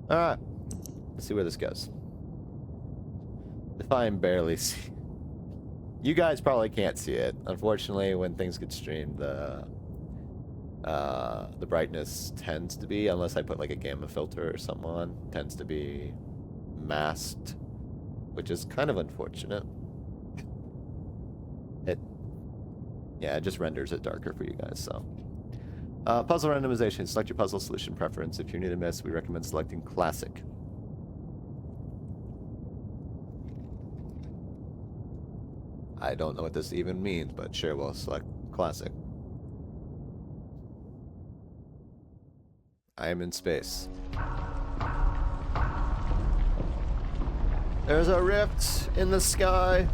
Alright. Let's see where this goes. If I can barely see. You guys probably can't see it. Unfortunately, when things get streamed, the brightness tends to be, unless I put like a gamma filter or something on, tends to be masked, which is kind of unfortunate. It just renders it darker for you guys, so. Puzzle randomization. Select your puzzle solution preference. If you're new to Myst, we recommend selecting classic. I don't know what this even means, but sure, we'll select classic. I am in space. There's a rift in the sky.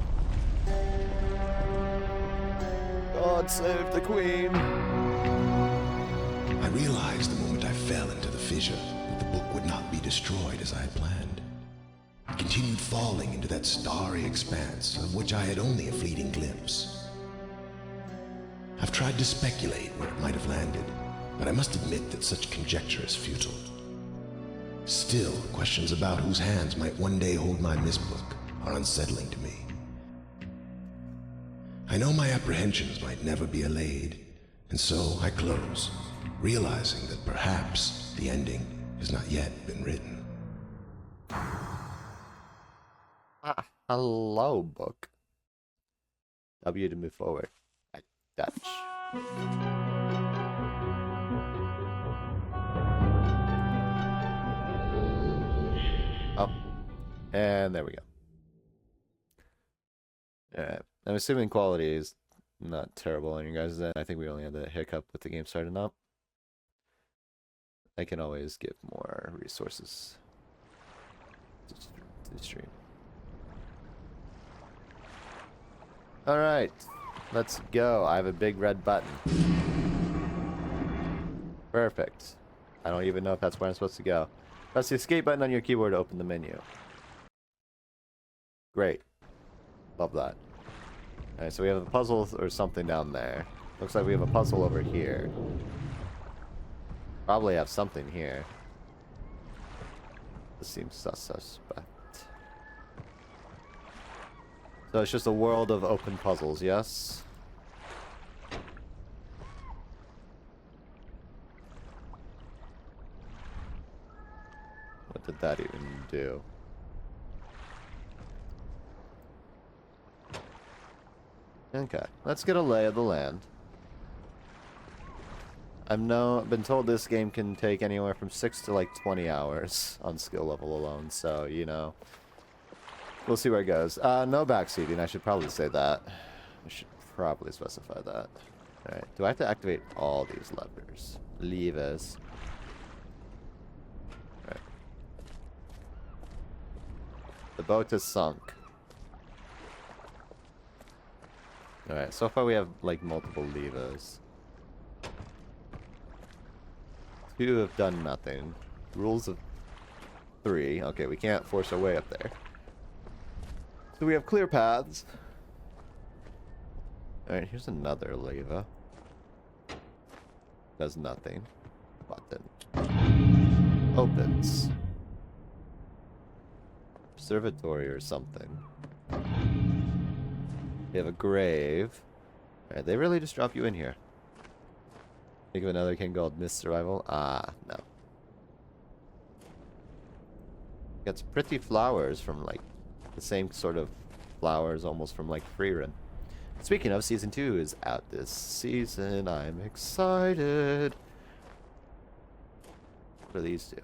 God save the Queen. I realized the moment I fell into the fissure that the book would not be destroyed as I had planned. It continued falling into that starry expanse of which I had only a fleeting glimpse. I've tried to speculate where it might have landed, but I must admit that such conjecture is futile. Still, questions about whose hands might one day hold my Myst book are unsettling to me. I know my apprehensions might never be allayed, and so I close, realizing that perhaps the ending has not yet been written. Hello, book. W to move forward. Dutch. Oh. And there we go. Alright. I'm assuming quality is not terrible on you guys then. I think we only had the hiccup with the game starting up. I can always give more resources to the stream. Alright. Let's go. I have a big red button. Perfect. I don't even know if that's where I'm supposed to go. Press the escape button on your keyboard to open the menu. Great. Love that. Alright, so we have a puzzle or something down there. Looks like we have a puzzle over here. Probably have something here. This seems suspect. So it's just a world of open puzzles, yes? What did that even do? Okay, let's get a lay of the land. I've been told this game can take anywhere from 6 to like 20 hours on skill level alone, so, you know. We'll see where it goes. No backseating, I should probably say that. I should probably specify that. Alright, do I have to activate all these levers? Levers. Alright. The boat is sunk. Alright, so far we have like multiple levers. 2 have done nothing. Rules of 3. Okay, we can't force our way up there. So we have clear paths. Alright, here's another lever. Does nothing. Button. Opens. Observatory or something. We have a grave. Alright, they really just drop you in here. Think of another king called Myst Survival? Ah, no. Got some pretty flowers from like the same sort of flowers almost from like Freerun. Speaking of, season 2 is out this season. I'm excited. What do these do?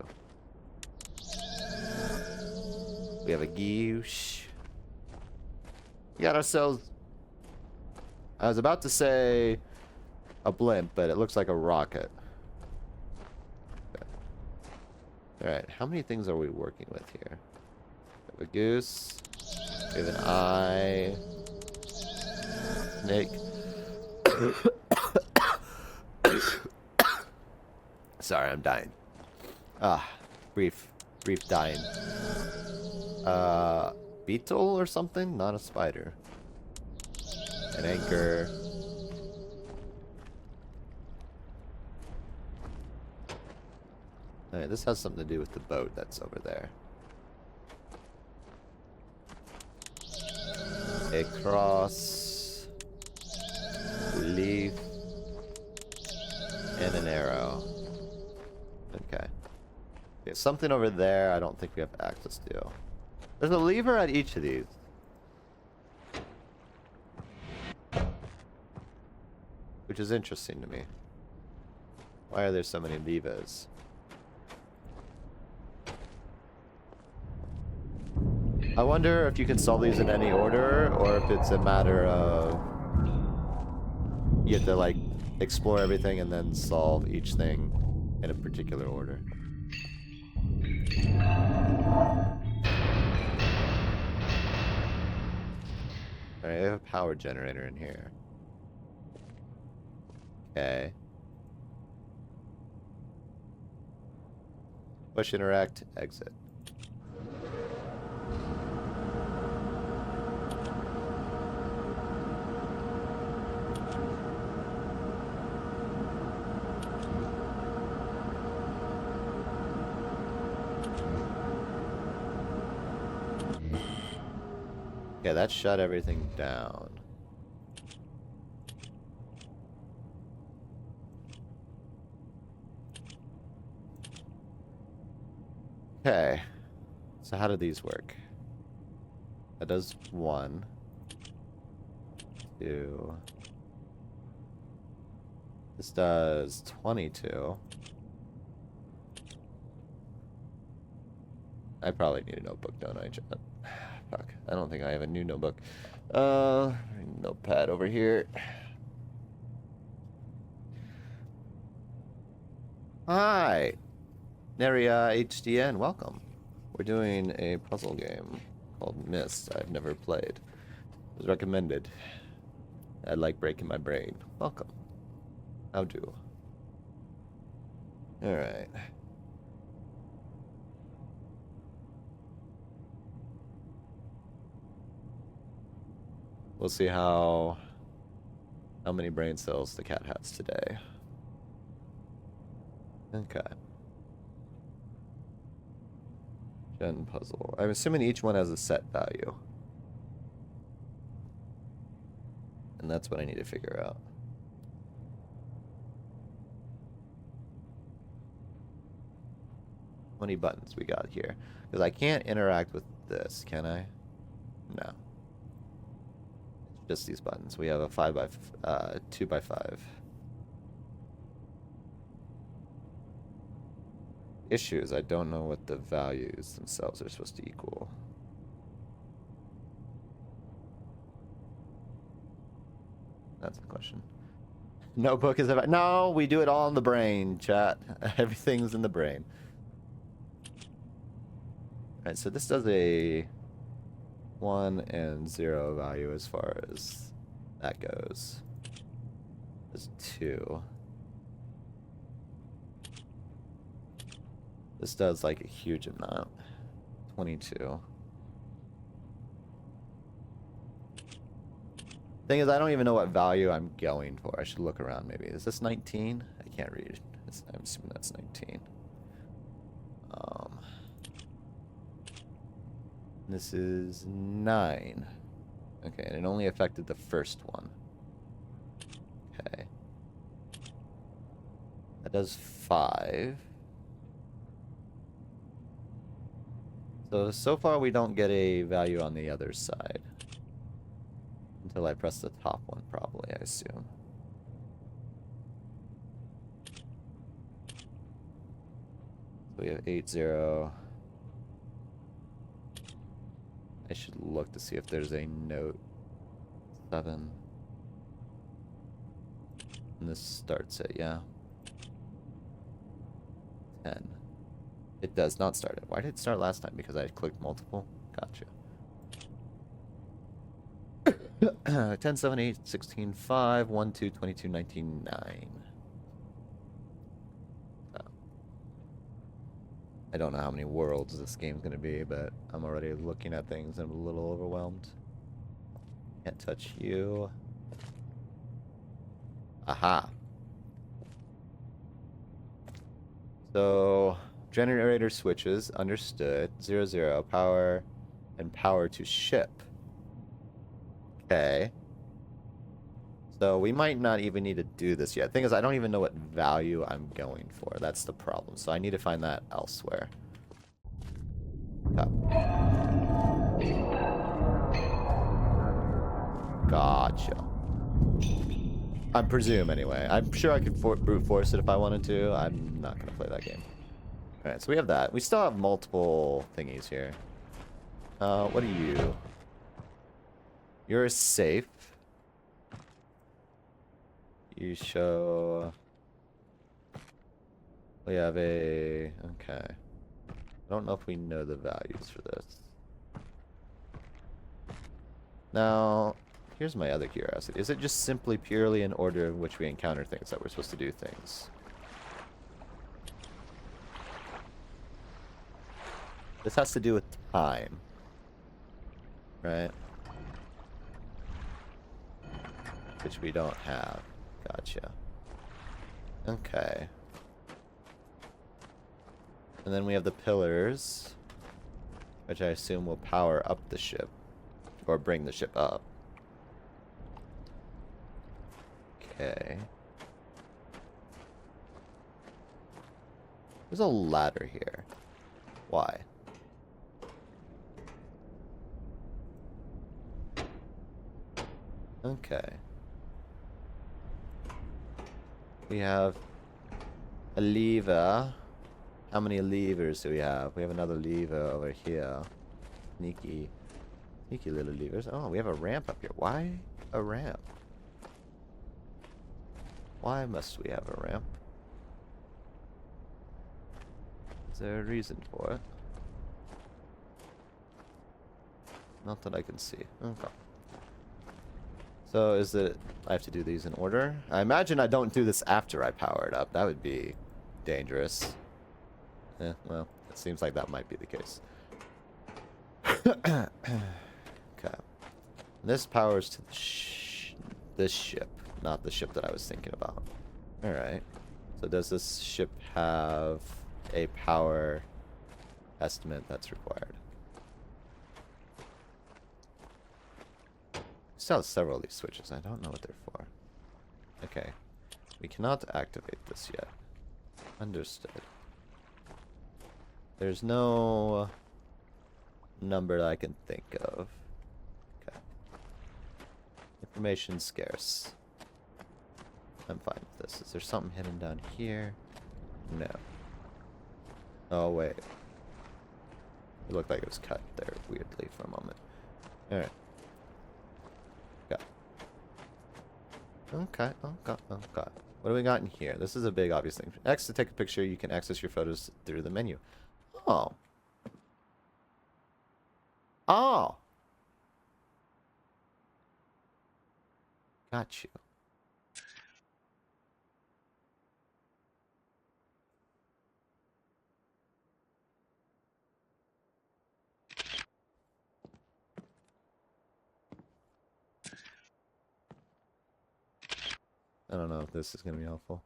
We have a guiche. We got ourselves... I was about to say a blimp, but it looks like a rocket. Okay. Alright, how many things are we working with here? We have a goose. We have an eye. Snake. Sorry, I'm dying. Brief dying. Beetle or something? Not a spider. An anchor. Alright, this has something to do with the boat that's over there. A cross, leaf, and an arrow. Okay. Okay, something over there I don't think we have access to. There's a lever at each of these. Which is interesting to me. Why are there so many levers? I wonder if you can solve these in any order, or if it's a matter of you have to like explore everything and then solve each thing in a particular order. Alright, I have a power generator in here. Okay. Push, interact, exit. Okay, that shut everything down. Okay. So how do these work? That does 1, 2. This does 22. I probably need a notebook, don't I, Chad? Fuck, I don't think I have a new notebook. Notepad over here. Hi! Neria HDN, welcome. We're doing a puzzle game called Myst. I've never played. It was recommended. I like breaking my brain. Welcome. How do? Alright. We'll see how many brain cells the cat has today. Okay. Gen puzzle. I'm assuming each one has a set value. And that's what I need to figure out. How many buttons we got here? Because I can't interact with this, can I? No. Just these buttons. We have a 2x5. Issues. I don't know what the values themselves are supposed to equal. That's the question. Notebook is about. No, we do it all in the brain, chat. Everything's in the brain. Alright, so this does a 1 and 0 value as far as that goes. There's 2. This does like a huge amount. 22. Thing is, I don't even know what value I'm going for. I should look around maybe. Is this 19? I can't read. I'm assuming that's 19. This is 9. Okay, and it only affected the first one. Okay. That does 5. So far we don't get a value on the other side. Until I press the top one, probably, I assume. So we have 8, 0. I should look to see if there's a note. 7. And this starts it, yeah. 10. It does not start it. Why did it start last time? Because I clicked multiple? Gotcha. 10, 7, 8, 16, 5, 1, 2, 22, 19, 9. I don't know how many worlds this game's gonna be, but I'm already looking at things and I'm a little overwhelmed. Can't touch you. Aha. So, Generator switches, understood. 0, power and power to ship. Okay. So we might not even need to do this yet. Thing is, I don't even know what value I'm going for. That's the problem. So I need to find that elsewhere. Gotcha. I presume, anyway. I'm sure I could brute force it if I wanted to. I'm not going to play that game. Alright, so we have that. We still have multiple thingies here. What are you? You're safe. You show... We have a... Okay. I don't know if we know the values for this. Now, here's my other curiosity. Is it just simply purely in order in which we encounter things that we're supposed to do things? This has to do with time. Right? Which we don't have. Gotcha. Okay. And then we have the pillars, which I assume will power up the ship. Or bring the ship up. Okay. There's a ladder here. Why? Okay. We have a lever. How many levers do we have? We have another lever over here. Sneaky. Sneaky little levers. Oh, we have a ramp up here. Why a ramp? Why must we have a ramp? Is there a reason for it? Not that I can see. Okay. So is it... I have to do these in order? I imagine I don't do this after I power it up. That would be dangerous. Yeah, well, it seems like that might be the case. Okay. This powers to this ship, not the ship that I was thinking about. Alright. So does this ship have a power estimate that's required? Still have several of these switches. I don't know what they're for. Okay. We cannot activate this yet. Understood. There's no number that I can think of. Okay. Information scarce. I'm fine with this. Is there something hidden down here? No. Oh, wait. It looked like it was cut there weirdly for a moment. Alright. Okay, okay. What do we got in here? This is a big obvious thing. X to take a picture. You can access your photos through the menu. Oh. Oh. Got you. I don't know if this is going to be helpful.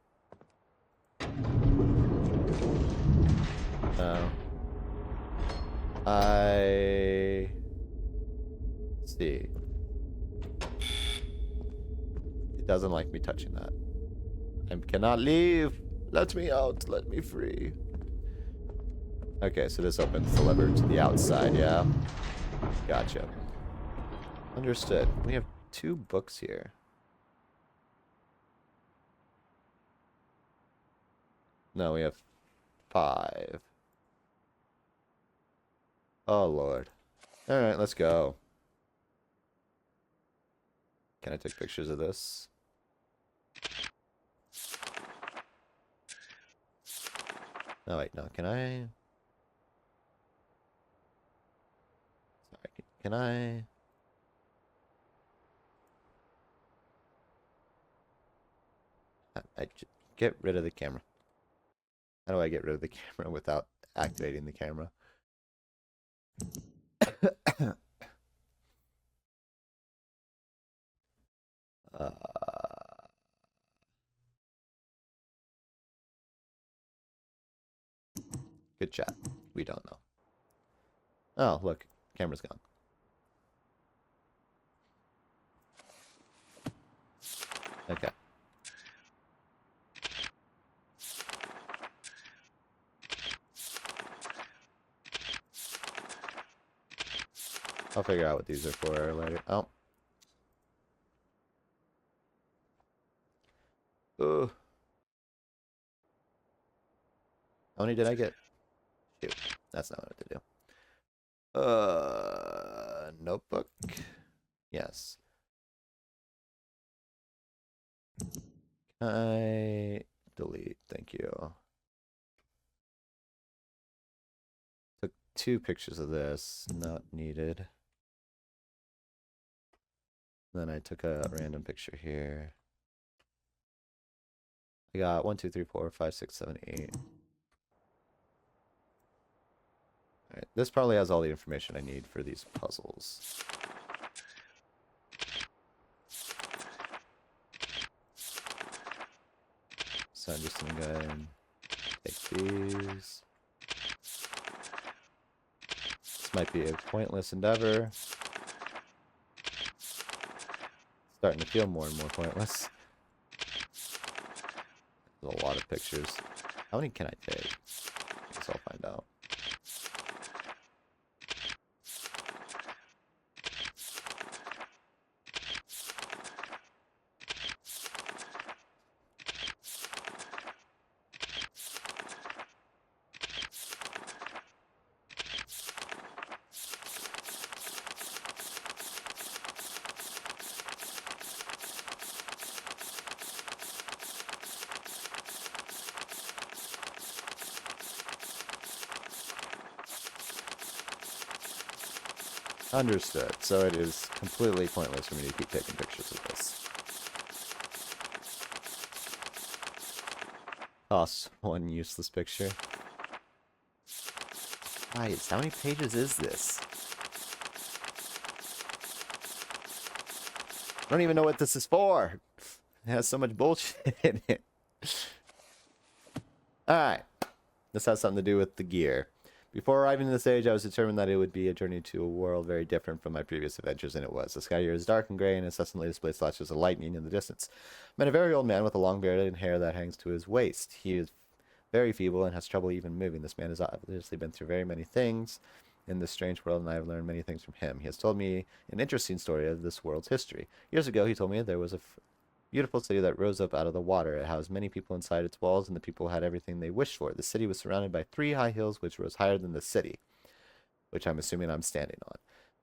No. See. It doesn't like me touching that. I cannot leave. Let me out. Let me free. Okay, so this opens the lever to the outside, yeah? Gotcha. Understood. We have 2 books here. No, we have 5. Oh, Lord. Alright, let's go. Can I take pictures of this? No, wait, no. Can I... Sorry, can I... Get rid of the camera. How do I get rid of the camera without activating the camera? Good chat. We don't know. Oh, look. Camera's gone. Okay. I'll figure out what these are for later. Oh. Ugh. How many did I get? Shoot. That's not what I have to do. Notebook. Yes. I delete. Thank you. Took 2 pictures of this. Not needed. Then I took a random picture here. I got 1, 2, 3, 4, 5, 6, 7, 8. Alright, this probably has all the information I need for these puzzles. So I'm just gonna go ahead and take these. This might be a pointless endeavor. Starting to feel more and more pointless. There's a lot of pictures. How many can I take? I guess I'll find out. Understood. So it is completely pointless for me to keep taking pictures of this. Toss 1 useless picture. Guys, how many pages is this? I don't even know what this is for. It has so much bullshit in it. Alright. This has something to do with the gear. Before arriving to this age, I was determined that it would be a journey to a world very different from my previous adventures, and it was. The sky here is dark and gray and incessantly displays flashes of lightning in the distance. I met a very old man with a long beard and hair that hangs to his waist. He is very feeble and has trouble even moving. This man has obviously been through very many things in this strange world, and I have learned many things from him. He has told me an interesting story of this world's history. Years ago, he told me there was a beautiful city that rose up out of the water. It housed many people inside its walls, and the people had everything they wished for. The city was surrounded by 3 high hills, which rose higher than the city, which I'm assuming I'm standing on.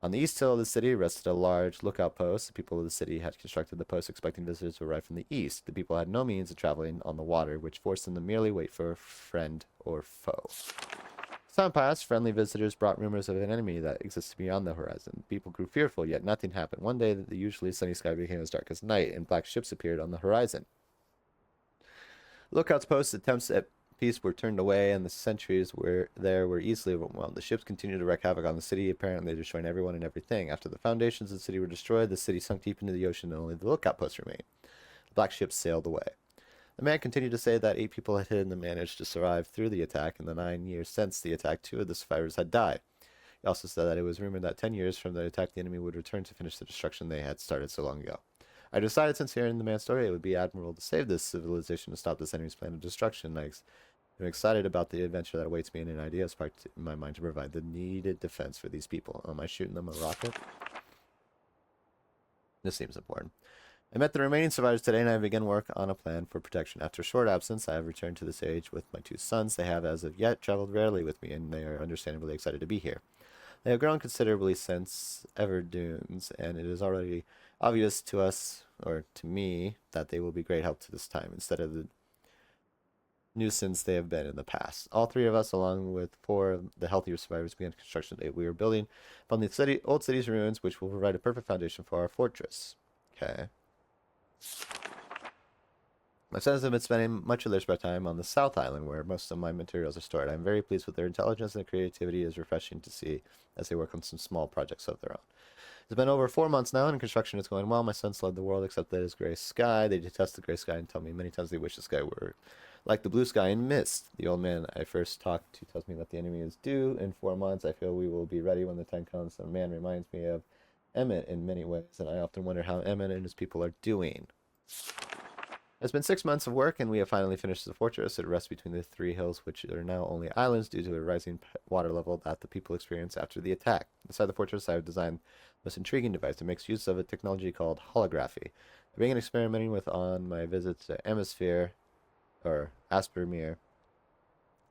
On the east hill of the city rested a large lookout post. The people of the city had constructed the post expecting visitors to arrive from the east. The people had no means of traveling on the water, which forced them to merely wait for a friend or foe. As time passed, friendly visitors brought rumors of an enemy that existed beyond the horizon. People grew fearful, yet nothing happened. One day, the usually sunny sky became as dark as night, and black ships appeared on the horizon. Lookouts posts' attempts at peace were turned away, and the sentries were easily overwhelmed. The ships continued to wreak havoc on the city, apparently destroying everyone and everything. After the foundations of the city were destroyed, the city sunk deep into the ocean, and only the lookout posts remained. The black ships sailed away. The man continued to say that 8 people had hidden and managed to survive through the attack. In the 9 years since the attack, 2 of the survivors had died. He also said that it was rumored that 10 years from the attack, the enemy would return to finish the destruction they had started so long ago. I decided, since hearing the man's story, it would be admirable to save this civilization to stop this enemy's plan of destruction. I'm excited about the adventure that awaits me, and an idea sparked in my mind to provide the needed defense for these people. Am I shooting them a rocket? This seems important. I met the remaining survivors today, and I began work on a plan for protection. After a short absence, I have returned to this age with my 2 sons. They have, as of yet, traveled rarely with me, and they are understandably excited to be here. They have grown considerably since ever dunes, and it is already obvious to us, or to me, that they will be great help to this time, instead of the nuisance they have been in the past. All 3 of us, along with 4 of the healthier survivors, began construction today. We are building upon the old city's ruins, which will provide a perfect foundation for our fortress. Okay. My sons have been spending much of their spare time on the South Island, where most of my materials are stored. I'm very pleased with their intelligence, and their creativity is refreshing to see as they work on some small projects of their own. It's been over 4 months now, and construction is going well. My sons love the world except that it's gray sky. They detest the gray sky and tell me many times they wish the sky were Like the blue sky in Myst. The old man I first talked to tells me that the enemy is due in 4 months. I feel we will be ready when the time comes. The man reminds me of Emmett in many ways, and I often wonder how Emmett and his people are doing. It's been 6 months of work, and we have finally finished the fortress. It rests between the 3 hills, which are now only islands due to a rising water level that the people experience after the attack. Inside the fortress, I have designed the most intriguing device. It makes use of a technology called holography. I began experimenting with on my visits to Aspermere.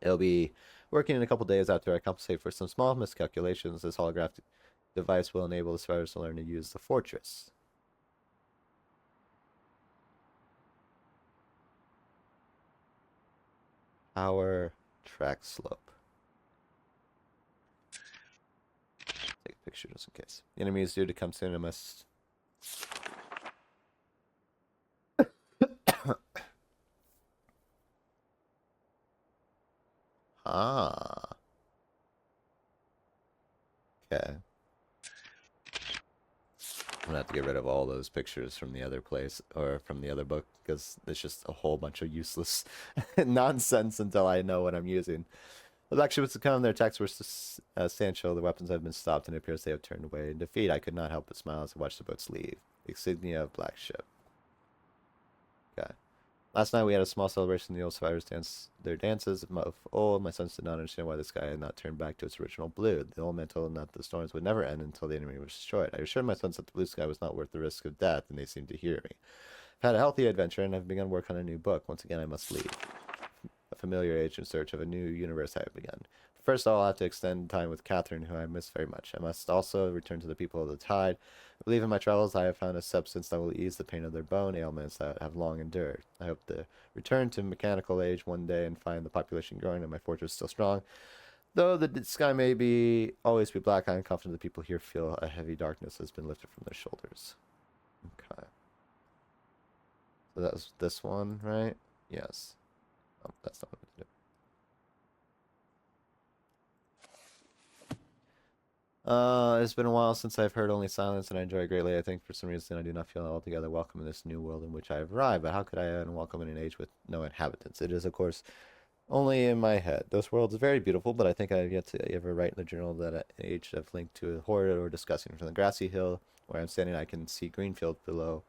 It'll be working in a couple days after I compensate for some small miscalculations. This holographic device will enable the survivors to learn to use the fortress. Power track slope. Take a picture just in case. The enemy is due to come soon. I must. Ah. Okay. I'm gonna have to get rid of all those pictures from the other place, or from the other book, because there's just a whole bunch of useless nonsense until I know what I'm using. The black ships have come, their attacks were substantial, the weapons have been stopped, and it appears they have turned away in defeat. I could not help but smile as I watched the boats leave. The insignia of black ship. Okay. Last night we had a small celebration. The old survivors danced their dances of old. My sons did not understand why the sky had not turned back to its original blue. The old man told them that the storms would never end until the enemy was destroyed. I assured my sons that the blue sky was not worth the risk of death, and they seemed to hear me. I've had a healthy adventure, and I've begun work on a new book. Once again, I must leave. A familiar age in search of a new universe I have begun. First, I'll have to extend time with Catherine, who I miss very much. I must also return to the people of the tide. I believe in my travels I have found a substance that will ease the pain of their bone ailments that have long endured. I hope to return to mechanical age one day and find the population growing and my fortress still strong. Though the sky may always be black, I am confident the people here feel a heavy darkness has been lifted from their shoulders. Okay. So that was this one, right? Yes. Oh, that's not what I'm going to do. It's been a while since I've heard only silence, and I enjoy it greatly. I think for some reason I do not feel altogether welcome in this new world in which I have arrived. But how could I unwelcome in an age with no inhabitants? It is, of course, only in my head. This world is very beautiful, but I think I have yet to ever write in the journal that an age of linked to a horrid or disgusting. From the grassy hill where I'm standing, I can see green field below,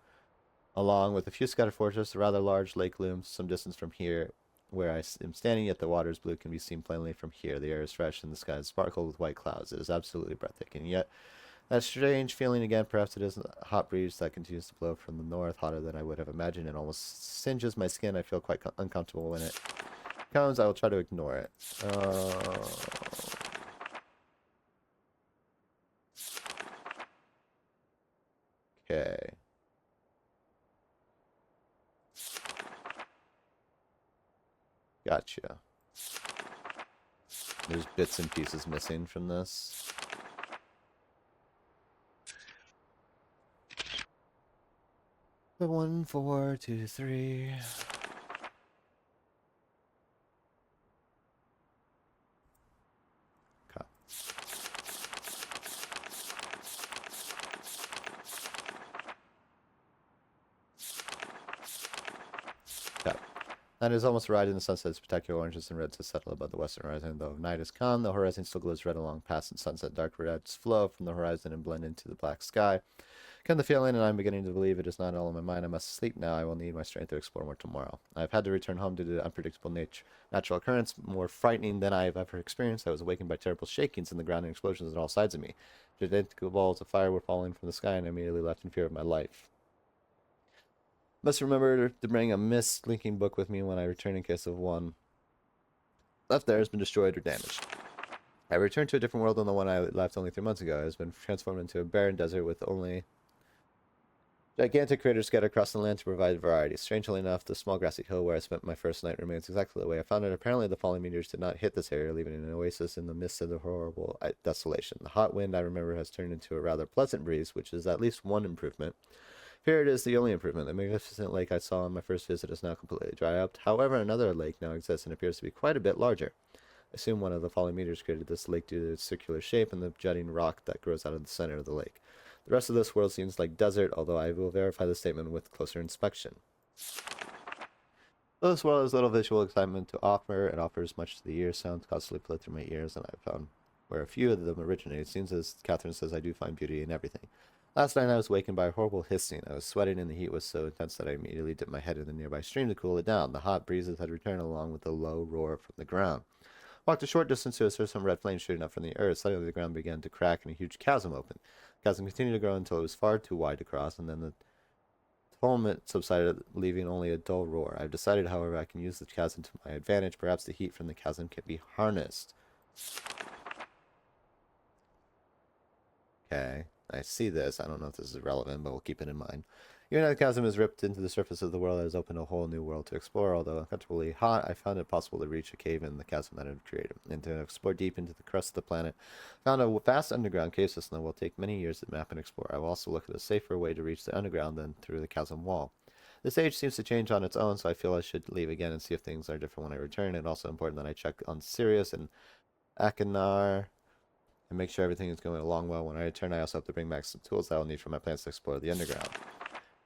along with a few scattered forests. A rather large lake looms some distance from here. Where I am standing, yet the water's blue can be seen plainly from here. The air is fresh, and the sky is sparkled with white clouds. It is absolutely breathtaking. Yet, that strange feeling again, perhaps it is a hot breeze that continues to blow from the north, hotter than I would have imagined. It almost singes my skin. I feel quite uncomfortable when it comes. I will try to ignore it. Okay. Gotcha. There's bits and pieces missing from this. The 1, 4, 2, 3. Okay. Okay. Night is almost arrived, and the sunset. Spectacular oranges and reds have settled above the western horizon. Though night has come, the horizon still glows red along past and sunset. Dark reds flow from the horizon and blend into the black sky. Come the feeling, and I'm beginning to believe it is not all in my mind. I must sleep now. I will need my strength to explore more tomorrow. I've had to return home due to the unpredictable natural occurrence, more frightening than I have ever experienced. I was awakened by terrible shakings in the ground and explosions on all sides of me. Gigantic balls of fire were falling from the sky, and I immediately left in fear of my life. Must remember to bring a Myst linking book with me when I return in case of one left there has been destroyed or damaged. I returned to a different world than the one I left only 3 months ago. It has been transformed into a barren desert with only gigantic craters scattered across the land to provide variety. Strangely enough, the small grassy hill where I spent my first night remains exactly the way I found it. Apparently, the falling meteors did not hit this area, leaving an oasis in the midst of the horrible desolation. The hot wind, I remember, has turned into a rather pleasant breeze, which is at least one improvement. Here it is, the only improvement. The magnificent lake I saw on my first visit is now completely dry up. However, another lake now exists and appears to be quite a bit larger. I assume one of the falling meteors created this lake due to its circular shape and the jutting rock that grows out of the center of the lake. The rest of this world seems like desert, although I will verify the statement with closer inspection. Though this world has little visual excitement to offer, it offers much to the ear. Sounds constantly flow through my ears, and I found where a few of them originate. It seems as Catherine says, I do find beauty in everything. Last night I was wakened by a horrible hissing. I was sweating and the heat was so intense that I immediately dipped my head in the nearby stream to cool it down. The hot breezes had returned along with the low roar from the ground. Walked a short distance to saw some red flames shooting up from the earth. Suddenly the ground began to crack and a huge chasm opened. The chasm continued to grow until it was far too wide to cross, and then the tumult subsided, leaving only a dull roar. I've decided, however, I can use the chasm to my advantage. Perhaps the heat from the chasm can be harnessed. Okay, I see this. I don't know if this is relevant, but we'll keep it in mind. Even though the chasm is ripped into the surface of the world, it has opened a whole new world to explore. Although uncomfortably hot, I found it possible to reach a cave in the chasm that it had created, and to explore deep into the crust of the planet. Found a vast underground cave system that will take many years to map and explore. I will also look at a safer way to reach the underground than through the chasm wall. This age seems to change on its own, so I feel I should leave again and see if things are different when I return. It's also important that I check on Sirius and Akanar and make sure everything is going along well. When I return, I also have to bring back some tools that I'll need for my plans to explore the underground.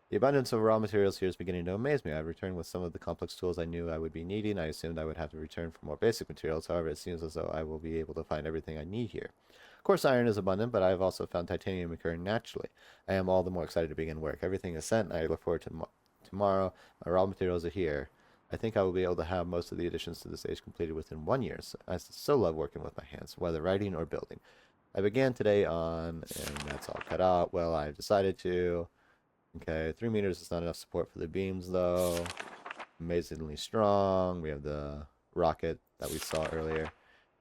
The abundance of raw materials here is beginning to amaze me. I've returned with some of the complex tools I knew I would be needing. I assumed I would have to return for more basic materials. However, it seems as though I will be able to find everything I need here. Of course, iron is abundant, but I have also found titanium occurring naturally. I am all the more excited to begin work. Everything is sent, and I look forward to tomorrow. My raw materials are here. I think I will be able to have most of the additions to this age completed within 1 year. I so love working with my hands, whether writing or building. I began today on, and that's all cut out. Well, I've decided to. Okay, 3 meters is not enough support for the beams, though. Amazingly strong. We have the rocket that we saw earlier.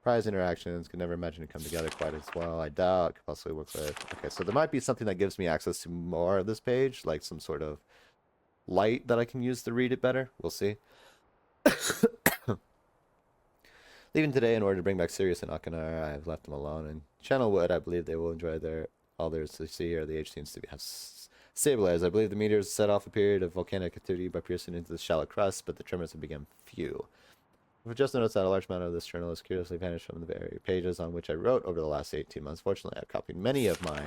Prize interactions. Could never imagine it come together quite as well. I doubt. Could possibly work with. Okay, so there might be something that gives me access to more of this page, like some sort of light that I can use to read it better. We'll see. Leaving today in order to bring back Sirius and Akanar, I have left them alone. And Channelwood, I believe they will enjoy all there is to see here. The age seems to have stabilized. I believe the meteors set off a period of volcanic activity by piercing into the shallow crust, but the tremors have become few. I've just noticed that a large amount of this journal has curiously vanished from the very pages on which I wrote over the last 18 months. Fortunately, I've copied many of my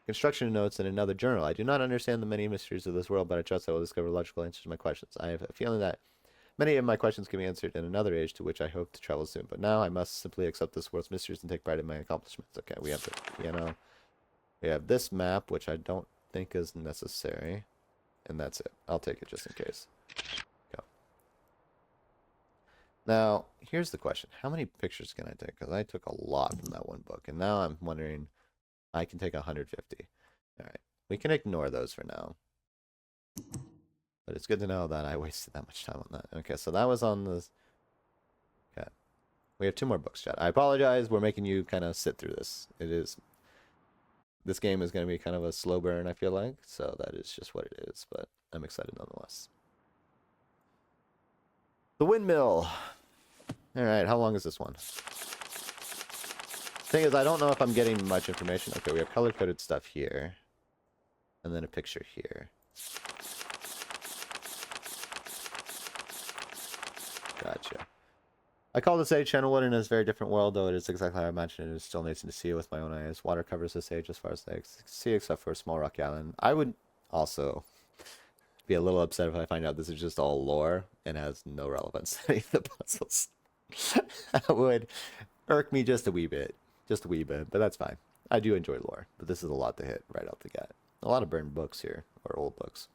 construction notes in another journal. I do not understand the many mysteries of this world, but I trust I will discover logical answers to my questions. I have a feeling that many of my questions can be answered in another age to which I hope to travel soon. But now I must simply accept this world's mysteries and take pride in my accomplishments. Okay, we have the piano. We have this map, which I don't think is necessary. And that's it. I'll take it just in case. Go. Now, here's the question. How many pictures can I take? Because I took a lot from that one book. And now I'm wondering, I can take 150. Alright. We can ignore those for now. But it's good to know that I wasted that much time on that. Okay, so that was on this. Okay. We have 2 more books, chat. I apologize. We're making you kind of sit through this. This game is going to be kind of a slow burn, I feel like. So that is just what it is. But I'm excited nonetheless. The windmill. Alright, how long is this one? Thing is, I don't know if I'm getting much information. Okay, we have color-coded stuff here. And then a picture here. Gotcha. I call this age Channelwood in a very different world, though it is exactly how I imagined it. It is still amazing to see it with my own eyes. Water covers this age as far as I can see, except for a small rocky island. I would also be a little upset if I find out this is just all lore and has no relevance to any of the puzzles. That would irk me just a wee bit. Just a wee bit, but that's fine. I do enjoy lore, but this is a lot to hit right out the gate. A lot of burned books here, or old books.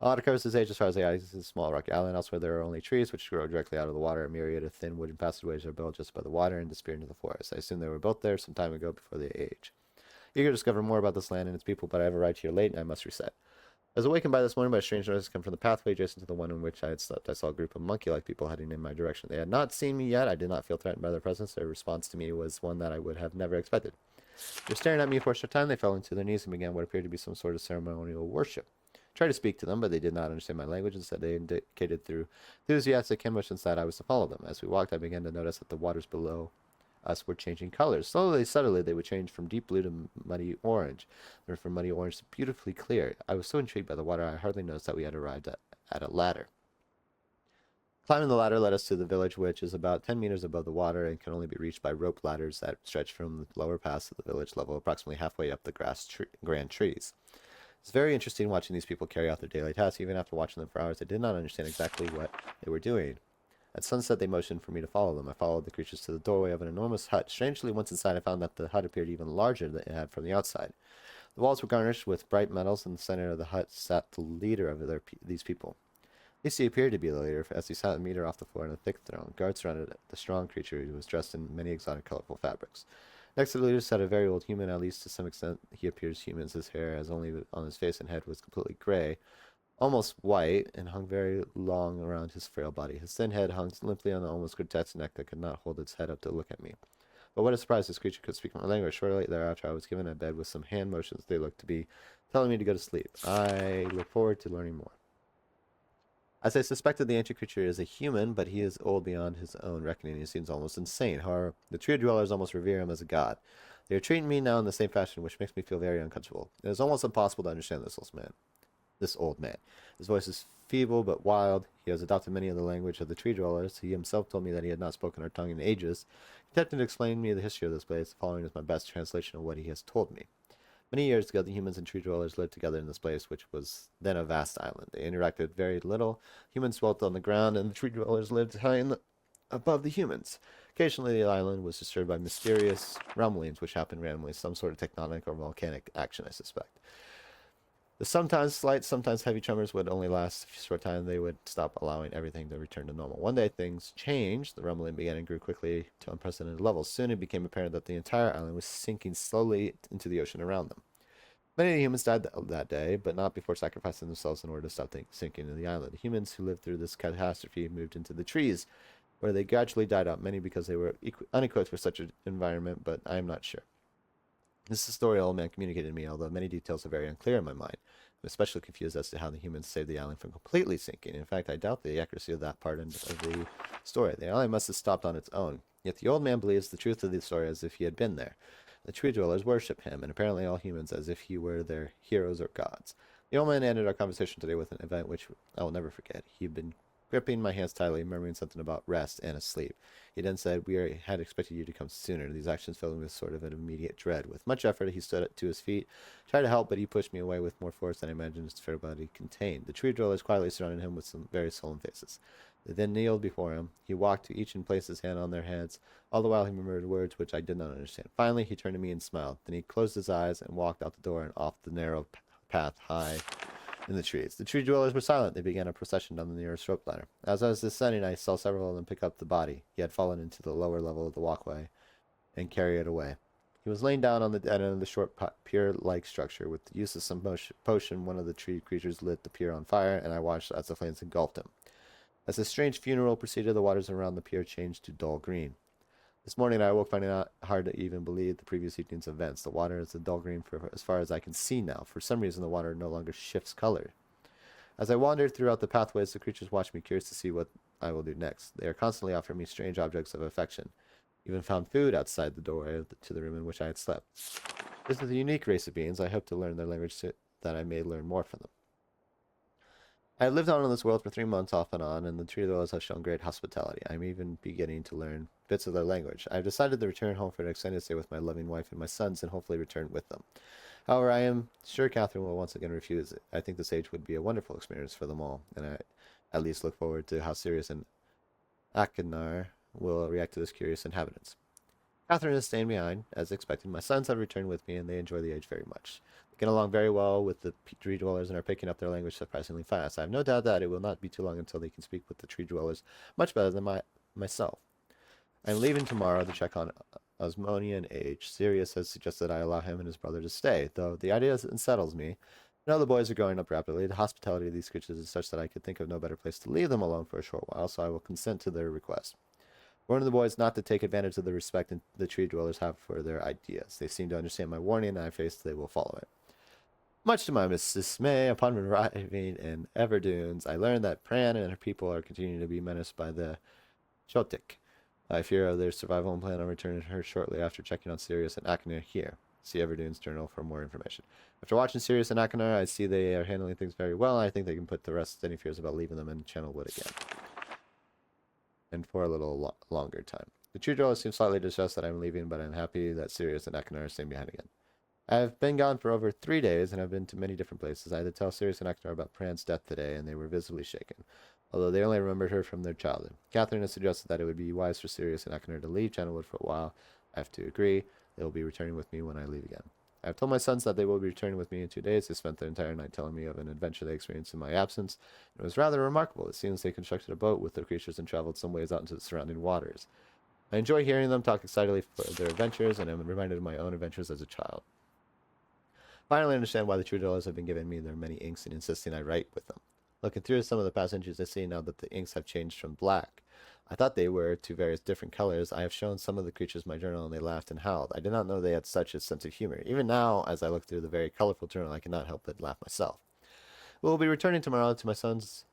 Water covers this age as far as the eye is a small rocky island. Elsewhere there are only trees which grow directly out of the water. A myriad of thin wooden passageways are built just by the water and disappear into the forest. I assume they were built there some time ago before the age. Eager to discover more about this land and its people, but I have arrived here late and I must reset. I was awakened by this morning by a strange noise come from the pathway adjacent to the one in which I had slept. I saw a group of monkey-like people heading in my direction. They had not seen me yet. I did not feel threatened by their presence. Their response to me was one that I would have never expected. After staring at me for a short time, they fell into their knees and began what appeared to be some sort of ceremonial worship. Tried to speak to them, but they did not understand my language. Instead, they indicated through enthusiastic emotions that I was to follow them. As we walked, I began to notice that the waters below us were changing colors. Slowly, subtly, they would change from deep blue to muddy orange, then from muddy orange to beautifully clear. I was so intrigued by the water, I hardly noticed that we had arrived at a ladder. Climbing the ladder led us to the village, which is about 10 meters above the water and can only be reached by rope ladders that stretch from the lower pass of the village level approximately halfway up the grand trees. It's very interesting watching these people carry out their daily tasks. Even after watching them for hours, I did not understand exactly what they were doing. At sunset, they motioned for me to follow them. I followed the creatures to the doorway of an enormous hut. Strangely, once inside, I found that the hut appeared even larger than it had from the outside. The walls were garnished with bright metals. In the center of the hut sat the leader of these people. At least he appeared to be the leader, as he sat a meter off the floor on a thick throne. Guards surrounded the strong creature, who was dressed in many exotic, colorful fabrics. Next to the leader sat a very old human. At least to some extent he appears human. His hair, as only on his face and head, was completely gray, almost white, and hung very long around his frail body. His thin head hung limply on the almost grotesque neck that could not hold its head up to look at me. But what a surprise, this creature could speak my language. Shortly thereafter, I was given a bed with some hand motions. They looked to be telling me to go to sleep. I look forward to learning more. As I suspected, the ancient creature is a human, but he is old beyond his own reckoning. He seems almost insane. However, the tree dwellers almost revere him as a god. They are treating me now in the same fashion, which makes me feel very uncomfortable. It is almost impossible to understand this old man. His voice is feeble but wild. He has adopted many of the language of the tree dwellers. He himself told me that he had not spoken our tongue in ages. He attempted to explain to me the history of this place. The following is my best translation of what he has told me. Many years ago, the humans and tree dwellers lived together in this place, which was then a vast island. They interacted very little. Humans dwelt on the ground, and the tree dwellers lived high above the humans. Occasionally, the island was disturbed by mysterious rumblings, which happened randomly, some sort of tectonic or volcanic action, I suspect. The sometimes slight, sometimes heavy tremors would only last a short time. They would stop, allowing everything to return to normal. One day, things changed. The rumbling began and grew quickly to unprecedented levels. Soon, it became apparent that the entire island was sinking slowly into the ocean around them. Many of the humans died that day, but not before sacrificing themselves in order to stop sinking into the island. The humans who lived through this catastrophe moved into the trees, where they gradually died out, many because they were unequipped for such an environment, but I am not sure. This is the story old man communicated to me, although many details are very unclear in my mind. I'm especially confused as to how the humans saved the island from completely sinking. In fact, I doubt the accuracy of that part of the story. The island must have stopped on its own. Yet the old man believes the truth of the story as if he had been there. The tree dwellers worship him, and apparently all humans as if he were their heroes or gods. The old man ended our conversation today with an event which I will never forget. He had been gripping my hands tightly, murmuring something about rest and asleep. He then said, "We had expected you to come sooner." These actions filled me with sort of an immediate dread. With much effort, he stood to his feet, tried to help, but he pushed me away with more force than I imagined his fair body contained. The tree dwellers quietly surrounded him with some very solemn faces. They then kneeled before him. He walked to each and placed his hand on their heads. All the while he murmured words which I did not understand. Finally, he turned to me and smiled. Then he closed his eyes and walked out the door and off the narrow path high in the trees. The tree dwellers were silent. They began a procession down the nearest rope ladder. As I was descending, I saw several of them pick up the body. He had fallen into the lower level of the walkway and carry it away. He was laying down on the dead end of the short pier-like structure. With the use of some potion, one of the tree creatures lit the pier on fire, and I watched as the flames engulfed him. As the strange funeral proceeded, the waters around the pier changed to dull green. This morning I awoke finding it hard to even believe the previous evening's events. The water is a dull green for as far as I can see now. For some reason, the water no longer shifts color. As I wandered throughout the pathways, the creatures watched me, curious to see what I will do next. They are constantly offering me strange objects of affection. Even found food outside the doorway to the room in which I had slept. This is a unique race of beings. I hope to learn their language so that I may learn more from them. I have lived on in this world for 3 months off and on, and the tree dwellers have shown great hospitality. I am even beginning to learn bits of their language. I have decided to return home for an extended stay with my loving wife and my sons, and hopefully return with them. However, I am sure Catherine will once again refuse it. I think this age would be a wonderful experience for them all, and I at least look forward to how Sirius and Akinar will react to this curious inhabitants. Catherine is staying behind, as expected. My sons have returned with me, and they enjoy the age very much. They get along very well with the tree dwellers and are picking up their language surprisingly fast. I have no doubt that it will not be too long until they can speak with the tree dwellers much better than myself. I am leaving tomorrow to check on Osmonian age. Sirius has suggested I allow him and his brother to stay, though the idea unsettles me. Now the boys are growing up rapidly. The hospitality of these creatures is such that I could think of no better place to leave them alone for a short while, so I will consent to their request. Warn the boys not to take advantage of the respect the tree dwellers have for their ideas. They seem to understand my warning, and I face they will follow it. Much to my dismay, upon arriving in Everdunes, I learned that Pran and her people are continuing to be menaced by the Chotik. I fear of their survival and plan on returning her shortly after checking on Sirius and Akinar here. See Everdunes Journal for more information. After watching Sirius and Akinar, I see they are handling things very well, and I think they can put to rest any fears about leaving them in Channelwood again. And for a little longer time. The tree dwellers seem slightly distressed that I'm leaving, but I'm happy that Sirius and Akinar are staying behind again. I've been gone for over 3 days, and I've been to many different places. I had to tell Sirius and Eknar about Pran's death today, and they were visibly shaken, although they only remembered her from their childhood. Catherine has suggested that it would be wise for Sirius and Eknar to leave Channelwood for a while. I have to agree. They will be returning with me when I leave again. I have told my sons that they will be returning with me in 2 days. They spent the entire night telling me of an adventure they experienced in my absence. It was rather remarkable. It seems they constructed a boat with the creatures and traveled some ways out into the surrounding waters. I enjoy hearing them talk excitedly for their adventures, and am reminded of my own adventures as a child. Finally understand why the true dollars have been giving me their many inks and insisting I write with them. Looking through some of the past entries, I see now that the inks have changed from black. I thought they were to various different colors. I have shown some of the creatures my journal, and they laughed and howled. I did not know they had such a sense of humor. Even now, as I look through the very colorful journal, I cannot help but laugh myself. We will be returning tomorrow to my sons,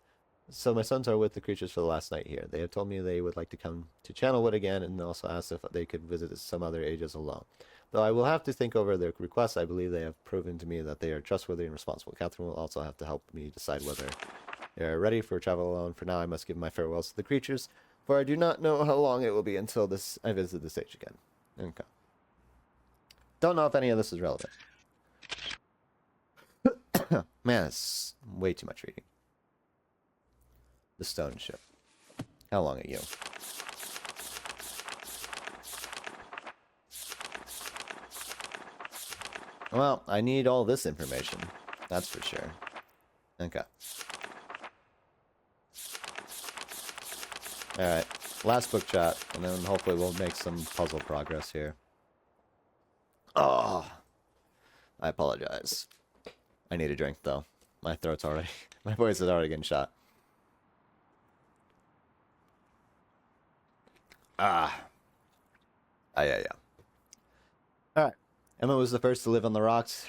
so my sons are with the creatures for the last night here. They have told me they would like to come to Channelwood again, and also asked if they could visit some other ages alone. Though I will have to think over their requests, I believe they have proven to me that they are trustworthy and responsible. Catherine will also have to help me decide whether they are ready for travel alone. For now, I must give my farewells to the creatures, for I do not know how long it will be until I visit this age again. Okay. Don't know if any of this is relevant. Man, it's way too much reading. The stone ship. How long are you? Well, I need all this information. That's for sure. Okay. Alright. Last book chat, and then hopefully we'll make some puzzle progress here. Oh! I apologize. I need a drink, though. My throat's already... my voice is already getting shot. Ah. Yeah. Alright. Emma was the first to live on the rocks.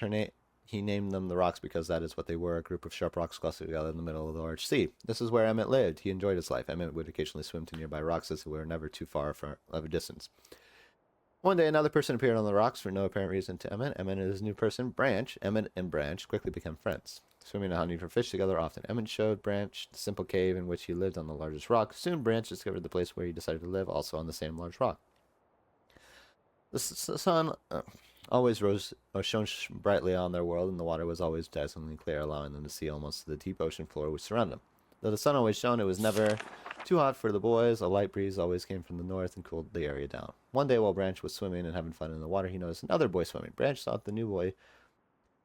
He named them the rocks because that is what they were, a group of sharp rocks clustered together in the middle of the large sea. This is where Emmett lived. He enjoyed his life. Emmett would occasionally swim to nearby rocks as they were never too far of a distance. One day, another person appeared on the rocks for no apparent reason to Emmett. Emmett and his new person, Branch. Emmett and Branch quickly became friends, swimming and hunting for fish together often. Emmett showed Branch the simple cave in which he lived on the largest rock. Soon, Branch discovered the place where he decided to live, also on the same large rock. The sun always shone brightly on their world, and the water was always dazzlingly clear, allowing them to see almost the deep ocean floor which surrounded them. Though the sun always shone, it was never too hot for the boys. A light breeze always came from the north and cooled the area down. One day, while Branch was swimming and having fun in the water, he noticed another boy swimming. Branch brought the new boy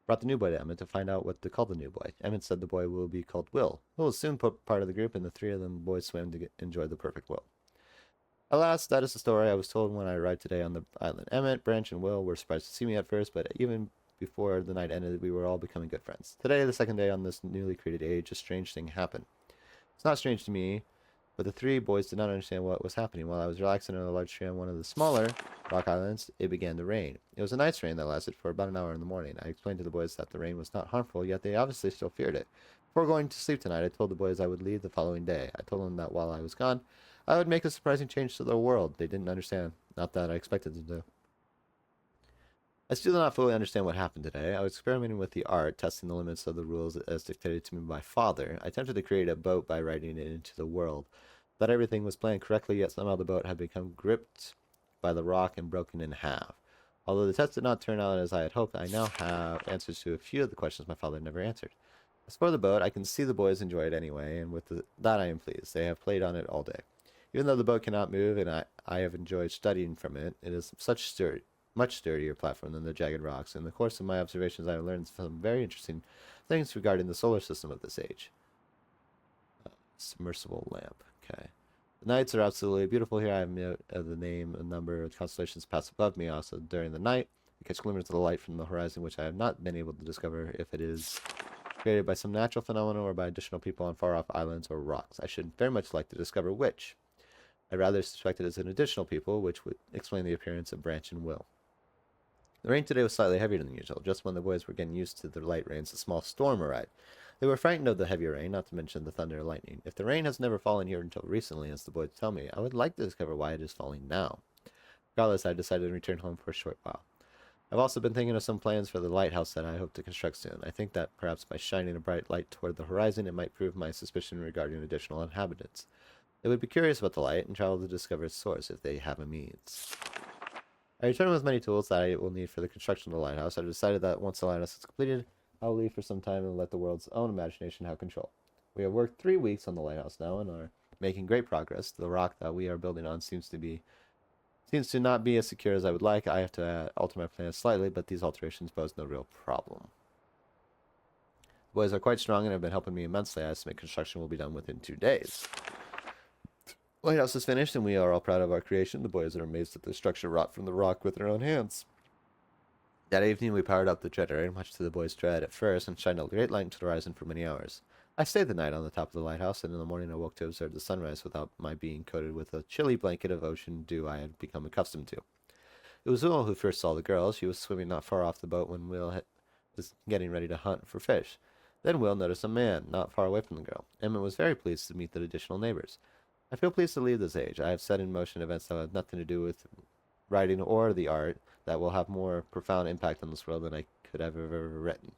to Emmett to find out what to call the new boy. Emmett said the boy will be called Will. Will was soon part of the group, and the three of them boys swam to enjoy the perfect Will. Alas, that is the story I was told when I arrived today on the island. Emmett, Branch, and Will were surprised to see me at first, but even before the night ended, we were all becoming good friends. Today, the second day on this newly created age, a strange thing happened. It's not strange to me, but the three boys did not understand what was happening. While I was relaxing on a large tree on one of the smaller rock islands, it began to rain. It was a nice rain that lasted for about an hour in the morning. I explained to the boys that the rain was not harmful, yet they obviously still feared it. Before going to sleep tonight, I told the boys I would leave the following day. I told them that while I was gone, I would make a surprising change to their world. They didn't understand. Not that I expected them to. I still do not fully understand what happened today. I was experimenting with the art, testing the limits of the rules as dictated to me by Father. I attempted to create a boat by writing it into the world. That everything was planned correctly, yet somehow the boat had become gripped by the rock and broken in half. Although the test did not turn out as I had hoped, I now have answers to a few of the questions my father never answered. As for the boat, I can see the boys enjoy it anyway, and with that I am pleased. They have played on it all day. Even though the boat cannot move, and I have enjoyed studying from it, it is much sturdier platform than the jagged rocks. In the course of my observations, I have learned some very interesting things regarding the solar system of this age. Submersible lamp. Okay. The nights are absolutely beautiful here. I have note of the name and number of constellations pass above me. Also, during the night, I catch glimmers of the light from the horizon, which I have not been able to discover if it is created by some natural phenomenon or by additional people on far-off islands or rocks. I should very much like to discover which. I rather suspect it is an additional people, which would explain the appearance of Branch and Will. The rain today was slightly heavier than usual. Just when the boys were getting used to the light rains, a small storm arrived. They were frightened of the heavier rain, not to mention the thunder and lightning. If the rain has never fallen here until recently, as the boys tell me, I would like to discover why it is falling now. Regardless, I decided to return home for a short while. I've also been thinking of some plans for the lighthouse that I hope to construct soon. I think that perhaps by shining a bright light toward the horizon, it might prove my suspicion regarding additional inhabitants. They would be curious about the light and travel to discover its source if they have a means. I returned with many tools that I will need for the construction of the lighthouse. I decided that once the lighthouse is completed, I will leave for some time and let the world's own imagination have control. We have worked 3 weeks on the lighthouse now and are making great progress. The rock that we are building on seems to not be as secure as I would like. I have to alter my plans slightly, but these alterations pose no real problem. The boys are quite strong and have been helping me immensely. I estimate construction will be done within 2 days. The lighthouse is finished, and we are all proud of our creation. The boys are amazed at the structure wrought from the rock with their own hands. That evening, we powered up the generator, much to the boys' dread at first, and shined a great light into the horizon for many hours. I stayed the night on the top of the lighthouse, and in the morning I woke to observe the sunrise without my being coated with a chilly blanket of ocean dew I had become accustomed to. It was Will who first saw the girl. She was swimming not far off the boat when Will was getting ready to hunt for fish. Then Will noticed a man not far away from the girl. Emmett was very pleased to meet the additional neighbors. I feel pleased to leave this age. I have set in motion events that have nothing to do with writing or the art that will have more profound impact on this world than I could have ever written.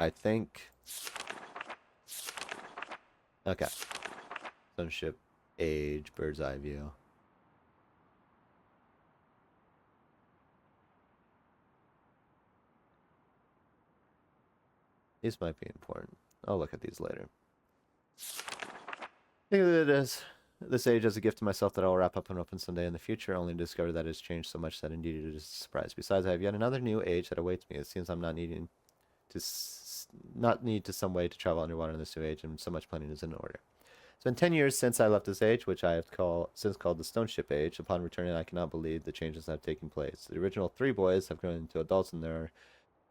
I think... Okay. Sunship, age, bird's eye view. These might be important. I'll look at these later. Think of it as this age as a gift to myself that I will wrap up and open someday in the future, only to discover that it has changed so much that indeed it is a surprise. Besides, I have yet another new age that awaits me. It seems I'm not need to some way to travel underwater in this new age, and so much planning is in order. It's been 10 years since I left this age, which I have since called the Stone Ship Age. Upon returning, I cannot believe the changes that have taken place. The original 3 boys have grown into adults, and there are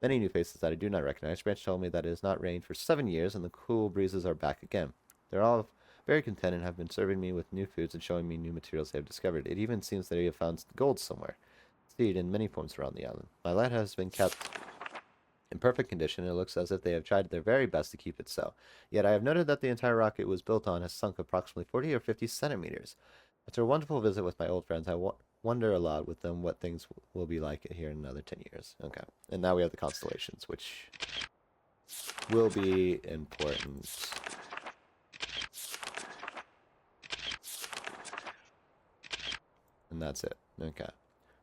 many new faces that I do not recognize. Branch told me that it has not rained for 7 years, and the cool breezes are back again. They're all very content and have been serving me with new foods and showing me new materials they have discovered. It even seems that they have found gold somewhere, seed in many forms around the island. My land has been kept in perfect condition, and it looks as if they have tried their very best to keep it so. Yet I have noted that the entire rock it was built on has sunk approximately 40 or 50 centimeters. After a wonderful visit with my old friends, I wonder aloud with them what things will be like here in another 10 years. Okay, and now we have the constellations, which will be important. And that's it. Okay.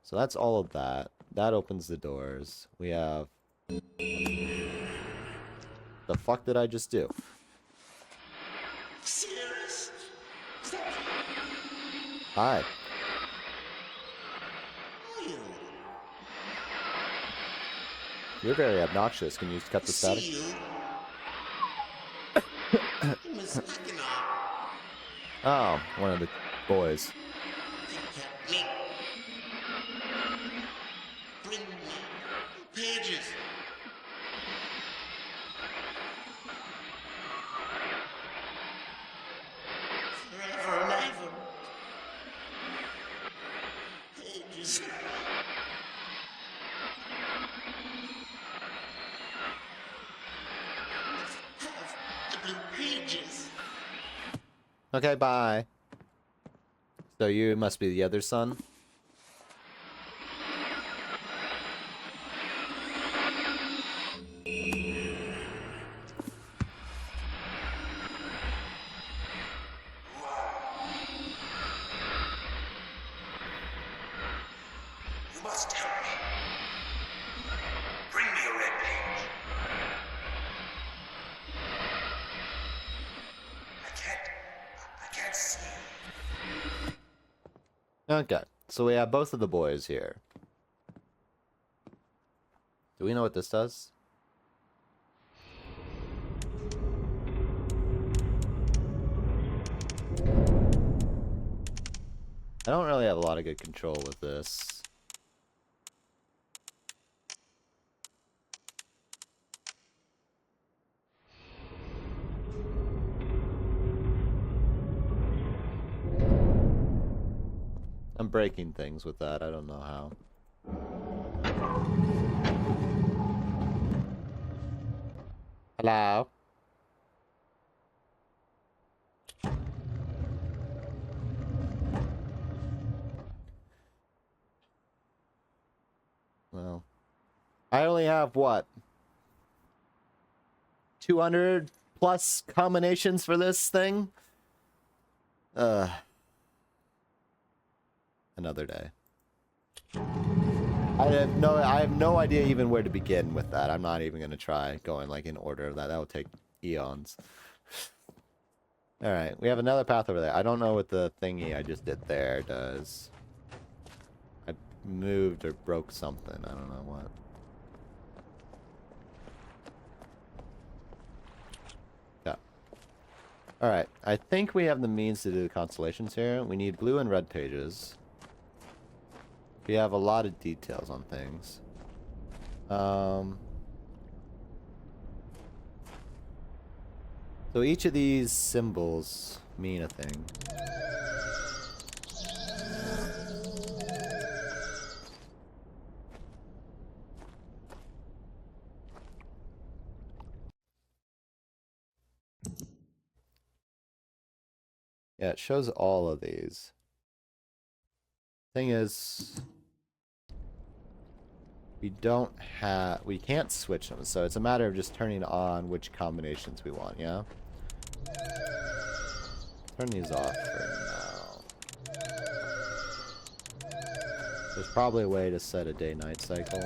So that's all of that. That opens the doors. We have... The fuck did I just do? Serious? Hi. You. You're very obnoxious. Can you cut the static? See you. Miss Mackinac. Oh, one of the boys. Me. Bring me pages. Forever and ever. Pages. Have the blue pages. Okay, bye. So you must be the other son? You must help me. Bring me a red page. I can't see. Okay, so we have both of the boys here. Do we know what this does? I don't really have a lot of good control with this. I'm breaking things with that. I don't know how. Hello? Well, I only have what? 200 plus combinations for this thing? another day. I have no idea even where to begin with that. I'm not even gonna try going like in order of that. That will take eons. Alright, we have another path over there. I don't know what the thingy I just did there does. I moved or broke something. I don't know what. Yeah. Alright, I think we have the means to do the constellations here. We need blue and red pages. We have a lot of details on things. So each of these symbols mean a thing. Yeah, it shows all of these. Thing is, we can't switch them, so it's a matter of just turning on which combinations we want, yeah? Turn these off for now. There's probably a way to set a day-night cycle.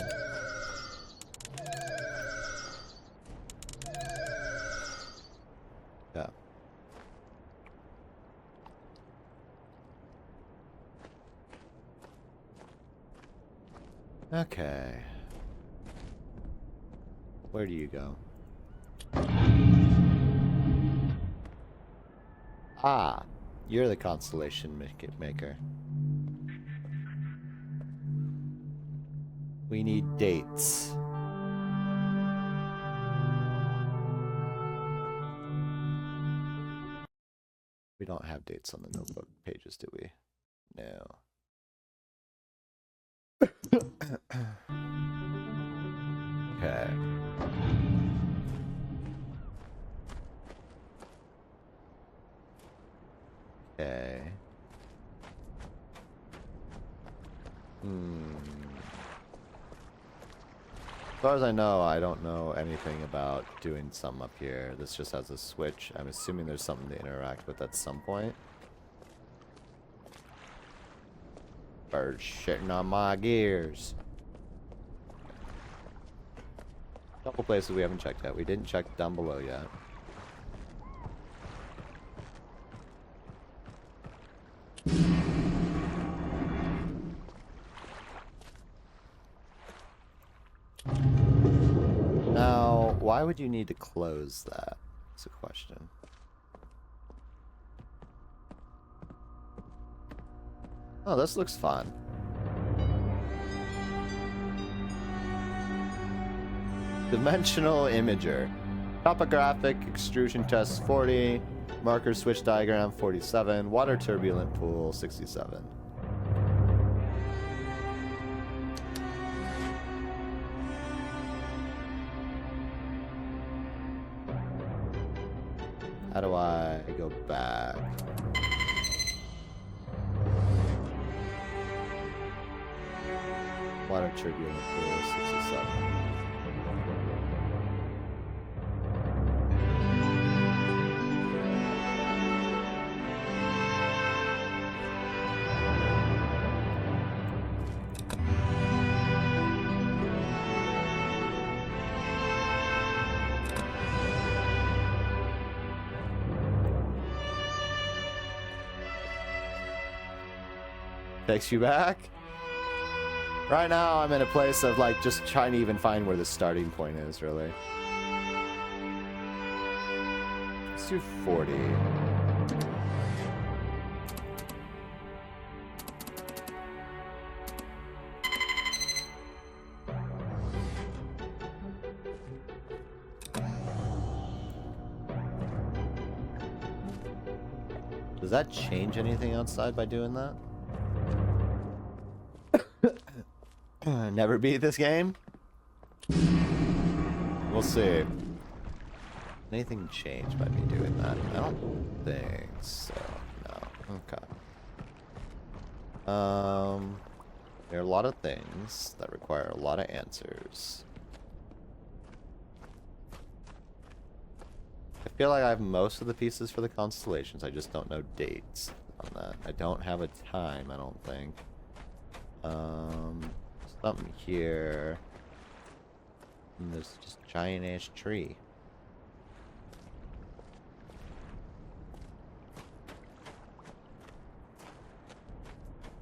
Yeah. Okay. Where do you go? Ah, you're the constellation maker. We need dates. We don't have dates on the notebook pages, do we? No. Okay. Okay. As far as I know, I don't know anything about doing something up here. This just has a switch. I'm assuming there's something to interact with at some point. Birds shitting on my gears. Couple places we haven't checked yet. We didn't check down below yet. Now, why would you need to close that? That's a question. Oh, this looks fun. Dimensional imager. Topographic extrusion test 40. Marker switch diagram 47. Water turbulent pool 67. How do I go back? Water turbulent pool 67. Takes you back? Right now, I'm in a place of, like, just trying to even find where the starting point is, really. Let's do 40. Does that change anything outside by doing that? Never beat this game? We'll see. Anything change by me doing that? I don't think so. No. Okay. There are a lot of things that require a lot of answers. I feel like I have most of the pieces for the constellations. I just don't know dates on that. I don't have a time, I don't think. Something here. And there's just a giant ass tree.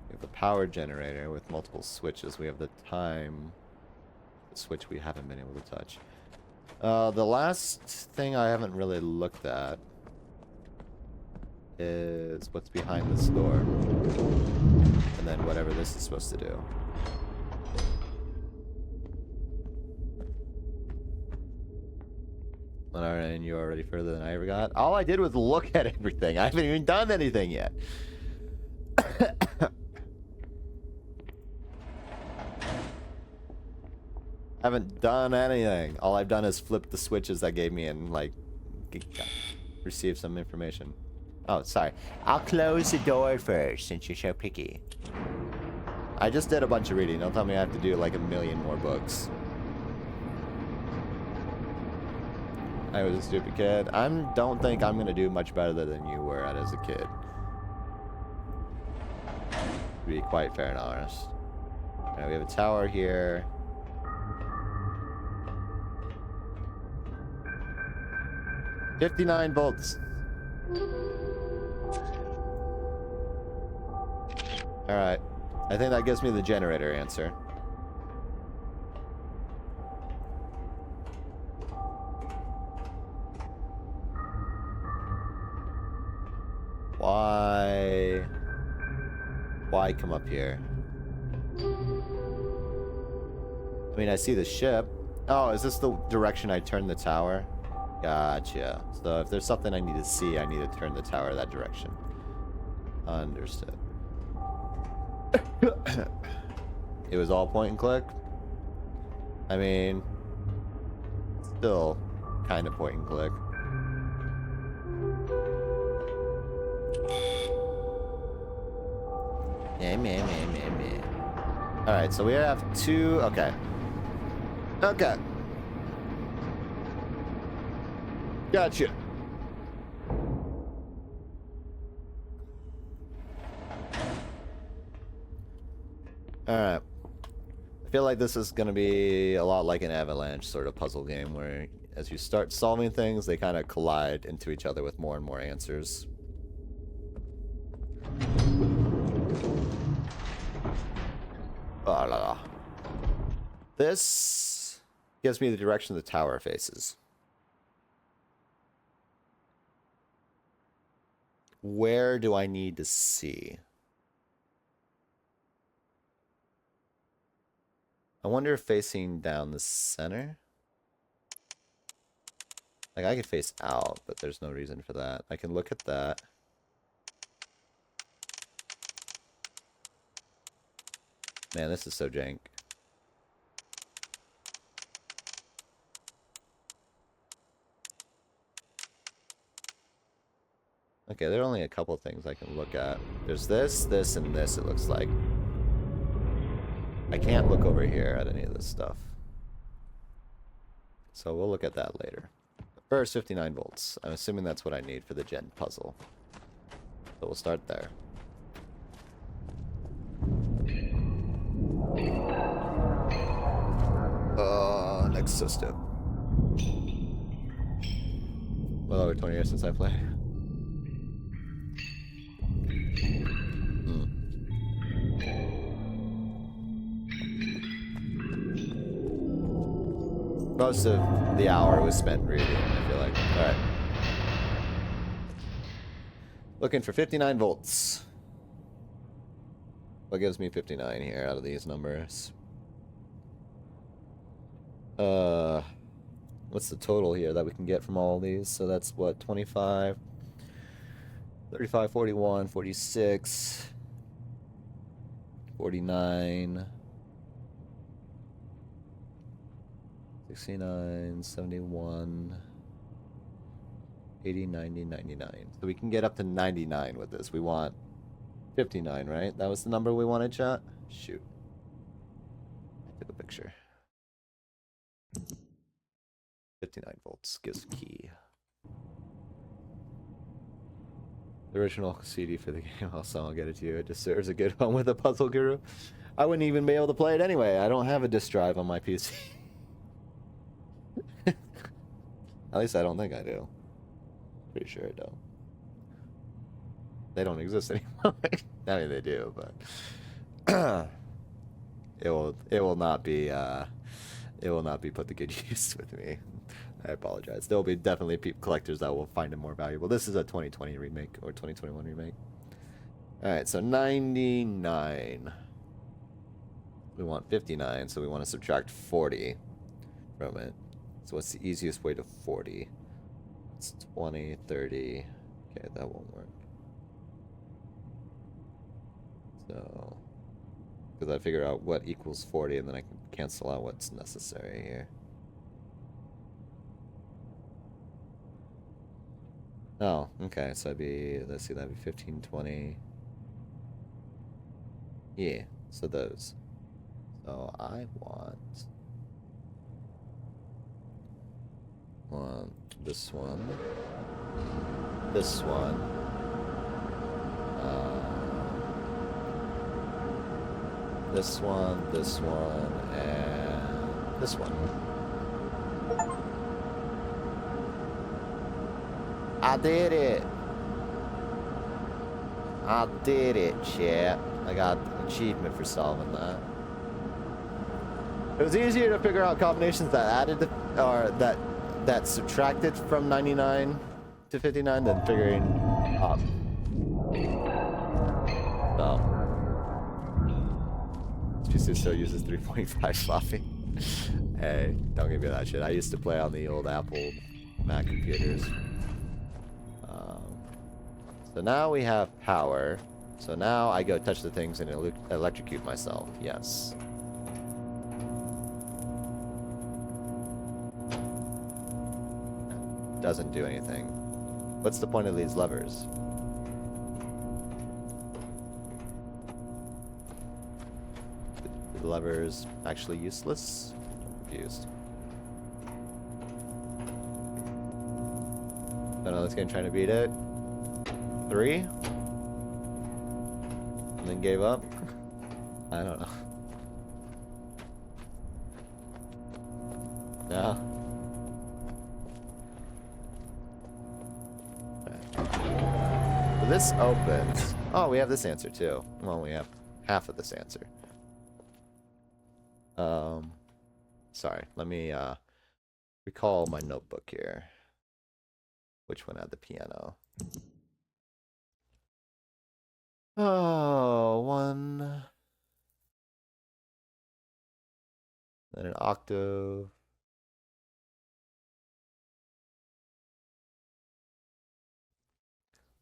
We have the power generator with multiple switches. We have the time switch we haven't been able to touch. The last thing I haven't really looked at is what's behind this door. And then whatever this is supposed to do. Alright, and you're already further than I ever got. All I did was look at everything. I haven't even done anything yet. Haven't done anything. All I've done is flip the switches that gave me and, like, receive some information. Oh, sorry. I'll close the door first, since you're so picky. I just did a bunch of reading. Don't tell me I have to do, like, 1,000,000 more books. I was a stupid kid. Don't think I'm gonna do much better than you were at as a kid. To be quite fair and honest. Alright, we have a tower here. $59 volts. Alright. I think that gives me the generator answer. Why come up here? I mean, I see the ship. Oh, is this the direction I turn the tower? Gotcha. So if there's something I need to see, I need to turn the tower that direction. Understood. It was all point and click? I mean, still kind of point and click. Alright, so we have two... Okay. Okay. Gotcha. Alright. I feel like this is going to be a lot like an Avalanche sort of puzzle game where as you start solving things, they kind of collide into each other with more and more answers. This gives me the direction the tower faces. Where do I need to see? I wonder if facing down the center? Like, I could face out, but there's no reason for that. I can look at that. Man, this is so jank. Okay, there are only a couple things I can look at. There's this, this, and this, it looks like. I can't look over here at any of this stuff. So we'll look at that later. First, 59 volts. I'm assuming that's what I need for the gen puzzle. So we'll start there. Next system. Well over 20 years since I played. Most of the hour was spent reading, I feel like. Alright. Looking for 59 volts. What gives me 59 here out of these numbers? What's the total here that we can get from all of these? So that's what, 25, 35, 41, 46, 49, 69, 71, 80, 90, 99. So we can get up to 99 with this. We want 59, right? That was the number we wanted, chat? Shoot. I took a picture. 59 volts gives key. The original CD for the game, also I'll get it to you. It just serves a good one with a puzzle guru. I wouldn't even be able to play it anyway. I don't have a disk drive on my PC. At least I don't think I do. Pretty sure I don't. They don't exist anymore. I mean, they do, but it will not be put to good use with me. I apologize. There will be definitely collectors that will find it more valuable. This is a 2020 remake or 2021 remake. All right, so 99. We want 59, so we want to subtract 40 from it. So what's the easiest way to 40? It's 20, 30. Okay, that won't work. So, because I figure out what equals 40, and then I can cancel out what's necessary here. Oh, okay, so that'd be, let's see, that'd be 15, 20. Yeah, so those. So I want this one, this one, this one, and this one. I did it! I did it, chat. I got an achievement for solving that. It was easier to figure out combinations that added to, or that subtracted from 99 to 59 than figuring up. So, PC still uses 3.5 floppy. Hey, don't give me that shit. I used to play on the old Apple Mac computers. So now we have power. So now I go touch the things and electrocute myself. Yes. Doesn't do anything. What's the point of these levers? The levers actually useless? I'm confused. Don't know this game trying to beat it. 3? And then gave up? I don't know. No. So this opens. Oh, we have this answer too. Well, we have half of this answer. Sorry. Let me recall my notebook here. Which one had the piano? Oh, one. Then an octave.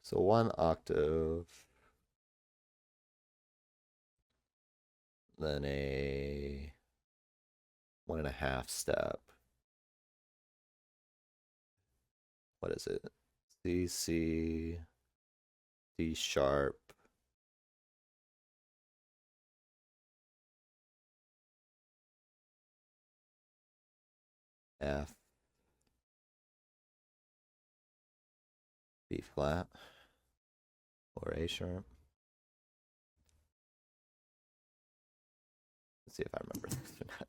So one octave. Then a 1.5 step. What is it? C, C, D sharp. F, B flat, or A sharp. Let's see if I remember this or not.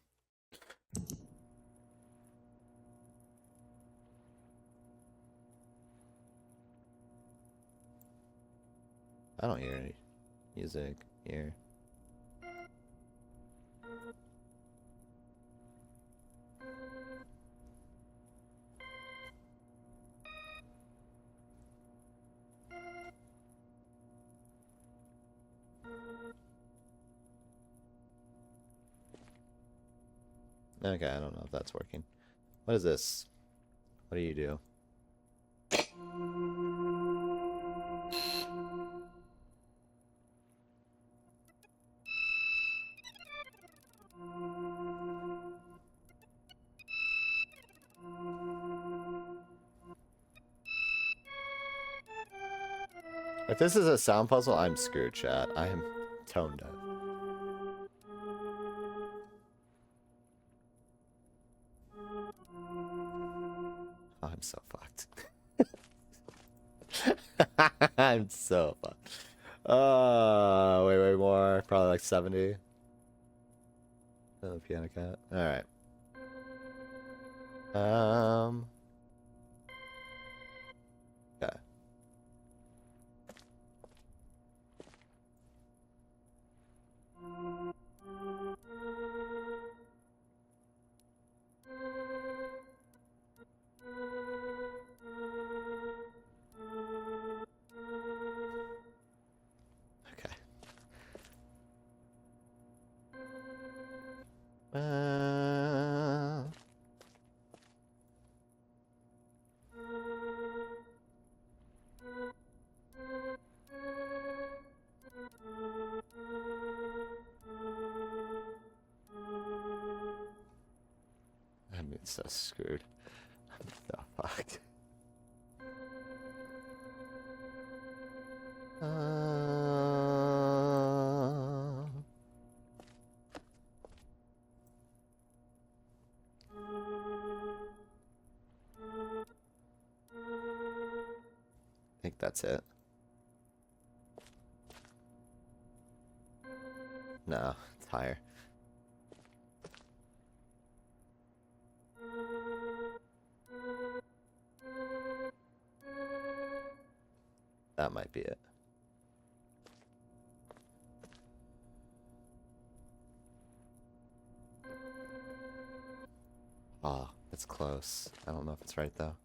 I don't hear any music here. Okay, I don't know if that's working. What is this? What do you do? If this is a sound puzzle, I'm screwed, chat. I am tone deaf. Oh, I'm so fucked. I'm so fucked. Wait more. Probably like 70. Oh, piano cat. All right. Yeah. Okay. I'm so screwed. I'm so fucked. I think that's it. No, it's higher. That might be it. Oh, it's close. I don't know if it's right though.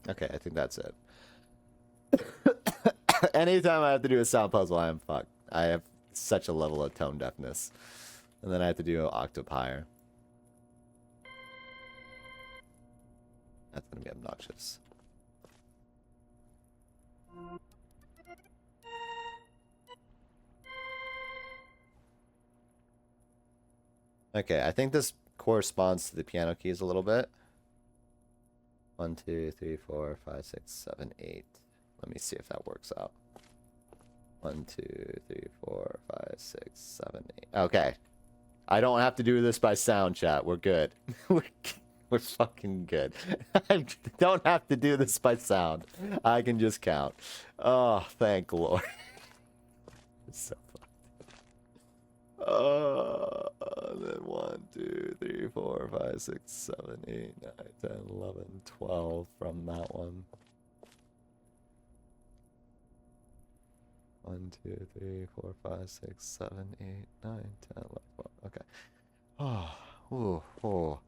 Okay, I think that's it. Anytime I have to do a sound puzzle, I am fucked. I have such a level of tone deafness. And then I have to do an octave higher. That's gonna be obnoxious. Okay, I think this corresponds to the piano keys a little bit. 1, 2, 3, 4, 5, 6, 7, 8. Let me see if that works out. 1, 2, 3, 4, 5, 6, 7, 8. Okay. I don't have to do this by sound, chat. We're good. We're fucking good. I don't have to do this by sound. I can just count. Oh, thank Lord. So fucked. Then 1, 2, 3, 4, 5, 6, 7, 8, 9, 10, 11, 12 from that one. 1, 2, 3, 4, 5, 6, 7, 8, 9, 10, 11, 12. Okay. Oh, ooh, oh.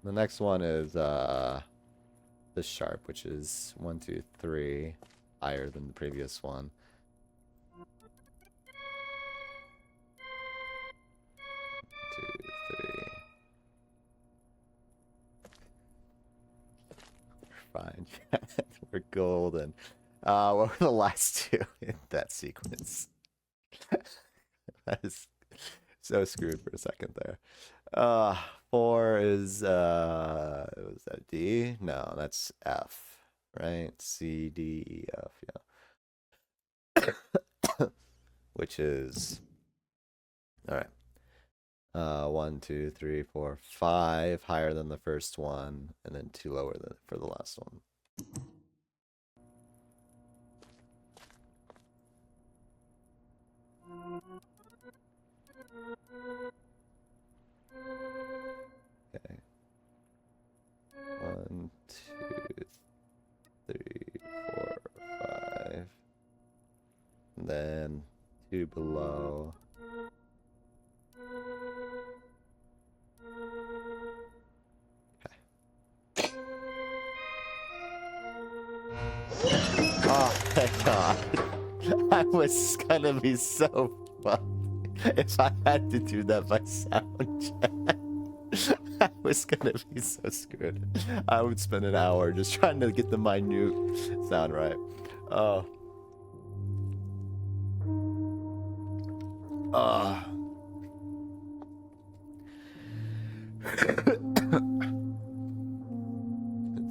The next one is this sharp, which is 1, 2, 3, higher than the previous one. 1, 2, 3. We're fine. We're golden. What were the last two in that sequence? That is so screwed for a second there. 4 is was that D? No, that's F, right? C, D, E, F, yeah. Which is all right. 1, 2, 3, 4, 5 higher than the first one, and then 2 lower than for the last one. Okay. 1, 2, 3, 4, 5. And then 2 below. Okay. Oh, thank God. I was gonna be so fucked if I had to do that by sound check. I was gonna be so screwed. I would spend an hour just trying to get the minute sound right. Oh.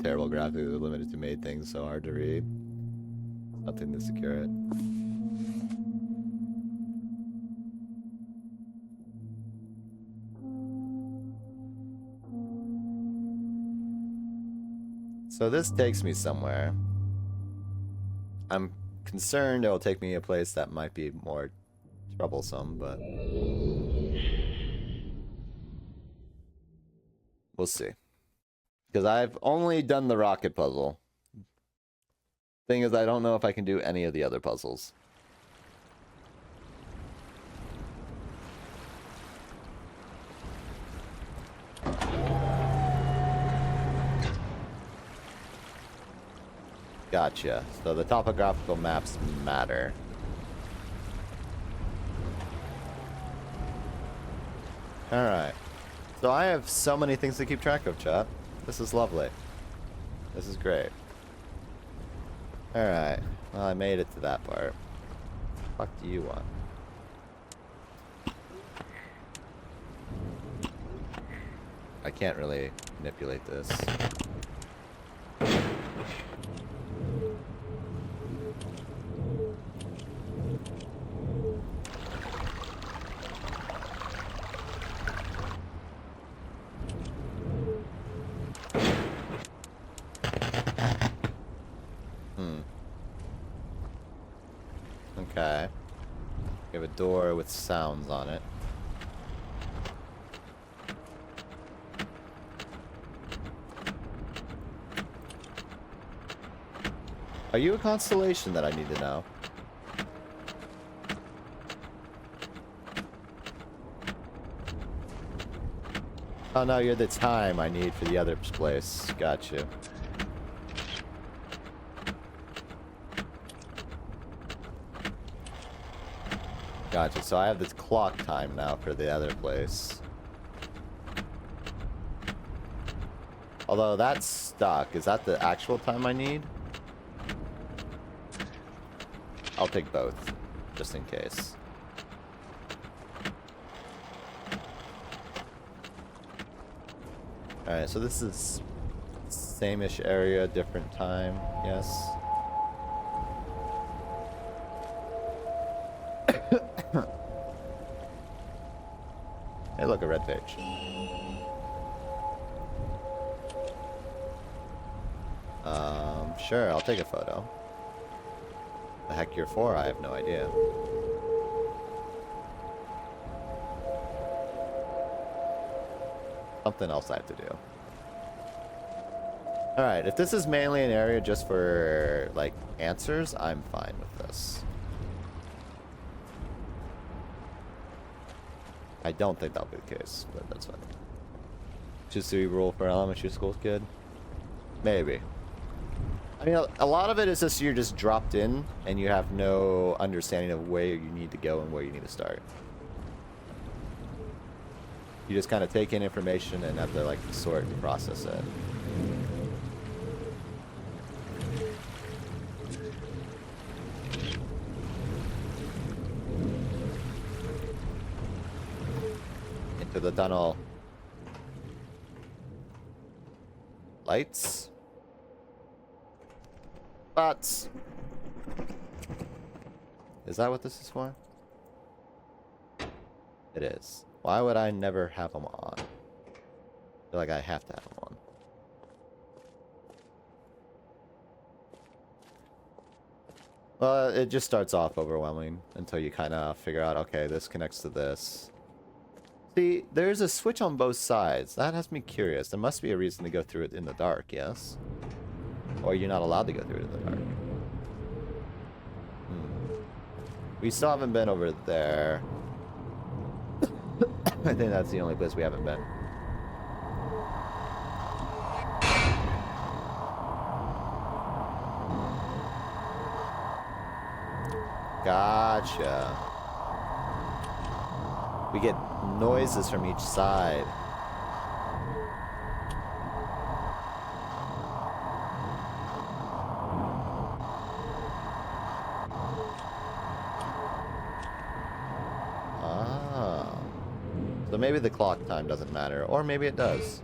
Terrible graphics are limited to made things so hard to read. Nothing to secure it. So this takes me somewhere. I'm concerned it will take me a place that might be more troublesome, but we'll see. Because I've only done the rocket puzzle. Thing is, I don't know if I can do any of the other puzzles. Gotcha. So the topographical maps matter. Alright. So I have so many things to keep track of, chat. This is lovely. This is great. Alright. Well, I made it to that part. What the fuck do you want? I can't really manipulate this. Okay. We have a door with sounds on it. Are you a constellation that I need to know? Oh no, you're the time I need for the other place. Got you. Gotcha, so I have this clock time now for the other place. Although that's stuck. Is that the actual time I need? I'll take both, just in case. Alright, so this is same-ish area, different time, yes. Hey, look, a red page. Sure, I'll take a photo. The heck you're for, I have no idea. Something else I have to do. Alright, if this is mainly an area just for, like, answers, I'm fine with this. I don't think that'll be the case, but that's fine. Chisui rule for elementary school kid? Maybe. I mean, a lot of it is just you're just dropped in and you have no understanding of where you need to go and where you need to start. You just kind of take in information and have to like sort and process it. Into the tunnel. Lights. Butts. Is that what this is for? It is. Why would I never have them on? I feel like I have to have them on. Well, it just starts off overwhelming until you kind of figure out, okay, this connects to this. See, there's a switch on both sides. That has me curious. There must be a reason to go through it in the dark, yes? Or you're not allowed to go through it in the dark. We still haven't been over there. I think that's the only place we haven't been. Gotcha. We get noises from each side. So maybe the clock time doesn't matter, or maybe it does.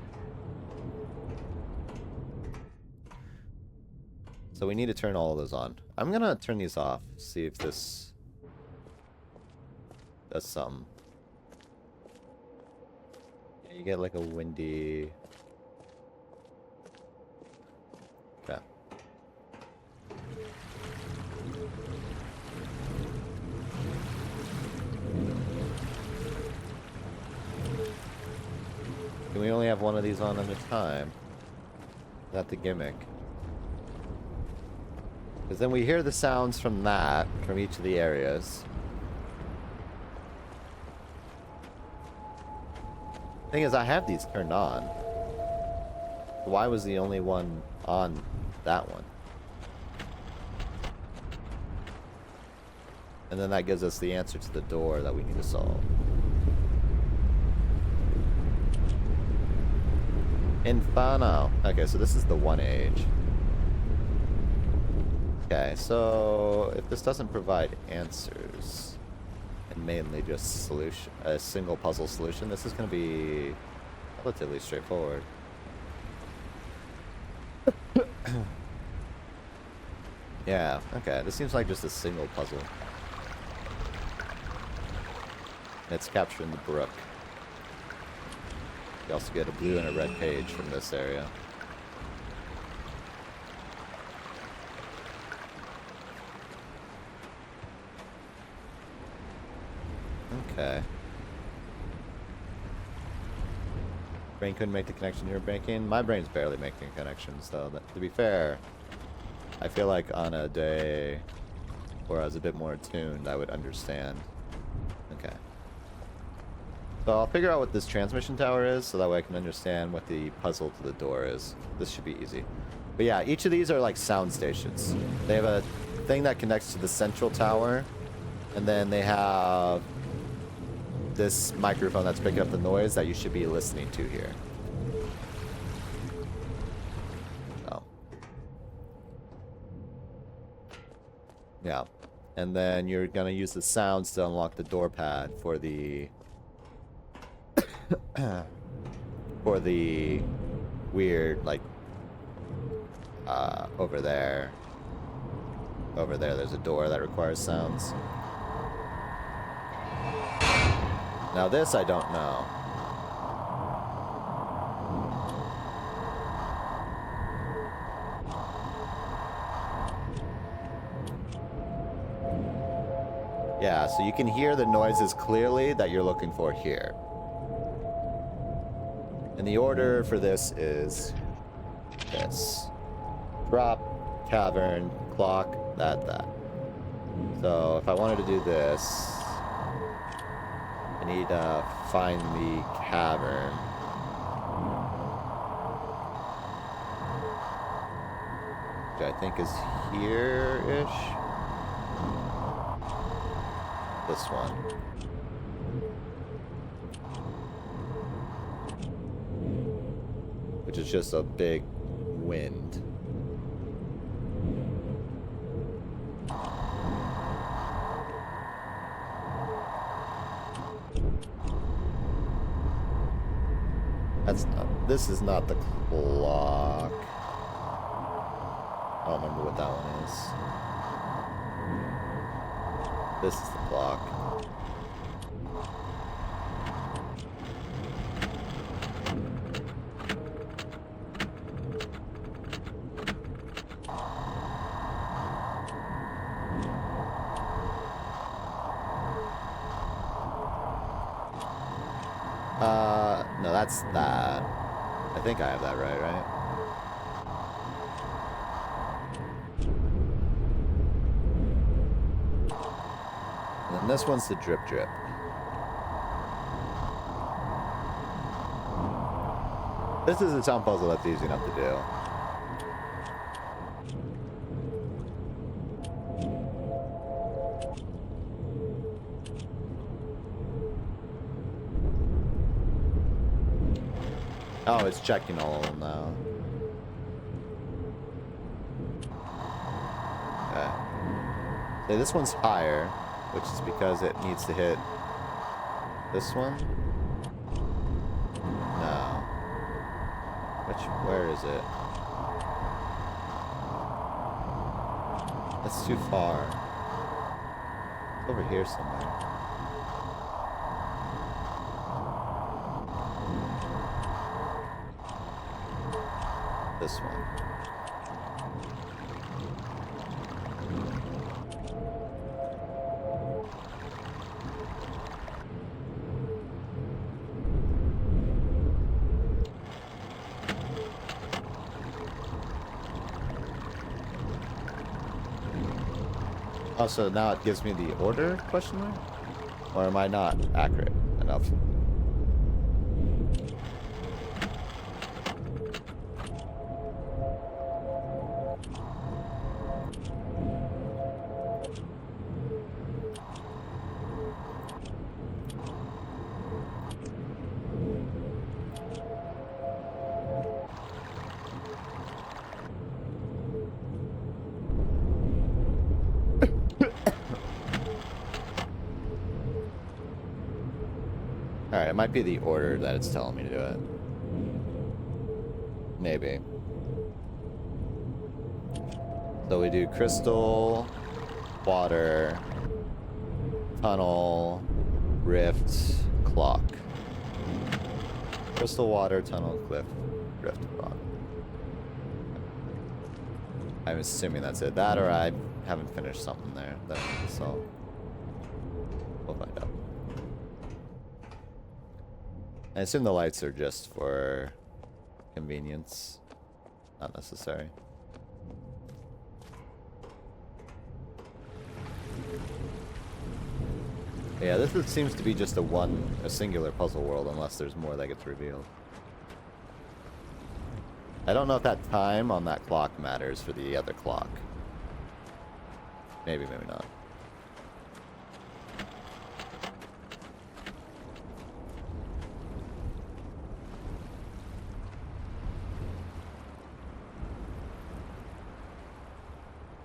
So we need to turn all of those on. I'm gonna turn these off, see if this does some. Yeah, you get like a windy... Okay. Can we only have one of these on at a time? Is that the gimmick? Because then we hear the sounds from that, from each of the areas. Thing is, I have these turned on. Why was the only one on that one? And then that gives us the answer to the door that we need to solve. Inferno. Okay, so this is the one age. Okay, so if this doesn't provide answers, and mainly just solution, a single puzzle solution, this is going to be relatively straightforward. Yeah, okay, this seems like just a single puzzle. It's capturing the brook. You also get a blue and a red page from this area. Okay. Brain couldn't make the connection you're making. My brain's barely making connections, though. To be fair, I feel like on a day where I was a bit more attuned, I would understand. Okay. So I'll figure out what this transmission tower is, so that way I can understand what the puzzle to the door is. This should be easy. But yeah, each of these are like sound stations. They have a thing that connects to the central tower, and then they have this microphone that's picking up the noise that you should be listening to here. Oh. Yeah. And then you're gonna use the sounds to unlock the door pad for the for the weird, like, over there there's a door that requires sounds. Now this I don't know. Yeah, so you can hear the noises clearly that you're looking for here. And the order for this is this. Drop, cavern, clock, that. So if I wanted to do this, I need to find the cavern. Which I think is here-ish. This one. Which is just a big wind. This is not the clock. I don't remember what that one is. This is the clock. No, that's that. I think I have that right? And then this one's the drip. This is a sound puzzle that's easy enough to do. Oh, it's checking all of them now. Okay. So this one's higher, which is because it needs to hit this one. Where is it? That's too far. It's over here somewhere. This one. Also, now it gives me the order, question mark? Or am I not accurate enough? Alright, it might be the order that it's telling me to do it. Maybe. So we do crystal, water, tunnel, rift, clock. Crystal, water, tunnel, cliff, rift, clock. I'm assuming that's it. That or I haven't finished something there that I need to solve. We'll find out. I assume the lights are just for convenience, not necessary. Yeah, seems to be just a singular puzzle world unless there's more that gets revealed. I don't know if that time on that clock matters for the other clock. Maybe, maybe not.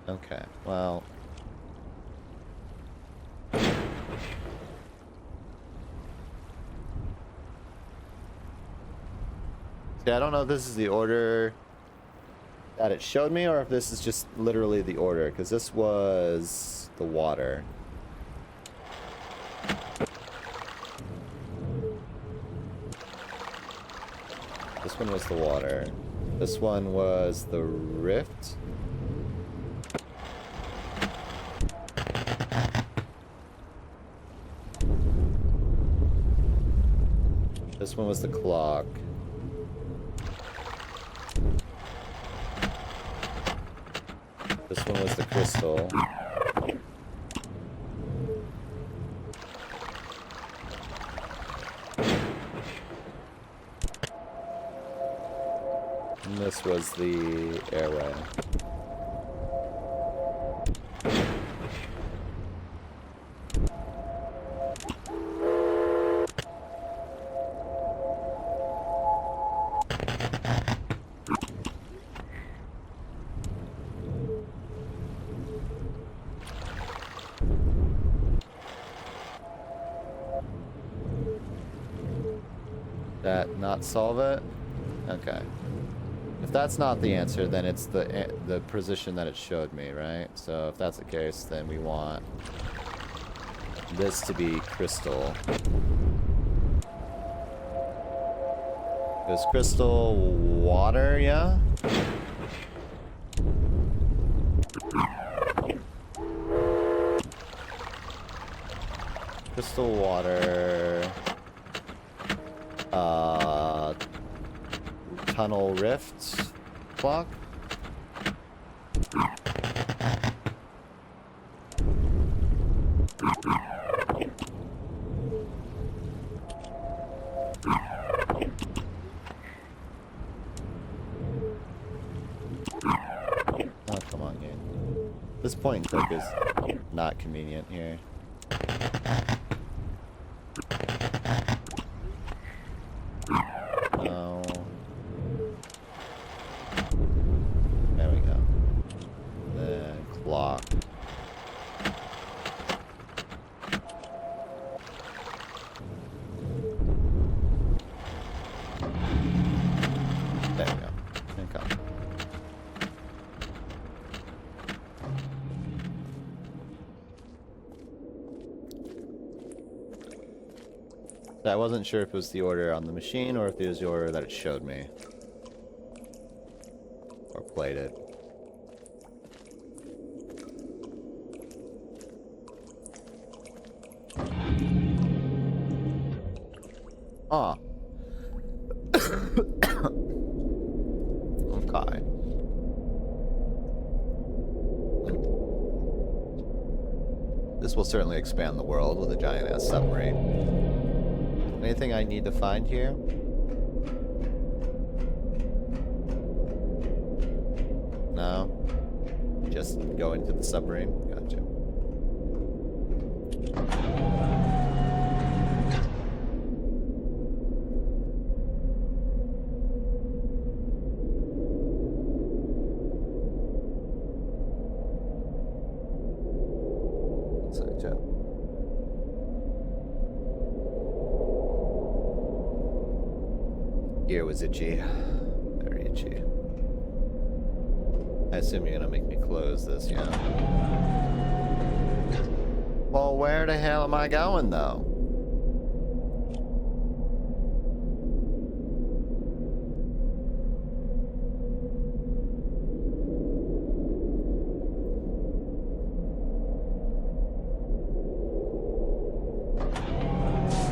Okay, well... See, I don't know if this is the order that it showed me or if this is just literally the order, because this was the water. This one was the water. This one was the rift. This one was the clock. This one was the crystal. And this was the airway. That not solve it? Okay. If that's not the answer, then it's the position that it showed me, right? So if that's the case, then we want this to be crystal. Is crystal water, yeah? Crystal water. Tunnel rift clock. Oh, come on, game. This point and click is not convenient here. No. There we go. Then clock. There we go. I wasn't sure if it was the order on the machine or if it was the order that it showed me. Or played it. Ah. Okay. This will certainly expand the world with a giant-ass submarine. Anything I need to find here? No. Just go into the submarine? Gotcha. Ear was itchy. Very itchy. I assume you're gonna make me close this, yeah? Well, where the hell am I going, though?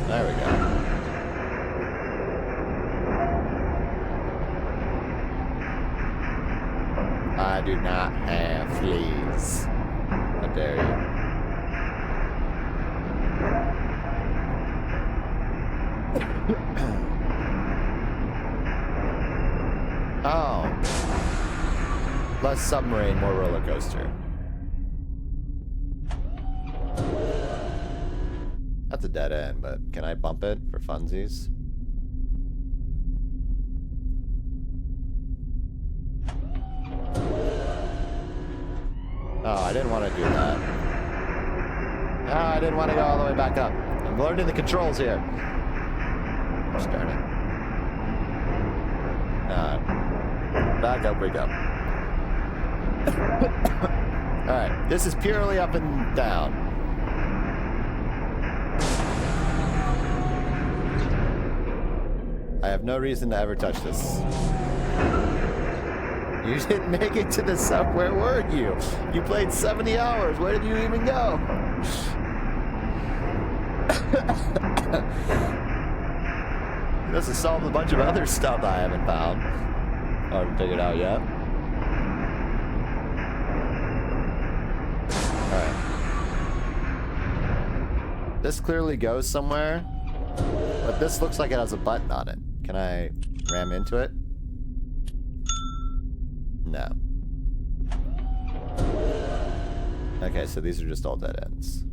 There we go. I do not have fleas. How dare you? Oh. Less submarine, more roller coaster. That's a dead end, but can I bump it for funsies? Oh, I didn't want to do that. Oh, I didn't want to go all the way back up. I'm learning the controls here. Gosh darn it. Back up we go. Alright, this is purely up and down. I have no reason to ever touch this. You didn't make it to the sub. Where were you? You played 70 hours. Where did you even go? This has solved a bunch of other stuff I haven't found. I haven't figured out yet. Alright. This clearly goes somewhere, but this looks like it has a button on it. Can I ram into it? No. Okay, so these are just all dead ends.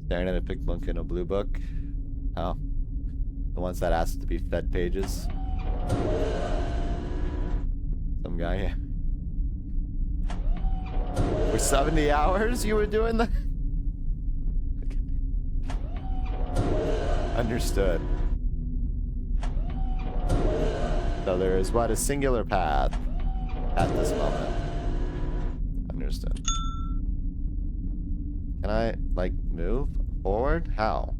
Staring at a pink book and a blue book. Oh. The ones that asked to be fed pages. Some guy here. For 70 hours you were doing that? Okay. Understood. So there is what? A singular path at this moment. Understood. Can I, like, move forward? How?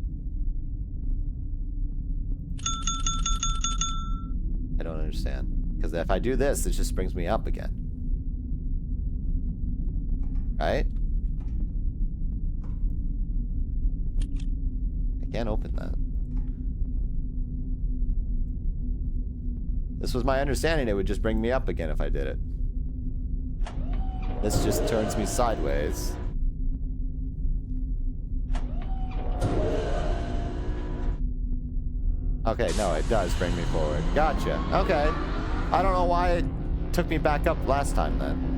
I don't understand. Because if I do this, it just brings me up again. Right? I can't open that. This was my understanding. It would just bring me up again if I did it. This just turns me sideways. Okay, no, it does bring me forward. Gotcha. Okay. I don't know why it took me back up last time then.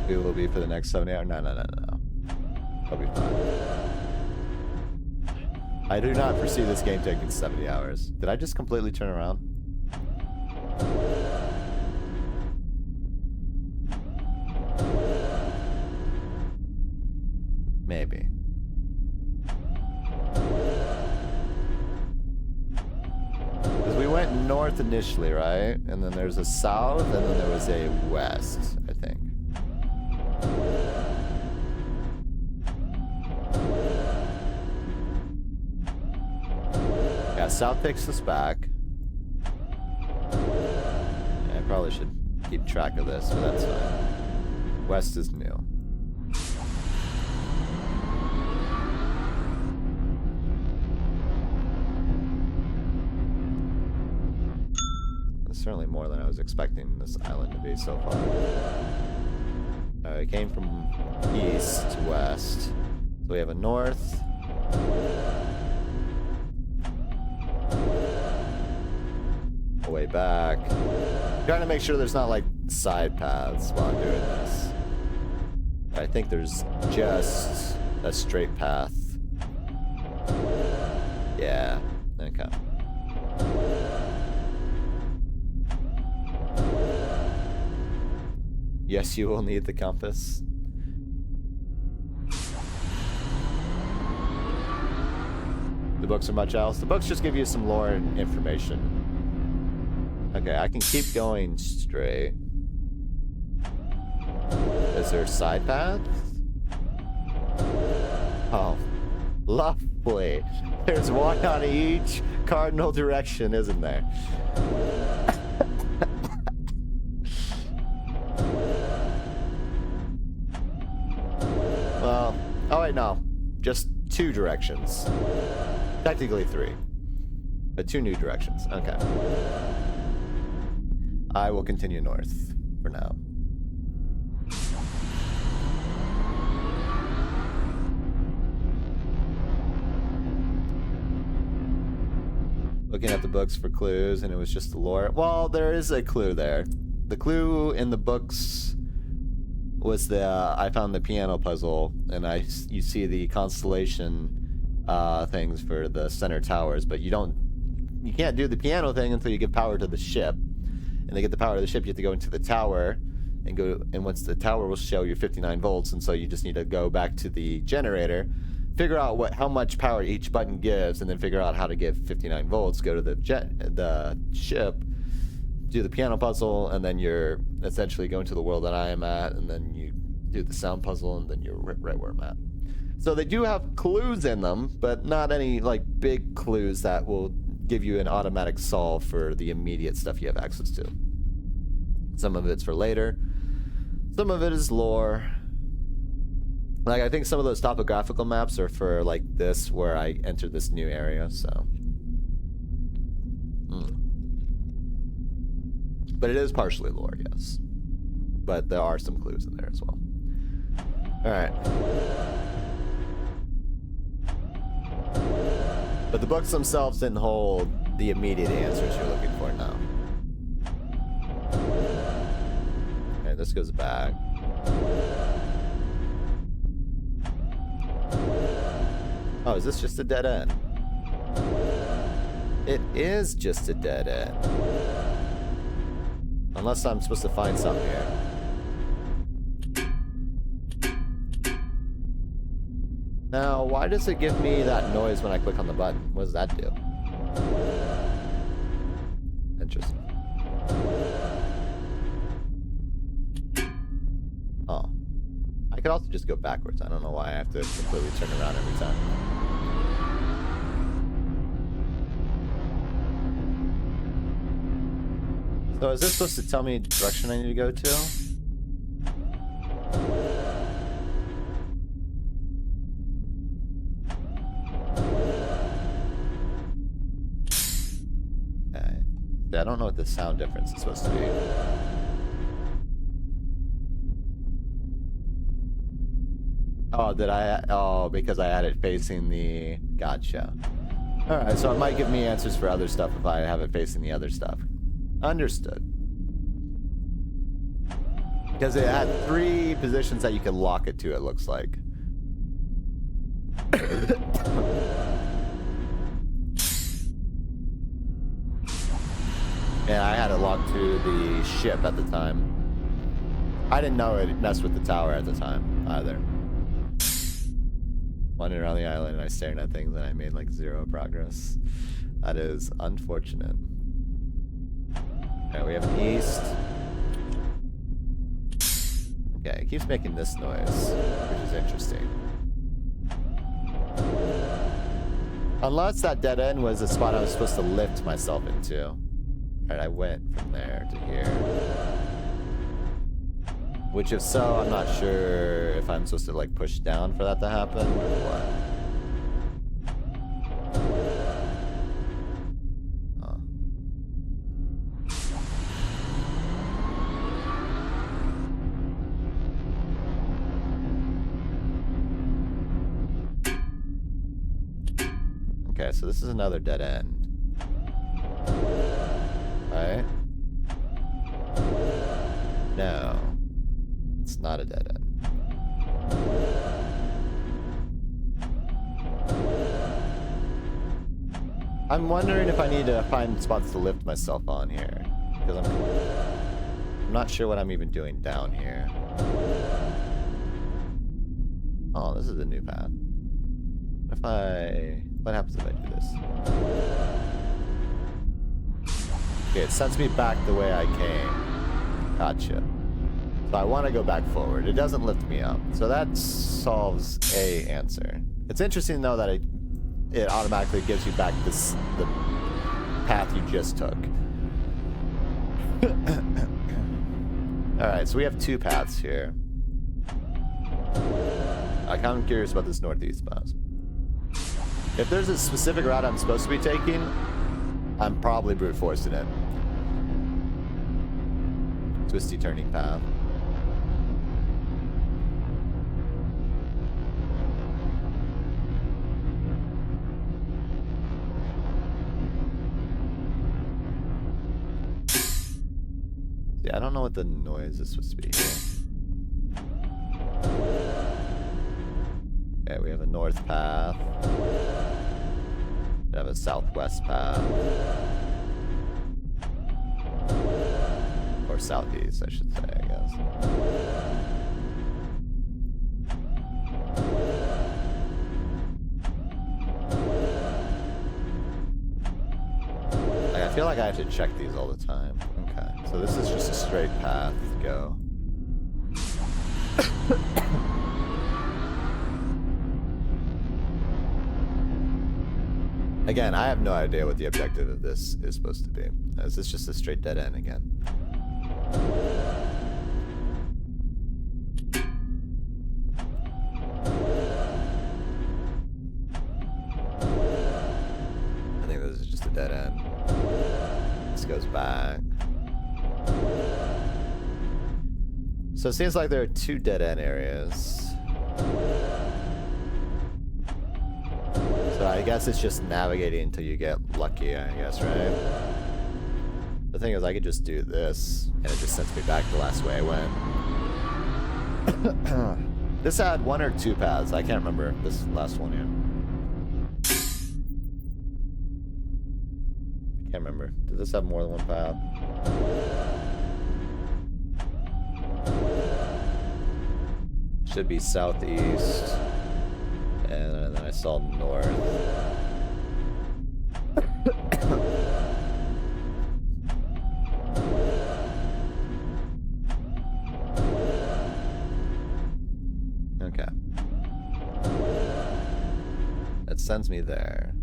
It will be for the next 70 hours. No. I'll be fine. I do not foresee this game taking 70 hours. Did I just completely turn around? Maybe. Because we went north initially, right? And then there's a south, and then there was a west, I think. Yeah, south takes us back. Yeah, I probably should keep track of this, but that's fine. West is new. Certainly more than I was expecting this island to be so far. It came from east to west. So we have a north. A way back. Trying to make sure there's not like side paths while I'm doing this. I think there's just a straight path. Yeah. Okay. Yes, you will need the compass. The books are much else. The books just give you some lore and information. Okay, I can keep going straight. Is there side paths? Oh, lovely. There's one on each cardinal direction, isn't there? Oh wait, no. Just 2 directions. Technically 3. But 2 new directions. Okay. I will continue north for now. Looking at the books for clues, and it was just the lore. Well, there is a clue there. The clue in the books was I found the piano puzzle, and you see the constellation things for the center towers, but you can't do the piano thing until you give power to the ship. And to get the power to the ship, you have to go into the tower and once the tower will show you 59 volts, and so you just need to go back to the generator, figure out how much power each button gives, and then figure out how to give 59 volts, go to the ship, do the piano puzzle, and then you're essentially going to the world that I am at, and then you do the sound puzzle, and then you're right where I'm at. So they do have clues in them, but not any like big clues that will give you an automatic solve for the immediate stuff you have access to. Some of it's for later. Some of it is lore. Like, I think some of those topographical maps are for like this, where I entered this new area, so. But it is partially lore, yes. But there are some clues in there as well. Alright. But the books themselves didn't hold the immediate answers you're looking for now. Okay, this goes back. Oh, is this just a dead end? It is just a dead end. Unless I'm supposed to find something here. Now, why does it give me that noise when I click on the button? What does that do? Interesting. Oh. I could also just go backwards. I don't know why I have to completely turn around every time. So is this supposed to tell me the direction I need to go to? Okay. I don't know what the sound difference is supposed to be. Oh, because I had it facing the... Gotcha. Alright, so it might give me answers for other stuff if I have it facing the other stuff. Understood. Because it had 3 positions that you could lock it to, it looks like. Yeah, I had it locked to the ship at the time. I didn't know it messed with the tower at the time, either. Wandering around the island and I staring at things and I made like 0 progress. That is unfortunate. Alright, we have an east. Okay, it keeps making this noise, which is interesting. Unless that dead end was the spot I was supposed to lift myself into. Alright, I went from there to here. Which if so, I'm not sure if I'm supposed to like push down for that to happen or what. Okay, so this is another dead end. Right? No. It's not a dead end. I'm wondering if I need to find spots to lift myself on here. Because I'm not sure what I'm even doing down here. Oh, this is a new path. What happens if I do this? Okay, it sends me back the way I came. Gotcha. So I want to go back forward. It doesn't lift me up. So that solves a answer. It's interesting though that it automatically gives you back the path you just took. Alright, so we have two paths here. I'm kind of curious about this northeast path. If there's a specific route I'm supposed to be taking, I'm probably brute forcing it. Twisty turning path. Yeah, I don't know what the noise is supposed to be here. Okay, we have a north path. We have a southwest path. Or southeast, I should say, I guess. Like, I feel like I have to check these all the time. Okay, so this is just a straight path to go. Again, I have no idea what the objective of this is supposed to be. This is just a straight dead end again. I think this is just a dead end. This goes back. So it seems like there are two dead end areas. So I guess it's just navigating until you get lucky, I guess, right? The thing is, I could just do this, and it just sends me back the last way I went. This had one or two paths. I can't remember this last one here. Can't remember. Did this have more than one path? Should be southeast. And then I saw north. Okay. That sends me there.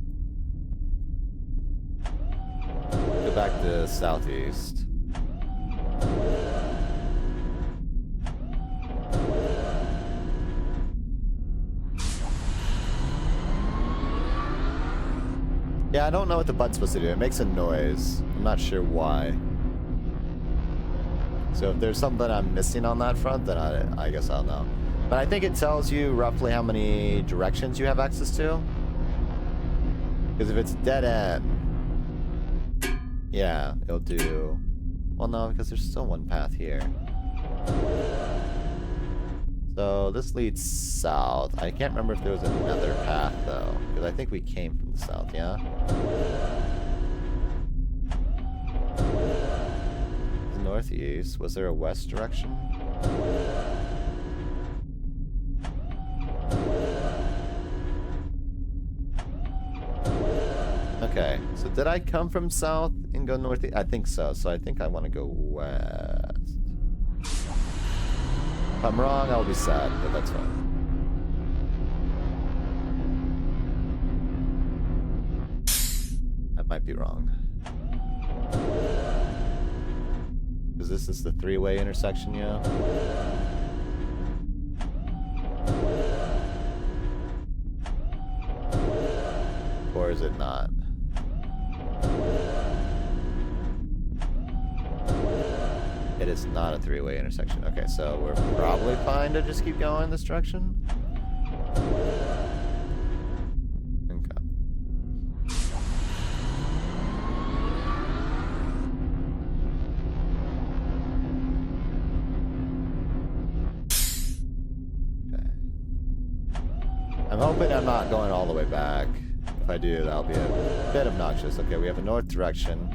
Go back to southeast. Yeah, I don't know what the button's supposed to do. It makes a noise. I'm not sure why. So if there's something I'm missing on that front, then I guess I'll know. But I think it tells you roughly how many directions you have access to. Because if it's dead end, yeah, it'll do... Well, no, because there's still one path here. So this leads south. I can't remember if there was another path though, because I think we came from the south, yeah? Northeast. Was there a west direction? Okay, so did I come from south and and go north? I think so. So I think I want to go west. If I'm wrong, I'll be sad, but that's fine. I might be wrong. Because this is the three-way intersection, yeah? Or is it not? It is not a three-way intersection. Okay, so we're probably fine to just keep going this direction. Okay. Okay. I'm hoping I'm not going all the way back. If I do, that'll be a bit obnoxious. Okay, we have a north direction.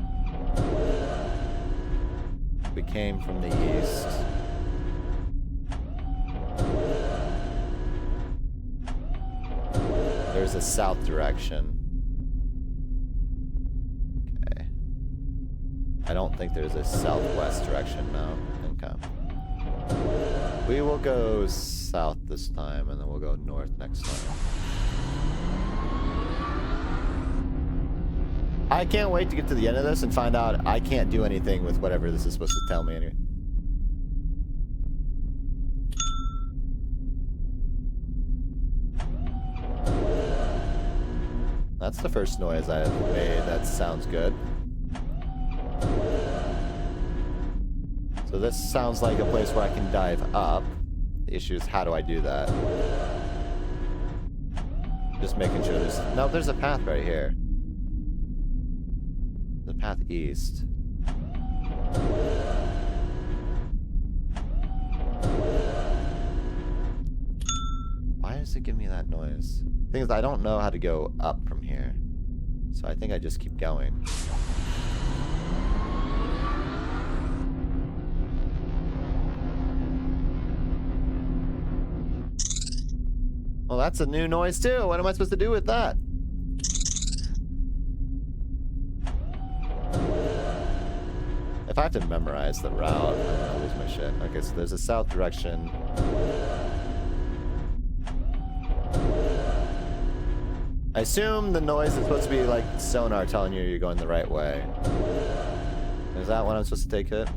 We came from the east. There's a south direction. Okay. I don't think there's a southwest direction, no. Okay. We will go south this time, and then we'll go north next time. I can't wait to get to the end of this and find out I can't do anything with whatever this is supposed to tell me anyway. That's the first noise I've made. That sounds good. So this sounds like a place where I can dive up. The issue is, how do I do that? Just making sure there's... No, there's a path right here. The path east. Why does it give me that noise? The thing is, I don't know how to go up from here. So I think I just keep going. Well, that's a new noise too. What am I supposed to do with that? If I have to memorize the route, I'm gonna lose my shit. Okay, so there's a south direction. I assume the noise is supposed to be like sonar telling you you're going the right way. Is that what I'm supposed to take it?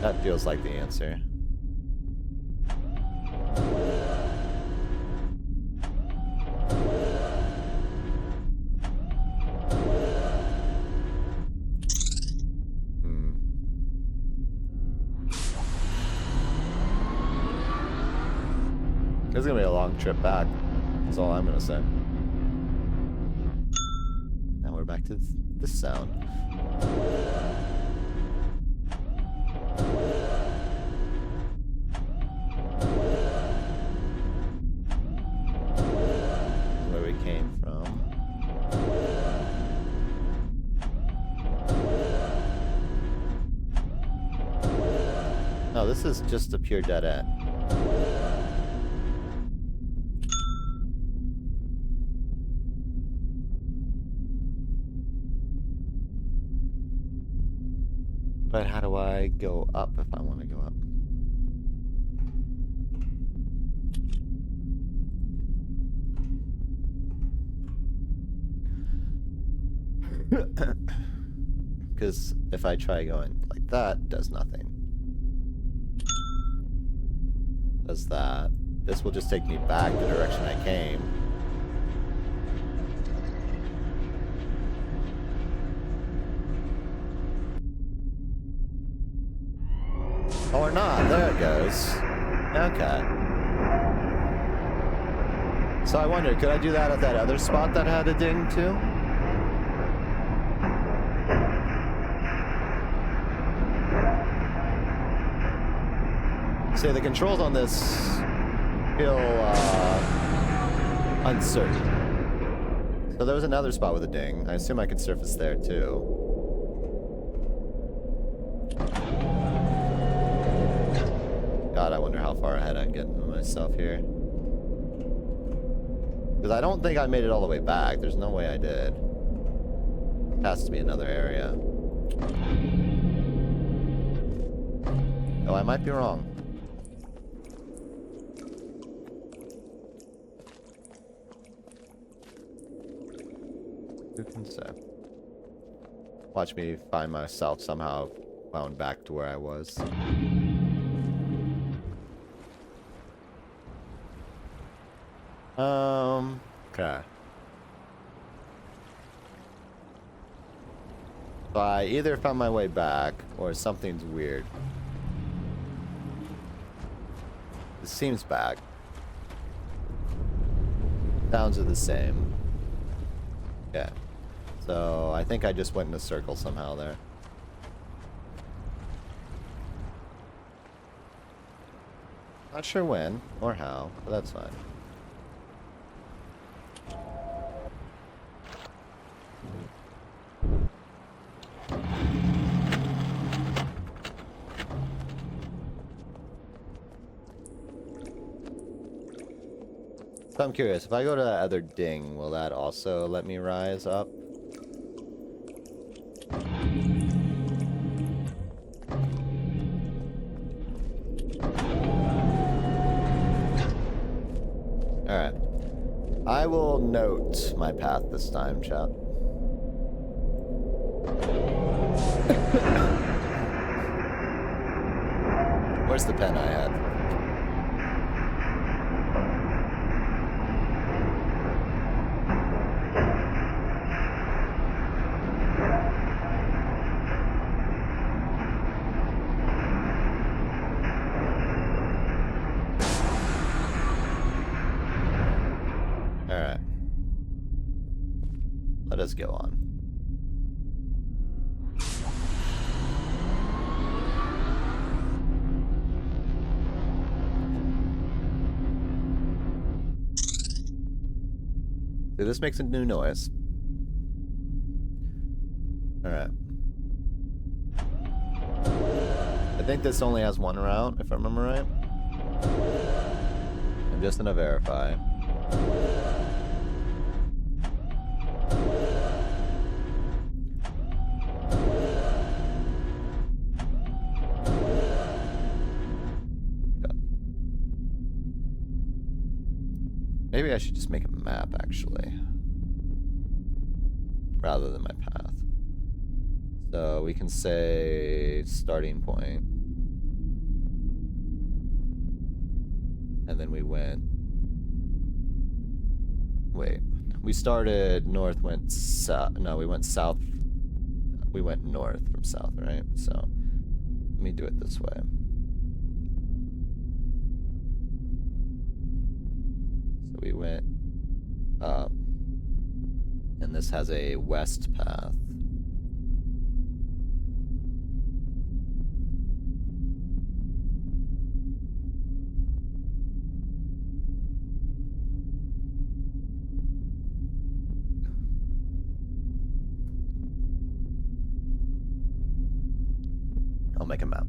That feels like the answer. This is gonna be a long trip back. That's all I'm gonna say. Now we're back to this sound. Where we came from. No, this is just a pure dead end. But how do I go up if I want to go up? Because if I try going like that, it does nothing. Does that. This will just take me back the direction I came. Or not. There it goes. Okay. So I wonder, could I do that at that other spot that had a ding too? See, the controls on this feel uncertain. So there was another spot with a ding. I assume I could surface there too. God, I wonder how far ahead I'm getting myself here. Because I don't think I made it all the way back. There's no way I did. Has to be another area. Oh, I might be wrong. Who can say? Watch me find myself somehow wound back to where I was. Okay. So I either found my way back or something's weird. This seems back. Sounds are the same. Okay. So I think I just went in a circle somehow there. Not sure when or how, but that's fine. So I'm curious, if I go to that other ding, will that also let me rise up? Alright. I will note my path this time, chat. Where's the pen I had? Alright. Let us go on. See, this makes a new noise. Alright. I think this only has one route, if I remember right. I'm just gonna verify. Maybe I should just make a map, actually, rather than my path. So we can say starting point. And then we went... Wait. We started north, went south. No, we went south. We went north from south, right? So let me do it this way. We went up, and this has a west path. I'll make a map.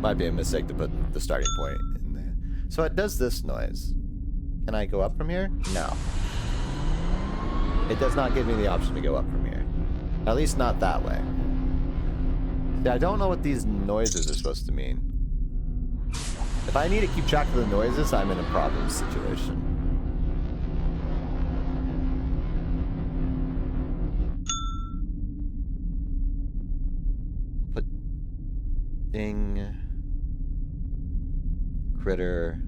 Might be a mistake to put the starting point in there. So it does this noise. Can I go up from here? No. It does not give me the option to go up from here. At least not that way. See, I don't know what these noises are supposed to mean. If I need to keep track of the noises, I'm in a problem situation. Put ding. Critter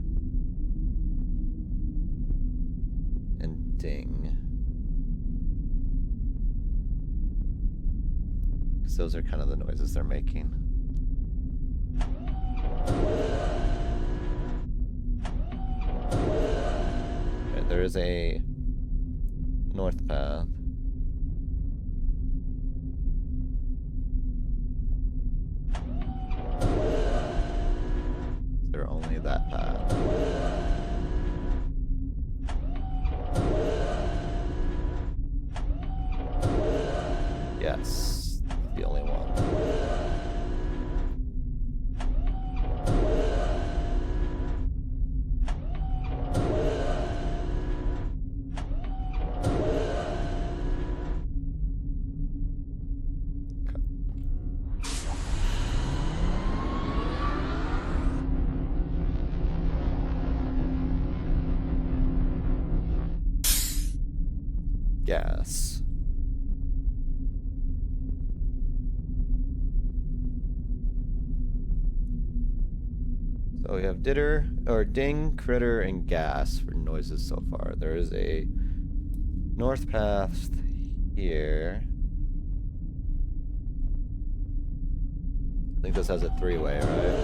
and ding, because those are kind of the noises they're making. Okay, there is a north path. There only that path. Yes, the only one. gas. So we have ding, critter, and gas for noises so far. There is a north path here. I think this has a three-way, right?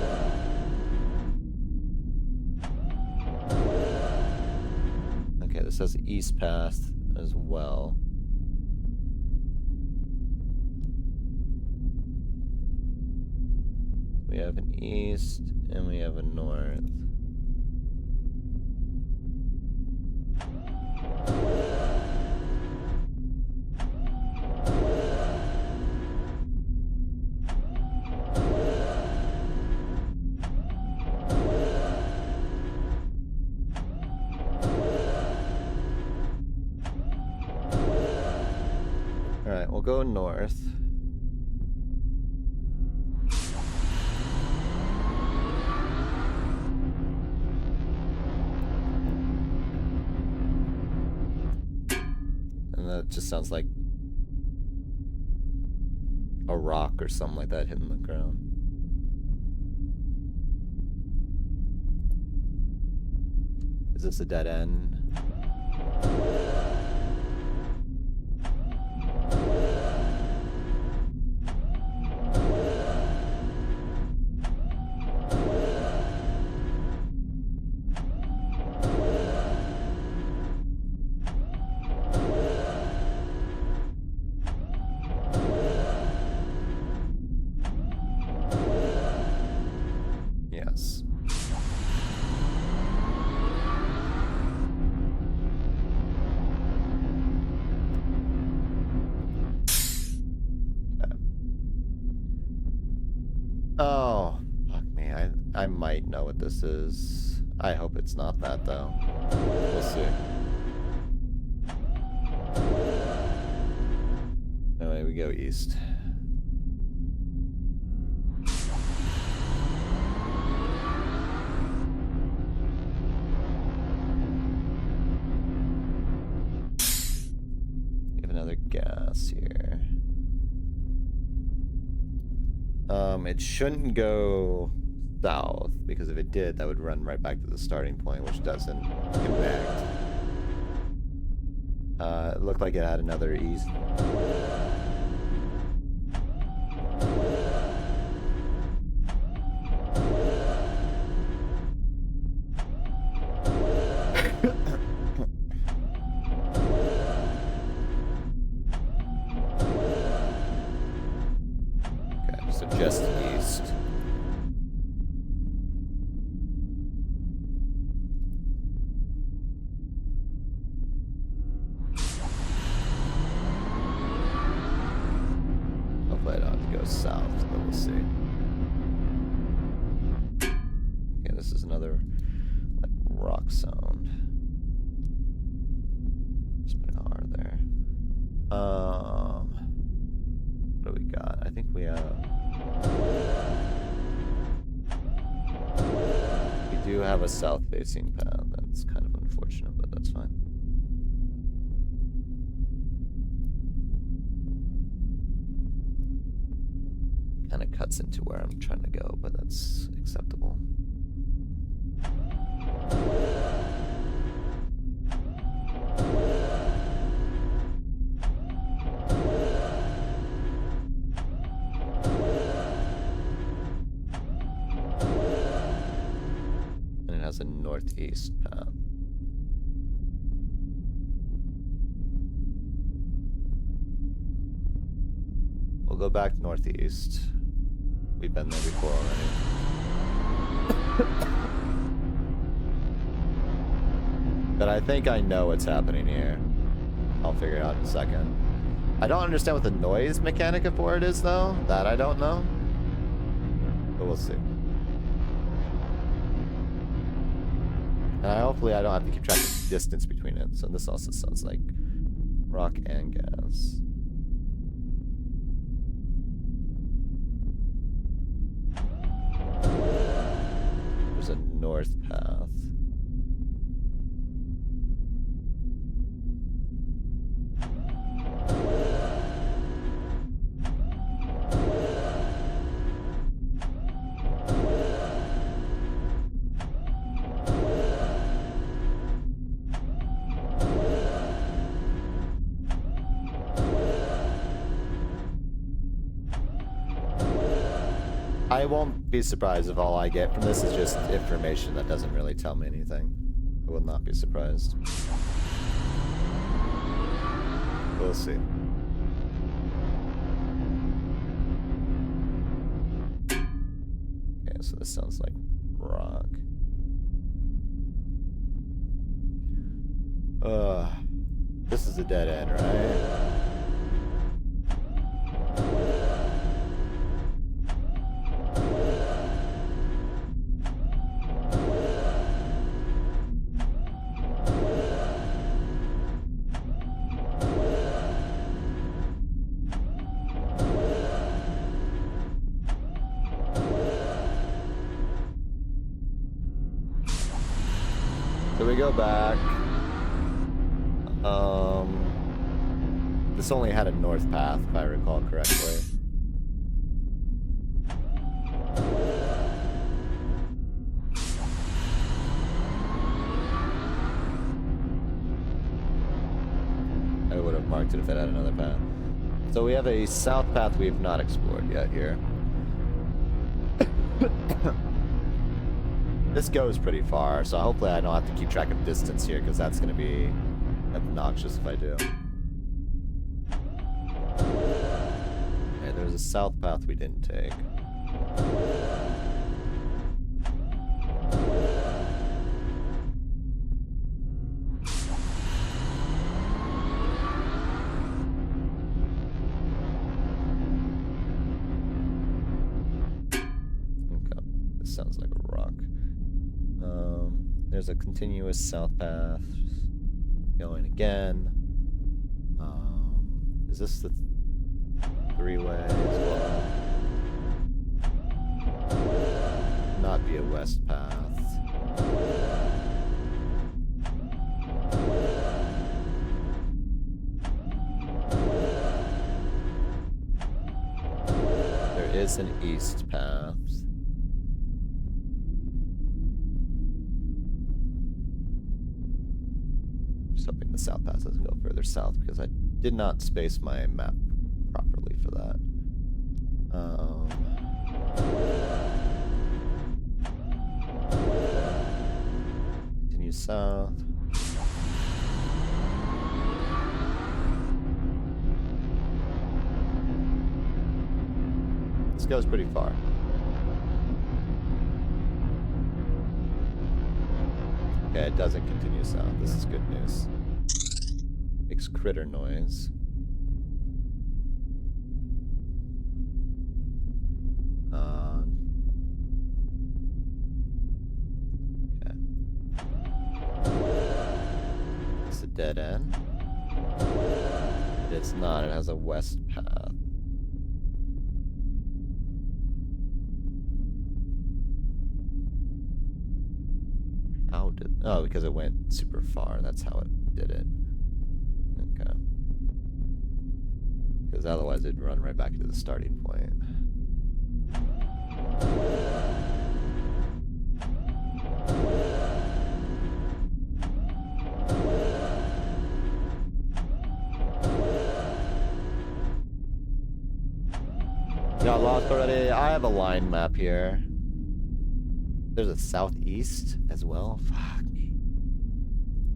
Okay, this has east path as well. We have an east and we have a north. Alright, we'll go north. That just sounds like a rock or something like that hitting the ground. Is this a dead end? Yes. Okay. Oh, fuck me. I might know what this is. I hope it's not that, though. We'll see. Anyway, we go east. Gas here. It shouldn't go south, because if it did, that would run right back to the starting point, which doesn't connect. It looked like it had another east. Just east. Hopefully I don't have to go south, but we'll see. Okay, this is another like rock sound. Just put an R there. What do we got? I think we have. We do have a south-facing path. That's kind of unfortunate, but that's fine. Kind of cuts into where I'm trying to go, but that's acceptable. A northeast path. We'll go back northeast. We've been there before already. But I think I know what's happening here. I'll figure it out in a second. I don't understand what the noise mechanic for it is, though. That I don't know. But we'll see. And hopefully I don't have to keep track of the distance between it. So this also sounds like rock and gas. There's a north path. I won't be surprised if all I get from this is just information that doesn't really tell me anything. I will not be surprised. We'll see. Okay, so this sounds like rock. This is a dead end, right? So we go back. This only had a north path, if I recall correctly. I would have marked it if it had another path. So we have a south path we have not explored yet here. This goes pretty far, so hopefully I don't have to keep track of distance here, because that's going to be obnoxious if I do. Okay, there's a south path we didn't take. Okay, this sounds like a rock. There's a continuous south path going again. Is this the three-way as well? Not be a west path. There is an east path. Hoping the south path doesn't go further south because I did not space my map properly for that. Continue south. This goes pretty far. Okay, it doesn't continue south. This is good news. Makes critter noise. Okay. It's a dead end. It's not. It has a west path. How did... Oh, because it went super far. That's how it did it. Okay. Because otherwise it'd run right back into the starting point. Got lost already. I have a line map here. There's a southeast as well. Fuck me.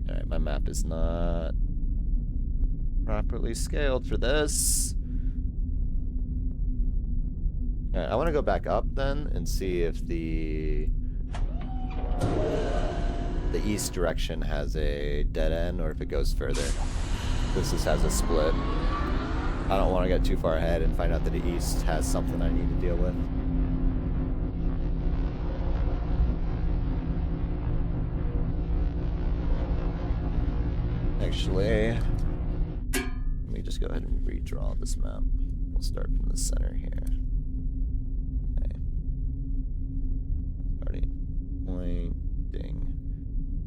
Alright, my map is not properly scaled for this. Alright, I want to go back up then and see if the east direction has a dead end or if it goes further. This just has a split. I don't want to get too far ahead and find out that the east has something I need to deal with. Actually, let me just go ahead and redraw this map. We'll start from the center here. Okay. Starting point, ding,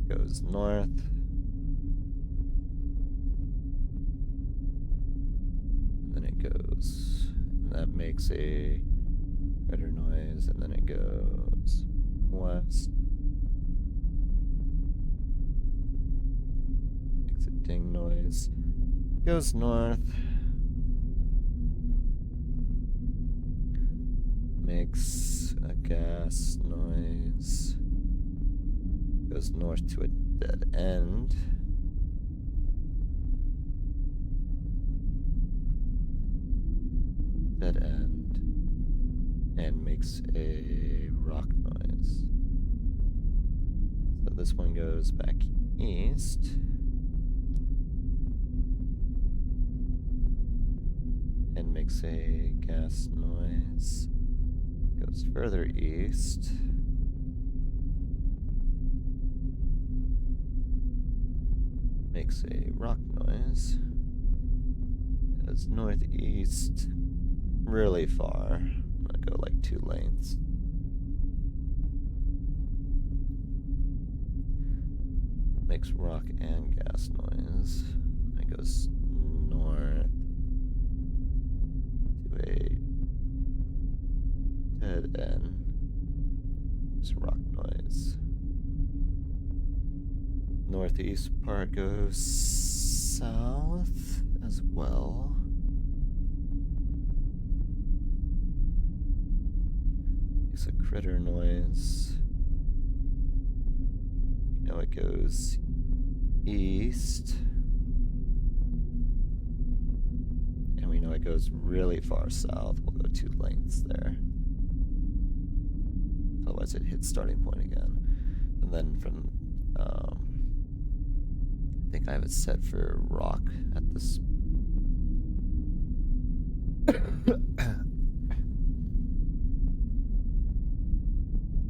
goes north. And then it goes, and that makes a critter noise, and then it goes west. Ding noise. Goes north. makes a gas noise. Goes north to a dead end. Dead end. And makes a rock noise. So this one goes back east. And makes a gas noise. Goes further east. Makes a rock noise. Goes northeast really far. I'm gonna go like 2 lanes. Makes rock and gas noise. It goes north to a dead end. Makes rock noise. Northeast part goes south as well. Makes a critter noise. You know it goes east. And we know it goes really far south. We'll go 2 lanes there. Otherwise it hits starting point again. And then from I think I have it set for rock at this.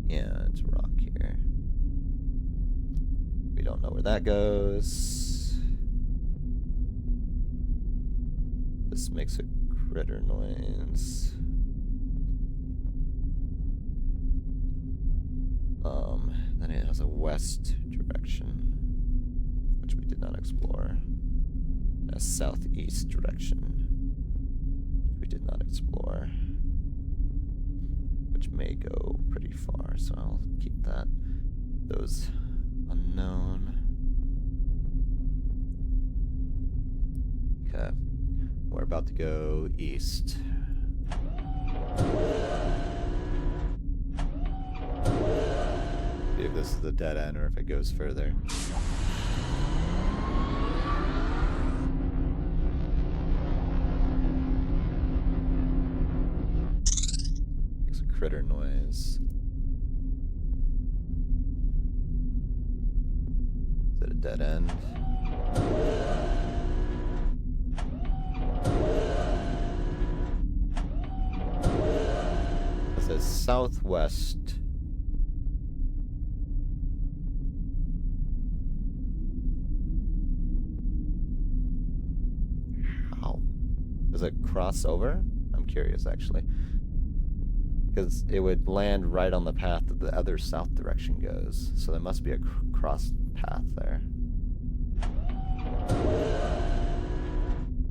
Yeah, it's rock here. We don't know where that goes. This makes a critter noise. Then it has a west direction, which we did not explore. And a southeast direction, which we did not explore. Which may go pretty far, so I'll keep that. Those unknown. Okay. We're about to go east. See if this is the dead end or if it goes further. Makes a critter noise. Is it a dead end? It says southwest. How? Does it cross over? I'm curious, actually. Because it would land right on the path that the other south direction goes. So there must be a cross path there.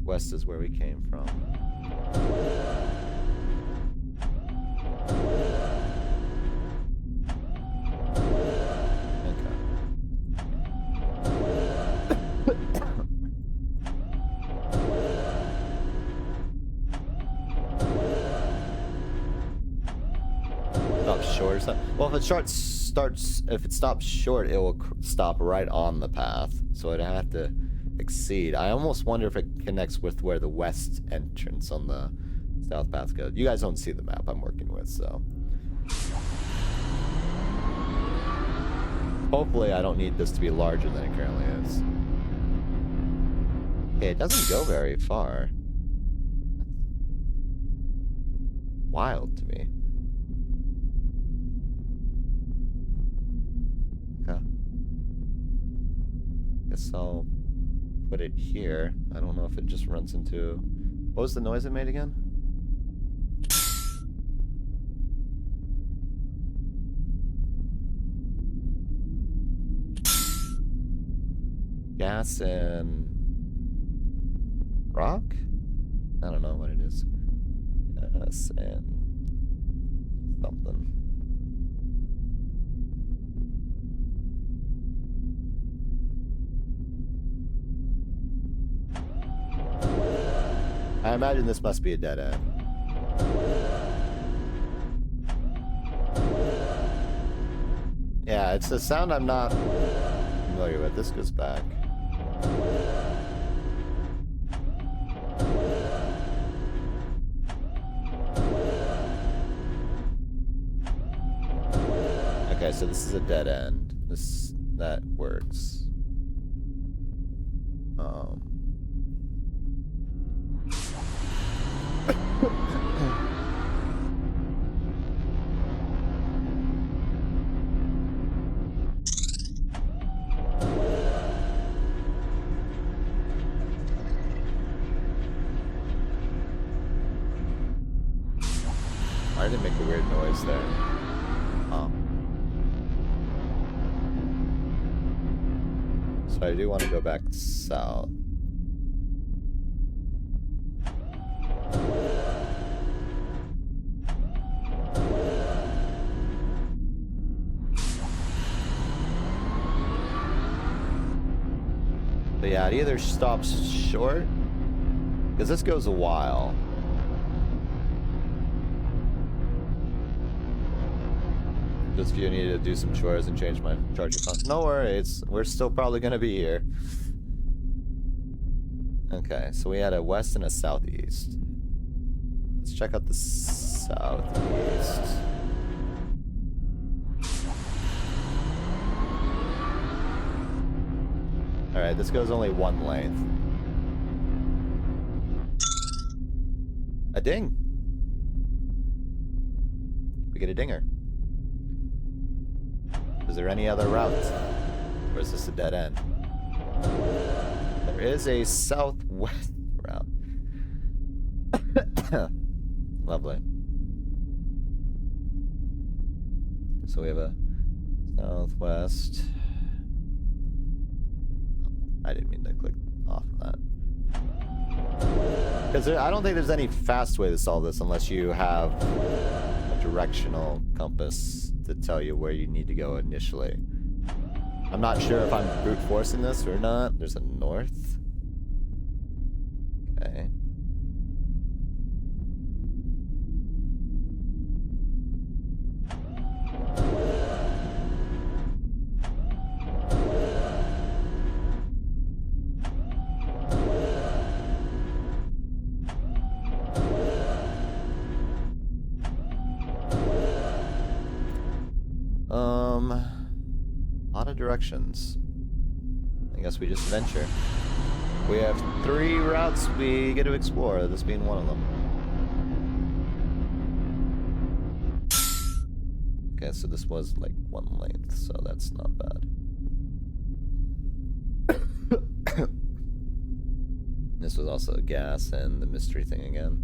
West is where we came from. Short or something. Well, if it stops short, it will stop right on the path. So it'd have to exceed. I almost wonder if it connects with where the west entrance on the south path goes. You guys don't see the map I'm working with, so hopefully I don't need this to be larger than it currently is. Okay, it doesn't go very far. Wild to me. Okay. Guess I'll put it here. I don't know if it just runs into... What was the noise it made again? Gas and... rock? I don't know what it is. Gas and... something. I imagine this must be a dead end. Yeah, it's a sound I'm not familiar with. This goes back. Okay, so this is a dead end. That works. Why did it make a weird noise there? So I do want to go back south. But yeah, it either stops short, because this goes a while. Just if you need to do some chores and change my charging phone. No worries, we're still probably gonna be here. Okay, so we had a west and a southeast. Let's check out the southeast. Alright, this goes only one length. A ding! We get a dinger. Is there any other route? Or is this a dead end? There is a southwest route. Lovely. So we have a southwest. I didn't mean to click off that. Because I don't think there's any fast way to solve this unless you have a directional compass to tell you where you need to go initially. I'm not sure if I'm brute forcing this or not. There's a north. Okay. Lot of directions. I guess we just venture. We have 3 routes we get to explore, this being one of them. Okay, so this was like one length, so that's not bad. This was also gas and the mystery thing again.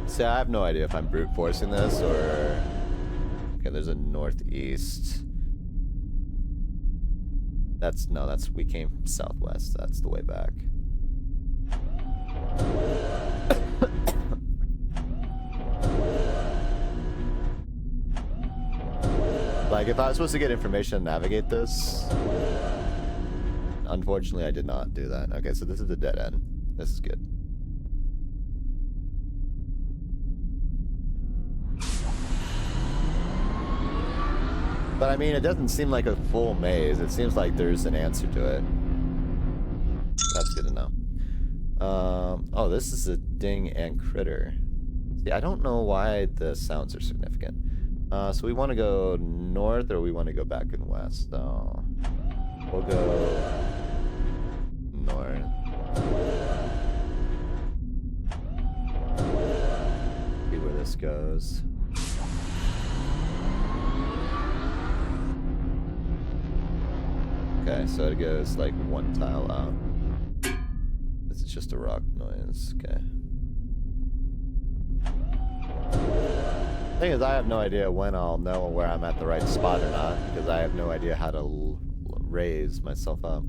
See, I have no idea if I'm brute forcing this or... Okay, there's a northeast. That's we came from southwest. That's the way back. Like, if I was supposed to get information to navigate this... Unfortunately, I did not do that. Okay, so this is the dead end. This is good. But I mean, it doesn't seem like a full maze. It seems like there's an answer to it. That's good to know. Oh, this is a ding and critter. See, I don't know why the sounds are significant. So we want to go north or we want to go back and west? Oh, we'll go north. See where this goes. Okay, so it goes like one tile out. This is just a rock noise. Okay. Thing is, I have no idea when I'll know where I'm at the right spot or not, because I have no idea how to raise myself up.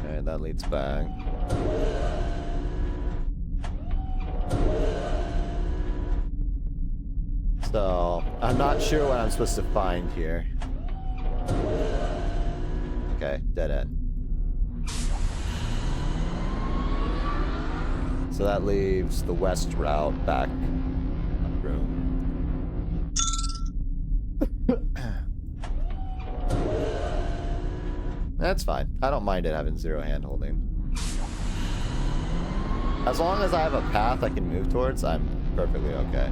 Alright, that leads back. So, I'm not sure what I'm supposed to find here. Okay, dead end. So that leaves the west route back up room. That's fine. I don't mind it having 0 hand holding. As long as I have a path I can move towards, I'm perfectly okay.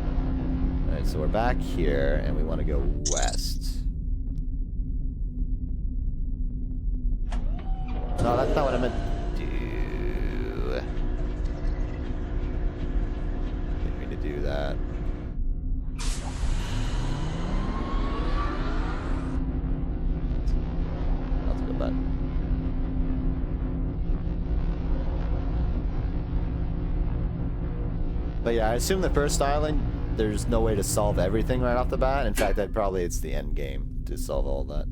Alright, so we're back here, and we want to go west. No, that's not what I meant to do. Didn't mean to do that. Let's go back. But yeah, I assume the first island, there's no way to solve everything right off the bat. In fact, it's the end game to solve all that.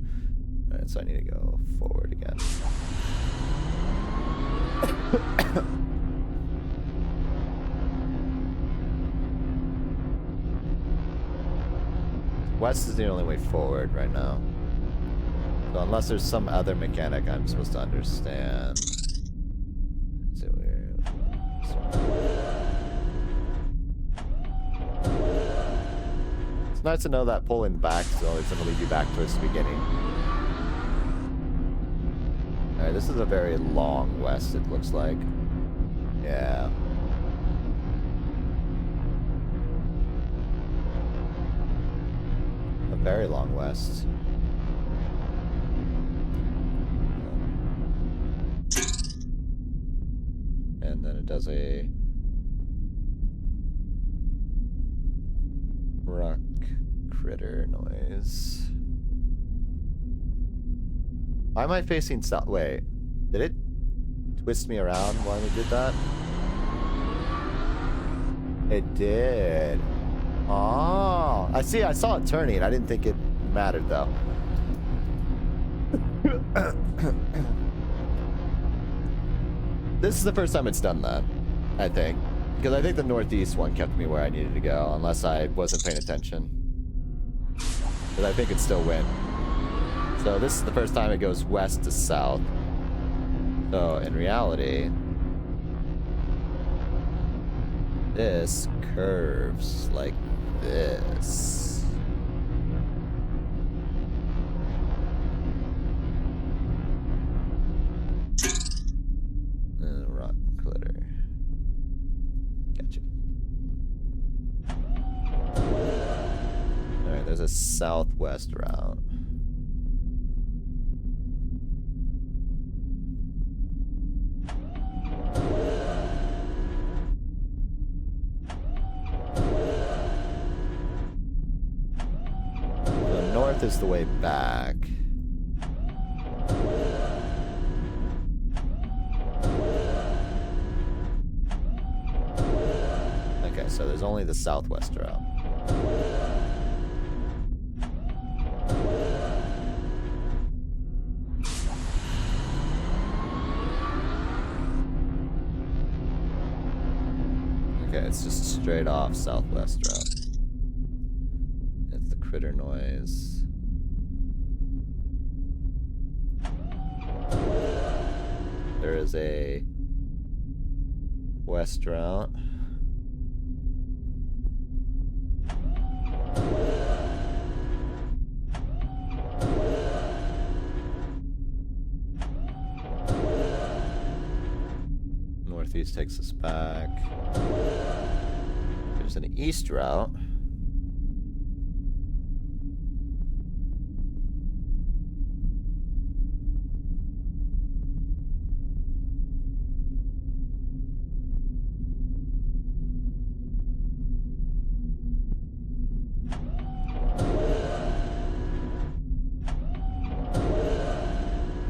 Alright, so I need to go forward again. West is the only way forward right now. So unless there's some other mechanic I'm supposed to understand. So it's nice to know that pulling back is always going to lead you back towards the beginning. Alright, this is a very long west, it looks like. Yeah. A very long west. And then it does a rock critter noise. Why am I facing south? Wait, did it twist me around while we did that? It did. Oh, I see. I saw it turning. I didn't think it mattered though. This is the first time it's done that, I think. Because I think the northeast one kept me where I needed to go, unless I wasn't paying attention. But I think it still went. So this is the first time it goes west to south. So in reality, this curves like this. Rock glitter. Gotcha. Alright, there's a southwest route. The north is the way back. Okay, so there's only the southwest route. Okay, it's just a straight off southwest route. It's the critter noise. There is a west route. Northeast takes us back. There's an east route.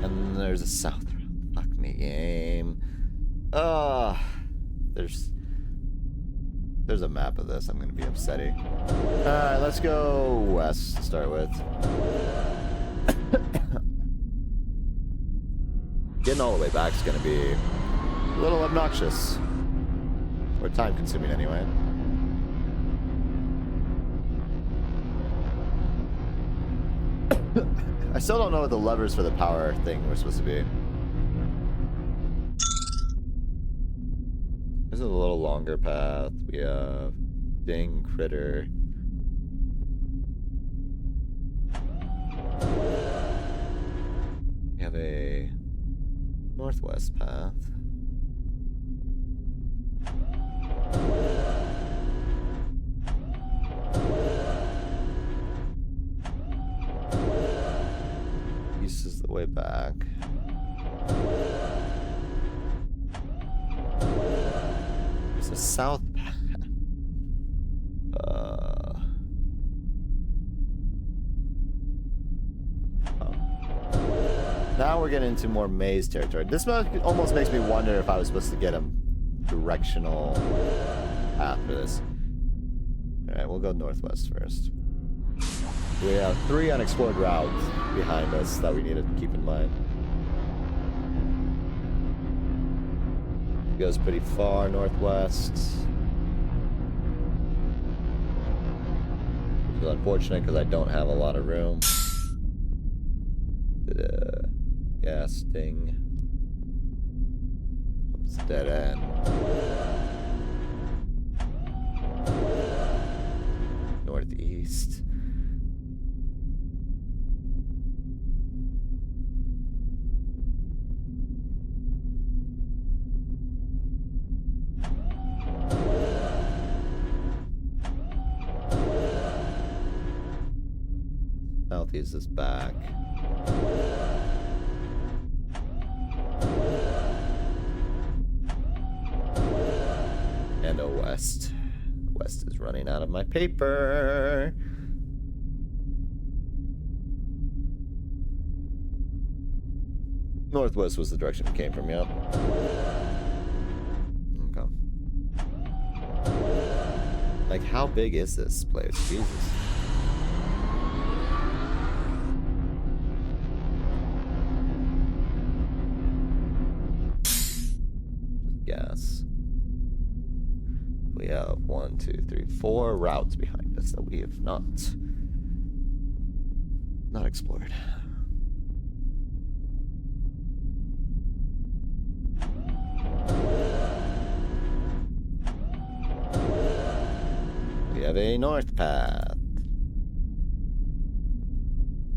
And there's a south route. Fuck me, game. There's a map of this. I'm gonna be upsetting. Alright, let's go west to start with. Getting all the way back is gonna be a little obnoxious. Or time consuming anyway. I still don't know what the levers for the power thing were supposed to be. This is a little longer path. We have Ding Critter. We have a northwest path. East is the way back. There's a south path. Now we're getting into more maze territory. This almost makes me wonder if I was supposed to get a directional path for this. Alright, we'll go northwest first. We have 3 unexplored routes behind us that we need to keep in mind. It goes pretty far northwest. Which is unfortunate because I don't have a lot of room. Gas ding. Oops, dead end. Northeast. Southeast is back. And a west. West is running out of my paper. Northwest was the direction it came from, yeah. Okay. Like, how big is this place? Jesus. Yes. We have 1, 2, 3, 4 routes behind us that we have not explored. We have a north path.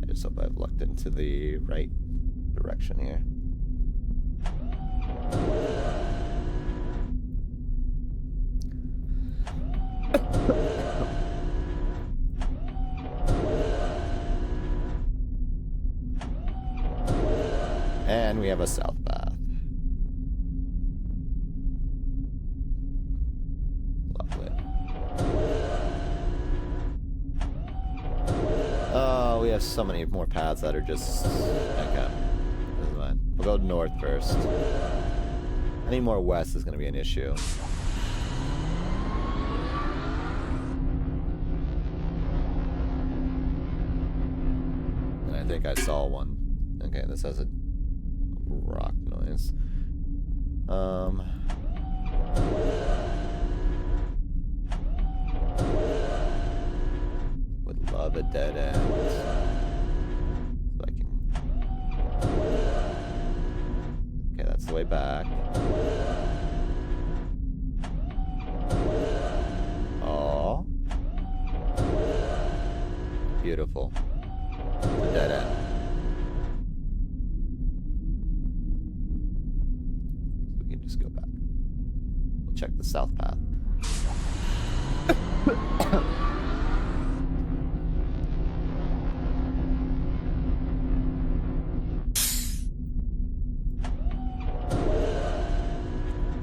I just hope I've lucked into the right direction here. And we have a south path. Lovely. Oh, we have so many more paths that are just... Okay. Doesn't matter. We'll go north first. Any more west is going to be an issue. And I think I saw one. Okay, this has a rock noise. Would love a dead end. So I can... Okay, that's the way back. Oh. Beautiful. It's a dead end. Just go back. We'll check the south path.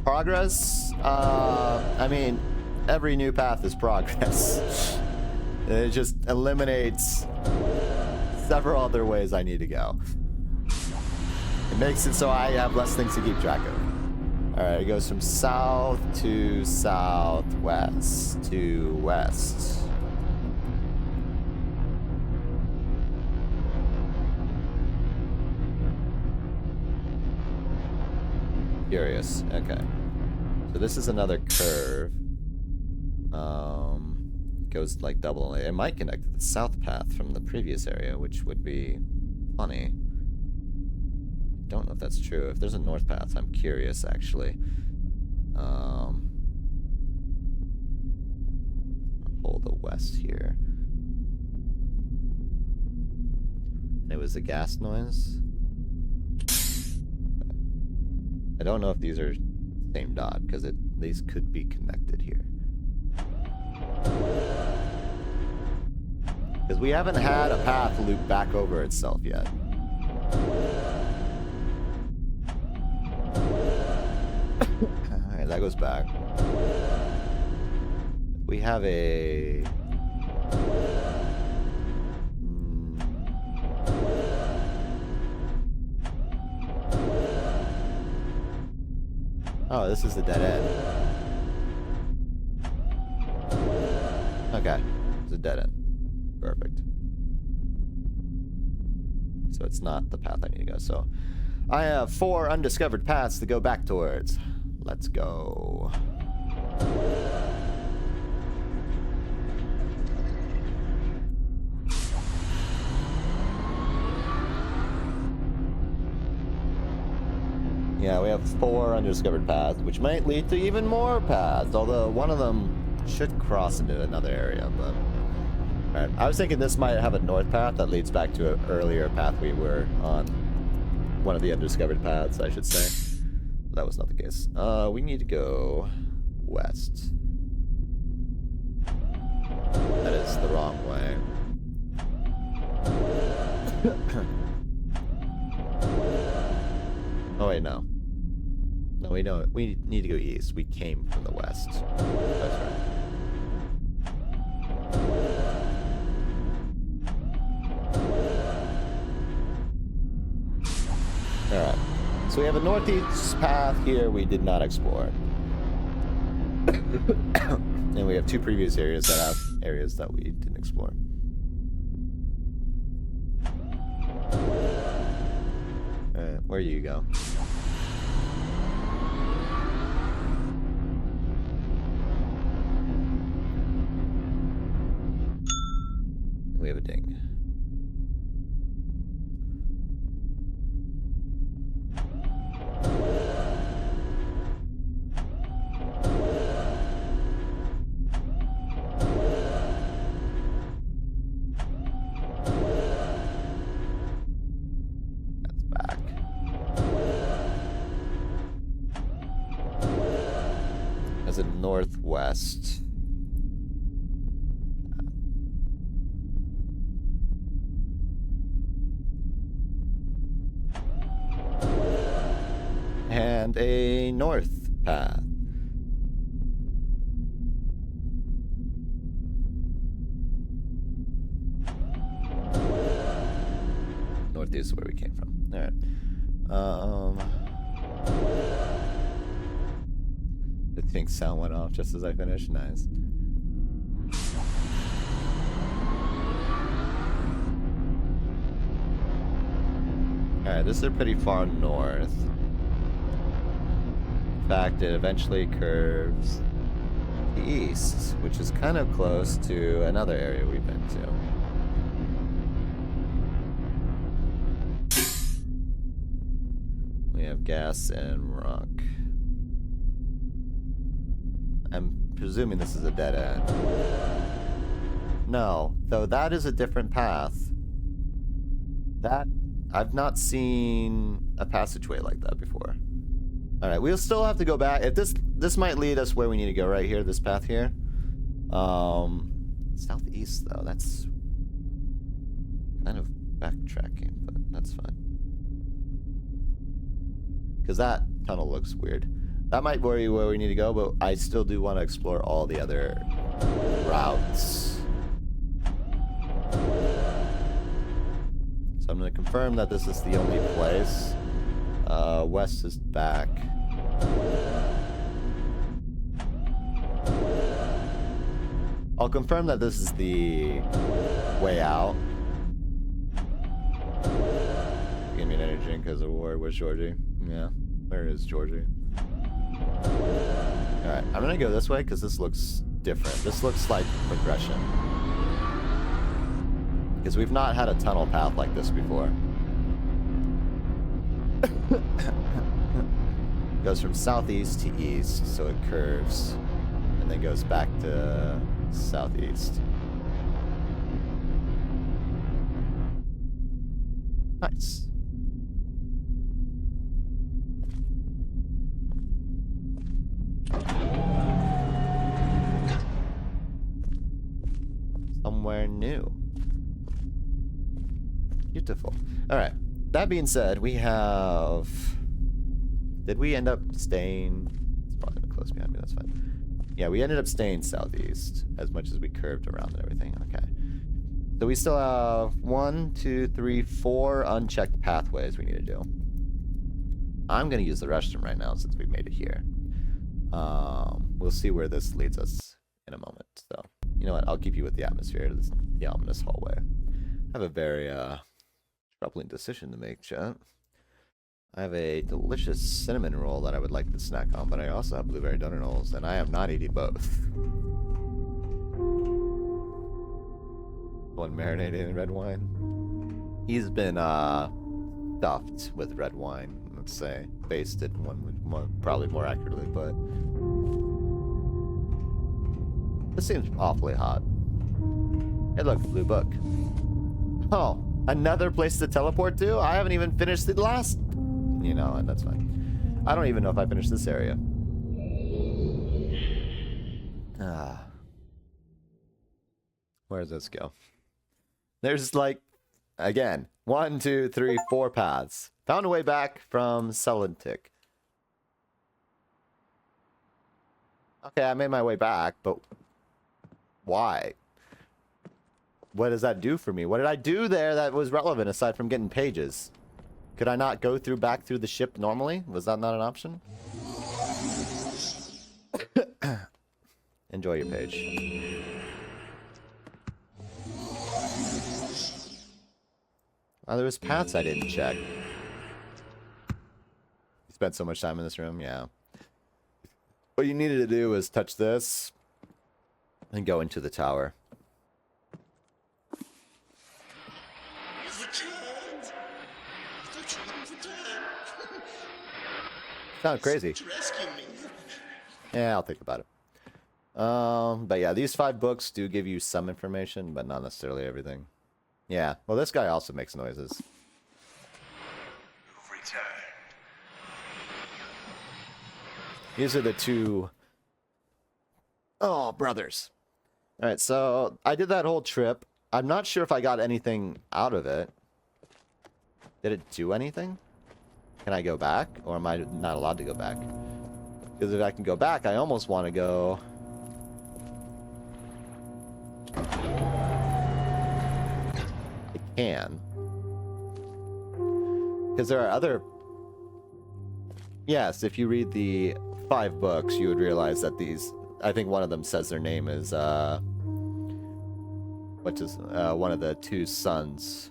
Progress? I mean, every new path is progress. It just eliminates several other ways I need to go. It makes it so I have less things to keep track of. Alright, it goes from south to southwest to west. Curious. Okay. So this is another curve. goes like double. It might connect to the south path from the previous area, which would be funny. Don't know if that's true. If there's a north path, I'm curious actually. Hold the west here. It was a gas noise. I don't know if these are same dot because these could be connected here. Because we haven't had a path loop back over itself yet. Alright, that goes back. We have a... Oh, this is the dead end. Okay, it's a dead end. Perfect. So it's not the path I need to go. So I have 4 undiscovered paths to go back towards. Let's go. Yeah, we have 4 undiscovered paths, which might lead to even more paths, although one of them should cross into another area, but... Alright, I was thinking this might have a north path that leads back to an earlier path we were on. One of the undiscovered paths, I should say. That was not the case. We need to go west. That is the wrong way. Oh wait, no. No, we don't. We need to go east. We came from the west. That's right. Alright. So we have a northeast path here we did not explore. And we have 2 previous areas that have areas that we didn't explore. Alright, where do you go? We have a ding. That's back. As a northwest. And a north path. Northeast is where we came from. All right. I think sound went off just as I finished. Nice. All right, this is pretty far north. In fact, it eventually curves east, which is kind of close to another area we've been to. We have gas and rock. I'm presuming this is a dead end. No, though that is a different path. That, I've not seen a passageway like that before. Alright, we'll still have to go back. If this might lead us where we need to go right here, this path here. Southeast though, that's kind of backtracking, but that's fine. Because that tunnel looks weird. That might worry you where we need to go, but I still do want to explore all the other routes. So I'm going to confirm that this is the only place. West is back. I'll confirm that this is the way out. Give me an energy drink because of war. Where's Georgie? Yeah, where is Georgie? Alright, I'm gonna go this way because this looks different. This looks like progression. Because we've not had a tunnel path like this before. Goes from southeast to east, so it curves. And then goes back to southeast. Nice. Somewhere new. Beautiful. Alright. That being said, we have... Did we end up staying... It's probably close behind me, that's fine. Yeah, we ended up staying southeast, as much as we curved around and everything. Okay. So we still have 1, 2, 3, 4 unchecked pathways we need to do. I'm going to use the restroom right now since we've made it here. We'll see where this leads us in a moment. So, you know what? I'll keep you with the atmosphere, the ominous hallway. I have a very troubling decision to make, chat. I have a delicious cinnamon roll that I would like to snack on, but I also have blueberry donut rolls, and I am not eating both. One marinated in red wine. He's been stuffed with red wine, let's say. Basted, one would probably more accurately, but this seems awfully hot. Hey look, blue book. Oh, another place to teleport to? I haven't even finished the last... You know, and that's fine. I don't even know if I finished this area. Where does this go? There's like, again, 1, 2, 3, 4 paths. Found a way back from Selentic. Okay, I made my way back, but why? What does that do for me? What did I do there that was relevant aside from getting pages? Could I not go back through the ship normally? Was that not an option? Enjoy your page. Oh, there was paths I didn't check. You spent so much time in this room, yeah. What you needed to do was touch this and go into the tower. Sounds crazy. Yeah, I'll think about it. But yeah, these 5 books do give you some information, but not necessarily everything. Yeah, well, this guy also makes noises. You've returned. These are the 2... Oh, brothers. Alright, so I did that whole trip. I'm not sure if I got anything out of it. Did it do anything? Can I go back? Or am I not allowed to go back? Because if I can go back, I almost want to go... I can. Because there are other... Yes, if you read the 5 books, you would realize that these... I think one of them says their name is, which is one of the 2 sons.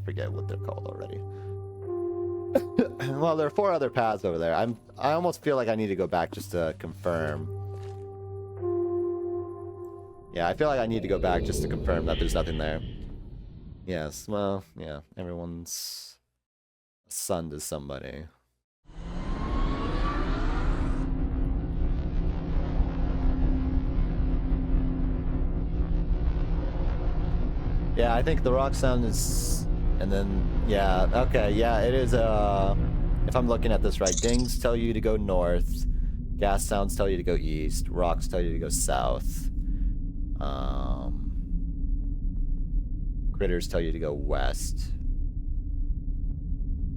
Forget what they're called already. Well, there are 4 other paths over there. I almost feel like I need to go back just to confirm. Yeah, I feel like I need to go back just to confirm that there's nothing there. Yes, well, yeah, everyone's a son to somebody. Yeah, I think the rock sound is... And then, yeah, okay, yeah, it is, if I'm looking at this right, dings tell you to go north, gas sounds tell you to go east, rocks tell you to go south, critters tell you to go west,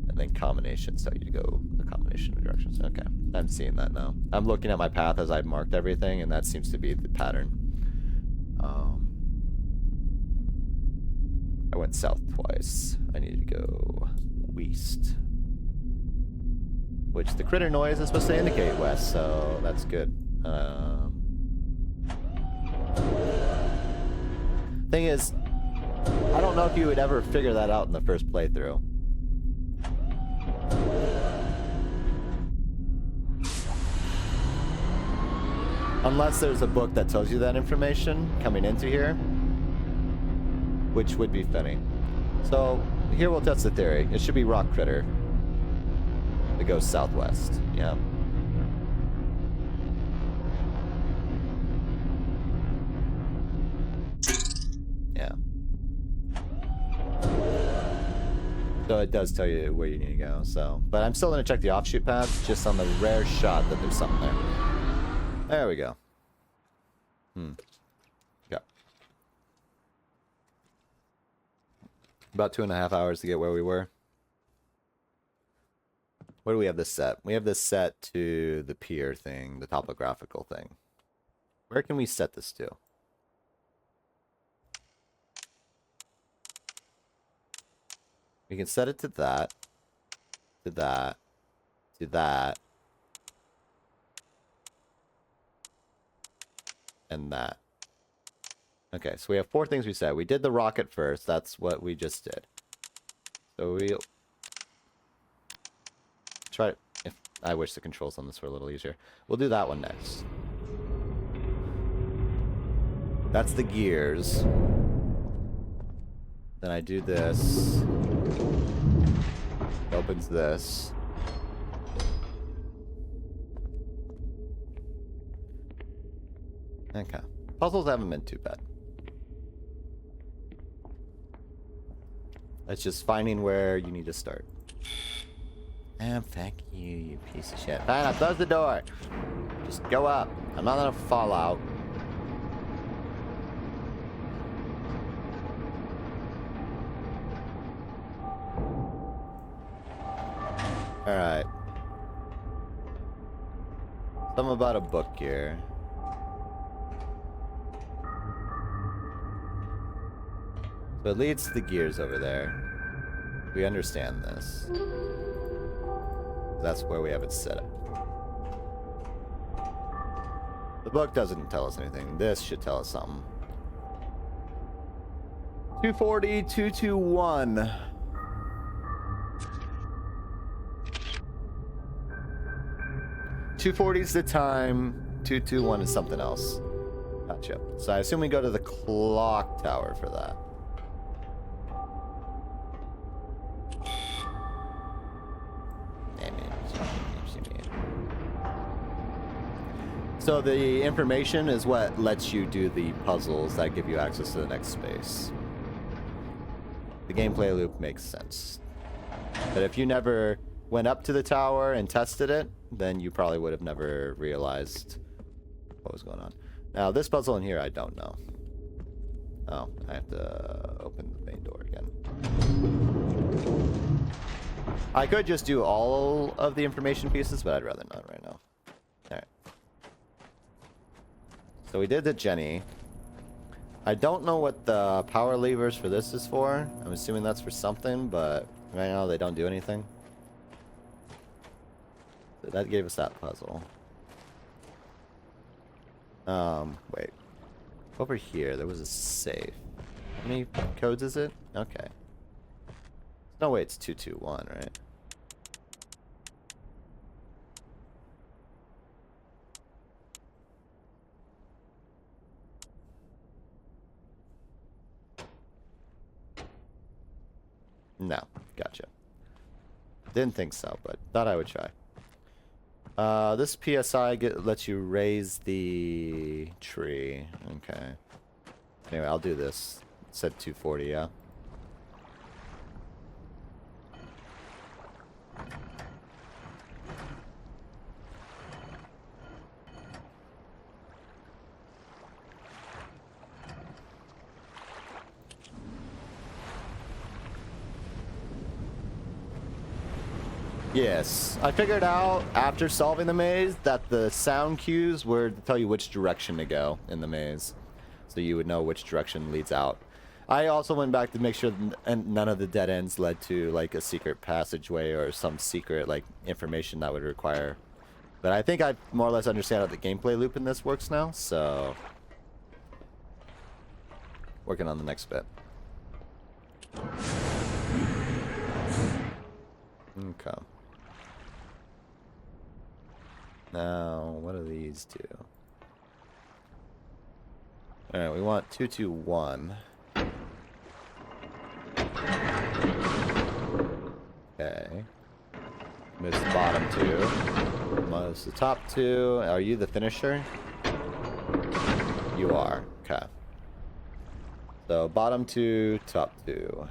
and then combinations tell you to go a combination of directions. Okay, I'm seeing that now. I'm looking at my path as I've marked everything, and that seems to be the pattern. I went south twice. I need to go west. Which the critter noise is supposed to indicate west, so that's good. Thing is, I don't know if you would ever figure that out in the first playthrough. Unless there's a book that tells you that information coming into here, which would be funny. So here we'll test the theory. It should be rock critter that goes southwest. Yeah. Yeah. So it does tell you where you need to go. So, but I'm still gonna check the offshoot path just on the rare shot that there's something there. There we go. Yeah. About 2.5 hours to get where we were. Where do we have this set? We have this set to the pier thing, the topographical thing. Where can we set this to? We can set it to that, to that, to that, and that. Okay, so we have 4 things we said. We did the rocket first. That's what we just did. So we'll try it. If I wish the controls on this were a little easier. We'll do that one next. That's the gears. Then I do this. Opens this. Okay. Puzzles haven't been too bad. It's just finding where you need to start. Oh, fuck you, you piece of shit. Fine, I'll close the door. Just go up. I'm not gonna fall out. Alright. Something about a book here. So it leads to the gears over there. We understand this. That's where we have it set up. The book doesn't tell us anything. This should tell us something. 240, 221. 240 is the time. 221 is something else. Gotcha. So I assume we go to the clock tower for that. So the information is what lets you do the puzzles that give you access to the next space. The gameplay loop makes sense. But if you never went up to the tower and tested it, then you probably would have never realized what was going on. Now, this puzzle in here, I don't know. Oh, I have to open the main door again. I could just do all of the information pieces, but I'd rather not right now. Alright. So we did the Jenny. I don't know what the power levers for this is for. I'm assuming that's for something, but right now they don't do anything. So that gave us that puzzle. Wait. Over here, there was a safe. How many codes is it? Okay. No way it's 221, right? No, gotcha. Didn't think so, but thought I would try. This PSI lets you raise the tree. Okay. Anyway, I'll do this. It said 240, yeah. Yes, I figured out after solving the maze that the sound cues were to tell you which direction to go in the maze. So you would know which direction leads out. I also went back to make sure none of the dead ends led to like a secret passageway or some secret like information that would require. But I think I more or less understand how the gameplay loop in this works now, so working on the next bit. Okay. Now, what do these do? Alright, we want 221. Okay. Miss the bottom two. Miss the top two. Are you the finisher? You are. Okay. So bottom two, top two.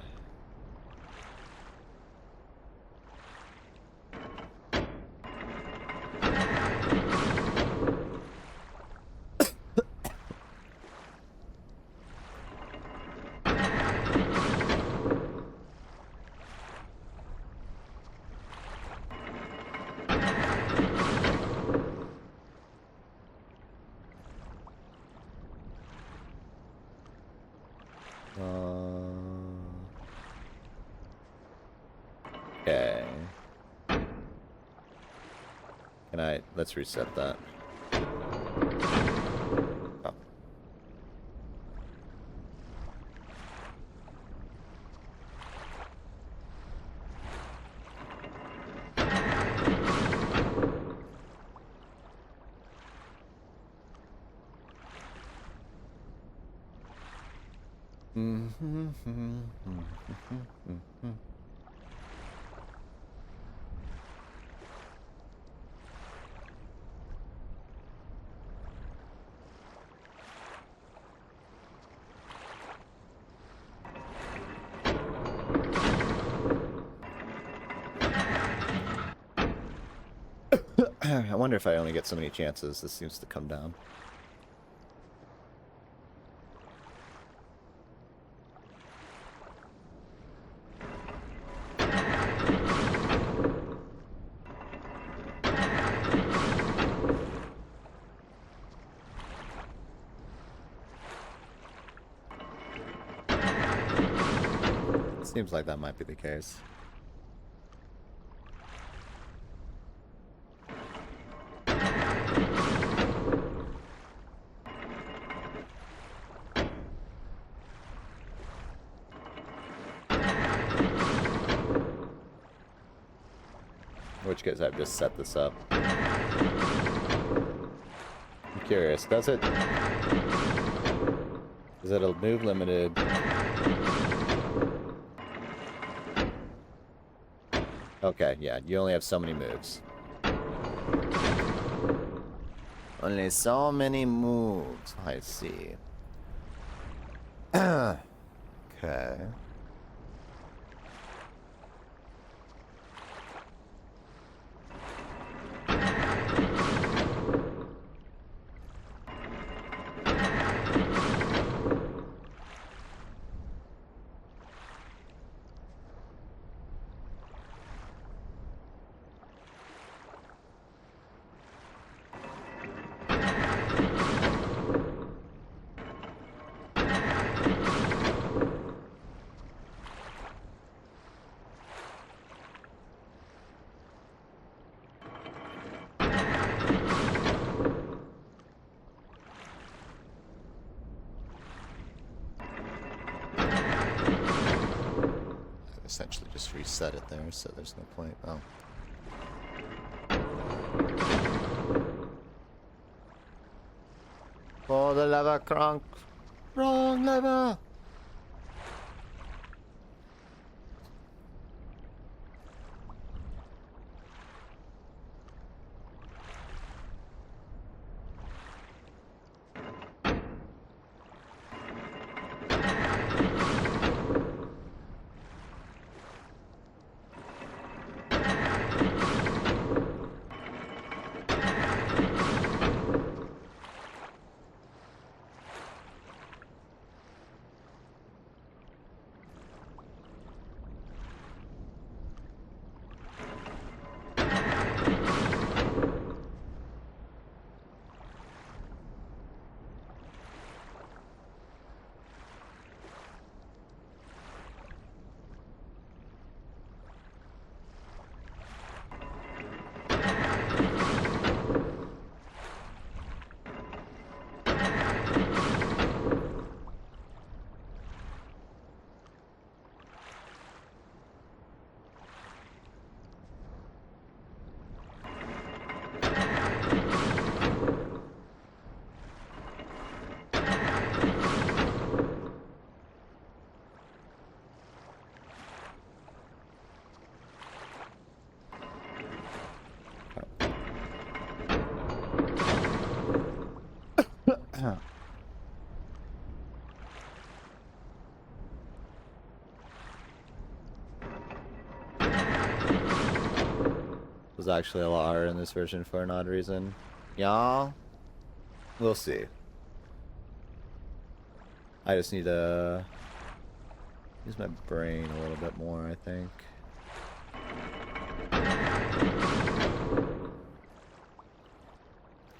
Okay. Let's reset that. Oh. I wonder if I only get so many chances. This seems to come down. Seems like that might be the case. Which case I've just set this up. I'm curious, does it? Is it a move limited? Okay, yeah, you only have so many moves. Only so many moves, I see. Okay. Essentially just reset it there, so there's no point. Oh. Pull the lever, Kronk. Wrong lever. Was actually a lot harder in this version for an odd reason. Yeah, we'll see. I just need to use my brain a little bit more, I think.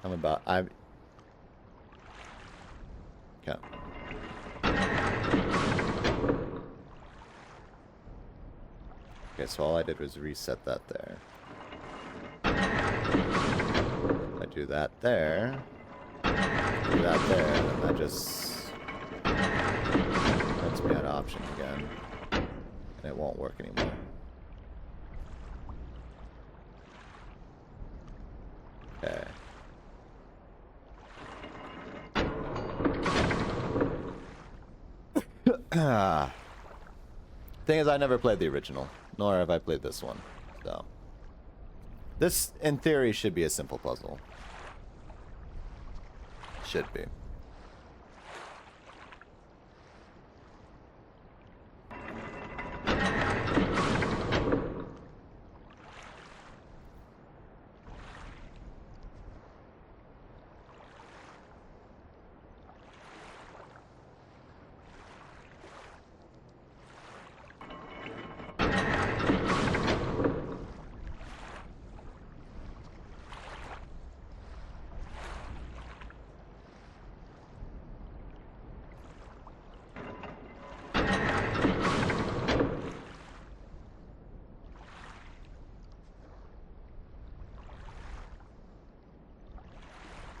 I'm okay. Okay, so all I did was reset that there. If I do that there, do that there, and that just lets me out of options again. And it won't work anymore. Okay. Thing is, I never played the original, nor have I played this one, so this, in theory, should be a simple puzzle. Should be.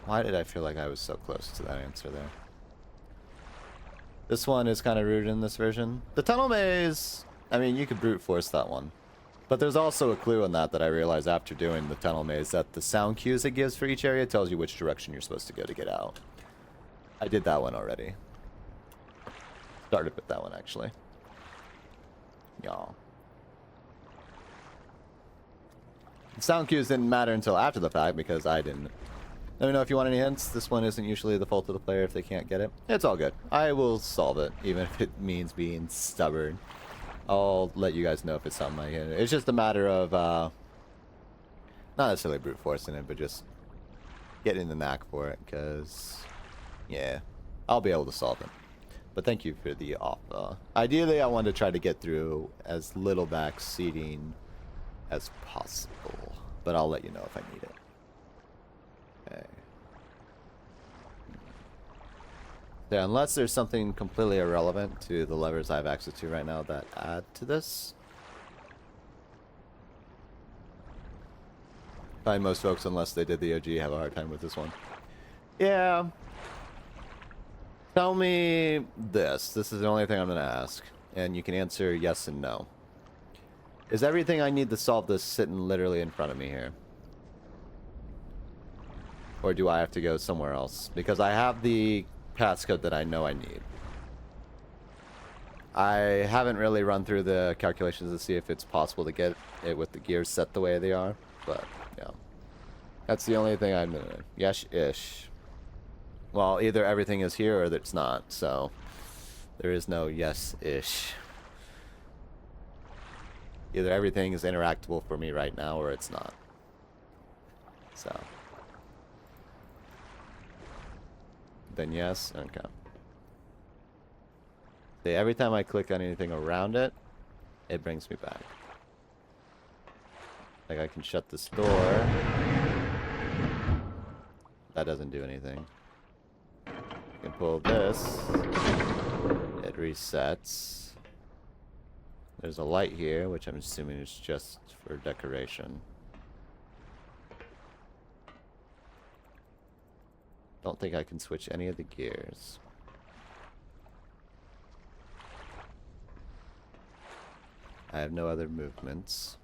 Why did I feel like I was so close to that answer there? This one is kind of rude in this version. The tunnel maze, I mean, you could brute force that one. But there's also a clue in that I realized after doing the tunnel maze, that the sound cues it gives for each area tells you which direction you're supposed to go to get out. I did that one already. Started with that one, actually. Y'all. Sound cues didn't matter until after the fact because I didn't. Let me know if you want any hints. This one isn't usually the fault of the player if they can't get it. It's all good. I will solve it, even if it means being stubborn. I'll let you guys know if it's something I can. It's just a matter of, not necessarily brute forcing it, but just getting the knack for it, because, yeah, I'll be able to solve it. But thank you for the offer. Ideally, I want to try to get through as little back seating as possible, but I'll let you know if I need it. Okay. Yeah, unless there's something completely irrelevant to the levers I have access to right now that add to this. Find most folks, unless they did the OG, have a hard time with this one. Yeah. Tell me this. This is the only thing I'm going to ask. And you can answer yes and no. Is everything I need to solve this sitting literally in front of me here? Or do I have to go somewhere else? Because I have the passcode that I know I need. I haven't really run through the calculations to see if it's possible to get it with the gears set the way they are. But, yeah. That's the only thing I'm doing. Yes-ish. Well, either everything is here or it's not. So, there is no yes-ish. Either everything is interactable for me right now or it's not. So. Then yes, okay. See, every time I click on anything around it, it brings me back. Like I can shut this door. That doesn't do anything. I can pull this. It resets. There's a light here, which I'm assuming is just for decoration. Don't think I can switch any of the gears. I have no other movements.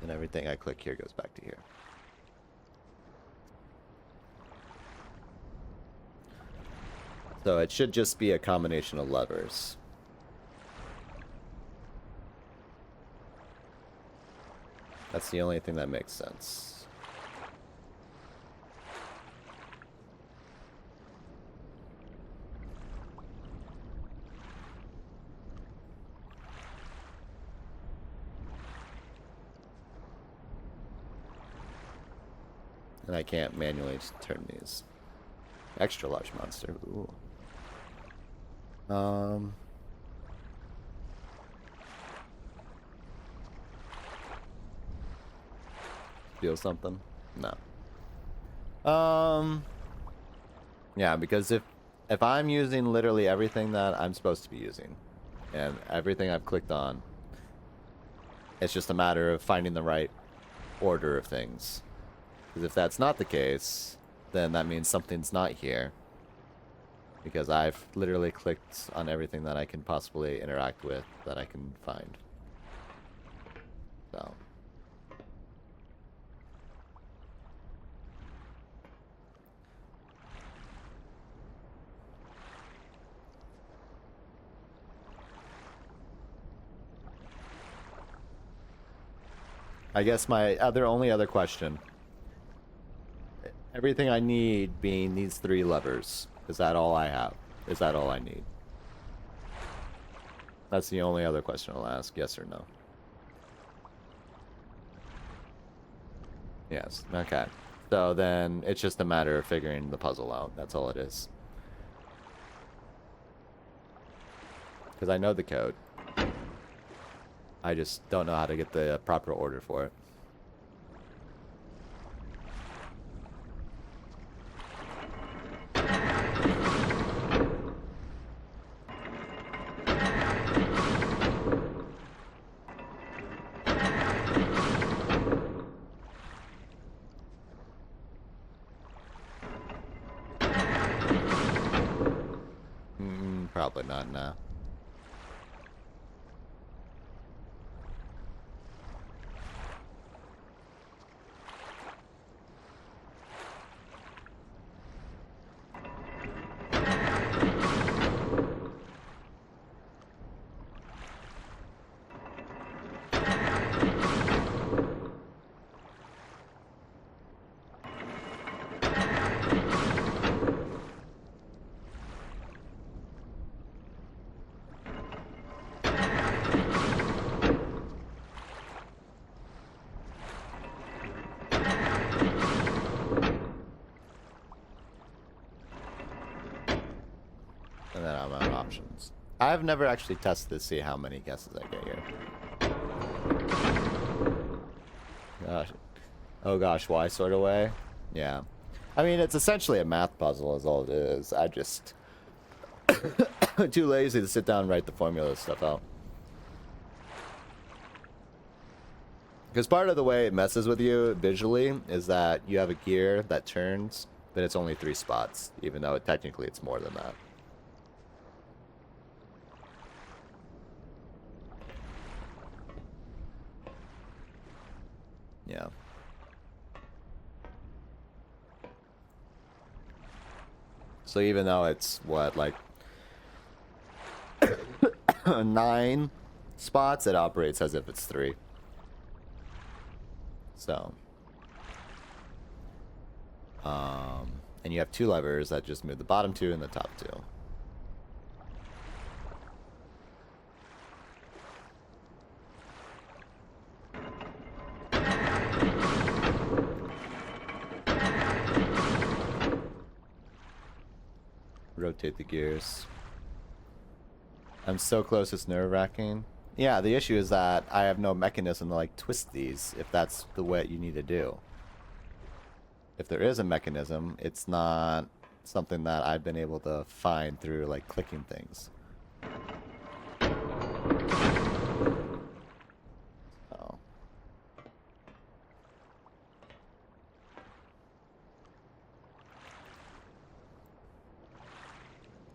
And everything I click here goes back to here. So it should just be a combination of levers. That's the only thing that makes sense. And I can't manually just turn these. Extra large monster. Ooh. Feel something? No. Yeah, because if I'm using literally everything that I'm supposed to be using, and everything I've clicked on, it's just a matter of finding the right order of things. Because if that's not the case, then that means something's not here. Because I've literally clicked on everything that I can possibly interact with that I can find. So. I guess my only other question. Everything I need being these 3 levers. Is that all I have? Is that all I need? That's the only other question I'll ask, yes or no. Yes, okay. So then it's just a matter of figuring the puzzle out. That's all it is. Because I know the code. I just don't know how to get the proper order for it. Probably not now. And then I'm out of options. I've never actually tested to see how many guesses I get here. Gosh. Oh gosh, why sort of way? Yeah. I mean, it's essentially a math puzzle is all it is. I just... too lazy to sit down and write the formula stuff out. Because part of the way it messes with you visually is that you have a gear that turns, but it's only 3 spots, even though technically it's more than that. Yeah. So even though it's, what, like 9 spots, it operates as if it's 3. So. And you have 2 levers that just move the bottom 2 and the top 2. Rotate the gears. I'm so close, it's nerve-wracking. Yeah, the issue is that I have no mechanism to like twist these if that's the way you need to do. If there is a mechanism, it's not something that I've been able to find through like clicking things. Oh.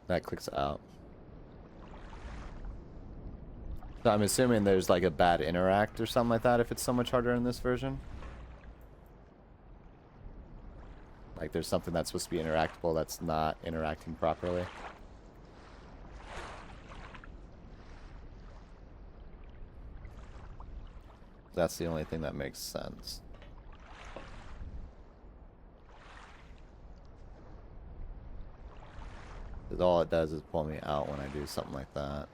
That clicks out. So I'm assuming there's like a bad interact or something like that if it's so much harder in this version. Like there's something that's supposed to be interactable that's not interacting properly. That's the only thing that makes sense. Because all it does is pull me out when I do something like that.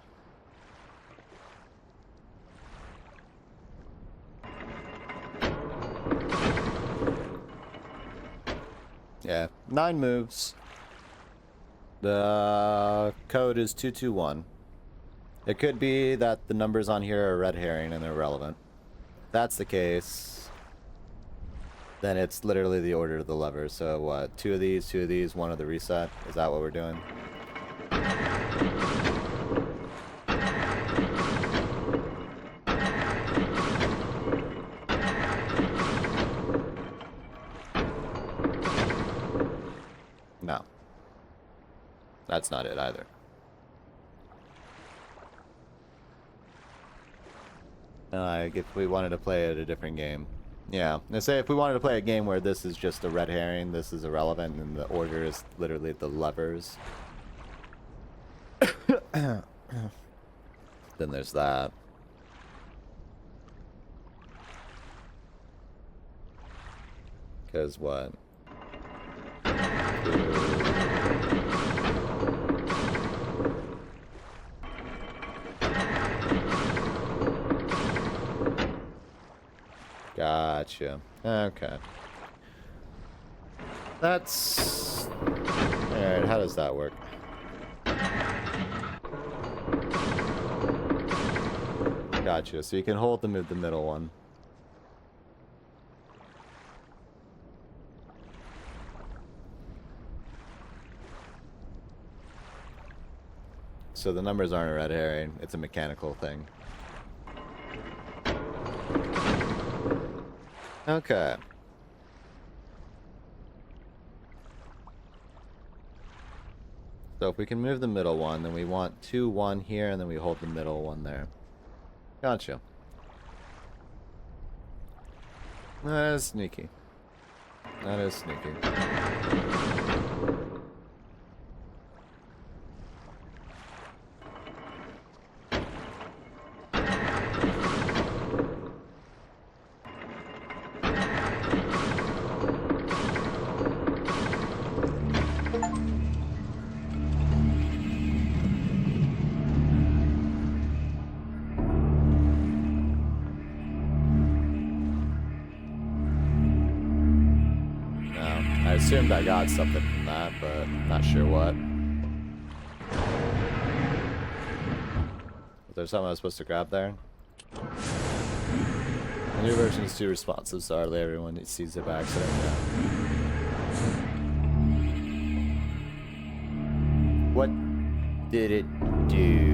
Yeah, 9 moves. The code is 221. It could be that the numbers on here are red herring and they're irrelevant. If that's the case, then it's literally the order of the levers. So what, 2 of these, 1 of the reset? Is that what we're doing? No. That's not it either. If we wanted to play at a different game. Yeah, let's say if we wanted to play a game where this is just a red herring, this is irrelevant, and the order is literally the levers. Then there's that. Because what? Gotcha. Okay. That's... Alright, how does that work? Gotcha. So you can hold to move the middle one. So the numbers aren't a red herring. It's a mechanical thing. Okay. So if we can move the middle one, then we want 2, 1 here, and then we hold the middle one there. Gotcha. That is sneaky. That is sneaky. I assumed I got something from that, but not sure what. Was there something I was supposed to grab there? The new version is too responsive, so hardly everyone sees it by accident. Yeah. What did it do?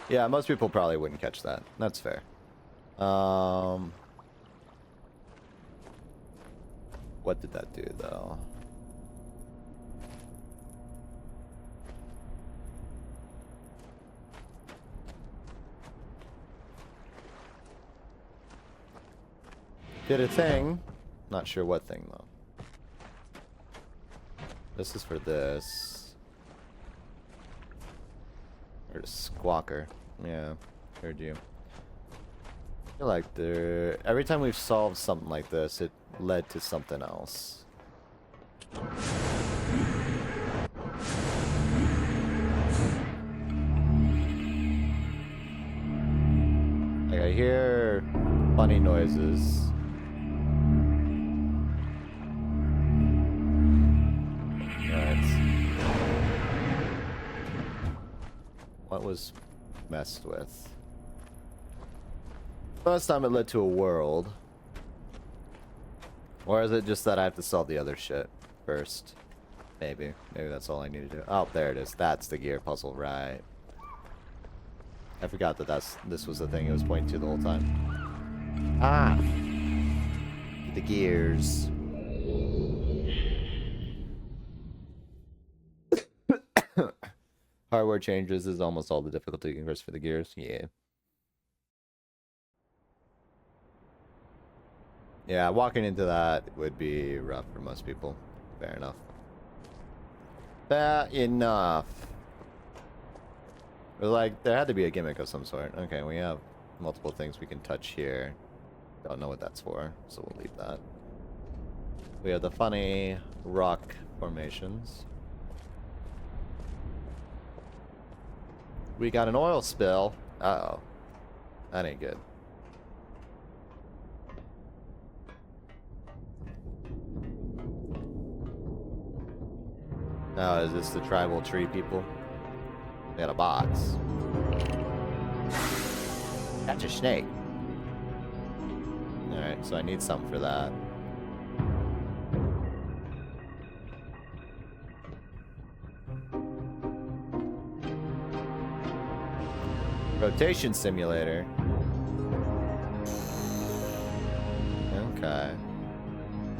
Yeah, most people probably wouldn't catch that. That's fair. What did that do, though? Did a thing. Not sure what thing, though. This is for this. Or a squawker. Yeah, heard you. I feel like every time we've solved something like this, it led to something else. Like I hear funny noises. What was messed with? Last time it led to a world. Or is it just that I have to solve the other shit first? Maybe. Maybe that's all I need to do. Oh, there it is. That's the gear puzzle, right. I forgot that this was the thing it was pointing to the whole time. Ah! The gears. Hardware changes is almost all the difficulty increase for the gears. Yeah. Yeah, walking into that would be rough for most people. Fair enough. Fair enough. But like, there had to be a gimmick of some sort. Okay, we have multiple things we can touch here. Don't know what that's for, so we'll leave that. We have the funny rock formations. We got an oil spill. Uh-oh. That ain't good. Oh, is this the tribal tree people? They got a box. Catch a snake. Alright, so I need something for that. Rotation simulator. Okay.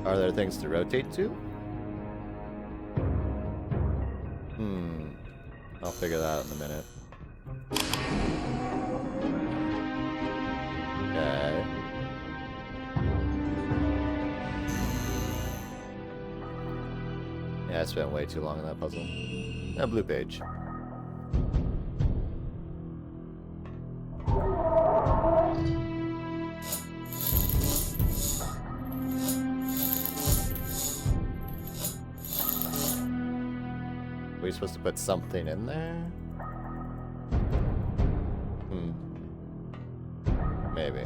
Are there things to rotate to? I'll figure that out in a minute. Okay. Yeah, I spent way too long on that puzzle. A blue page. Are we supposed to put something in there? Maybe.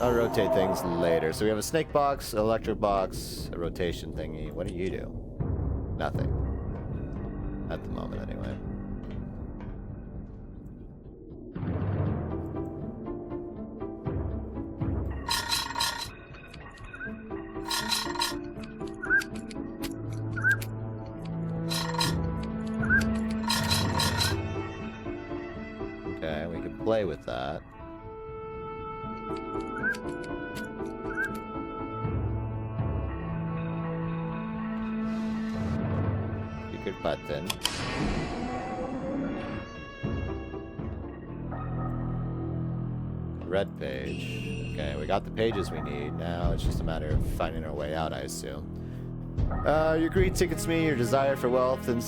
I'll rotate things later. So we have a snake box, electric box, a rotation thingy. What do you do? Nothing. At the moment, anyway. Okay, we can play with that. Secret button. Red page. Okay, we got the pages we need. Now it's just a matter of finding our way out, I assume. Your greed tickets me. Your desire for wealth and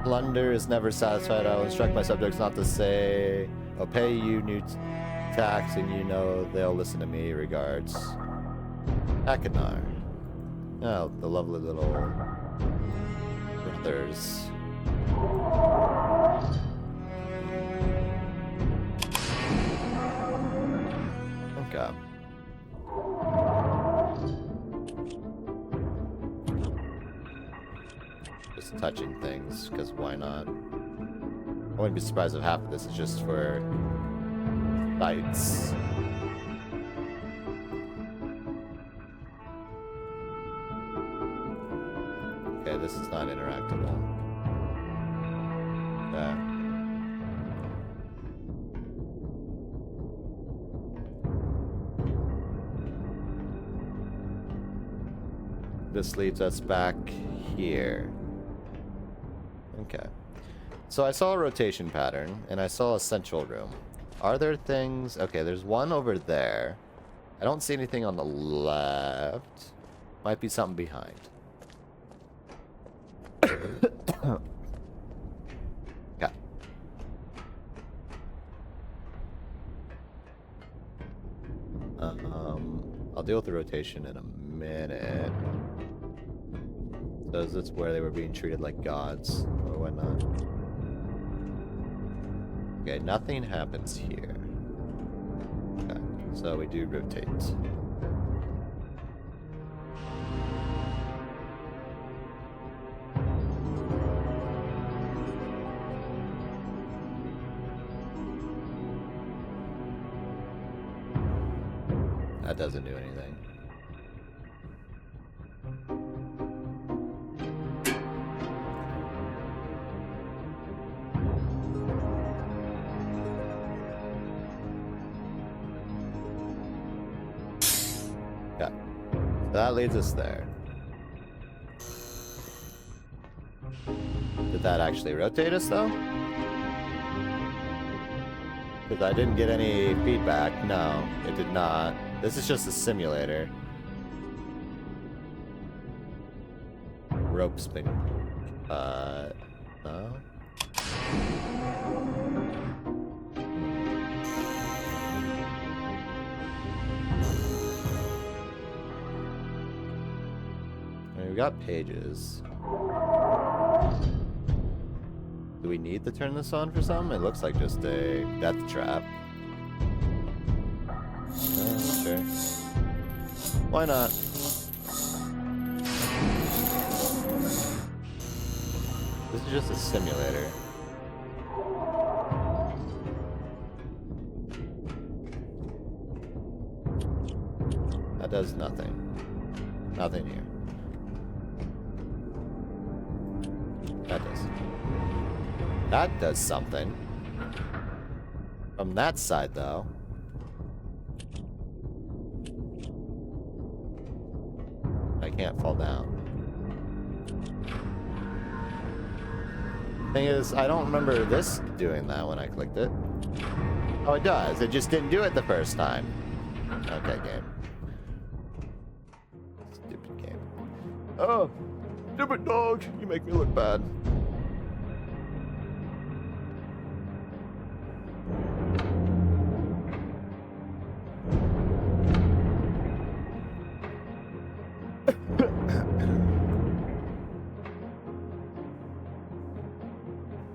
plunder is never satisfied. I will instruct my subjects not to say, I'll pay you new tax, and you know they'll listen to me. Regards. Akanar. Oh, the lovely little brothers. Okay. Just touching things, because why not? I wouldn't be surprised if half of this is just for fights. Okay, this is not interactable. Okay. This leads us back here. Okay. So I saw a rotation pattern, and I saw a central room. Are there things... Okay, there's one over there. I don't see anything on the left. Might be something behind. Okay. I'll deal with the rotation in a minute. So is this where they were being treated like gods or whatnot? Okay, nothing happens here. Okay, so we do rotate. That doesn't do anything. Okay. That leads us there. Did that actually rotate us, though? Because I didn't get any feedback. No, it did not. This is just a simulator. Rope's been... no? We got pages. Do we need to turn this on for something? It looks like just a death trap. Sure. Why not? This is just a simulator. That does nothing. Nothing here. That does. That does something. From that side, though. I can't fall down. Thing is, I don't remember this doing that when I clicked it. Oh, it does. It just didn't do it the first time. Okay, game. Stupid game. Oh, stupid dog. You make me look bad.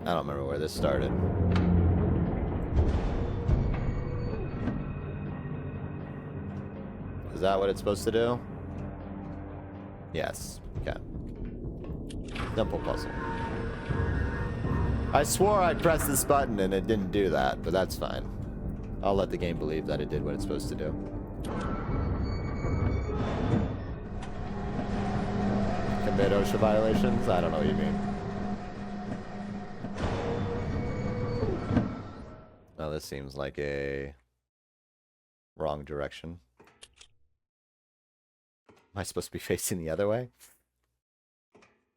I don't remember where this started. Is that what it's supposed to do? Yes. Okay. Simple puzzle. I swore I'd press this button and it didn't do that, but that's fine. I'll let the game believe that it did what it's supposed to do. Commit OSHA violations? I don't know what you mean. Oh, this seems like a wrong direction. Am I supposed to be facing the other way?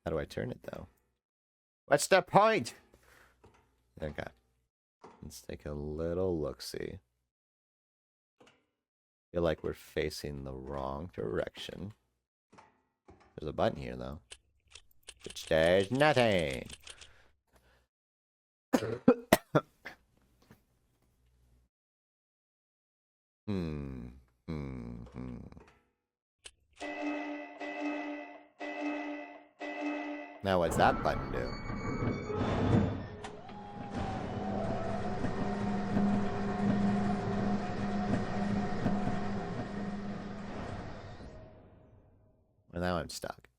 How do I turn it, though? What's the point? Okay. Let's take a little look-see. Feel like we're facing the wrong direction. There's a button here, though. Which there's nothing. Now what's that button do? Well, now I'm stuck.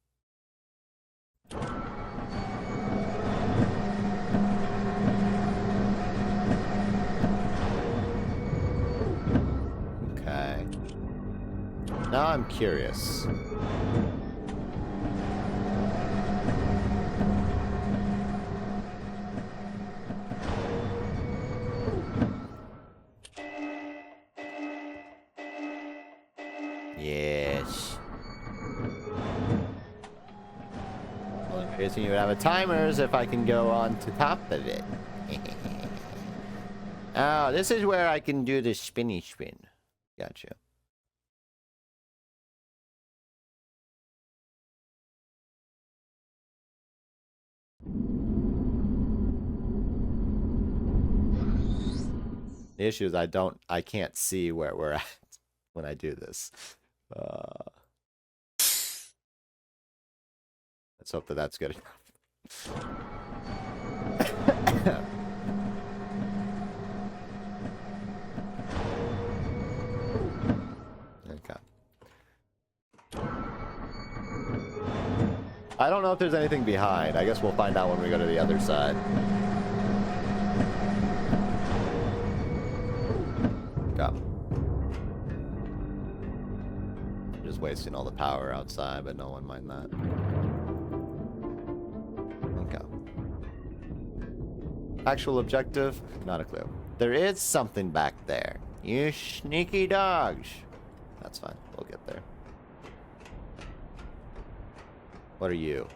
Okay. Now I'm curious. Yes. Well, the reason you would have a timer is if I can go on to top of it. Oh, this is where I can do the spinny spin. Gotcha. The issue is I can't see where we're at when I do this. Let's hope that that's good enough. Okay. I don't know if there's anything behind. I guess we'll find out when we go to the other side. Come. Just wasting all the power outside, but no one mind that. Okay. Actual objective? Not a clue. There is something back there. You sneaky dogs. That's fine. We'll get there. What are you?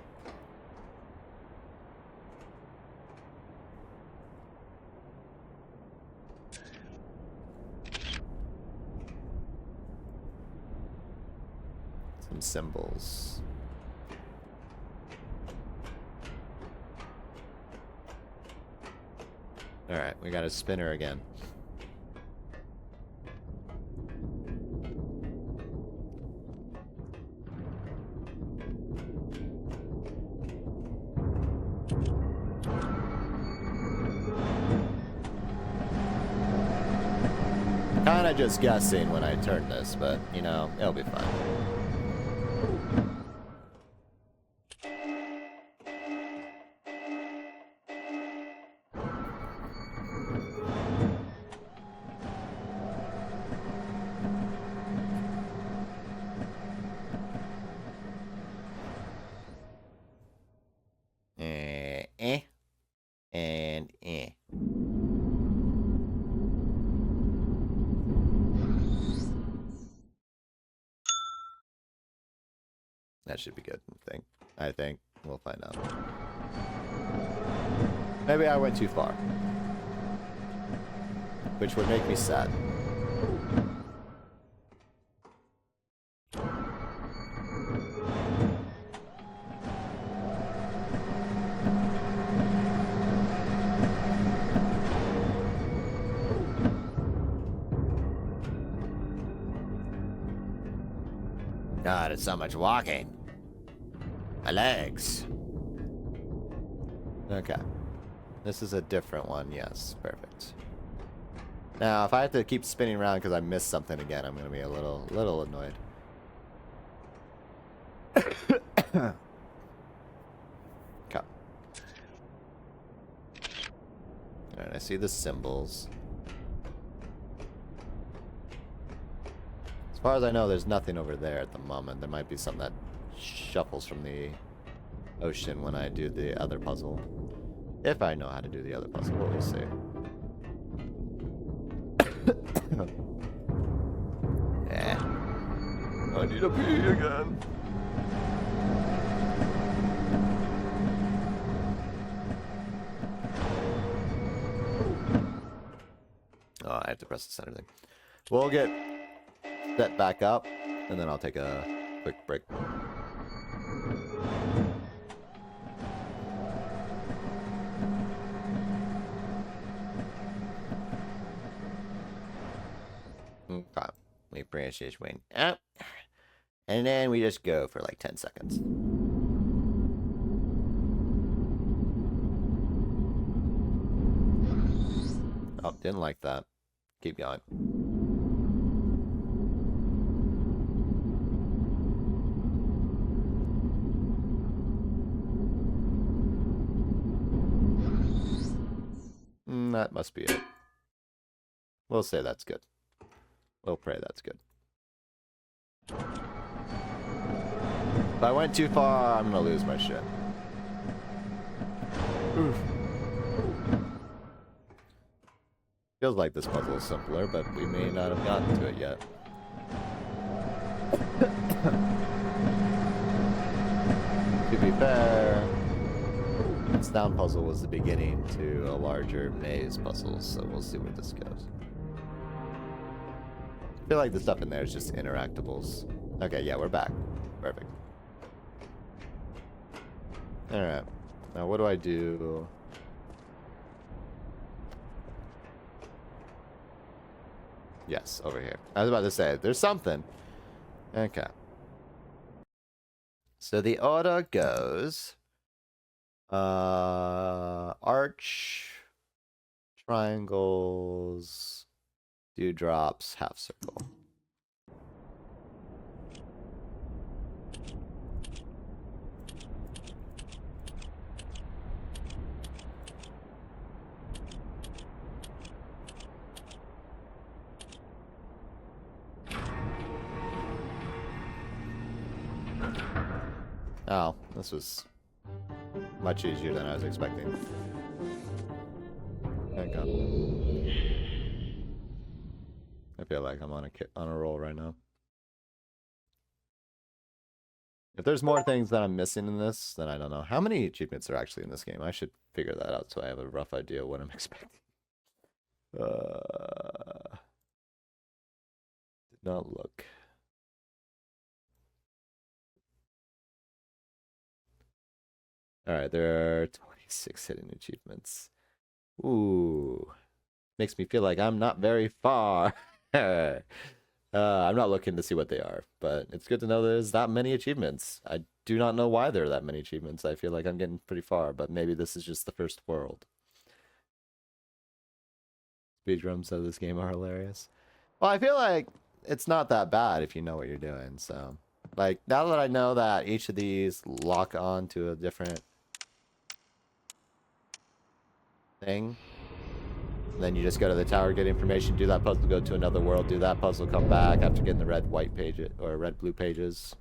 some symbols. Alright, we got a spinner again. Kinda just guessing when I turn this, but, you know, it'll be fine. And that should be good, I think. We'll find out. Maybe I went too far. Which would make me sad. God, it's so much walking. My legs. Okay. This is a different one. Yes, perfect. Now, if I have to keep spinning around because I missed something again, I'm going to be a little annoyed. Okay. Alright, I see the symbols. As far as I know, there's nothing over there at the moment. There might be something that shuffles from the ocean when I do the other puzzle. If I know how to do the other puzzle, we'll see. I need a pee again. Oh, I have to press the center thing. We'll get set back up, and then I'll take a quick break. Okay. We branch this way up, and then we just go for like 10 seconds. Oh, didn't like that. Keep going. That must be it. We'll say that's good. We'll pray that's good. If I went too far, I'm gonna lose my shit. Oof. Feels like this puzzle is simpler, but we may not have gotten to it yet. To be fair, this down puzzle was the beginning to a larger maze puzzle, so we'll see where this goes. I feel like the stuff in there is just interactables. Okay, yeah, we're back. Perfect. Alright. Now what do I do? Yes, over here. I was about to say, there's something. Okay. So the order goes... arch, triangles, dewdrops, half circle. Oh, this was much easier than I was expecting. Okay. I feel like I'm on a roll right now. If there's more things that I'm missing in this, then I don't know. How many achievements are actually in this game? I should figure that out so I have a rough idea of what I'm expecting. Did not look. Alright, there are 26 hidden achievements. Ooh. Makes me feel like I'm not very far. I'm not looking to see what they are, but it's good to know there's that many achievements. I do not know why there are that many achievements. I feel like I'm getting pretty far, but maybe this is just the first world. Speedruns of this game are hilarious. Well, I feel like it's not that bad if you know what you're doing, so... Like, now that I know that each of these lock on to a different thing, then you just go to the tower, get information, do that puzzle, go to another world, do that puzzle, come back after getting the red white pages or red blue pages.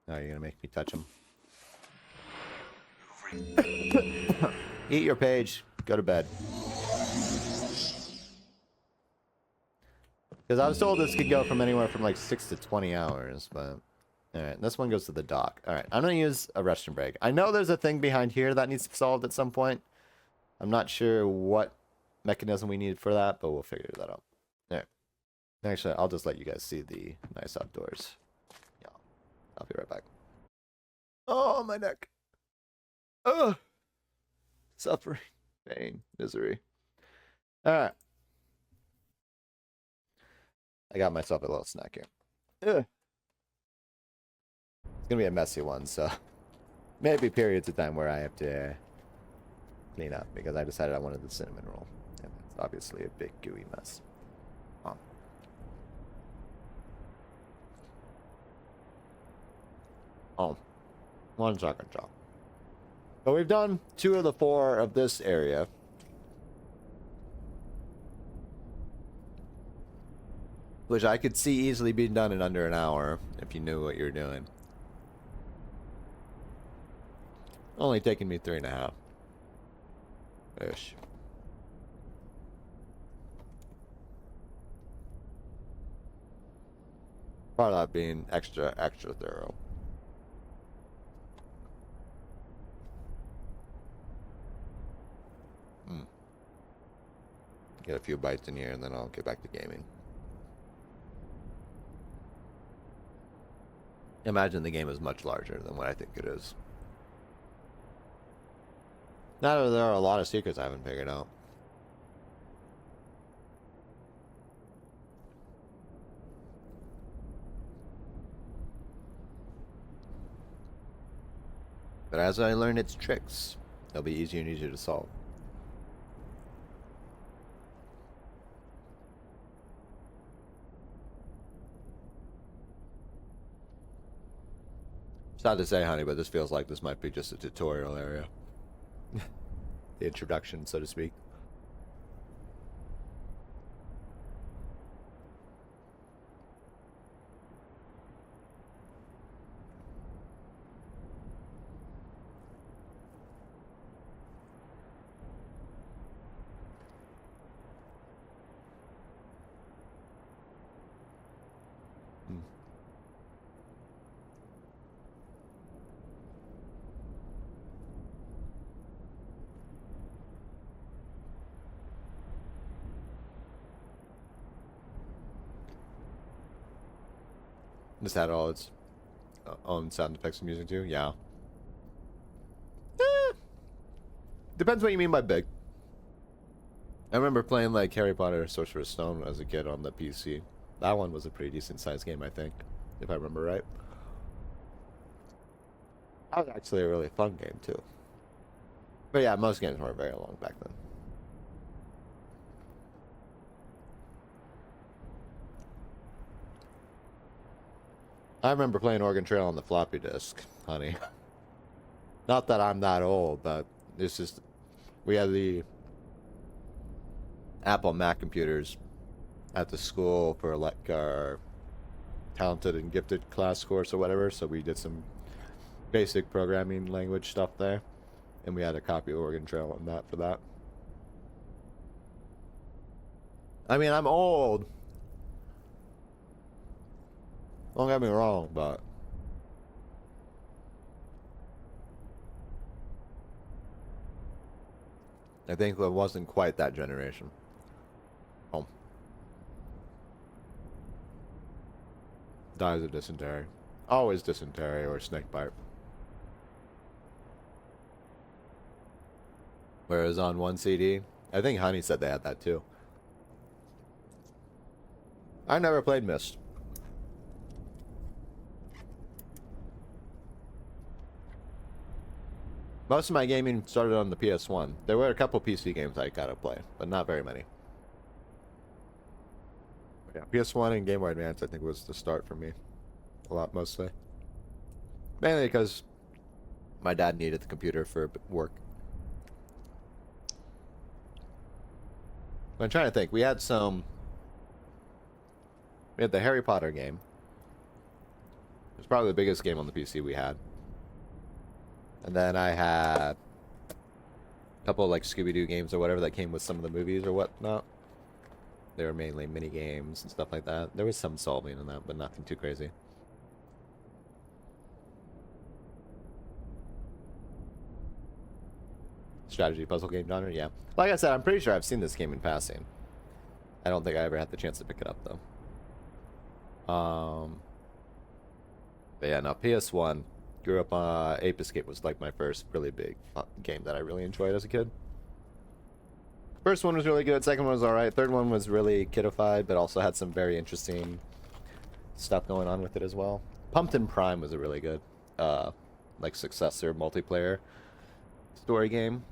Now you're gonna make me touch them. Eat your page. Go to bed. Because I was told this could go from anywhere from like 6 to 20 hours, but... Alright, this one goes to the dock. Alright, I'm going to use a restroom break. I know there's a thing behind here that needs to be solved at some point. I'm not sure what mechanism we need for that, but we'll figure that out. Alright. Actually, I'll just let you guys see the nice outdoors. Yeah, I'll be right back. Oh, my neck. Ugh. Suffering, pain, misery. Alright. I got myself a little snack here. Ugh. It's gonna be a messy one, so maybe periods of time where I have to clean up because I decided I wanted the cinnamon roll. And it's obviously a big gooey mess. Oh, 1 second, John. But we've done 2 of the 4 of this area. Which I could see easily being done in under an hour if you knew what you're doing. Only taking me 3.5. Ish. Part of that being extra thorough. Get a few bites in here and then I'll get back to gaming. Imagine the game is much larger than what I think it is. Now that there are a lot of secrets I haven't figured out. But as I learn its tricks, they'll be easier and easier to solve. Sad to say, honey, but this feels like this might be just a tutorial area. The introduction, so to speak. This had all its own sound effects and music too? Yeah. Depends what you mean by big. I remember playing like Harry Potter Sorcerer's Stone as a kid on the PC. That one was a pretty decent sized game, I think, if I remember right. That was actually a really fun game too. But yeah, most games weren't very long back then. I remember playing Oregon Trail on the floppy disk, honey. Not that I'm that old, but it's just... We had the Apple Mac computers at the school for like our talented and gifted class course or whatever, so we did some basic programming language stuff there. And we had a copy of Oregon Trail on that for that. I mean, I'm old. Don't get me wrong, but I think it wasn't quite that generation. Oh. Dies of dysentery. Always dysentery or snake bite. Whereas on one CD, I think Honey said they had that too. I never played Myst. Most of my gaming started on the PS1. There were a couple PC games I gotta play, but not very many. Yeah, PS1 and Game Boy Advance I think was the start for me. A lot, mostly. Mainly because my dad needed the computer for work. I'm trying to think. We had the Harry Potter game. It was probably the biggest game on the PC we had. And then I had a couple of like Scooby-Doo games or whatever that came with some of the movies or whatnot. They were mainly mini games and stuff like that. There was some solving in that, but nothing too crazy. Strategy puzzle game genre, yeah. Like I said, I'm pretty sure I've seen this game in passing. I don't think I ever had the chance to pick it up though. But yeah, no, PS1. Grew up, Ape Escape was like my first really big game that I really enjoyed as a kid. First one was really good, second one was alright, third one was really kidified, but also had some very interesting stuff going on with it as well. Pumpkin Prime was a really good, like successor multiplayer story game.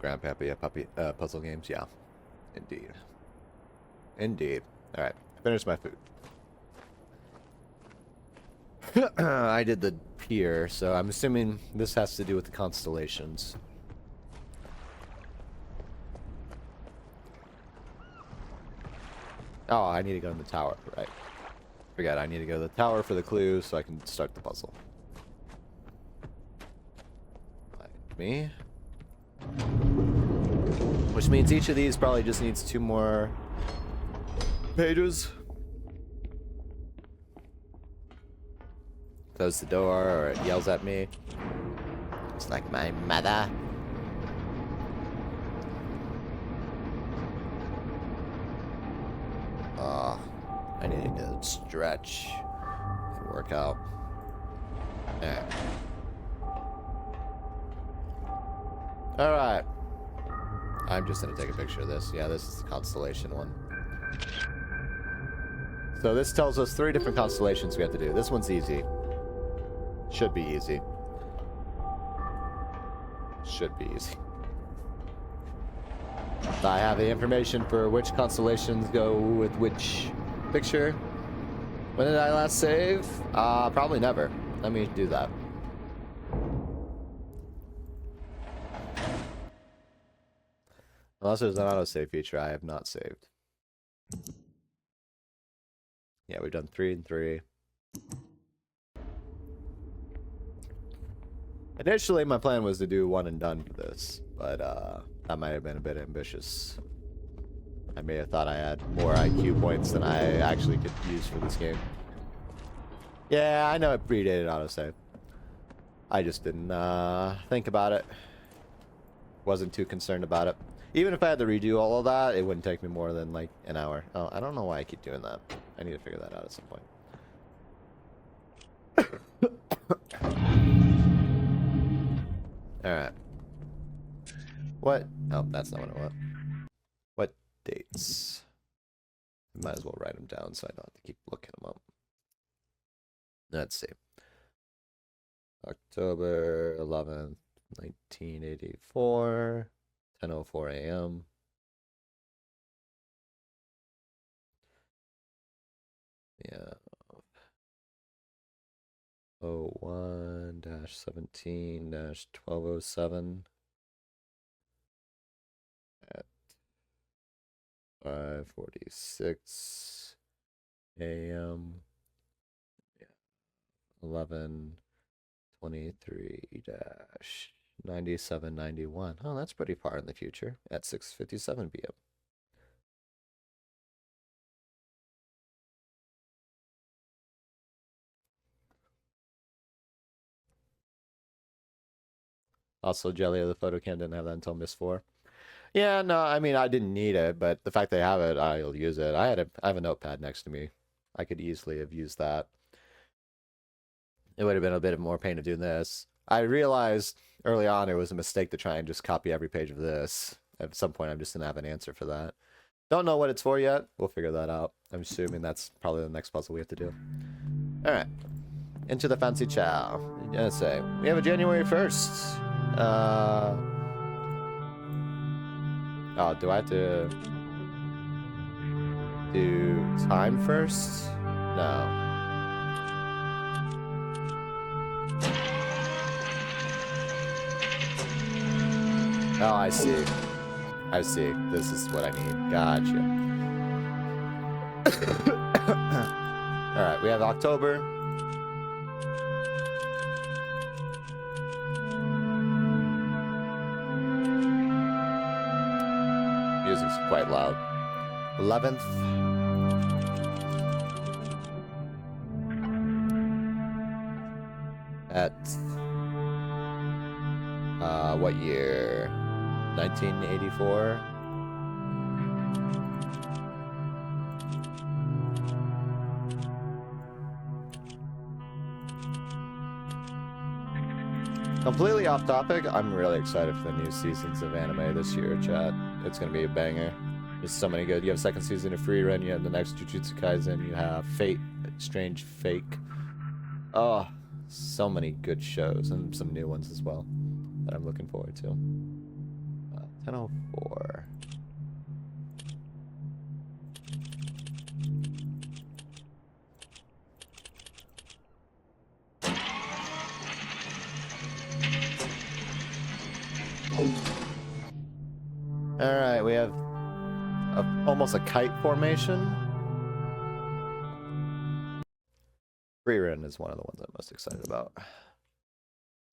Grandpappy, puzzle games, yeah. Indeed. Indeed. Alright, finished my food. I did the pier, so I'm assuming this has to do with the constellations. Oh, I need to go in the tower, right. Forget, I need to go to the tower for the clue so I can start the puzzle. Like me. Which means each of these probably just needs 2 more pages. Close the door or it yells at me. It's like my mother. I need to stretch and work out. Alright. Alright. I'm just gonna take a picture of this. Yeah, this is the constellation one. So this tells us 3 different constellations we have to do. This one's easy. Should be easy. Should be easy. I have the information for which constellations go with which picture. When did I last save? Probably never. Let me do that. Unless there's an autosave feature, I have not saved. Yeah, we've done 3 and 3. Initially, my plan was to do 1 and done for this, but that might have been a bit ambitious. I may have thought I had more IQ points than I actually could use for this game. Yeah, I know it predated autosave. I just didn't think about it. Wasn't too concerned about it. Even if I had to redo all of that, it wouldn't take me more than like an hour. Oh, I don't know why I keep doing that. I need to figure that out at some point. Alright. What? Oh, that's not what I want. What dates? I might as well write them down so I don't have to keep looking them up. Let's see. October 11th, 1984. 10:04 a.m. Yeah. 01-17-1207 at 5:46 a.m. Yeah. 11:23-97:91. Oh, that's pretty far in the future. At 6:57 p.m. Also, Jelly of the photo cam didn't have that until Myst 4. Yeah, no, I mean, I didn't need it, but the fact they have it, I'll use it. I have a notepad next to me. I could easily have used that. It would have been a bit of more pain of doing this. I realized early on it was a mistake to try and just copy every page of this. At some point, I'm just going to have an answer for that. Don't know what it's for yet. We'll figure that out. I'm assuming that's probably the next puzzle we have to do. All right. Into the fancy chow. Let's say we have a January 1st. Oh, do I have to do time first? No. Oh, I see. I see. This is what I need. Gotcha. Alright, we have October. Music's quite loud. 11th. At what year? 1984. Completely off topic, I'm really excited for the new seasons of anime this year, chat. It's gonna be a banger. There's so many good. You have second season of Free Run, you have the next Jujutsu Kaisen, you have Fate, Strange Fake. Oh, so many good shows, and some new ones as well that I'm looking forward to. 10:04. Alright, we have almost a kite formation. Rerun is one of the ones I'm most excited about.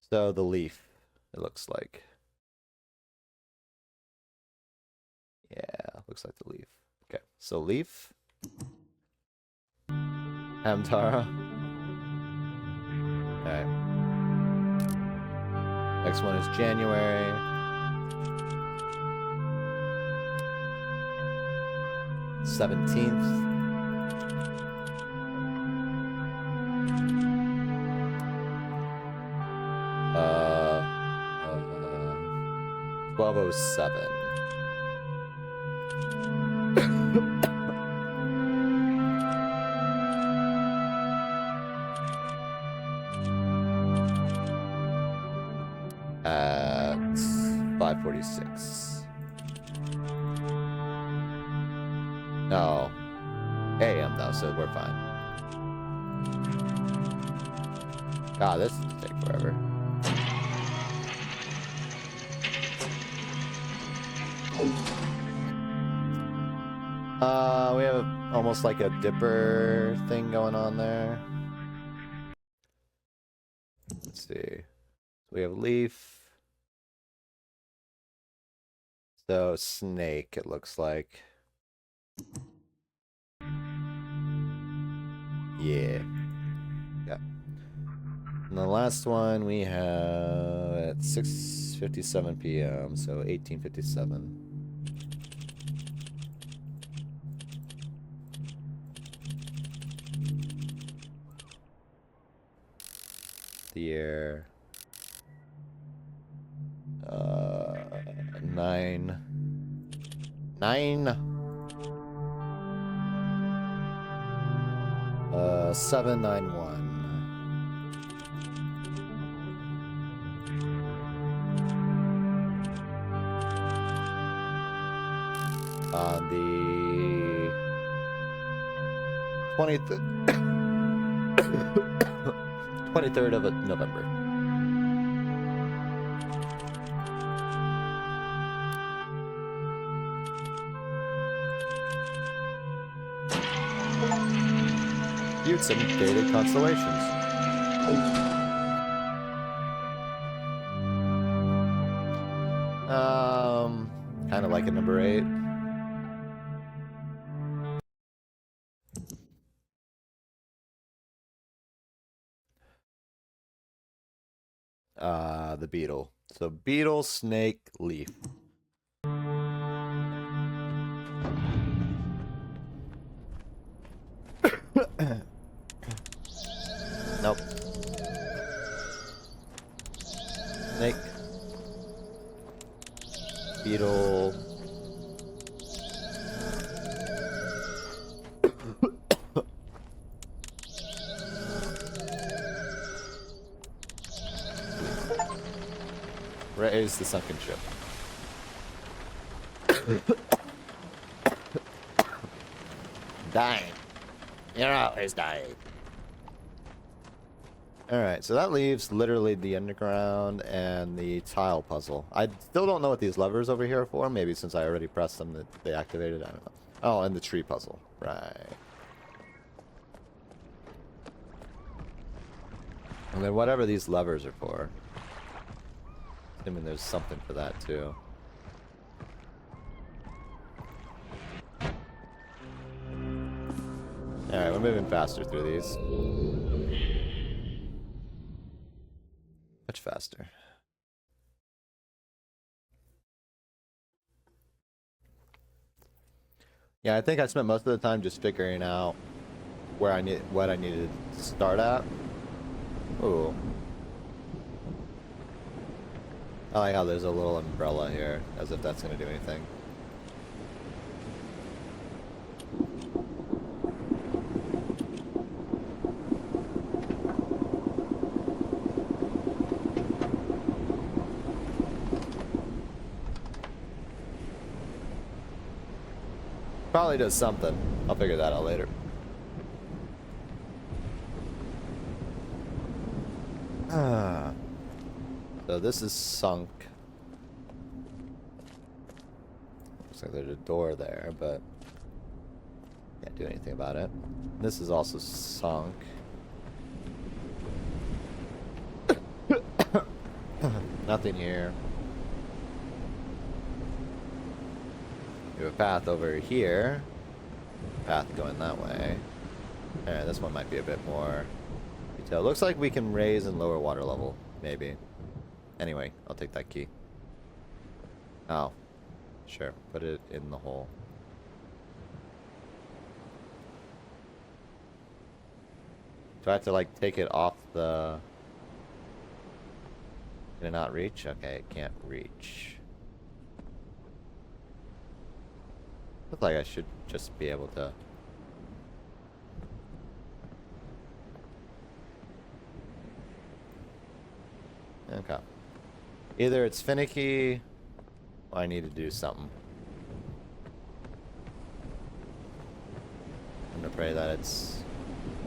So the leaf, it looks like. Yeah, looks like the leaf. Okay, so leaf. Hamtaro. Alright. Next one is January. '17th. Uh, 1207. At 5:46. No. AM though, so we're fine. God, this is gonna take forever. We have almost like a dipper thing going on there. Let's see. We have leaf. So snake, it looks like. Yeah. Yeah. And the last one we have at 6:57 p.m. So 1857. The year 791. On the 23rd of November. Viewed some dated constellations. Kind of like a number 8. The beetle. So beetle, snake, leaf. Snake. Beetle. Raise the sunken ship. Dying. You're always dying. Alright, so that leaves literally the underground and the tile puzzle. I still don't know what these levers over here are for. Maybe since I already pressed them that they activated. I don't know. Oh, and the tree puzzle. Right. And then whatever these levers are for. Assuming there's something for that too. Alright, we're moving faster through these. Much faster. Yeah, I think I spent most of the time just figuring out what I needed to start at. Ooh. I like how there's a little umbrella here, as if that's gonna do anything. Probably does something. I'll figure that out later. So this is sunk. Looks like there's a door there, but can't do anything about it. This is also sunk. Nothing here. We have a path over here. Path going that way. Alright, this one might be a bit more detailed. Looks like we can raise and lower water level. Maybe. Anyway, I'll take that key. Oh. Sure. Put it in the hole. Do I have to, like, take it off the... Can it not reach? Okay, it can't reach. Looks like I should just be able to... Okay. Either it's finicky, or I need to do something. I'm gonna pray that it's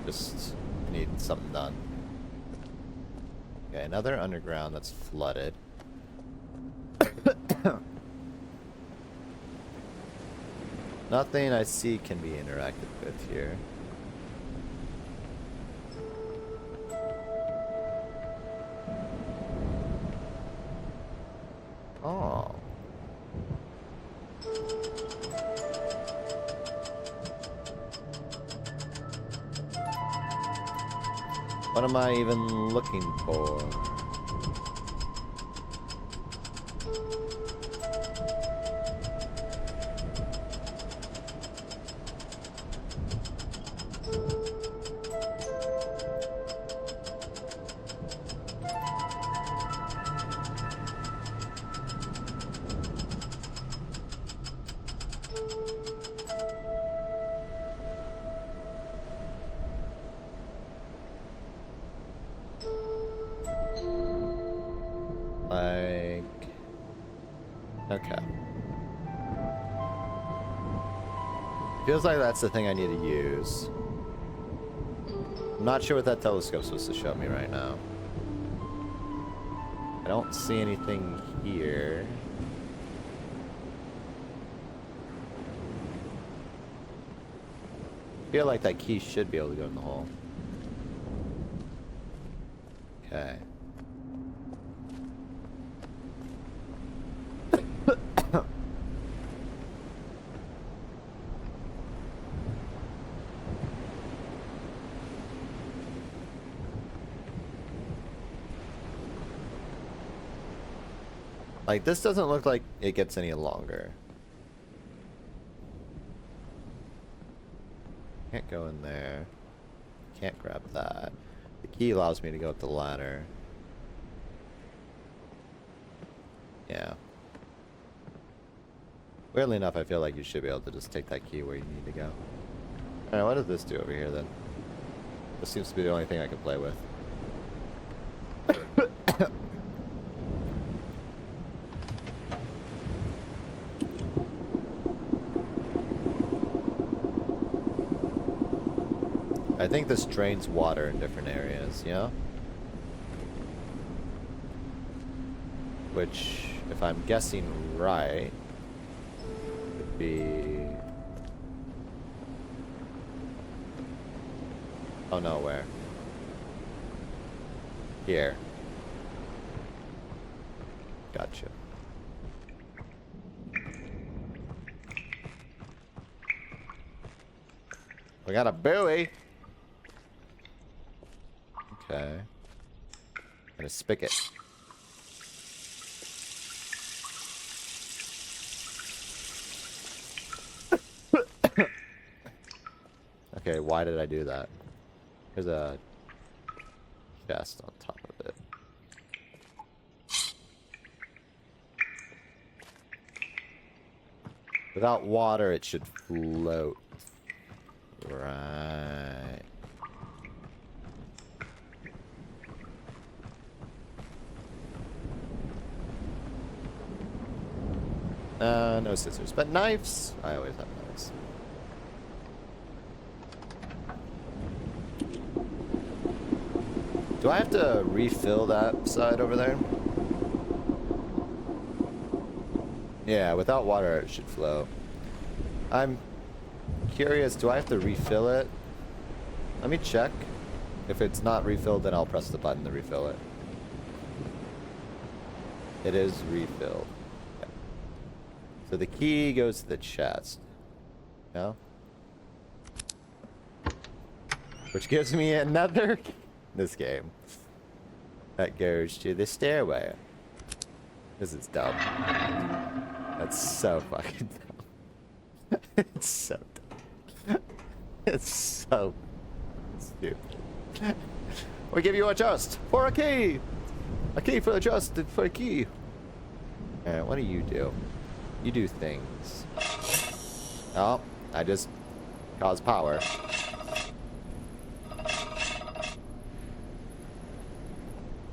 just need something done. Okay, another underground that's flooded. Nothing I see can be interacted with here. Oh. What am I even looking for? Like... Okay. Feels like that's the thing I need to use. I'm not sure what that telescope's supposed to show me right now. I don't see anything here. I feel like that key should be able to go in the hole. Okay. Like, this doesn't look like it gets any longer. Can't go in there. Can't grab that. The key allows me to go up the ladder. Weirdly enough, I feel like you should be able to just take that key where you need to go. Alright, what does this do over here then? This seems to be the only thing I can play with. I think this drains water in different areas, yeah? Which, if I'm guessing right, would be... Oh no, where? Here. Gotcha. We got a buoy! Okay. And a spigot. Okay, why did I do that? There's a chest on top of it. Without water, it should float. Right. No scissors, but knives. I always have knives. Do I have to refill that side over there? Yeah, without water it should flow. I'm curious, do I have to refill it? Let me check. If it's not refilled, then I'll press the button to refill it. It is refilled. Okay. So the key goes to the chest. No? Which gives me another key in this game. That goes to the stairway. This is dumb. That's so fucking dumb. It's so dumb. It's so stupid. We give you a chest for a key! A key for the chest for a key. Alright, what do? You do things. Oh, I just caused power.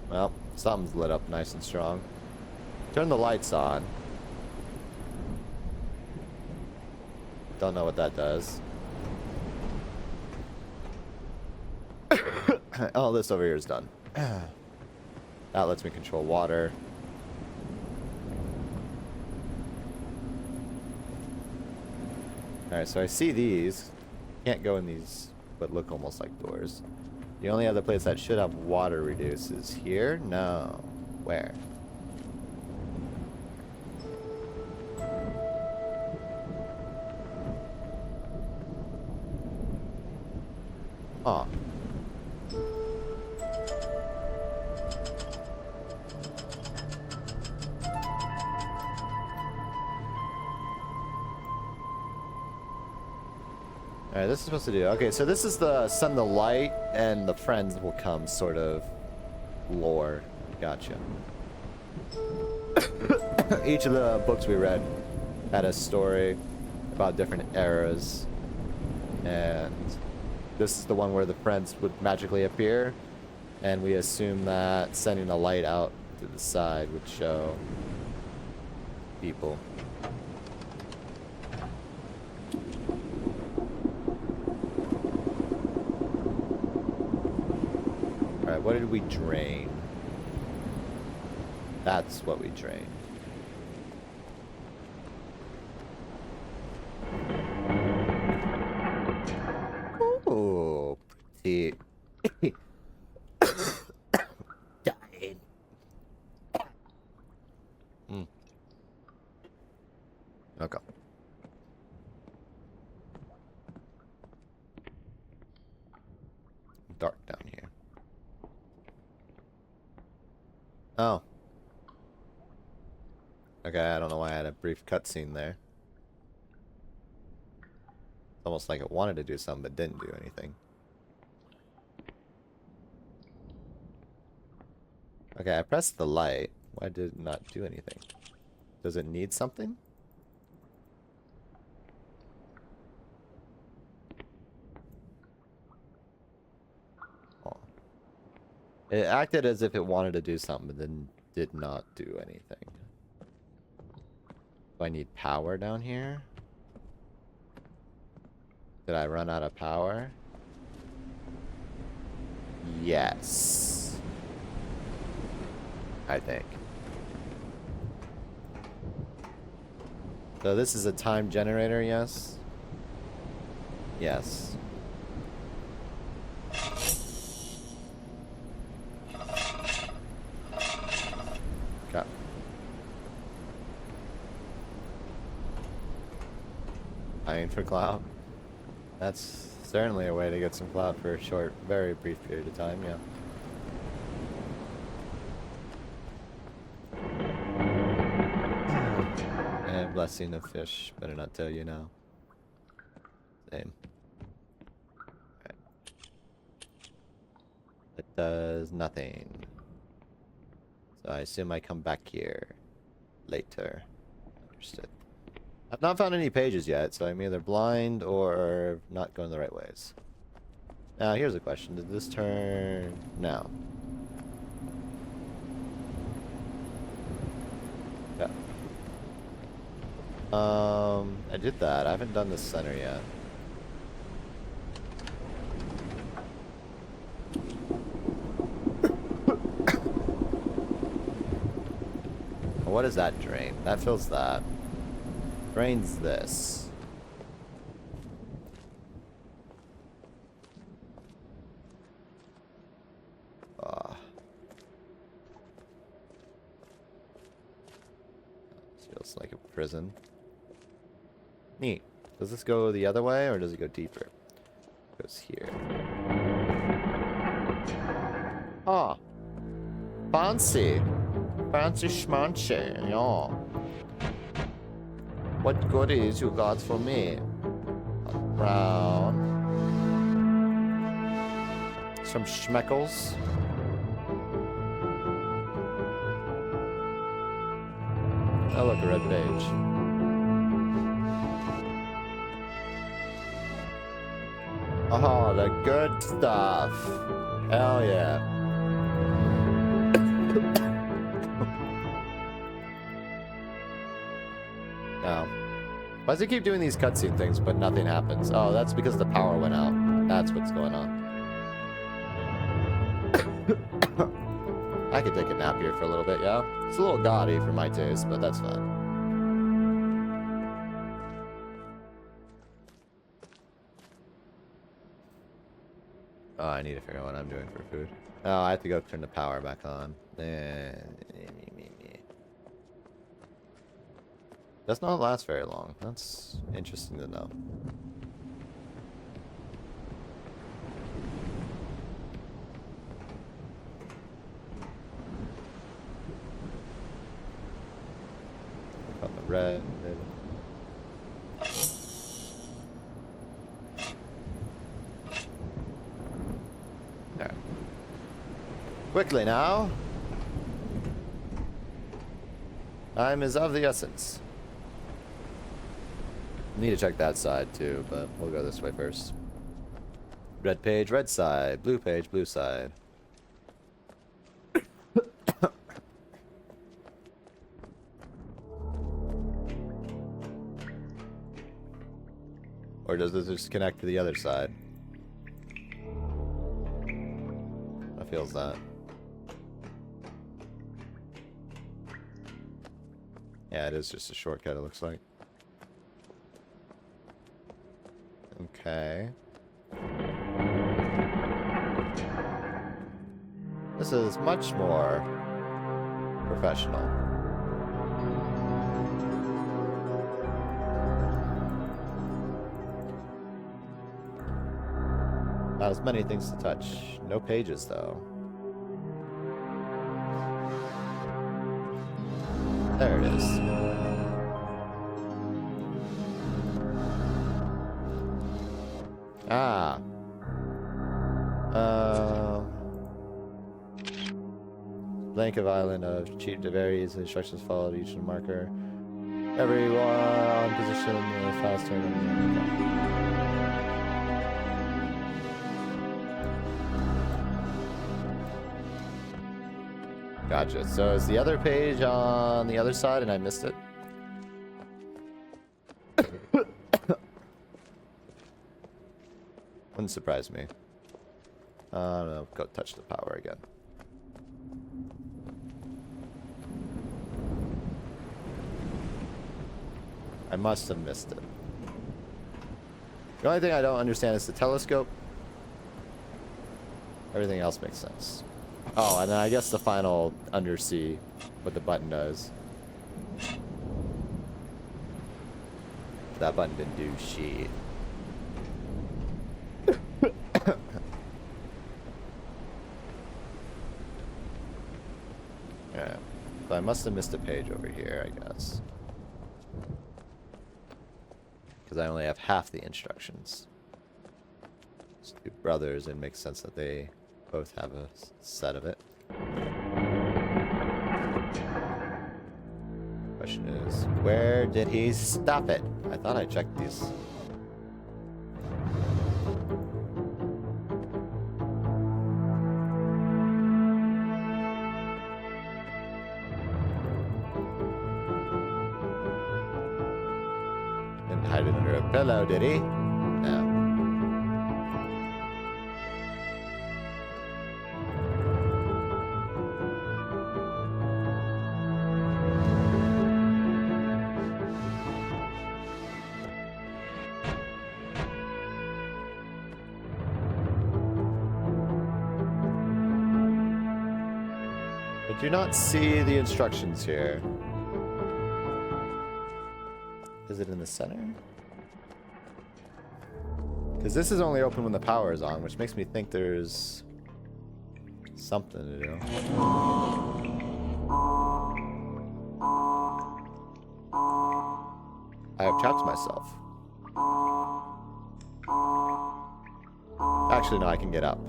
Well, something's lit up nice and strong. Turn the lights on. Don't know what that does. All this over here is done. That lets me control water. Alright, so I see these. Can't go in these, but look almost like doors. The only other place that should have water reduce is here? No. Where? Huh. Alright, this is supposed to do. Okay, so this is the send the light and the friends will come sort of lore. Gotcha. Each of the books we read had a story about different eras. And this is the one where the friends would magically appear. And we assume that sending a light out to the side would show people. Alright, what did we drain? That's what we drained. Ooh, pretty. Dying. Okay. Dark down here. Oh. Okay, I don't know why I had a brief cutscene there. It's almost like it wanted to do something but didn't do anything. Okay, I pressed the light. Why did it not do anything? Does it need something? It acted as if it wanted to do something, but then did not do anything. Do I need power down here? Did I run out of power? Yes. I think. So this is a time generator, yes? Yes. Okay. Eyeing for clout. That's certainly a way to get some clout for a short, very brief period of time, yeah. And blessing of fish. Better not tell you now. Same. Okay. It does nothing. So I assume I come back here later. Understood. I've not found any pages yet, so I'm either blind or not going the right ways. Now, here's a question. Did this turn? No. Yeah. I did that. I haven't done the center yet. What does that drain? That fills that. Drains this. This feels like a prison. Neat. Does this go the other way or does it go deeper? It goes here. Ah. Fancy. Fancy schmancy, yeah. What goodies you got for me? Brown. Some schmeckles. Oh look, a red page. Oh, the good stuff. Hell yeah. No. Why does it keep doing these cutscene things, but nothing happens? Oh, that's because the power went out. That's what's going on. I could take a nap here for a little bit, yeah? It's a little gaudy for my taste, but that's fine. Oh, I need to figure out what I'm doing for food. Oh, I have to go turn the power back on. Does not last very long. That's interesting to know. Got the red. There. Quickly now. Time is of the essence. Need to check that side too, but we'll go this way first. Red page, red side. Blue page, blue side. Or does this just connect to the other side? What feels that? Yeah, it is just a shortcut, it looks like. Okay. This is much more professional. Not as many things to touch. No pages, though. There it is. Ah. Blank of island of cheat to varies. Instructions followed each marker. Everyone on position in the fast turn. Gotcha. So is the other page on the other side and I missed it? Wouldn't surprise me. No, go touch the power again. I must have missed it. The only thing I don't understand is the telescope. Everything else makes sense. Oh, and then I guess the final undersea, what the button does. That button didn't do shit. Yeah, so I must have missed a page over here, I guess. Because I only have half the instructions. It's two brothers, it makes sense that they both have a set of it. Question is, where did he stop it? I thought I checked these. Didn't hide it under a pillow, did he? No. I do not see the instructions here. Is it in the center? Because this is only open when the power is on, which makes me think there's something to do. I have trapped myself. Actually, no, I can get up.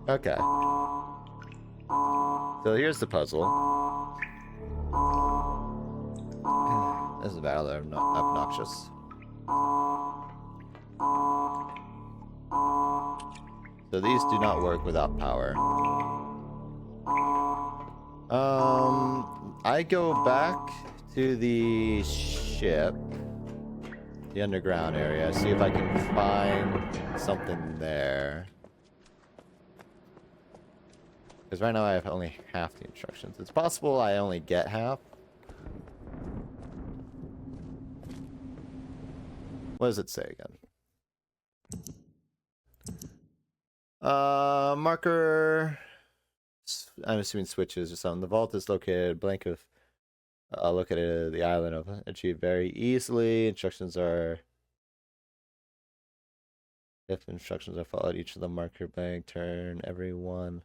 Okay. So here's the puzzle. This is rather obnoxious. So these do not work without power. I go back to the ship, the underground area, see if I can find something there. Because right now I have only half the instructions. It's possible I only get half. What does it say again? Marker. I'm assuming switches or something. The vault is located blank of. Located at the island of achieved very easily. Instructions are. If instructions are followed, each of the marker blank turn every one.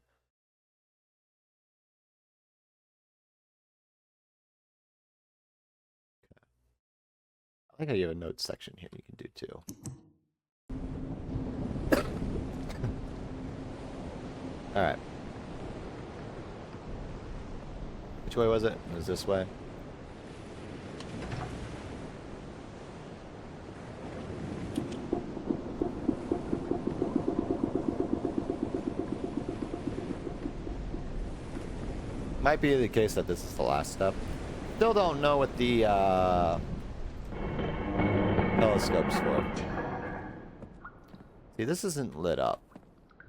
I think I have a notes section here you can do too. Alright. Which way was it? It was this way. Might be the case that this is the last step. Still don't know what the telescope's for. See, this isn't lit up.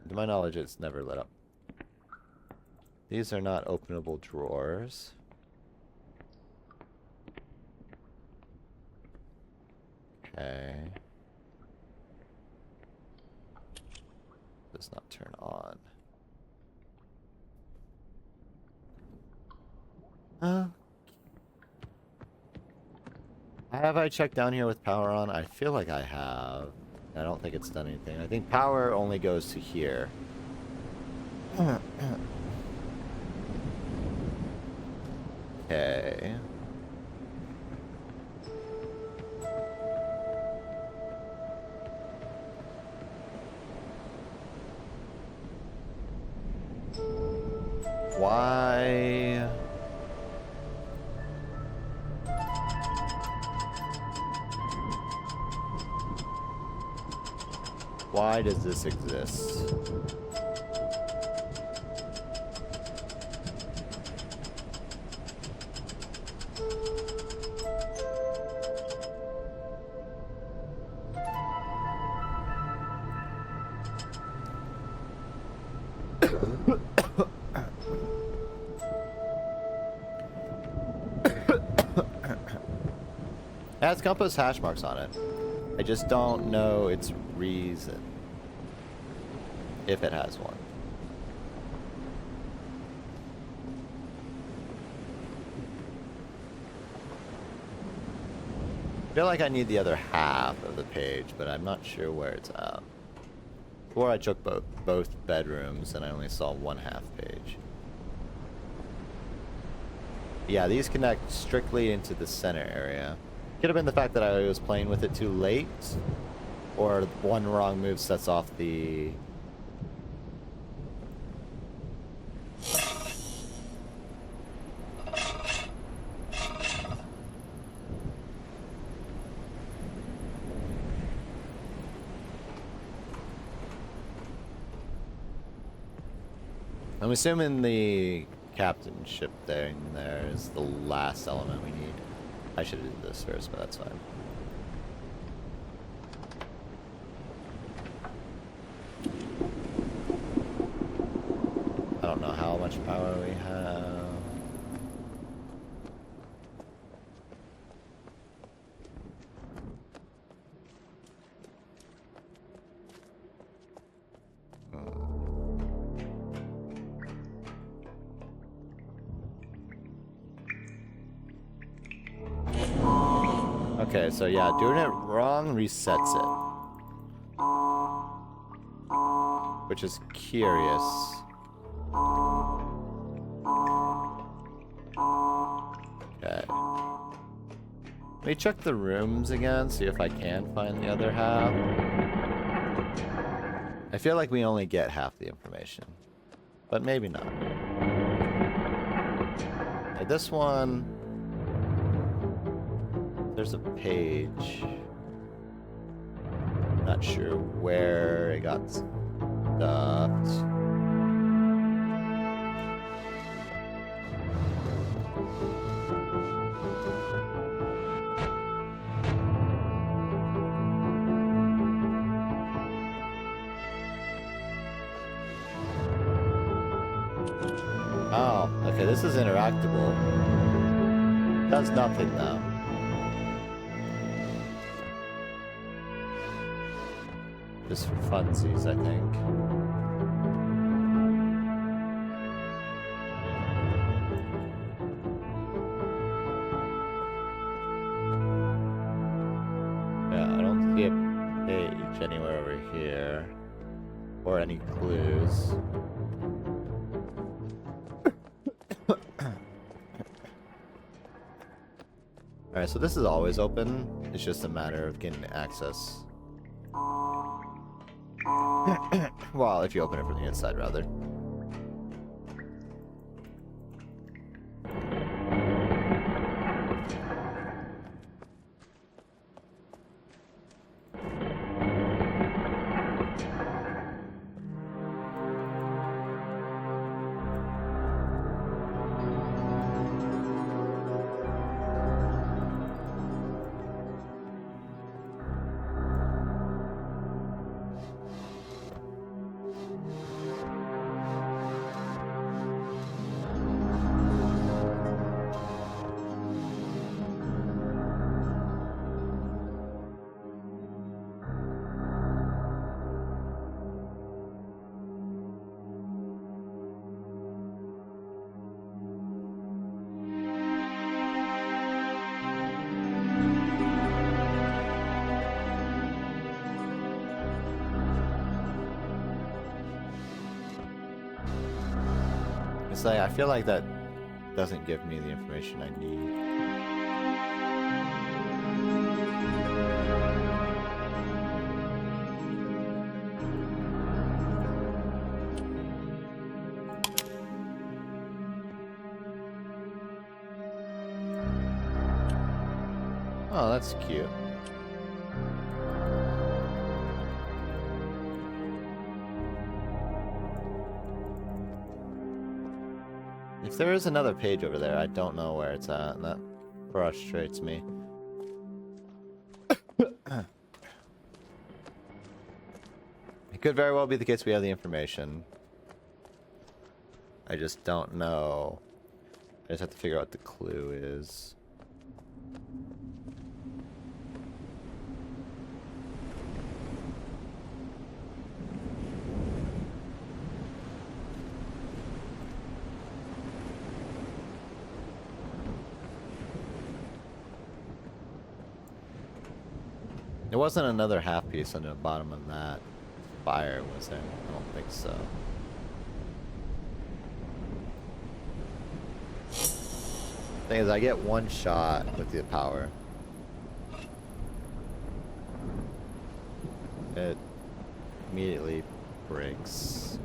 To my knowledge, it's never lit up. These are not openable drawers. Okay. Does not turn on. Have I checked down here with power on? I feel like I have. I don't think it's done anything. I think power only goes to here. Okay. Why? Why does this exist? It has compass hash marks on it. I just don't know its reason. If it has one. I feel like I need the other half of the page, but I'm not sure where it's at. Before I took both bedrooms and I only saw one half page. Yeah, these connect strictly into the center area. Could have been the fact that I was playing with it too late, or one wrong move sets off the... I'm assuming the captainship thing there is the last element we need. I should have did this first, but that's fine. I don't know how much power we have. Okay, so yeah, doing it wrong resets it. Which is curious. Okay. Let me check the rooms again, see if I can find the other half. I feel like we only get half the information. But maybe not. Okay, this one... There's a page. Not sure where it got stuffed. Oh, okay, this is interactable. Does nothing though. Just for funsies, I think. Yeah, I don't see a page anywhere over here. Or any clues. Alright, so this is always open. It's just a matter of getting access. Well, if you open it from the inside, rather. It's like, I feel like that doesn't give me the information I need. Oh, that's cute. If there is another page over there, I don't know where it's at, and that frustrates me. It could very well be the case we have the information. I just don't know. I just have to figure out what the clue is. There wasn't another half piece on the bottom of that fire, was there? I don't think so. Thing is, I get one shot with the power. It immediately breaks.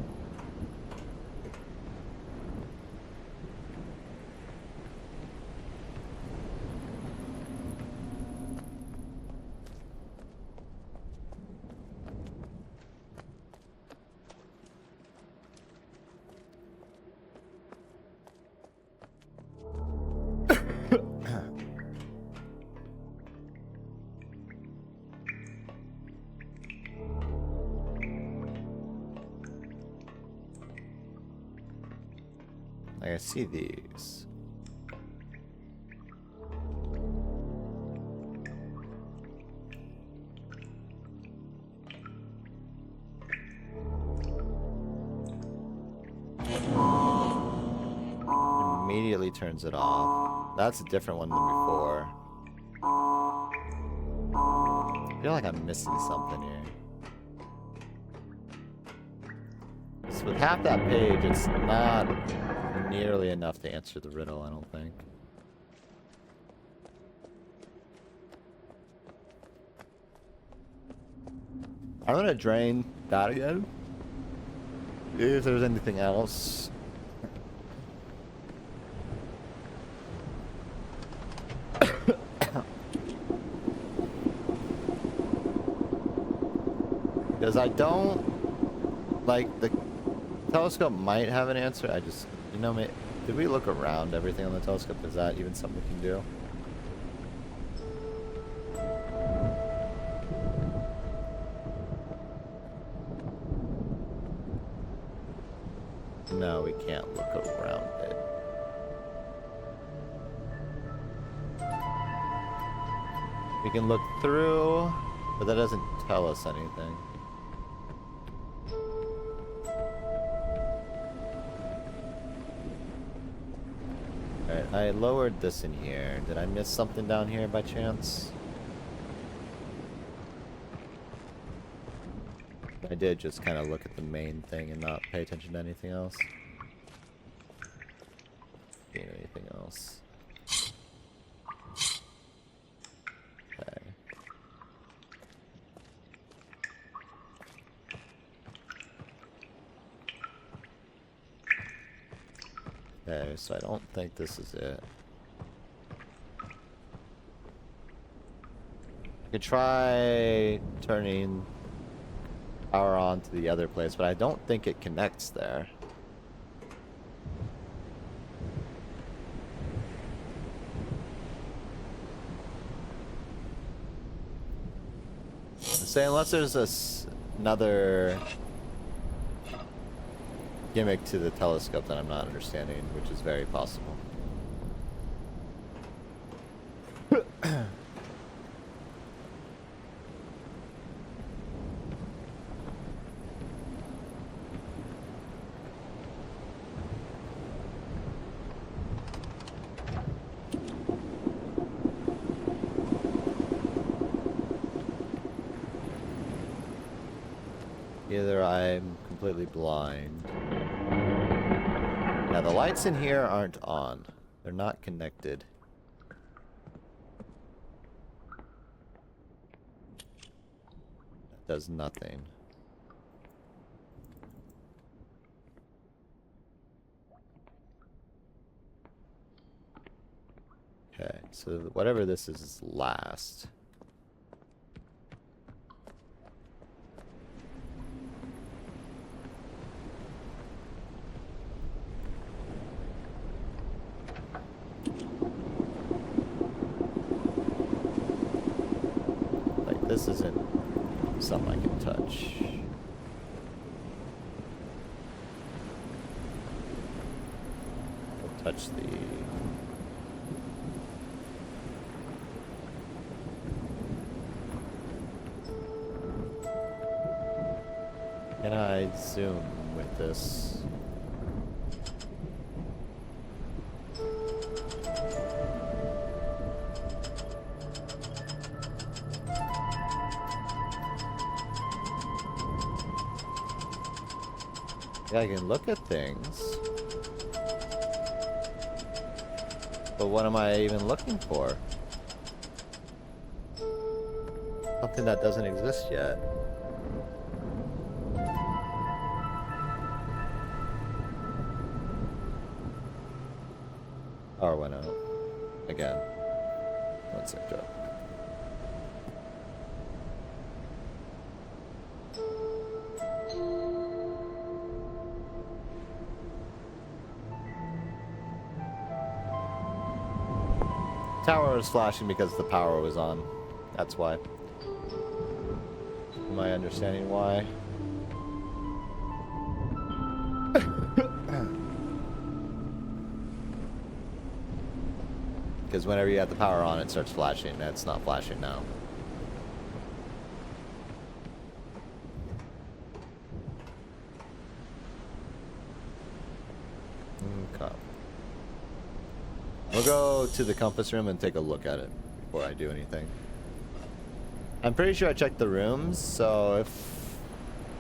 I see these. Immediately turns it off. That's a different one than before. I feel like I'm missing something here. So with half that page, it's not nearly enough to answer the riddle, I don't think. I'm gonna drain that again. If there's anything else. Because I don't like the telescope might have an answer. I just, you know, did we look around everything on the telescope? Is that even something we can do? No, we can't look around it. We can look through, but that doesn't tell us anything. Alright, I lowered this in here. Did I miss something down here by chance? I did just kind of look at the main thing and not pay attention to anything else. Anything else? Okay. Okay, so I don't think this is it. I could try turning power on to the other place, but I don't think it connects there. Say unless there's another gimmick to the telescope that I'm not understanding, which is very possible. Either I'm completely blind. Now the lights in here aren't on. They're not connected. That does nothing. Okay, so whatever this is last. This isn't something I can touch. I'll touch the... Can I zoom with this? Yeah, I can look at things. But what am I even looking for? Something that doesn't exist yet. Power went out. Again. One sec, Joe. Tower was flashing because the power was on. That's why. Am I understanding why? Because whenever you have the power on, it starts flashing. It's not flashing now. Okay. We'll go to the compass room and take a look at it before I do anything. I'm pretty sure I checked the rooms, so if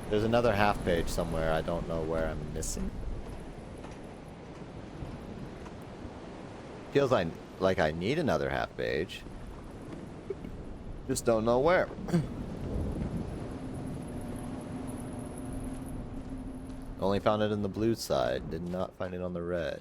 there's another half page somewhere, I don't know where I'm missing. Feels like I need another half page. Just don't know where. Only found it in the blue side, did not find it on the red.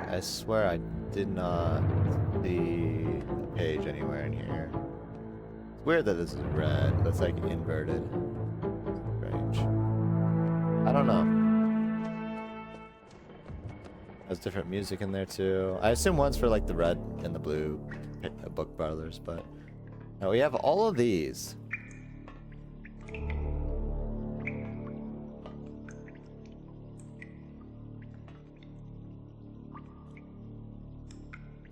I swear I did not see a page anywhere in here. It's weird that this is red. That's like inverted. Strange. I don't know. There's different music in there too. I assume one's for like the red and the blue book brothers, but now we have all of these.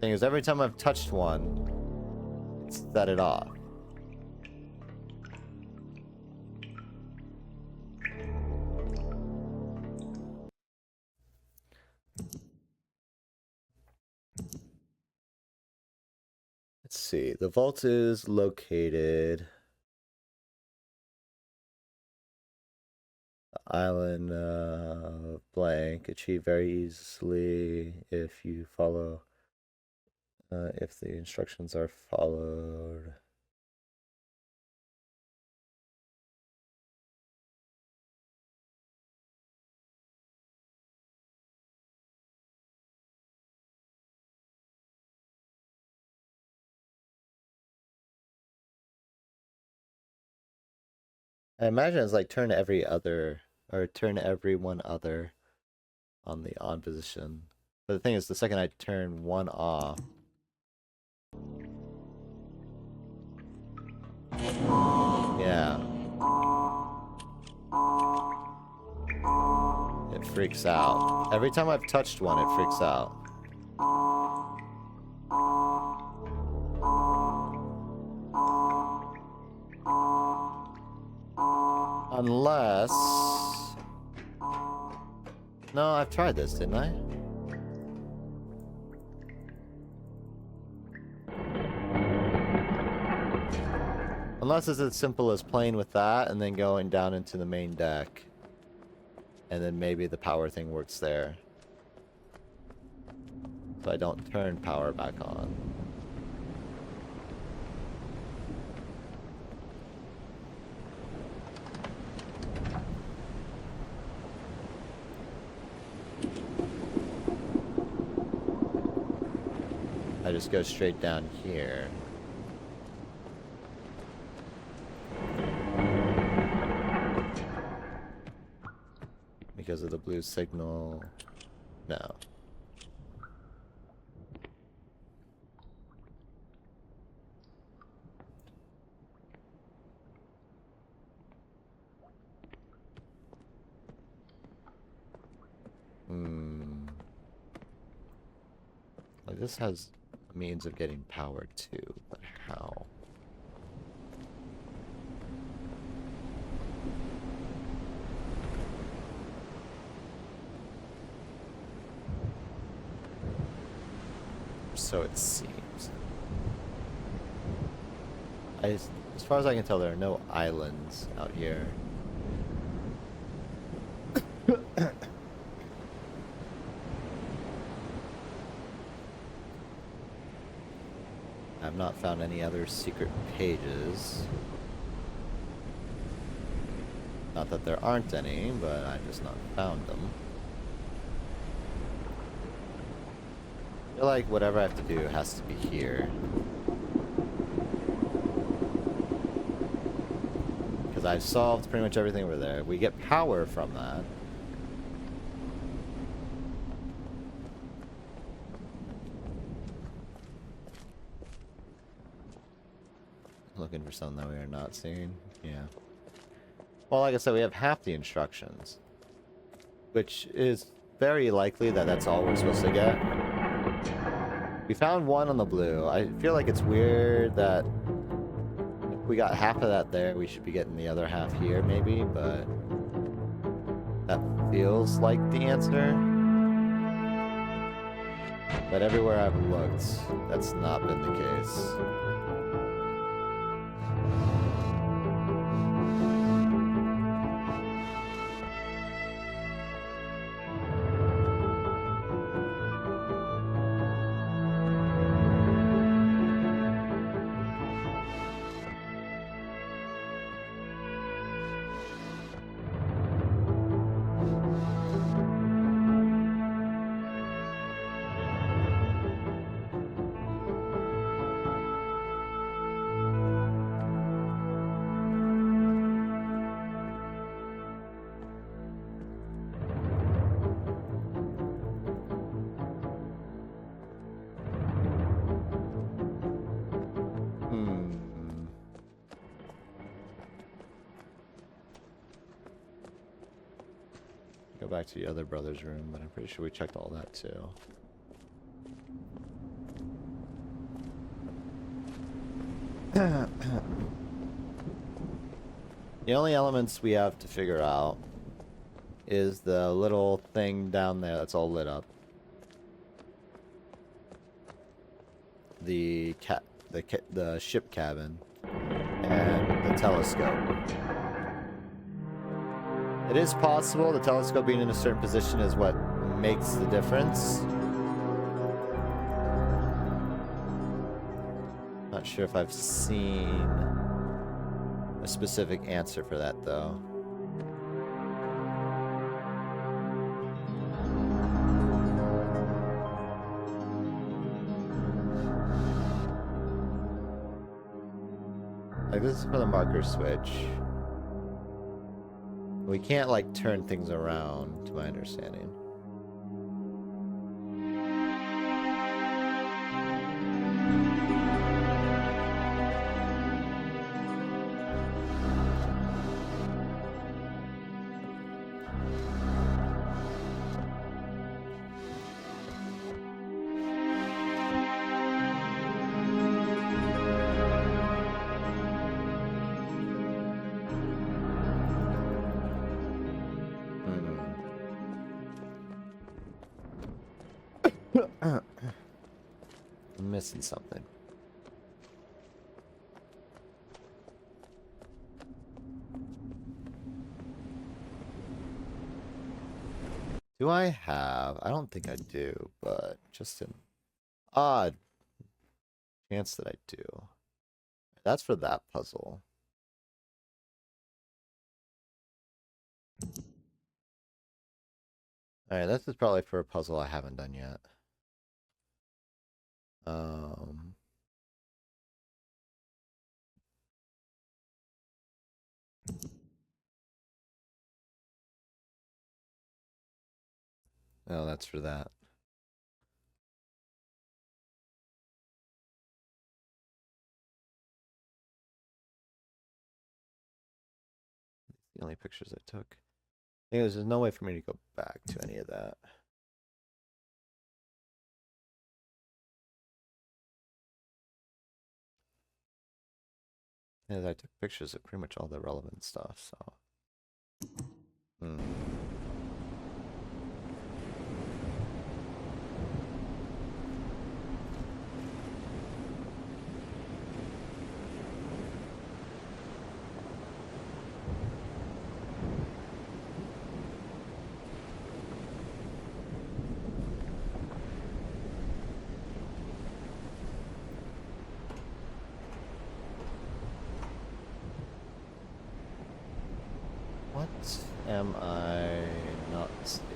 Thing is, every time I've touched one, it's set it off. Let's see. The vault is located. The island blank. Achieve very easily if you follow. If the instructions are followed. I imagine it's like turn every other, or turn every one other on the on position. But the thing is, the second I turn one off, yeah, it freaks out. Every time I've touched one, it freaks out. Unless... No, I've tried this, didn't I? Unless it's as simple as playing with that and then going down into the main deck. And then maybe the power thing works there. So I don't turn power back on. I just go straight down here. Because of the blue signal. No. Like this has a means of getting power too, but how? So it seems. As far as I can tell, there are no islands out here. I've not found any other secret pages. Not that there aren't any, but I've just not found them. I feel like whatever I have to do has to be here. Because I've solved pretty much everything over there. We get power from that. Looking for something that we are not seeing. Yeah. Well, like I said, we have half the instructions. Which is very likely that that's all we're supposed to get. We found one on the blue. I feel like it's weird that if we got half of that there, we should be getting the other half here, maybe, but that feels like the answer. But everywhere I've looked, that's not been the case. Go back to the other brother's room, but I'm pretty sure we checked all that too. The only elements we have to figure out is the little thing down there that's all lit up. The ship cabin and the telescope. It is possible the telescope being in a certain position is what makes the difference. Not sure if I've seen a specific answer for that, though. Like, this is for the marker switch. We can't, like, turn things around, to my understanding. I'm missing something. Do I have? I don't think I do, but just an odd chance that I do. That's for that puzzle. Alright, this is probably for a puzzle I haven't done yet. Oh, that's for that. The only pictures I took. There's no way for me to go back to any of that. And I took pictures of pretty much all the relevant stuff, so. am I not seeing?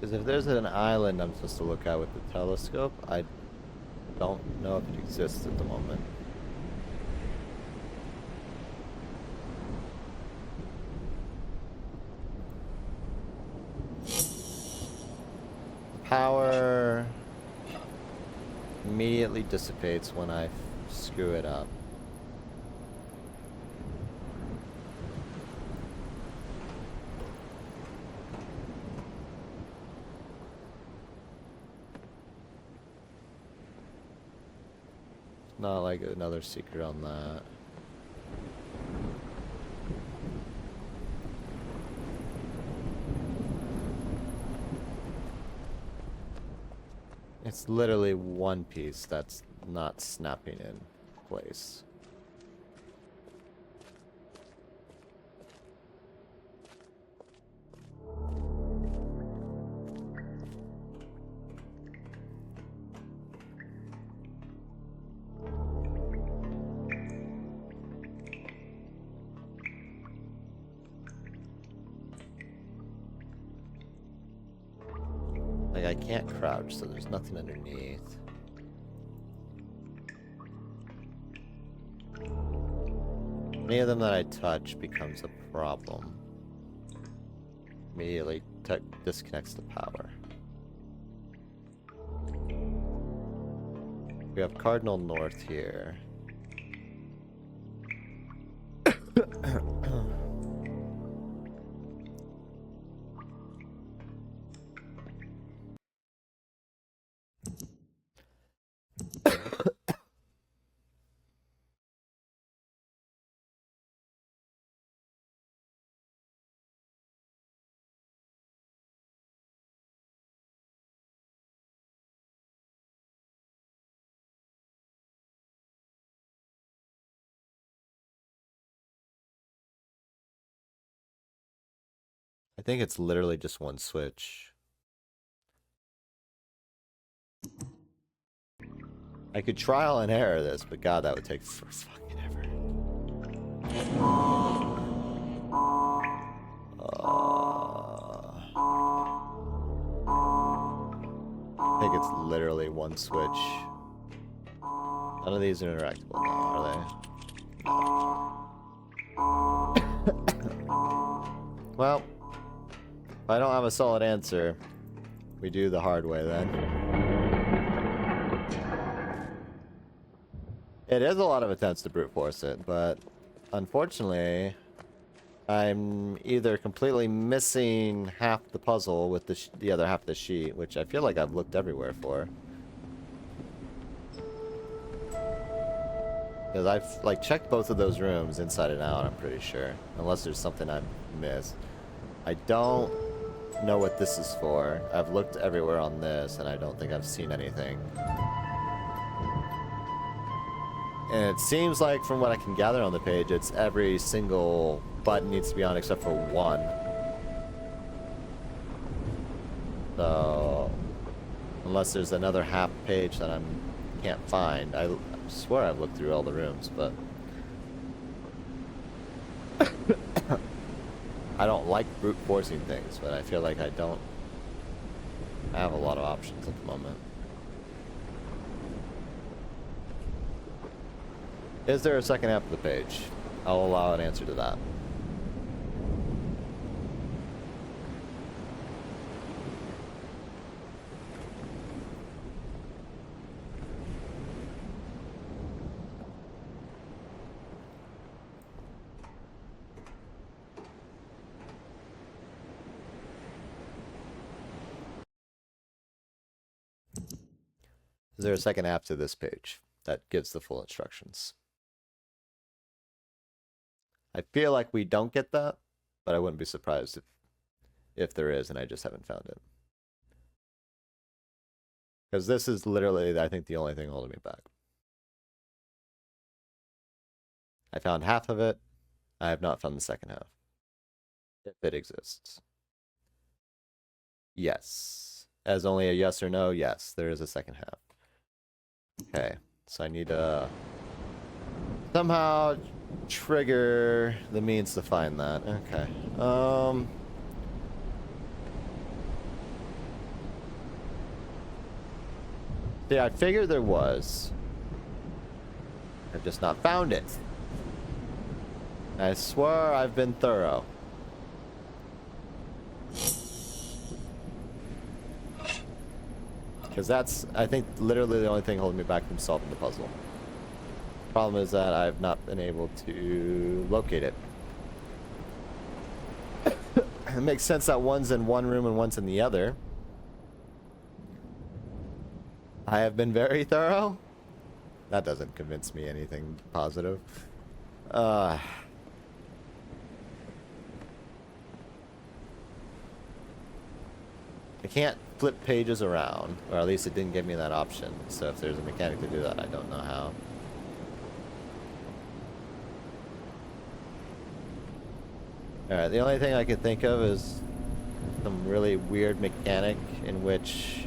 Because if there's an island I'm supposed to look at with the telescope, I don't know if it exists at the moment. Power immediately dissipates when I screw it up. Not like another secret on that. It's literally one piece that's not snapping in place. Like, I can't crouch, so there's nothing underneath. Any of them that I touch becomes a problem. Immediately disconnects the power. We have Cardinal North here. I think it's literally just one switch. I could trial and error this, but god, that would take fucking ever. I think it's literally one switch. None of these are interactable now, are they? Well, if I don't have a solid answer, we do the hard way then. It is a lot of attempts to brute force it, but unfortunately, I'm either completely missing half the puzzle with the other half of the sheet, which I feel like I've looked everywhere for. Because I've like checked both of those rooms inside and out, I'm pretty sure. Unless there's something I've missed. I don't know what this is for. I've looked everywhere on this, and I don't think I've seen anything. And it seems like, from what I can gather on the page, it's every single button needs to be on except for one. So, unless there's another half page that I can't find. I swear I've looked through all the rooms, but I don't like brute forcing things, but I feel like I don't have a lot of options at the moment. Is there a second half of the page? I'll allow an answer to that. Is there a second half to this page that gives the full instructions? I feel like we don't get that, but I wouldn't be surprised if there is and I just haven't found it. Because this is literally, I think, the only thing holding me back. I found half of it. I have not found the second half. If it exists. Yes. As only a yes or no, yes, there is a second half. Okay, so I need a Somehow trigger the means to find that. Okay. Yeah, I figured there was. I've just not found it. I swear I've been thorough. Because that's, I think, literally the only thing holding me back from solving the puzzle. Problem is that I've not been able to locate it. It makes sense that one's in one room and one's in the other. I have been very thorough. That doesn't convince me anything positive. I can't flip pages around, or at least it didn't give me that option. So if there's a mechanic to do that, I don't know how. Alright, the only thing I could think of is some really weird mechanic in which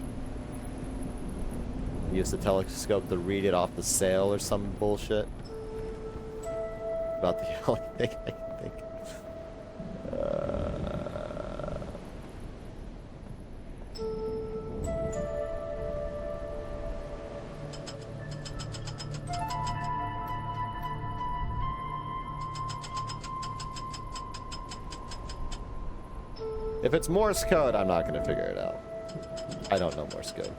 you use the telescope to read it off the sail or some bullshit. About the only thing I can think of. If it's Morse code, I'm not going to figure it out. I don't know Morse code.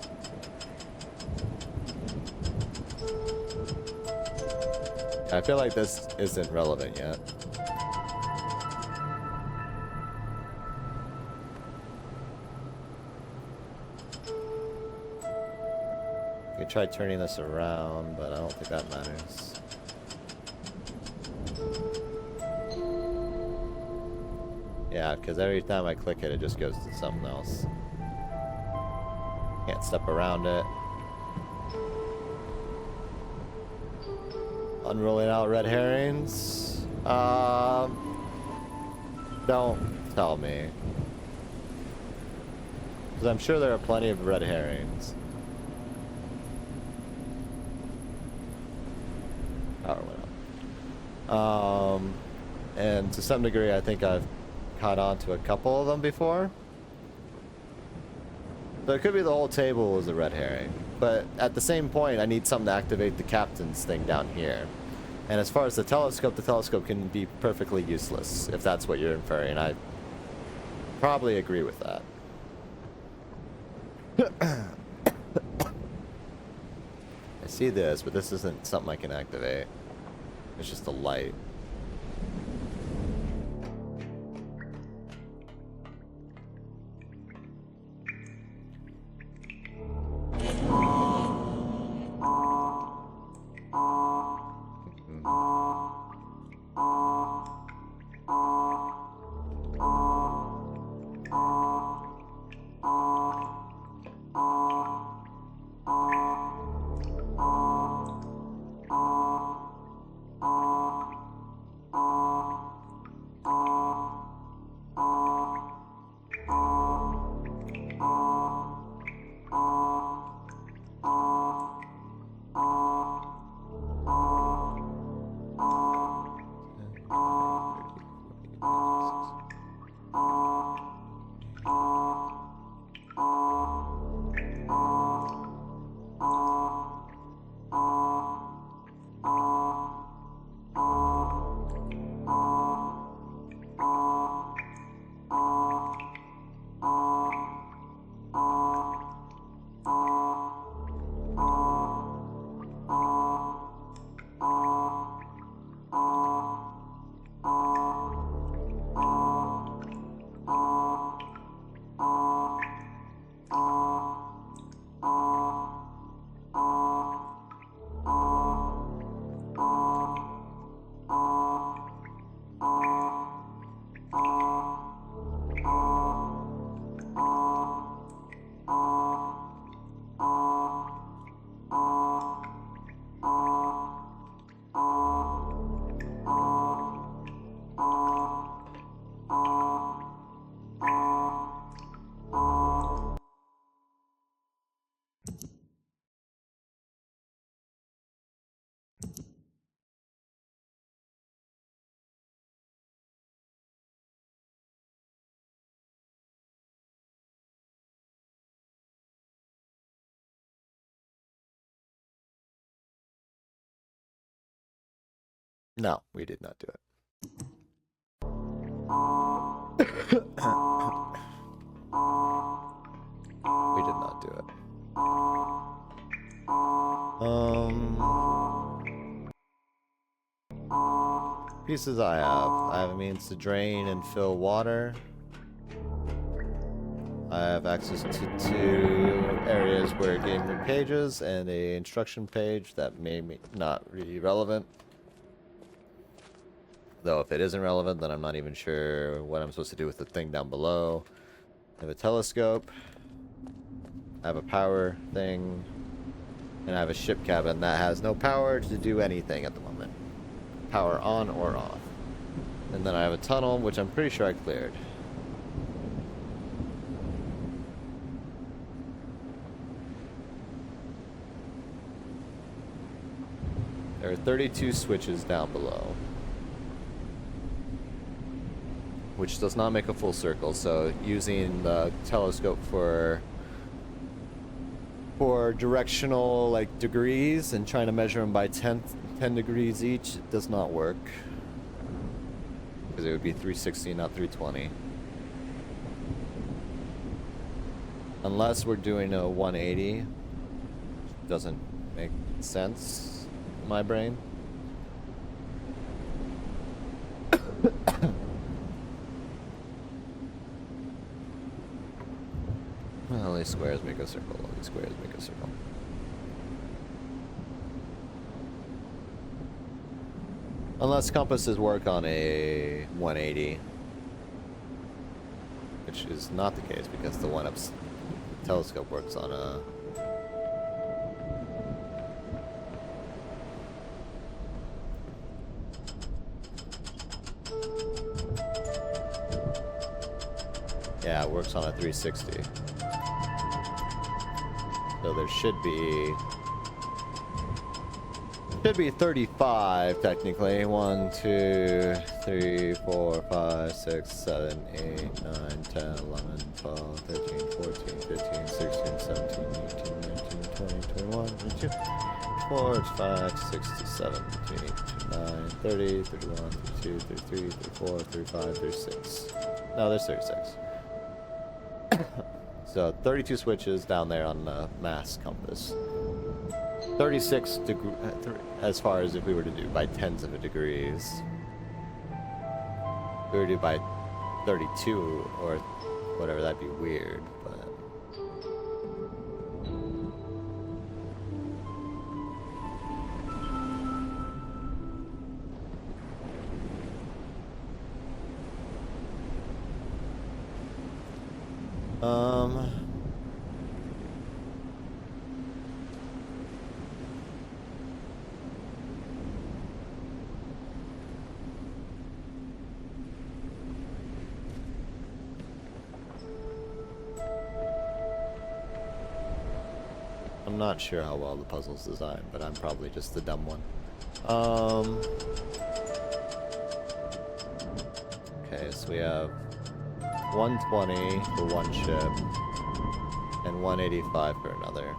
I feel like this isn't relevant yet. I could try turning this around, but I don't think that matters. Yeah, because every time I click it, it just goes to something else. Can't step around it. Unrolling out red herrings. Don't tell me. Because I'm sure there are plenty of red herrings. Power went up. And to some degree, I think I've caught on to a couple of them before. So it could be the whole table was a red herring. But at the same point, I need something to activate the captain's thing down here. And as far as the telescope can be perfectly useless, if that's what you're inferring. I probably agree with that. I see this, but this isn't something I can activate. It's just a light. No, we did not do it. We did not do it. Pieces I have a means to drain and fill water. I have access to 2 areas where game room pages and a instruction page that may not be relevant. Though if it isn't relevant, then I'm not even sure what I'm supposed to do with the thing down below. I have a telescope. I have a power thing. And I have a ship cabin that has no power to do anything at the moment. Power on or off. And then I have a tunnel, which I'm pretty sure I cleared. There are 32 switches down below. Which does not make a full circle, so using the telescope for directional like degrees and trying to measure them by 10 degrees each does not work. Because it would be 360, not 320. Unless we're doing a 180. Doesn't make sense in my brain. Well, these squares make a circle. These squares make a circle. Unless compasses work on a 180. Which is not the case because the telescope works on a... Yeah, it works on a 360. So there should be 35 technically. 1, 2, 3, 4, 5, 6, 7, 8, 9, 10, 11, 12, 13, 14, 15, 16, 17, 18, 19, 20, 21, 22, 24, 5, 6, 7, 28, 29, 30, 31, 32, 33, 34, 35, 36. No, there's 36. So 32 switches down there on the mass compass. 36 as far as if we were to do by tens of degrees. If we were to do by 32 or whatever, that'd be weird, but... I'm not sure how well the puzzle's designed, but I'm probably just the dumb one. Okay, so we have 120 for one ship and 185 for another.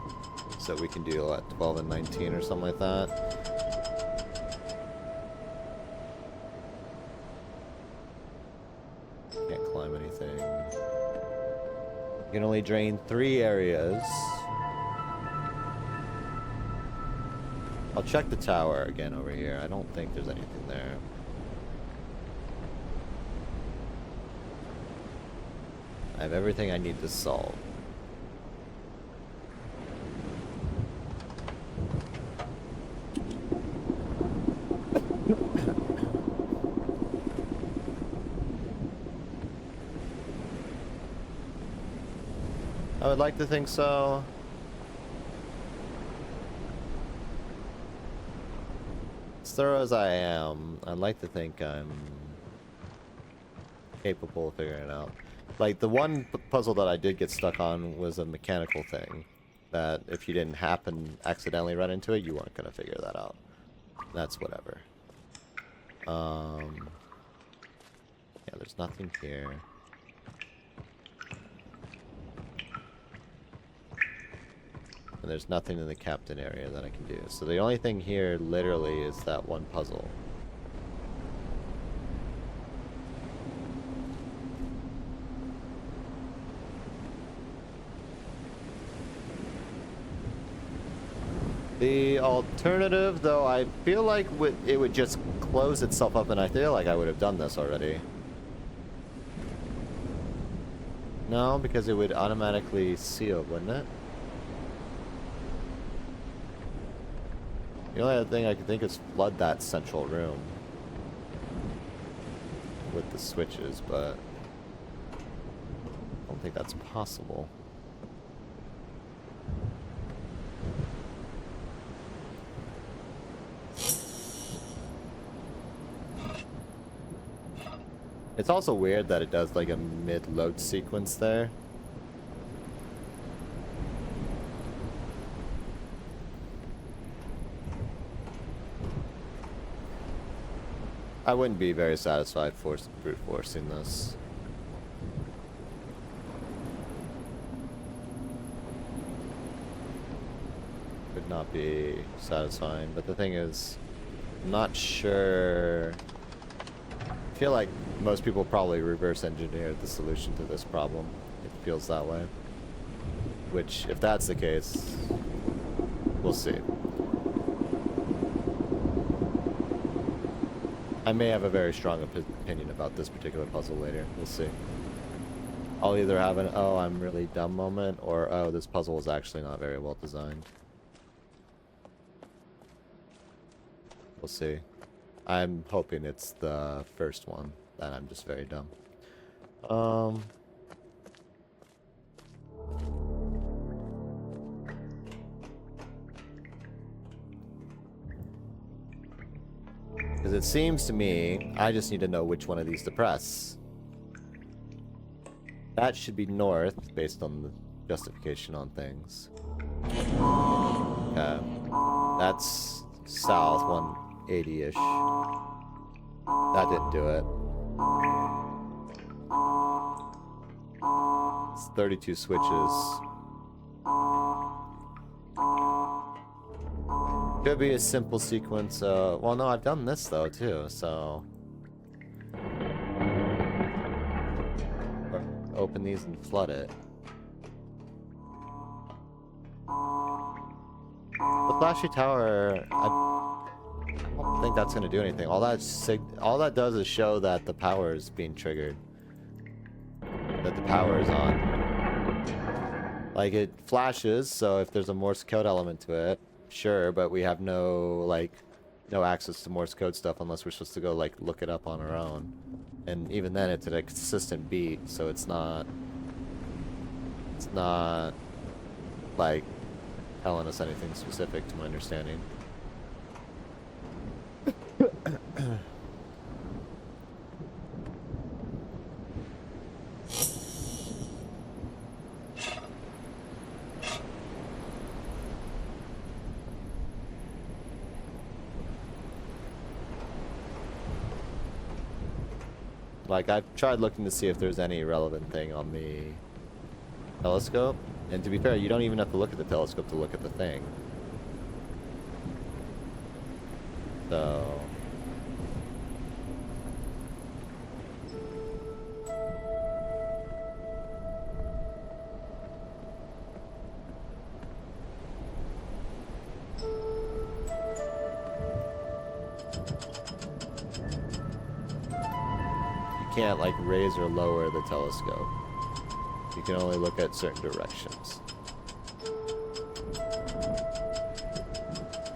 So we can do what, 12 and 19 or something like that. Can't climb anything. You can only drain 3 areas. I'll check the tower again over here. I don't think there's anything there. I have everything I need to solve. I would like to think so. As thorough as I am, I'd like to think I'm capable of figuring it out. Like, the one puzzle that I did get stuck on was a mechanical thing. That if you didn't accidentally run into it, you weren't going to figure that out. That's whatever. Yeah, there's nothing here. And there's nothing in the captain area that I can do. So the only thing here, literally, is that one puzzle. The alternative, though, I feel like it would just close itself up, and I feel like I would have done this already. No, because it would automatically seal, wouldn't it? The only other thing I can think is flood that central room with the switches, but I don't think that's possible. It's also weird that it does like a mid-load sequence there. I wouldn't be very satisfied brute forcing this. Would not be satisfying, but the thing is, I'm not sure. I feel like most people probably reverse engineered the solution to this problem. It feels that way. Which, if that's the case, we'll see. I may have a very strong opinion about this particular puzzle later. We'll see. I'll either have an, oh, I'm really dumb moment, or, oh, this puzzle is actually not very well designed. We'll see. I'm hoping it's the first one, that I'm just very dumb. Because it seems to me, I just need to know which one of these to press. That should be north, based on the justification on things. Okay. That's south, 180-ish. That didn't do it. It's 32 switches. Could be a simple sequence. Well, no, I've done this though too, so open these and flood it. The flashy tower, I don't think that's gonna do anything. All that does is show that the power is being triggered, that the power is on. Like, it flashes, so if there's a Morse code element to it, sure, but we have no access to Morse code stuff unless we're supposed to go like look it up on our own. And even then it's at a consistent beat, so it's not like telling us anything specific to my understanding. Like, I've tried looking to see if there's any relevant thing on the telescope, and to be fair, you don't even have to look at the telescope to look at the thing. So... can't like raise or lower the telescope. You can only look at certain directions.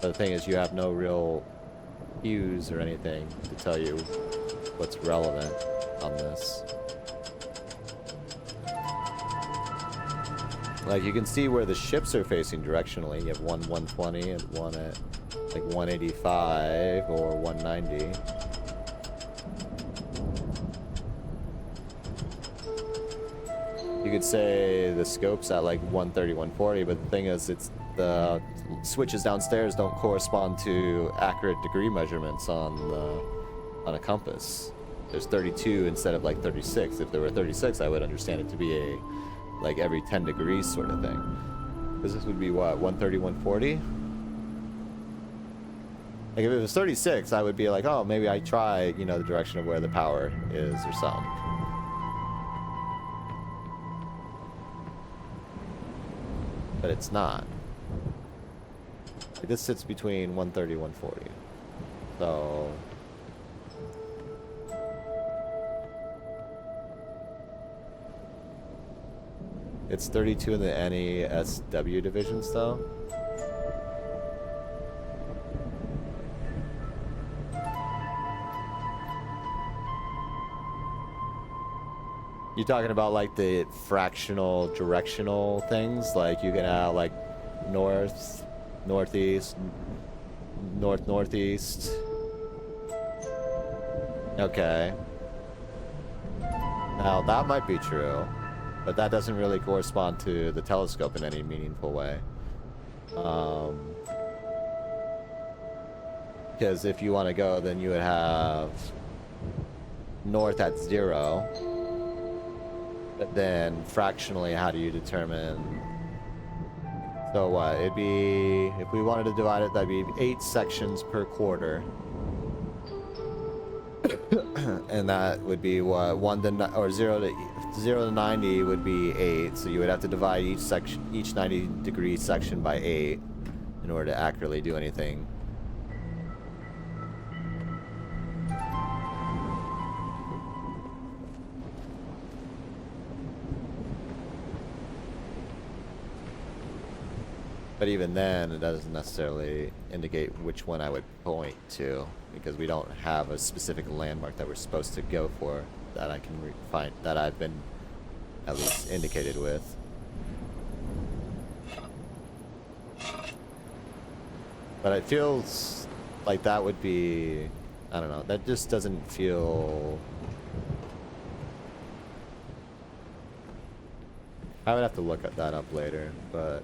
But the thing is, you have no real cues or anything to tell you what's relevant on this. Like, you can see where the ships are facing directionally. You have one 120 and one at like 185 or 190. You could say the scope's at like 130, 140, but the thing is, it's the switches downstairs don't correspond to accurate degree measurements on a compass. There's 32 instead of like 36. If there were 36, I would understand it to be a like every 10 degrees sort of thing. Because this would be what, 130, 140? Like if it was 36, I would be like, oh, maybe I try, you know, the direction of where the power is or something. But it's not. This sits between 130 140. So it's 32 in the NESW divisions though. You talking about like the fractional directional things? Like you can have like north, northeast, north, northeast. Okay. Now that might be true, but that doesn't really correspond to the telescope in any meaningful way. Because if you want to go, then you would have north at 0. But then fractionally, how do you determine? So what? It'd be, if we wanted to divide it, that'd be 8 sections per quarter. And that would be what, 1 to or 0 to 90 would be 8. So you would have to divide each section, each 90-degree section by 8 in order to accurately do anything. But even then, it doesn't necessarily indicate which one I would point to, because we don't have a specific landmark that we're supposed to go for that I can find, that I've been at least indicated with. But it feels like that would be, I don't know, that just doesn't feel... I would have to look at that up later, but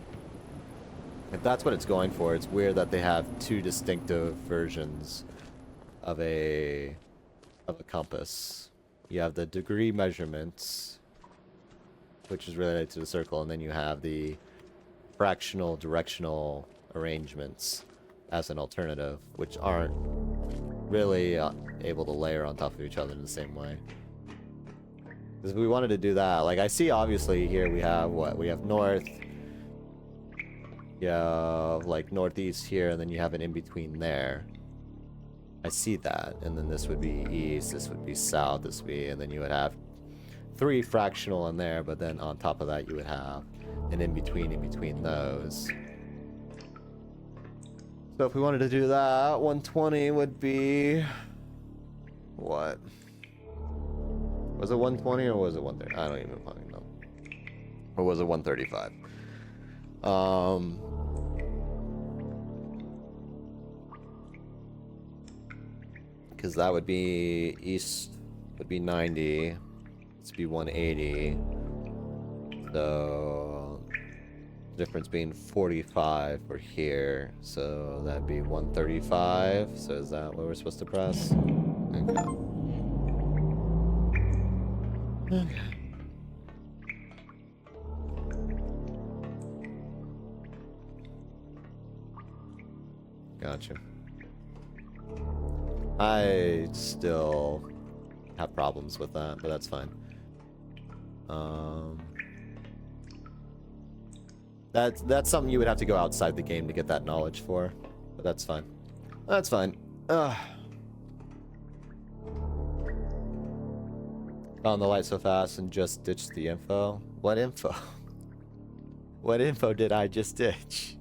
if that's what it's going for, it's weird that they have 2 distinctive versions of a compass. You have the degree measurements, which is related to the circle, and then you have the fractional directional arrangements as an alternative, which aren't really able to layer on top of each other in the same way. Because if we wanted to do that, like I see obviously here we have what? We have north, you have like northeast here, and then you have an in-between there. I see that, and then this would be east, this would be south, this would be, and then you would have 3 fractional in there, but then on top of that you would have an in-between those. So if we wanted to do that, 120 would be... what? Was it 120 or was it 130? I don't even fucking know. Or was it 135? Because that would be east would be 90. This would be 180. So difference being 45 for here. So that'd be 135. So is that what we're supposed to press? Okay. Okay. Gotcha. I still have problems with that, but that's fine. That's something you would have to go outside the game to get that knowledge for, but that's fine. That's fine. Found the light so fast and just ditched the info. What info? What info did I just ditch?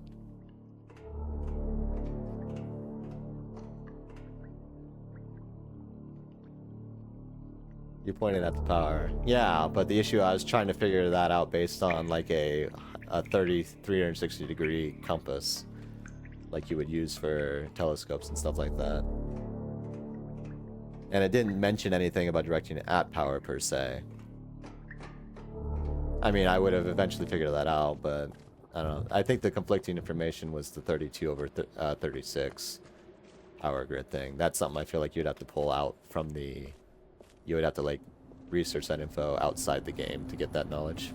You pointed at the power. Yeah, but the issue, I was trying to figure that out based on like a 360 degree compass, like you would use for telescopes and stuff like that. And it didn't mention anything about directing it at power per se. I mean, I would have eventually figured that out, but I don't know. I think the conflicting information was the 32 over 36 power grid thing. That's something I feel like you'd have to pull out from the... You would have to, like, research that info outside the game to get that knowledge.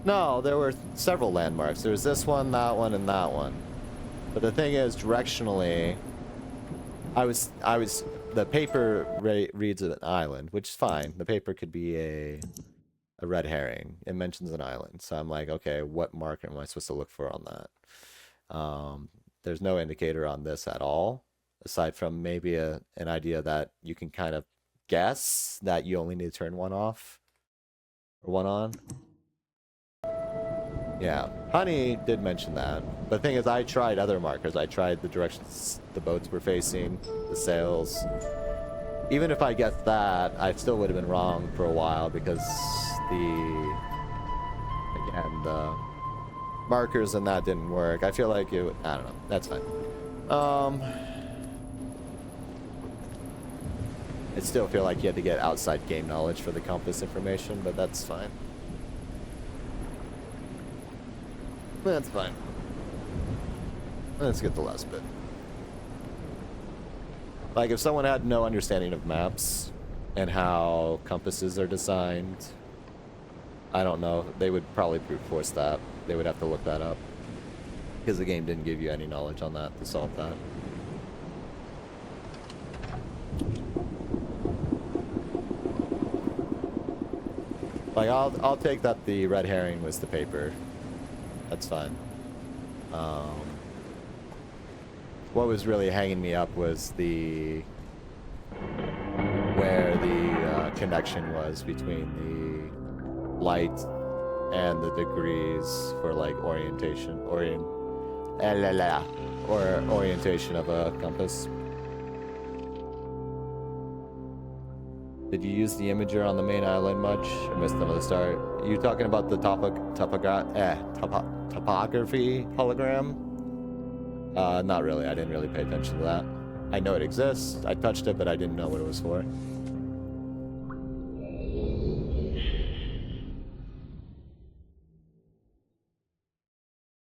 No, there were several landmarks. There was this one, that one, and that one. But the thing is, directionally, the paper reads an island, which is fine. The paper could be a red herring. It mentions an island. So I'm like, okay, what marker am I supposed to look for on that? There's no indicator on this at all, aside from maybe an idea that you can kind of guess that you only need to turn one off or one on. Yeah, Honey did mention that. But the thing is, I tried other markers. I tried the directions the boats were facing, the sails. Even if I guessed that, I still would have been wrong for a while because the markers and that didn't work. I feel like it, I don't know. That's fine. I still feel like you had to get outside game knowledge for the compass information, but that's fine. That's fine. Let's get the last bit. Like, if someone had no understanding of maps and how compasses are designed, I don't know, they would probably brute force that. They would have to look that up. Because the game didn't give you any knowledge on that to solve that. Like, I'll take that the red herring was the paper. That's fine. What was really hanging me up was where the connection was between the light and the degrees for like orientation or orientation of a compass. Did you use the imager on the main island much? I missed them at the start. Are you talking about the topography hologram? Not really. I didn't really pay attention to that. I know it exists. I touched it, but I didn't know what it was for.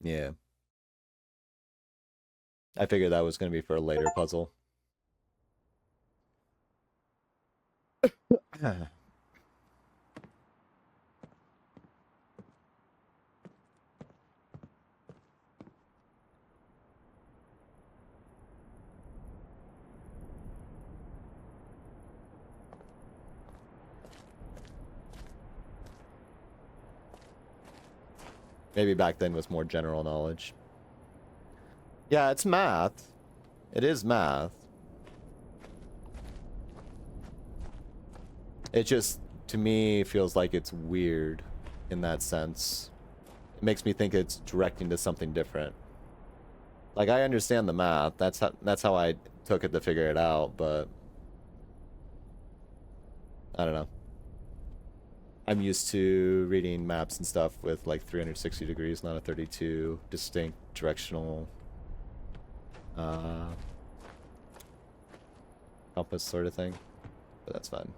Yeah. I figured that was going to be for a later puzzle. Maybe back then was more general knowledge. Yeah, it's math. It is math. It just, to me, feels like it's weird in that sense. It makes me think it's directing to something different. Like, I understand the math. That's how I took it to figure it out, but I don't know. I'm used to reading maps and stuff with like 360 degrees, not a 32 distinct directional compass sort of thing. But that's fine.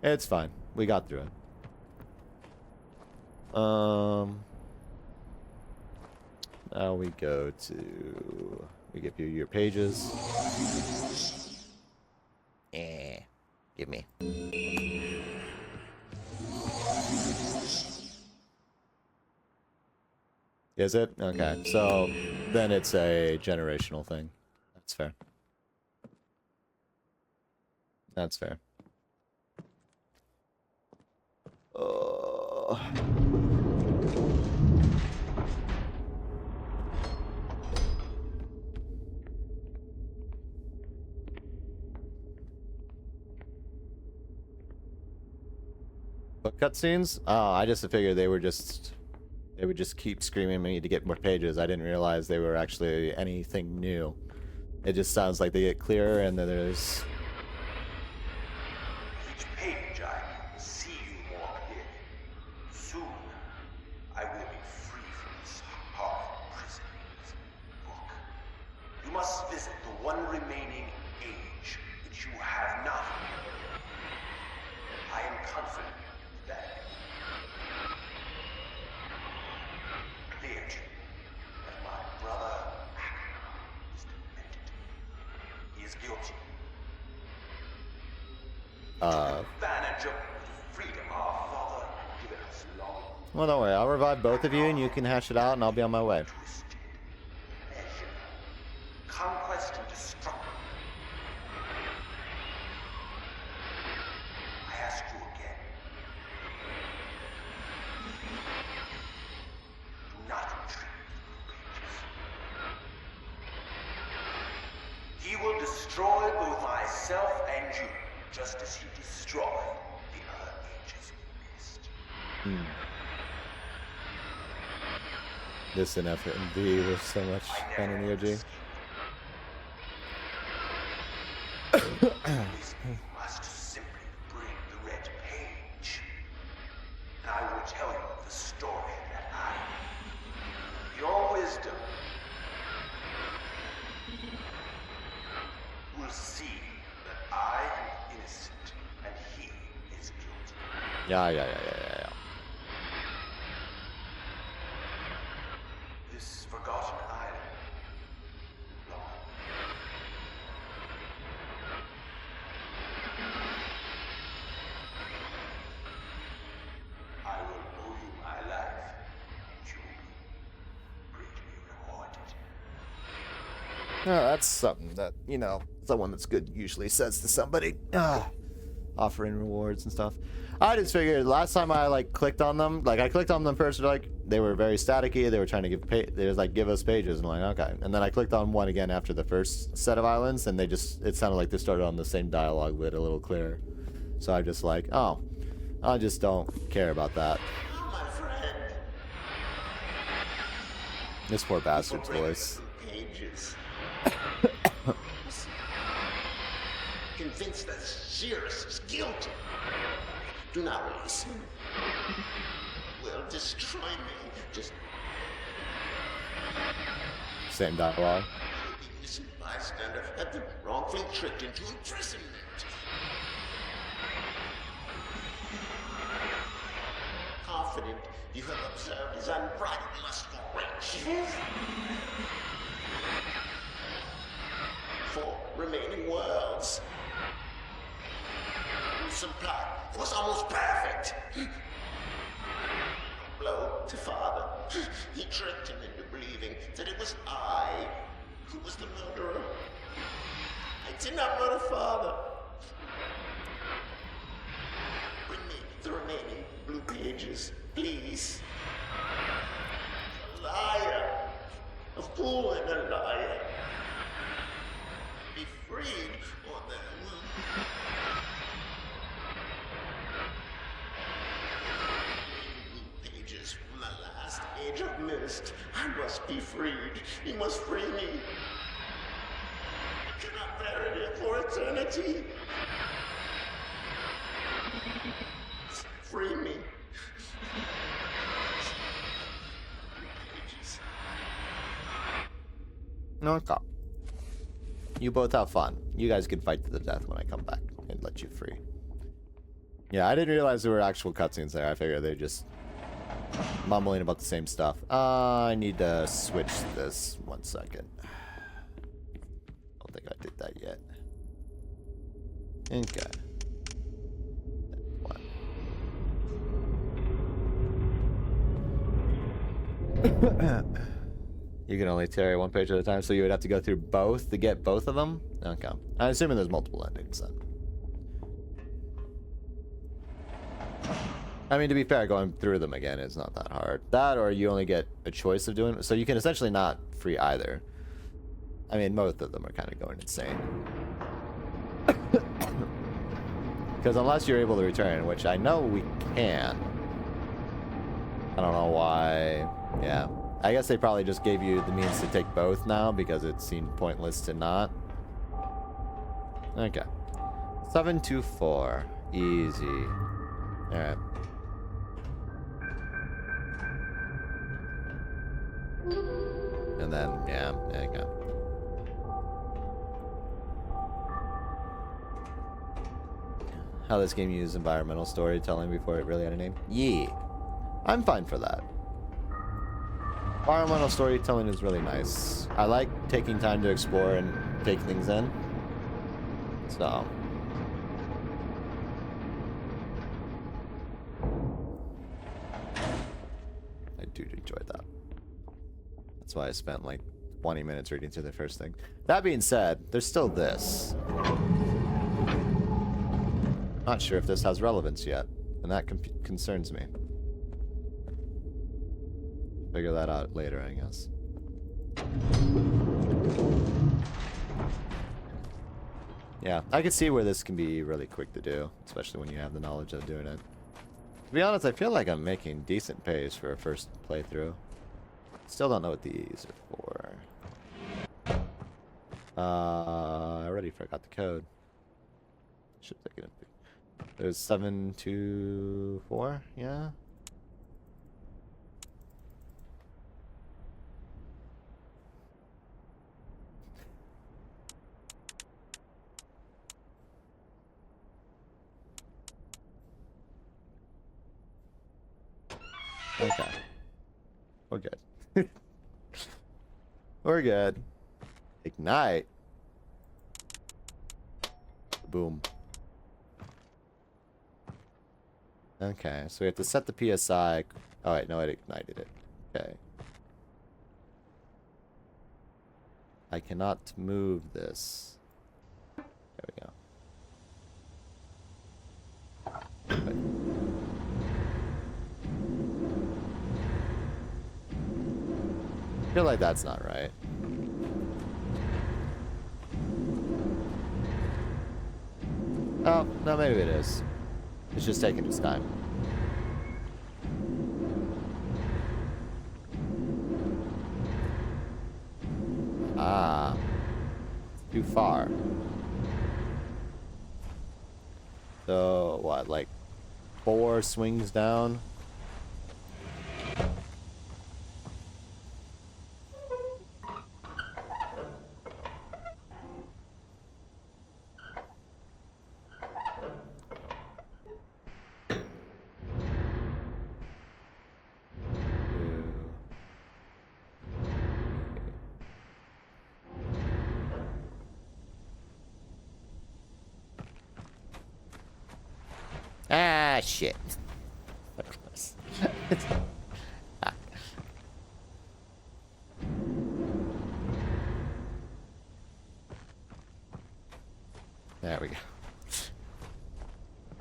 It's fine. We got through it. Now we go to... We give you your pages. Give me. Is it? Okay, so then it's a generational thing. That's fair. That's fair. Book cutscenes? Oh, I just figured they would just keep screaming at me to get more pages. I didn't realize they were actually anything new. It just sounds like they get clearer and then there's... Each page I will see you more clearly. Soon, I will be free from this hard prison. Book. You must visit the one remaining age which you have not. I am confident that clear to you that my brother is demented. He is guilty. Advantage of the freedom our father has given us long. Well, don't worry. I'll revive both of you and you can hash it out and I'll be on my way. Twisted pleasure, conquest and destruction. I ask you again. Do not retreat. destroy both myself and you, just as you destroyed the other ages of Myst. This and F and B, there's so much fun in the OG. You must simply bring the red page, and I will tell you the story that I know. Your wisdom will see that I am innocent and he is guilty. Yeah. This forgotten island. Long. I will owe you my life, and you will be greatly rewarded. Oh, that's something that, you know, someone that's good usually says to somebody. Offering rewards and stuff. I just figured last time I like clicked on them, like I clicked on them first, like they were very staticky. They were trying to give us pages, and I'm like, okay. And then I clicked on one again after the first set of islands, and it sounded like they started on the same dialogue, but a little clearer. So I'm just like, oh, I just don't care about that. Oh, my friend. This poor bastard's Bring voice. the pages. Convinced that Cirrus is guilty. Do not release him. Will destroy me. Just Same dialogue. the innocent bystander had been wrongfully tricked into imprisonment. Confident you have observed his unbridled lust for riches. 4 remaining worlds. Supply was almost perfect. Blow to father. He tricked him into believing that it was I who was the murderer. I did not murder father. Bring me the remaining blue pages, please. A liar. A fool and a liar. Be freed, or there will... Pages from the last age of Myst. I must be freed. You must free me. I cannot bear it here for eternity. Free me. Pages. Okay. You both have fun. You guys can fight to the death when I come back and let you free. Yeah, I didn't realize there were actual cutscenes there. I figured they're just mumbling about the same stuff. I need to switch this 1 second. I don't think I did that yet. Okay. You can only carry 1 page at a time, so you would have to go through both to get both of them? Okay. I'm assuming there's multiple endings then. I mean, to be fair, going through them again is not that hard. That, or you only get a choice of doing it. So you can essentially not free either. I mean, both of them are kind of going insane. Because unless you're able to return, which I know we can. I don't know why. Yeah. I guess they probably just gave you the means to take both now because it seemed pointless to not. Okay. 724. Easy. Alright. And then, yeah, there you go. How this game used environmental storytelling before it really had a name? Yeah. I'm fine for that. Environmental storytelling is really nice. I like taking time to explore and take things in. So. I do enjoy that. That's why I spent like 20 minutes reading through the first thing. That being said, there's still this. Not sure if this has relevance yet, and that concerns me. Figure that out later, I guess. Yeah, I can see where this can be really quick to do, especially when you have the knowledge of doing it. To be honest, I feel like I'm making decent pace for a first playthrough. Still don't know what these are for. I already forgot the code. Should take it. There's 724, yeah? Okay. We're good. We're good. Ignite. Boom. Okay, so we have to set the PSI. Oh wait, no, it ignited it. Okay. I cannot move this. There we go. Wait. I feel like that's not right. Oh, no, maybe it is. It's just taking its time. Ah. Too far. So, what, like 4 swings down? Ah, shit. There we go.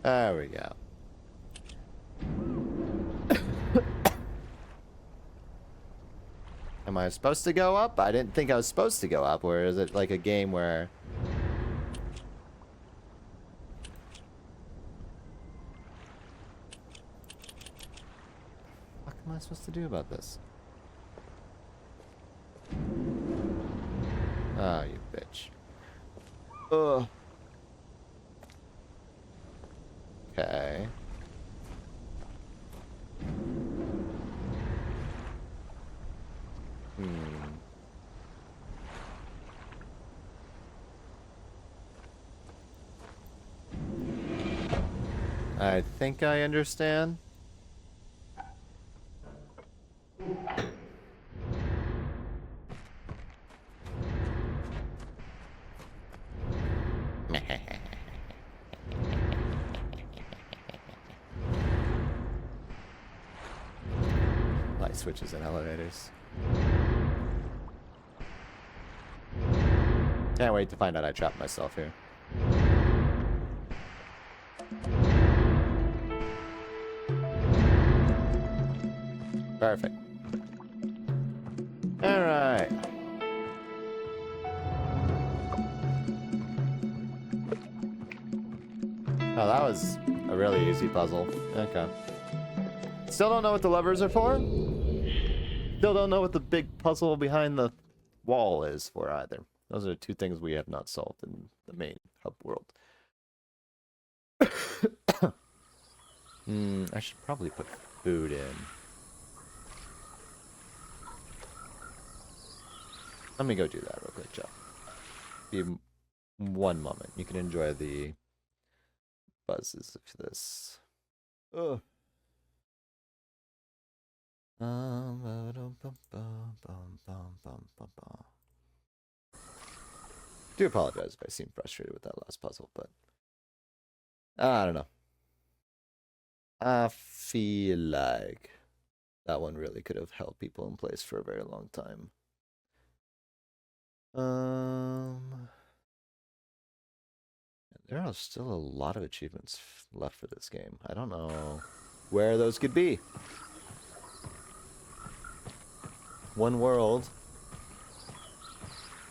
There we go. Am I supposed to go up? I didn't think I was supposed to go up. Or is it like a game where... What am I supposed to do about this? Oh, you bitch. Ugh. Okay. I think I understand. Light switches and elevators. Can't wait to find out I trapped myself here. Perfect. Alright. Oh, that was a really easy puzzle. Okay. Still don't know what the levers are for. Still don't know what the big puzzle behind the wall is for either. Those are 2 things we have not solved in the main hub world. I should probably put food in. Let me go do that real quick, Joe. Be 1 moment. You can enjoy the buzzes of this. Ugh. Do apologize if I seem frustrated with that last puzzle, but I don't know. I feel like that one really could have held people in place for a very long time. There are still a lot of achievements left for this game. I don't know where those could be. 1 world.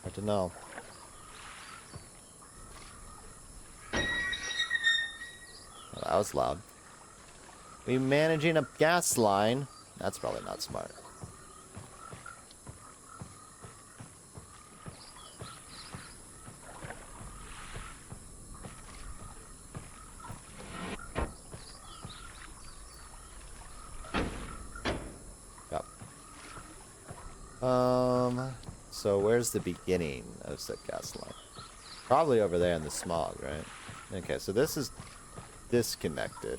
Hard to know. that was loud. We managing a gas line. That's probably not smart. Yep. So where's the beginning of said gas line? Probably over there in the smog, right? Okay, so this is disconnected.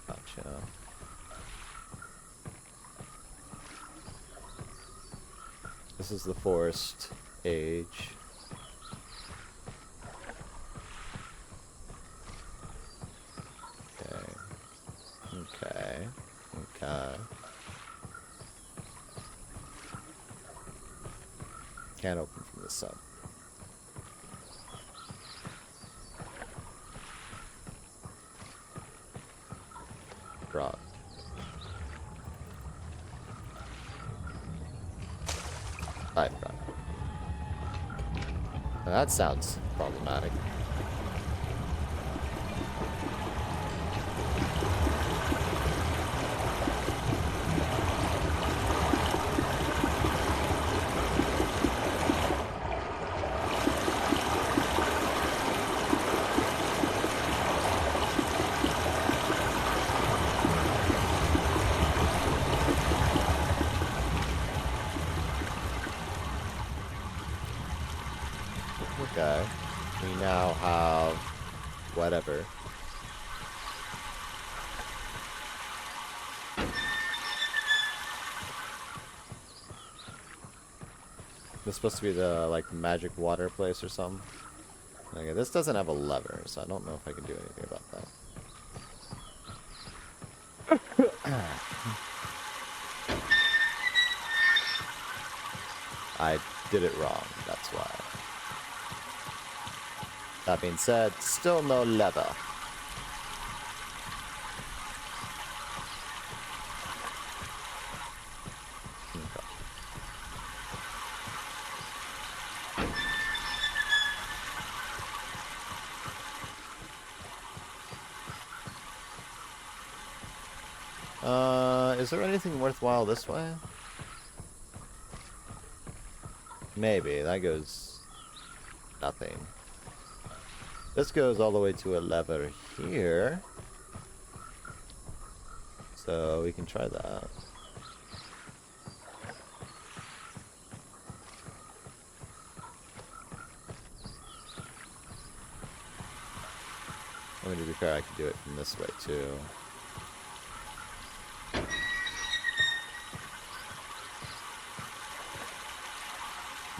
Gotcha. This is the forest age. Okay. Can't open from the sun. Drop. Right. That sounds problematic. Okay. We now have whatever. This is supposed to be the like magic water place or something. Okay, this doesn't have a lever, so I don't know if I can do anything about that. I did it wrong, that's why. That being said, still no lever. Is there anything worthwhile this way? Maybe. That goes nothing. This goes all the way to a lever here. So we can try that. I mean, to be fair, I could do it from this way too.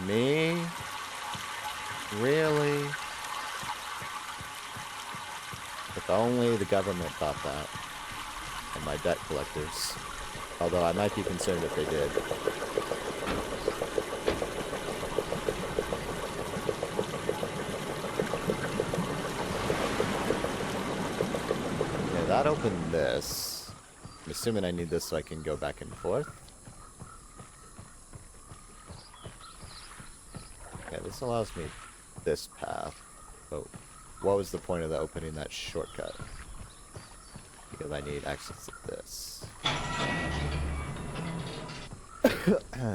Me? Really? If only the government thought that. And my debt collectors. Although I might be concerned if they did. Okay, that opened this. I'm assuming I need this so I can go back and forth. Okay, this allows me this path. Oh, what was the point of the opening that shortcut? Because I need access to this.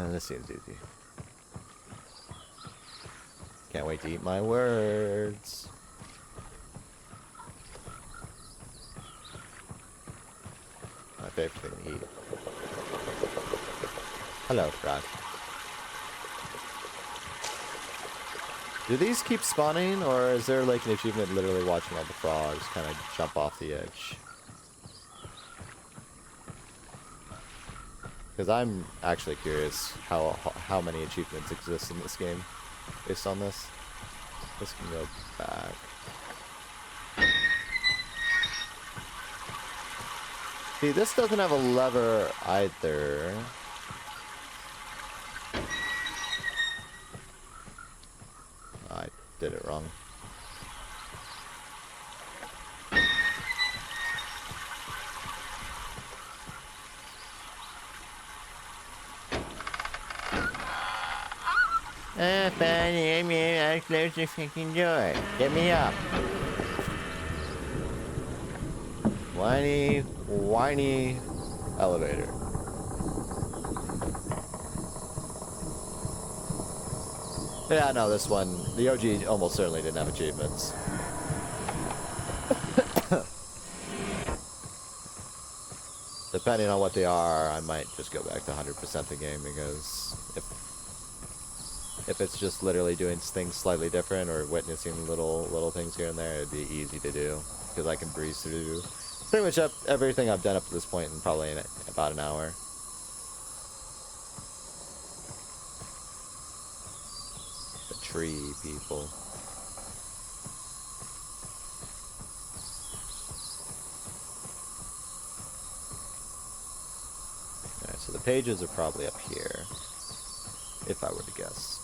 This seems easy. Can't wait to eat my words. My favorite thing to eat. Hello, frog. Do these keep spawning, or is there like an achievement literally watching all the frogs kind of jump off the edge? Because I'm actually curious how many achievements exist in this game based on this. This can go back. See, this doesn't have a lever either. I did it wrong. Fine, I'm close the freaking door. Get me up. Whiny elevator. Yeah, no, this one, the OG almost certainly didn't have achievements. Depending on what they are, I might just go back to 100% the game, because if it's just literally doing things slightly different or witnessing little things here and there, it'd be easy to do, because I can breeze through pretty much everything I've done up to this point in probably about an hour. The tree people. Alright, so the pages are probably up here, if I were to guess.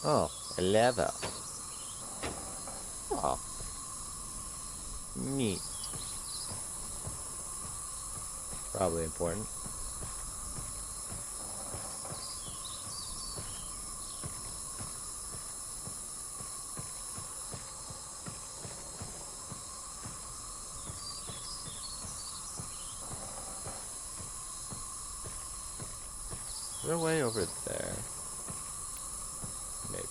Oh, a lever. Oh. Neat. Probably important. Is there a way over there? Maybe.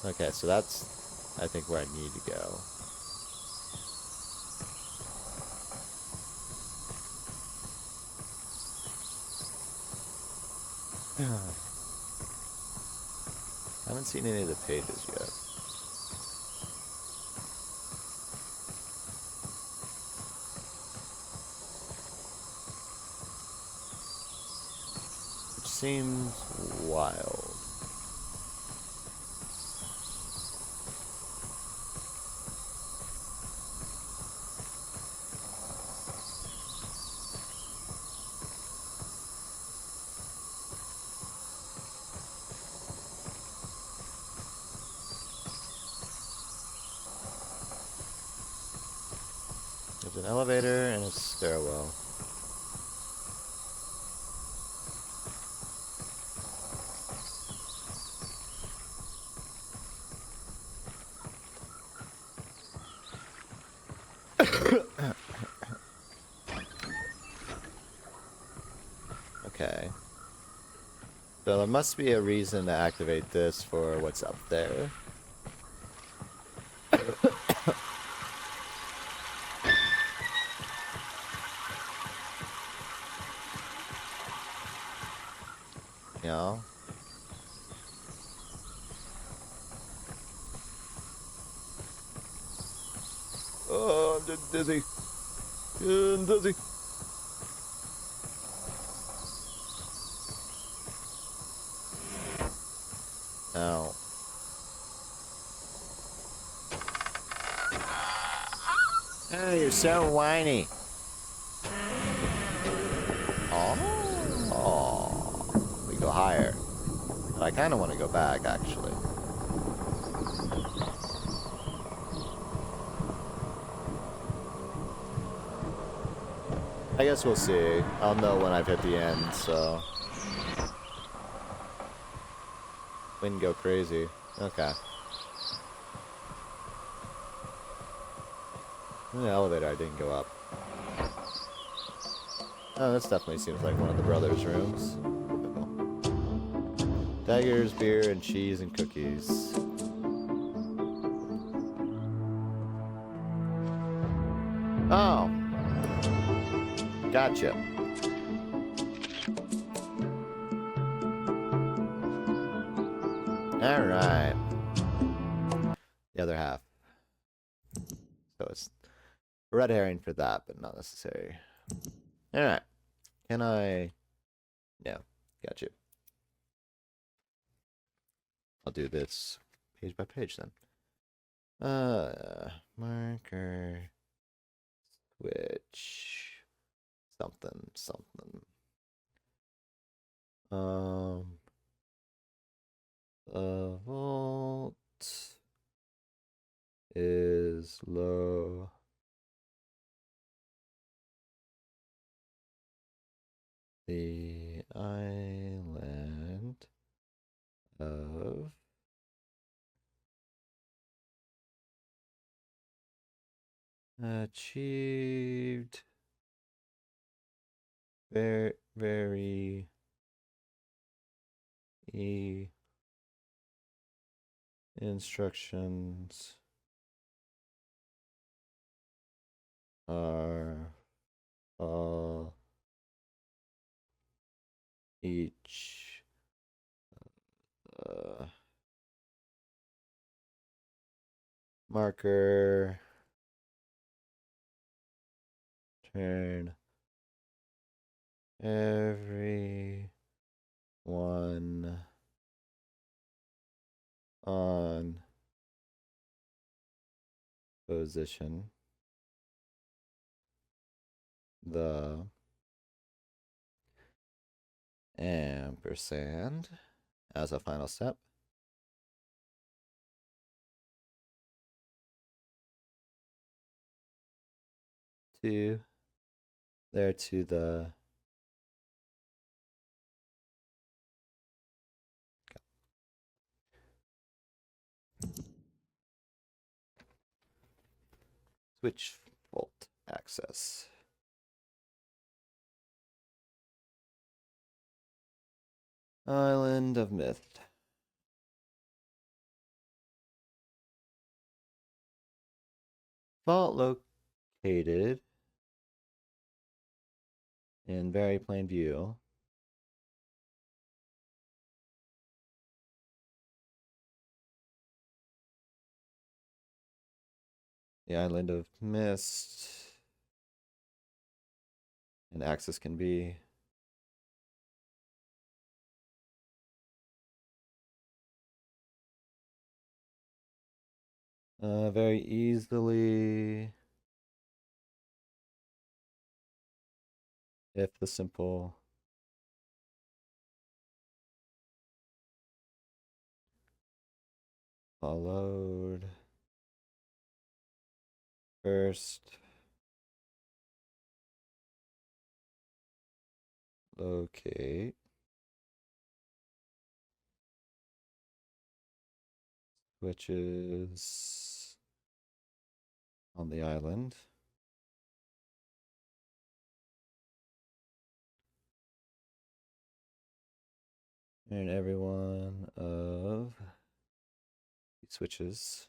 Okay, so that's, I think, where I need to go. I haven't seen any of the pages yet. Which seems wild. There's an elevator and a stairwell. Okay. So there must be a reason to activate this for what's up there. You know? Oh, I'm just dizzy. I'm dizzy. Ow. Oh, you're so whiny. Oh, we go higher. But I kind of want to go back, actually. I guess we'll see. I'll know when I've hit the end, so. Wind go crazy. Okay. In the elevator, I didn't go up. Oh, this definitely seems like one of the brothers' rooms. Daggers, beer, and cheese and cookies. Oh. Gotcha. Alright. The other half. So it's a red herring for that, but not necessary. Alright. Can I... No. Gotcha. I'll do this page by page then. Marker. Switch. Something. The vault is low. The island of achieved very instructions are all each marker turn every one on position. The ampersand as a final step. There to the switch vault access. Island of Myst. Vault located in very plain view. The island of Myst. And access can be very easily if the simple followed first locate switches on the island. And every one of these switches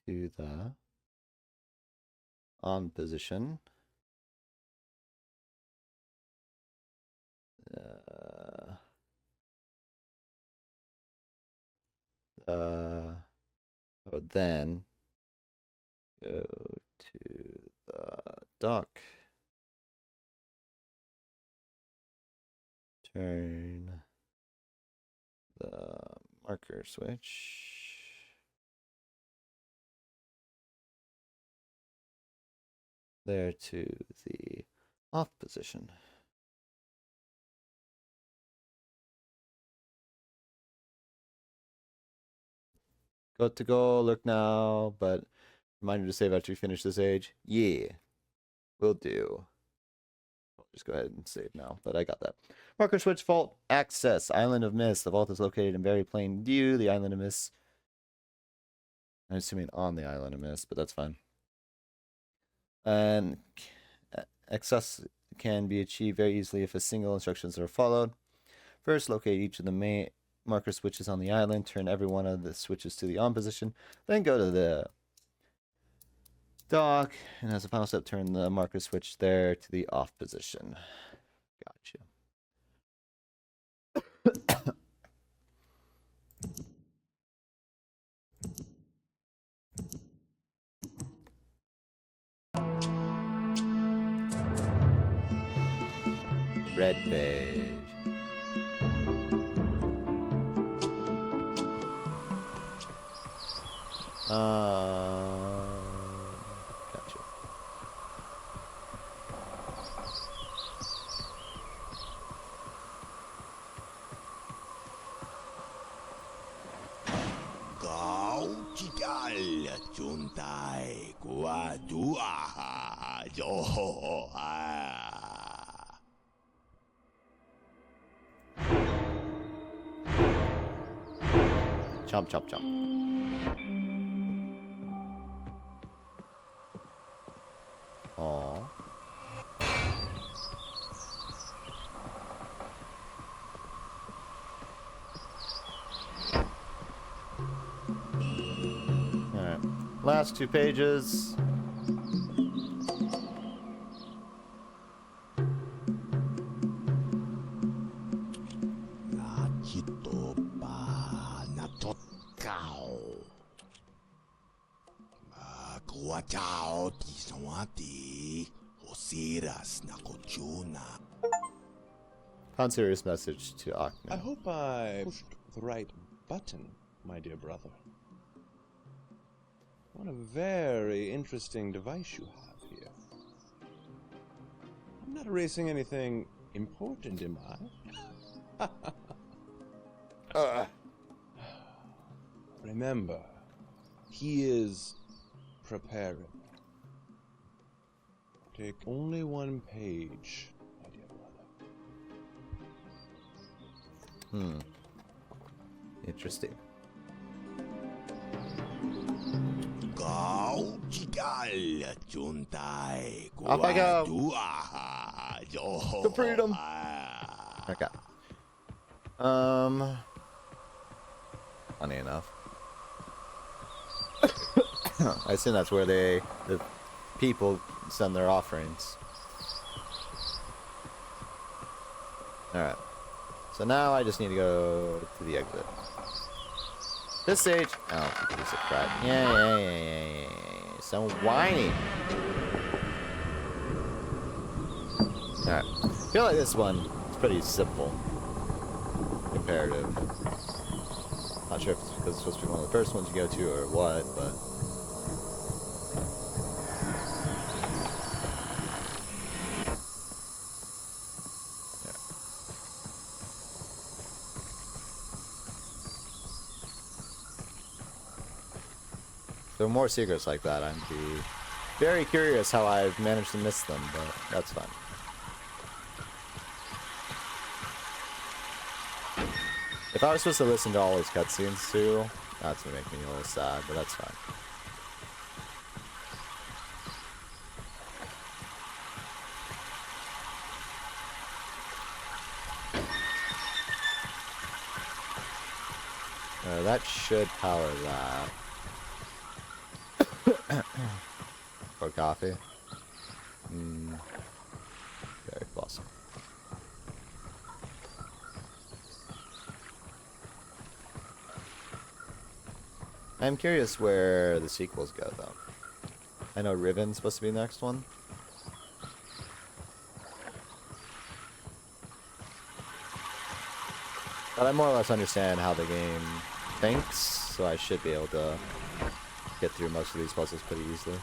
to the on position. Then go to the dock. Turn the marker switch there to the off position. Go to go, look now, but reminder to save after you finish this age. Yeah, will do. I'll just go ahead and save now, but I got that. Marker switch vault access. Island of Myst. The vault is located in very plain view. The Island of Myst. I'm assuming on the Island of Myst, but that's fine. And access can be achieved very easily if a single instructions are followed. First, locate each of the main marker switches on the island. Turn every one of the switches to the on position. Then go to the dock, and as a final step, turn the marker switch there to the off position. Gotcha. Red page. Gotcha. Kau cikal juntai gua dua jo. Chomp, chomp, chomp. Aww. Alright. Last 2 pages. Nakito pa natot kau. Gua chao tisawati osiras nakochuna. Found serious message to I Akna. hope I pushed the right button, my dear brother. What a very interesting device you have here. I'm not erasing anything important, am I? Remember, he is preparing. Take only 1 page, my dear brother. Interesting. Kau cikal juntai Off I go. dua jo. To freedom. Okay. Funny enough. I assume that's where the people send their offerings. Alright. So now I just need to go to the exit. This stage... Oh, piece of crap. Yeah. So whiny. Alright. I feel like this one is pretty simple. Comparative. Not sure if it's because it's supposed to be one of the first ones you go to or what, but... If there are more secrets like that, I'd be very curious how I've managed to miss them, but that's fine. If I was supposed to listen to all these cutscenes too, that's gonna make me a little sad, but that's fine. That should power that. For coffee? Very possible. I'm curious where the sequels go, though. I know Riven's supposed to be the next one. But I more or less understand how the game thinks, so I should be able to get through most of these puzzles pretty easily.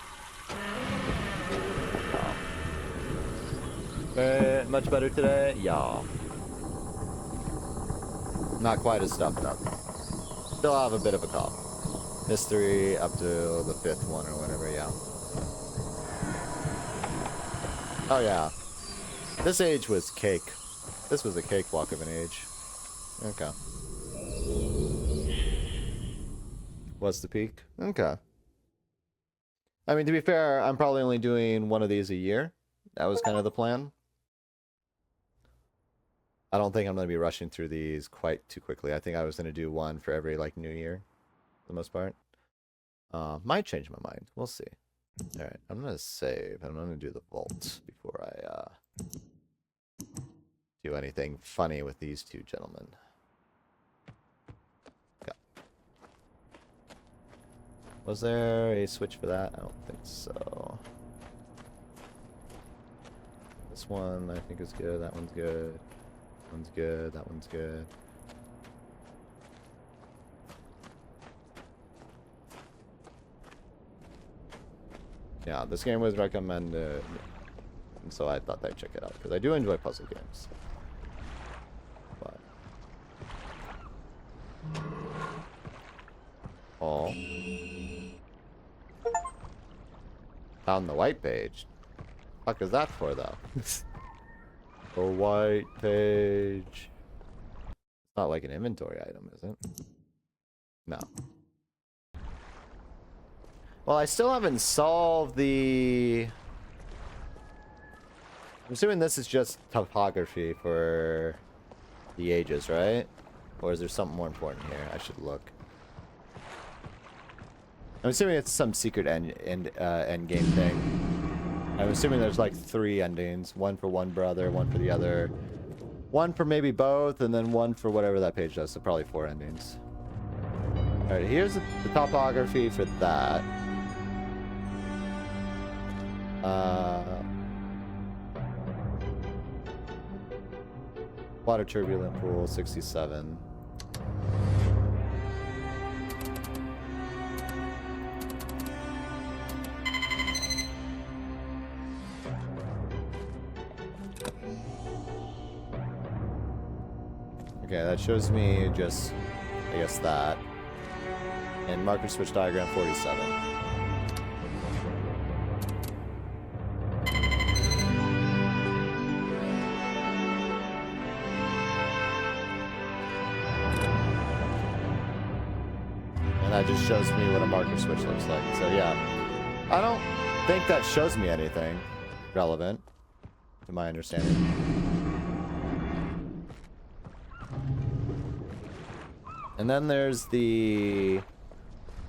Much better today? Yeah. Not quite as stuffed up. Still have a bit of a cough. Mystery up to the 5th one or whatever, yeah. Oh yeah. This age was cake. This was a cakewalk of an age. Okay. What's the peak? Okay. I mean, to be fair, I'm probably only doing one of these a year. That was kind of the plan. I don't think I'm going to be rushing through these quite too quickly. I think I was going to do one for every, like, New Year, for the most part. Might change my mind. We'll see. Alright, I'm going to save. I'm going to do the vault before I, do anything funny with these two gentlemen. Okay. Was there a switch for that? I don't think so. This one I think is good. That one's good. That one's good. That one's good. Yeah, this game was recommended, and so I thought I'd check it out because I do enjoy puzzle games. But oh, found the white page. Fuck is that for though? The white page. It's not like an inventory item, is it? No. Well, I still haven't solved the... I'm assuming this is just topography for the ages, right? Or is there something more important here? I should look. I'm assuming it's some secret end game thing. I'm assuming there's like 3 endings. One for one brother, one for the other. One for maybe both, and then one for whatever that page does. So probably 4 endings. Alright, here's the topography for that. Water turbulent pool, 67. Okay, that shows me just, I guess that. And marker switch diagram 47. And that just shows me what a marker switch looks like. So yeah, I don't think that shows me anything relevant to my understanding. And then there's the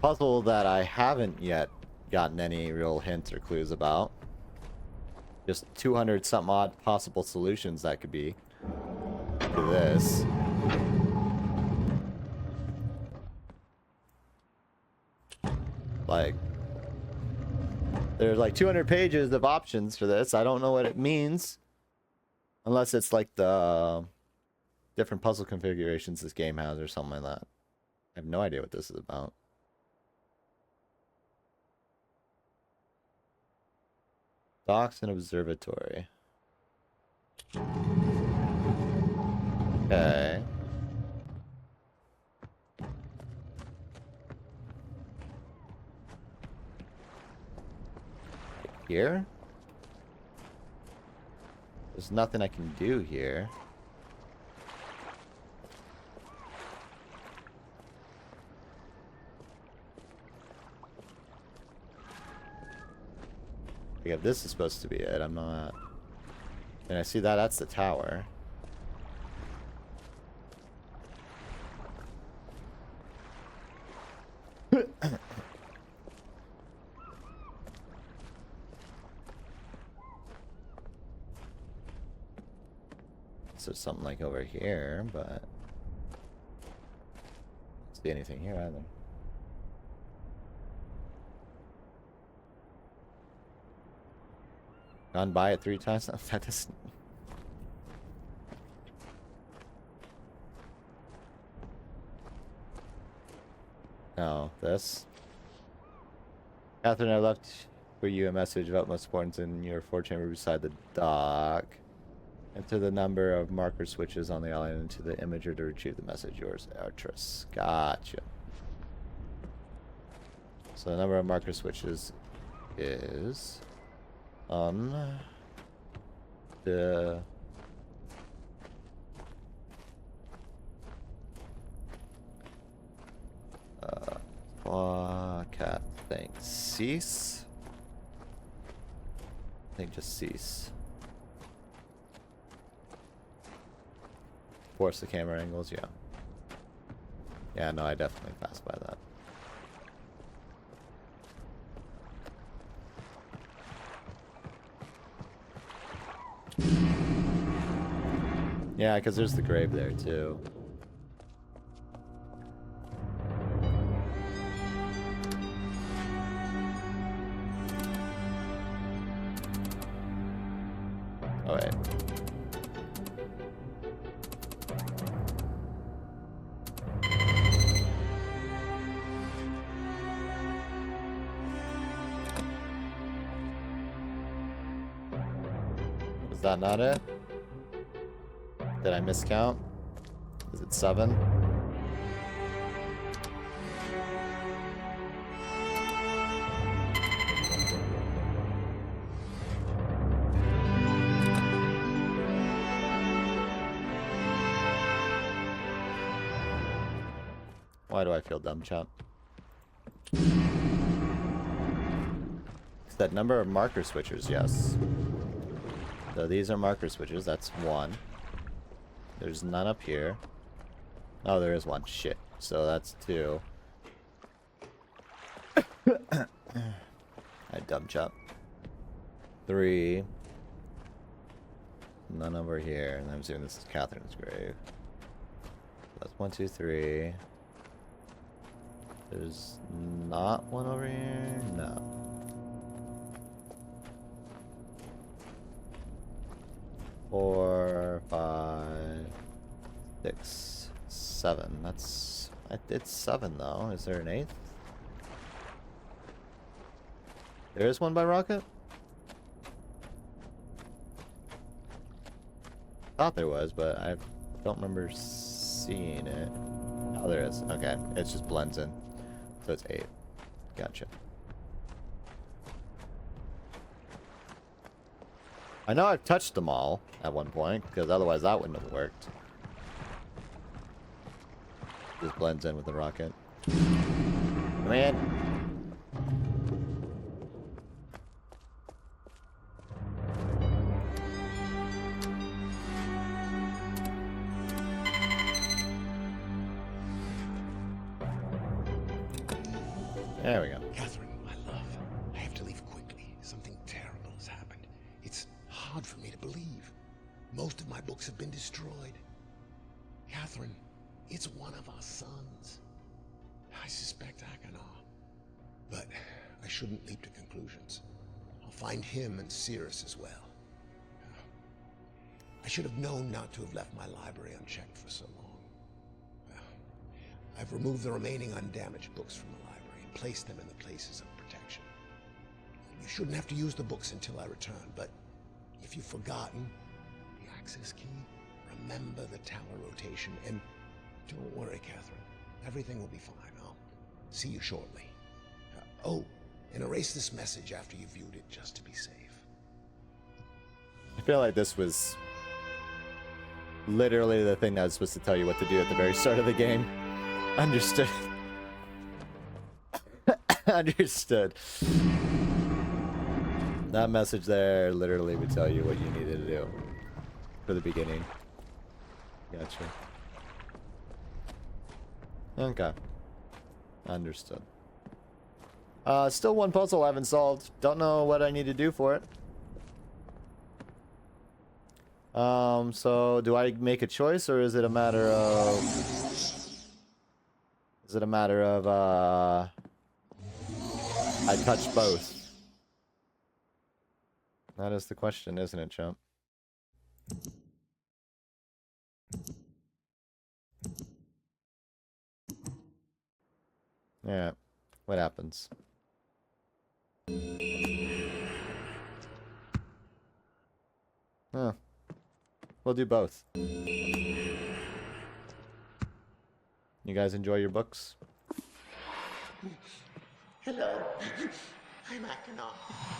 puzzle that I haven't yet gotten any real hints or clues about. Just 200 something odd possible solutions that could be to this. Like, there's like 200 pages of options for this. I don't know what it means. Unless it's like the different puzzle configurations this game has or something like that. I have no idea what this is about. Docks and observatory. Okay. Here? There's nothing I can do here. Yeah, this is supposed to be it. I'm not... And I see that. That's the tower. So something like over here, but... I don't see anything here either. Gone by it 3 times? That doesn't... No, this. Catherine, I left for you a message of utmost importance in your 4-chamber beside the dock. Enter the number of marker switches on the island into the imager to retrieve the message. Yours, Artress. Gotcha. So the number of marker switches is... on the cat thing. Cease? I think just cease. Force the camera angles, yeah. Yeah, no, I definitely passed by that. Yeah, because there's the grave there too. Oh wait. that not it? Did I miscount? Is it 7? Why do I feel dumb, chat? Is that number of marker switchers? Yes. So these are marker switchers. That's 1. There's none up here. Oh, there is 1. Shit. So that's 2. I dumb chat. 3. None over here. And I'm assuming this is Catherine's grave. That's 1, 2, 3. There's not one over here? No. 4, 5, 6, 7. That's... It's 7 though. Is there an 8th? There is one by Rocket? Thought there was, but I don't remember seeing it. Oh, there is. Okay. It just blends in. So it's 8. Gotcha. I know I've touched them all at one point, because otherwise that wouldn't have worked. Just blends in with the rocket. Man. There we go. Catherine, my love, I have to leave quickly. Something terrible has happened. It's hard for me to believe. Most of my books have been destroyed. Catherine, it's one of our sons. I suspect Achenar. But I shouldn't leap to conclusions. I'll find him and Cirrus as well. I should have known not to have left my library unchecked for so long. I've removed the remaining undamaged books from the library and placed them in the places of protection. You shouldn't have to use the books until I return, but if you've forgotten the access key, remember the tower rotation, and don't worry, Catherine. Everything will be fine. I'll see you shortly. Oh, and erase this message after you've viewed it, just to be safe. I feel like this was literally the thing that was supposed to tell you what to do at the very start of the game. Understood. Understood. That message there literally would tell you what you needed to do for the beginning. Gotcha. Okay. Understood. Still one puzzle I haven't solved. Don't know what I need to do for it. So do I make a choice, or is it a matter of... Is it a matter of, I touch both? That is the question, isn't it, chump? Yeah. What happens? Huh. We'll do both. You guys enjoy your books? Hello, I'm Achenar.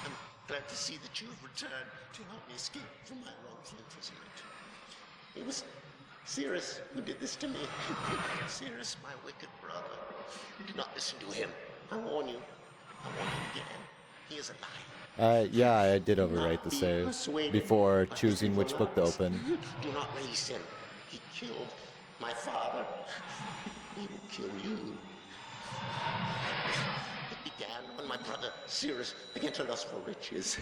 I'm glad to see that you have returned to help me escape from my wrongful imprisonment. It was Cirrus who did this to me. Cirrus, my wicked brother. Do not listen to him. I warn you. I warn you again. He is a liar. Yeah, I did overwrite the save before choosing which book to open. Do not release him. He killed my father. He will kill you. It began when my brother Cirrus began to lust for riches.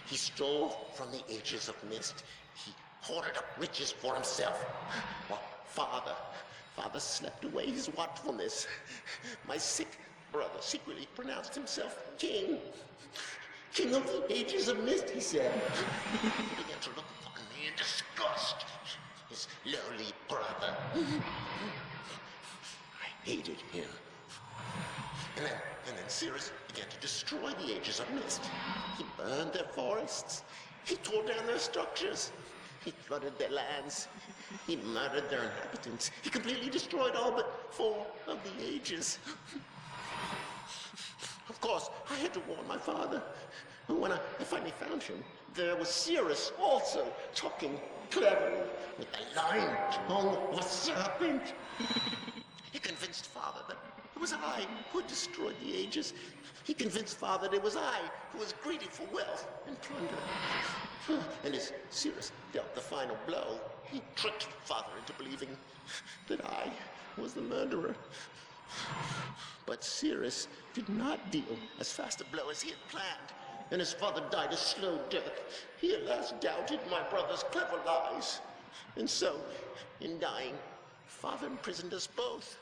He stole from the ages of Myst. He hoarded up riches for himself. While Father slept away his watchfulness. My sick brother secretly pronounced himself king. King of the ages of Myst, he said. He began to look upon me in disgust. His lowly brother. I hated him. And then Cirrus began to destroy the ages of Myst. He burned their forests. He tore down their structures. He flooded their lands. He murdered their inhabitants. He completely destroyed all but 4 of the ages. Of course, I had to warn my father. When I finally found him, there was Cirrus also talking cleverly with the lying tongue of a serpent. He convinced father that it was I who had destroyed the ages. He convinced father that it was I who was greedy for wealth and plunder. And as Cirrus dealt the final blow, he tricked father into believing that I was the murderer. But Cirrus did not deal as fast a blow as he had planned, and his father died a slow death. He at last doubted my brother's clever lies. And so, in dying, father imprisoned us both,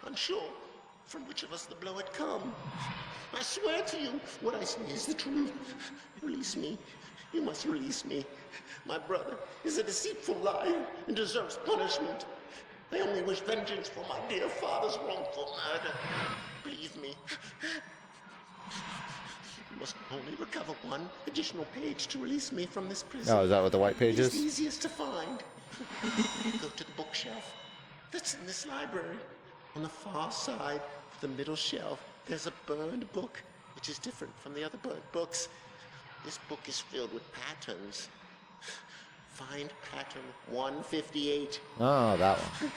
unsure from which of us the blow had come. I swear to you, what I say is the truth. Release me. You must release me. My brother is a deceitful liar and deserves punishment. I only wish vengeance for my dear father's wrongful murder. Believe me. You must only recover 1 additional page to release me from this prison. Oh, is that what the white page It's is? the easiest to find. Go to the bookshelf that's in this library. On the far side of the middle shelf, there's a burned book, which is different from the other burned books. This book is filled with patterns. Find pattern 158. Oh, that one.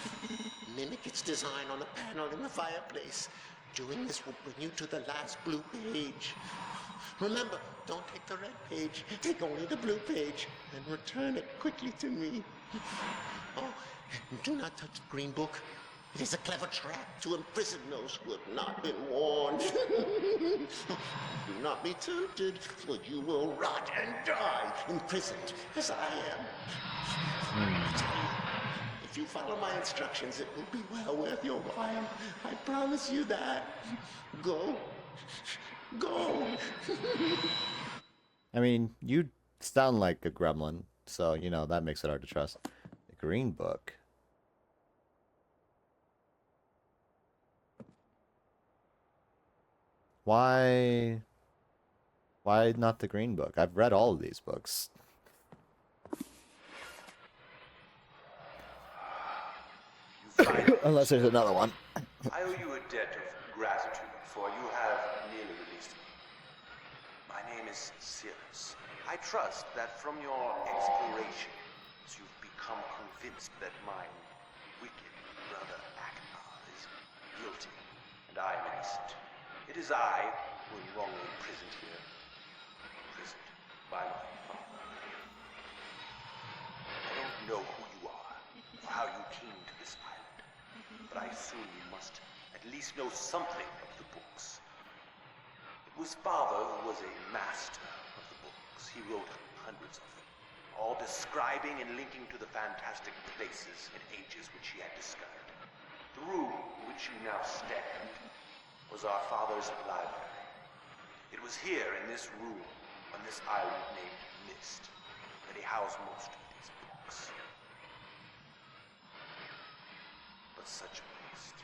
Mimic its design on the panel in the fireplace. Doing this will bring you to the last blue page. Remember, don't take the red page. Take only the blue page and return it quickly to me. Oh, and do not touch the green book. It is a clever trap to imprison those who have not been warned. Do not be tempted, for you will rot and die, imprisoned as I am. I tell you, if you follow my instructions, it will be well worth your while. I promise you that. Go. Go. I mean, you sound like a gremlin, so, you know, that makes it hard to trust. The green book. Why not the green book? I've read all of these books. Unless there's another one. I owe you a debt of gratitude, for you have nearly released me. My name is Cirrus. I trust that from your explorations, you've become convinced that my wicked brother Akbar is guilty, and I am innocent. It is I who am wrongly imprisoned here. Imprisoned by my father. I don't know who you are, or how you came to this island, but I assume you must at least know something of the books. It was father who was a master of the books. He wrote hundreds of them, all describing and linking to the fantastic places and ages which he had discovered. The room in which you now stand was our father's library. It was here in this room, on this island named Myst, that he housed most of these books. But such a waste.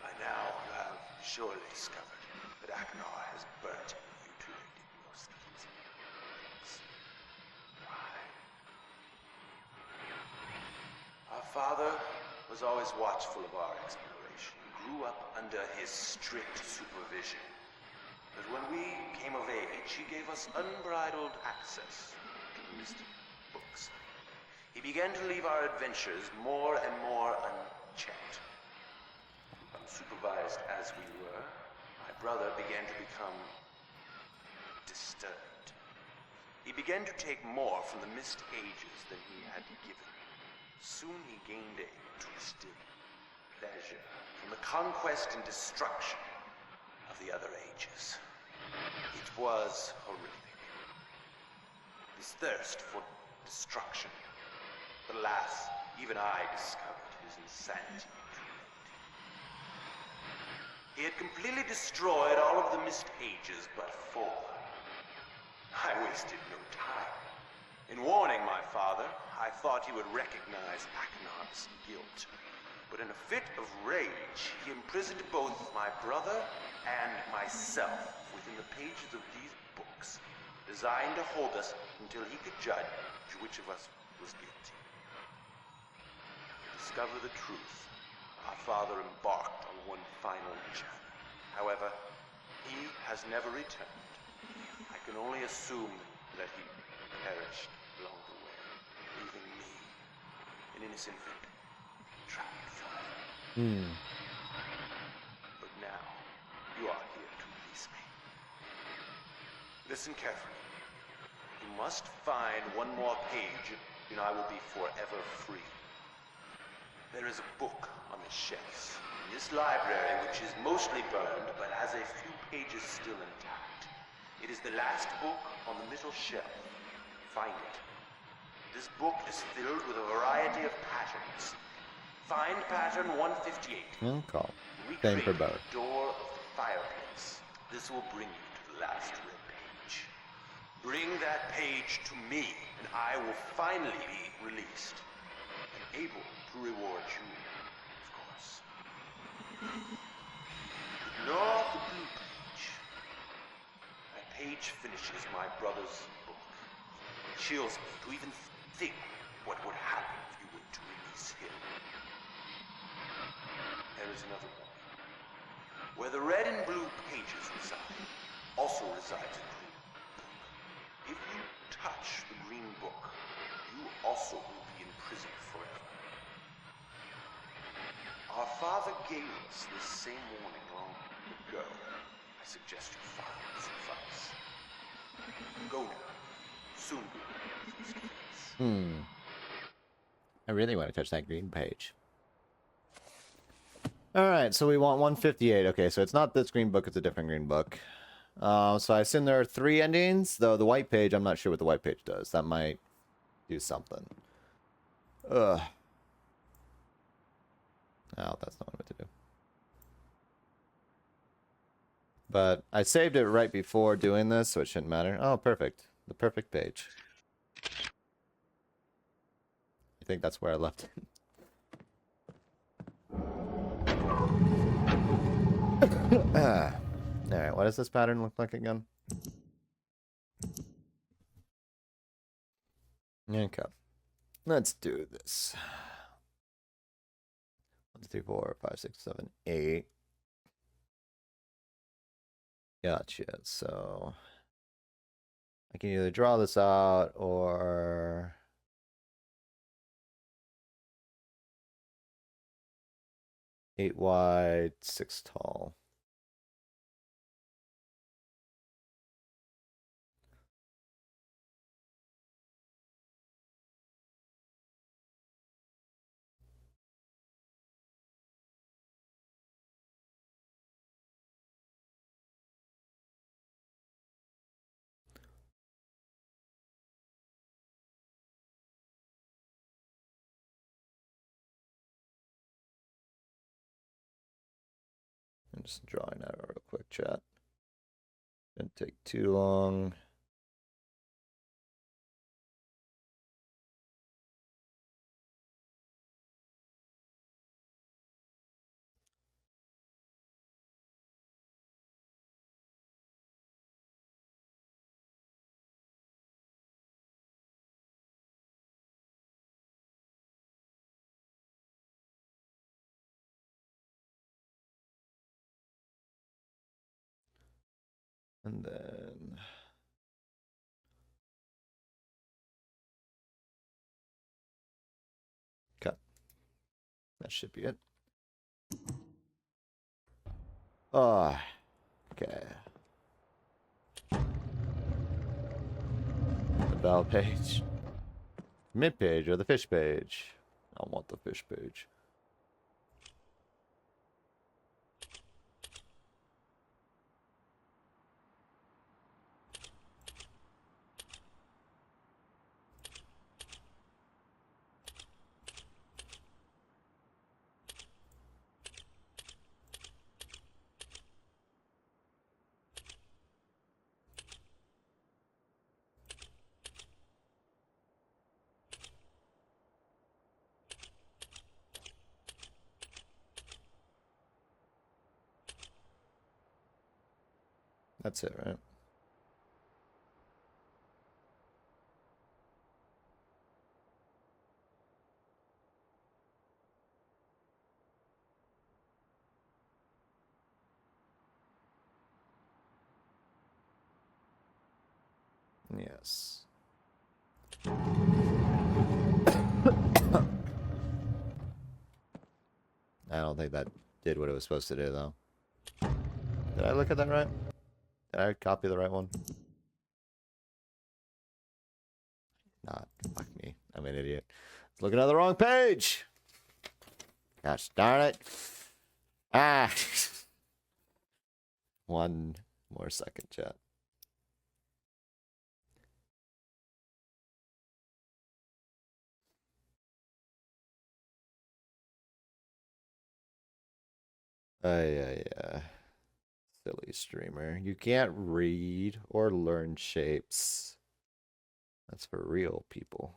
By now, you have surely discovered that Akbar has burnt and mutilated most of these books. Why? Our father was always watchful of our exploration. Grew up under his strict supervision. But when we came of age, he gave us unbridled access to the mystic books. He began to leave our adventures more and more unchecked. Unsupervised as we were, my brother began to become disturbed. He began to take more from the Myst ages than he had given. Soon he gained a twisted pleasure from the conquest and destruction of the other ages. It was horrific. This thirst for destruction. But alas, even I discovered his insanity too late. He had completely destroyed all of the Myst ages but 4. I wasted no time. In warning my father, I thought he would recognize Aknar's guilt. But in a fit of rage, he imprisoned both my brother and myself within the pages of these books. designed to hold us until he could judge which of us was guilty. To discover the truth, our father embarked on one final journey. However, he has never returned. I can only assume that he perished along the way, leaving me, an innocent victim, trapped forever. But now, you are here to release me. Listen carefully. You must find one more page, and I will be forever free. There is a book on the shelves in this library, which is mostly burned, but has a few pages still intact. It is the last book on the middle shelf. Find it. This book is filled with a variety of patterns. Find pattern 158. Okay. Same Recreate for both. the door of the fireplace. This will bring you to the last red page. Bring that page to me, and I will finally be released. And able to reward you, of course. Ignore the blue page. That page finishes my brother's book. It chills me to even think what would happen if you were to release him. There is another one. Where the red and blue pages reside, also resides a green book. If you touch the green book, you also will be imprisoned forever. Our father gave us this same warning long ago. I suggest you follow his advice. Go now. Soon be with his case. I really want to touch that green page. Alright, so we want 158. Okay, so it's not this green book, it's a different green book. So I assume there are 3 endings, though the white page, I'm not sure what the white page does. That might do something. Ugh. Oh, that's not what to do. But I saved it right before doing this, so it shouldn't matter. Oh, perfect. The perfect page. I think that's where I left it. Alright, what does this pattern look like again? Okay. Let's do this. 1, 2, 3, 4, 5, 6, 7, 8. Gotcha. So I can either draw this out or eight wide, 6 tall. I'm just drawing that real quick, chat. Didn't take too long. And then cut. That should be it. Oh, okay. The bell page. Mid page or the fish page? I want the fish page. That's it, right? Yes. I don't think that did what it was supposed to do, though. Did I look at that right? Did I copy the right one? Not. Fuck me. I'm an idiot. Looking at the wrong page! Gosh darn it. Ah! One more second, chat. Yeah. Silly streamer. You can't read or learn shapes. That's for real people.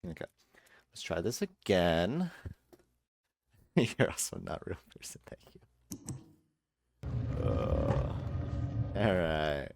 Okay. Let's try this again. You're also not a real person. Thank you. All right.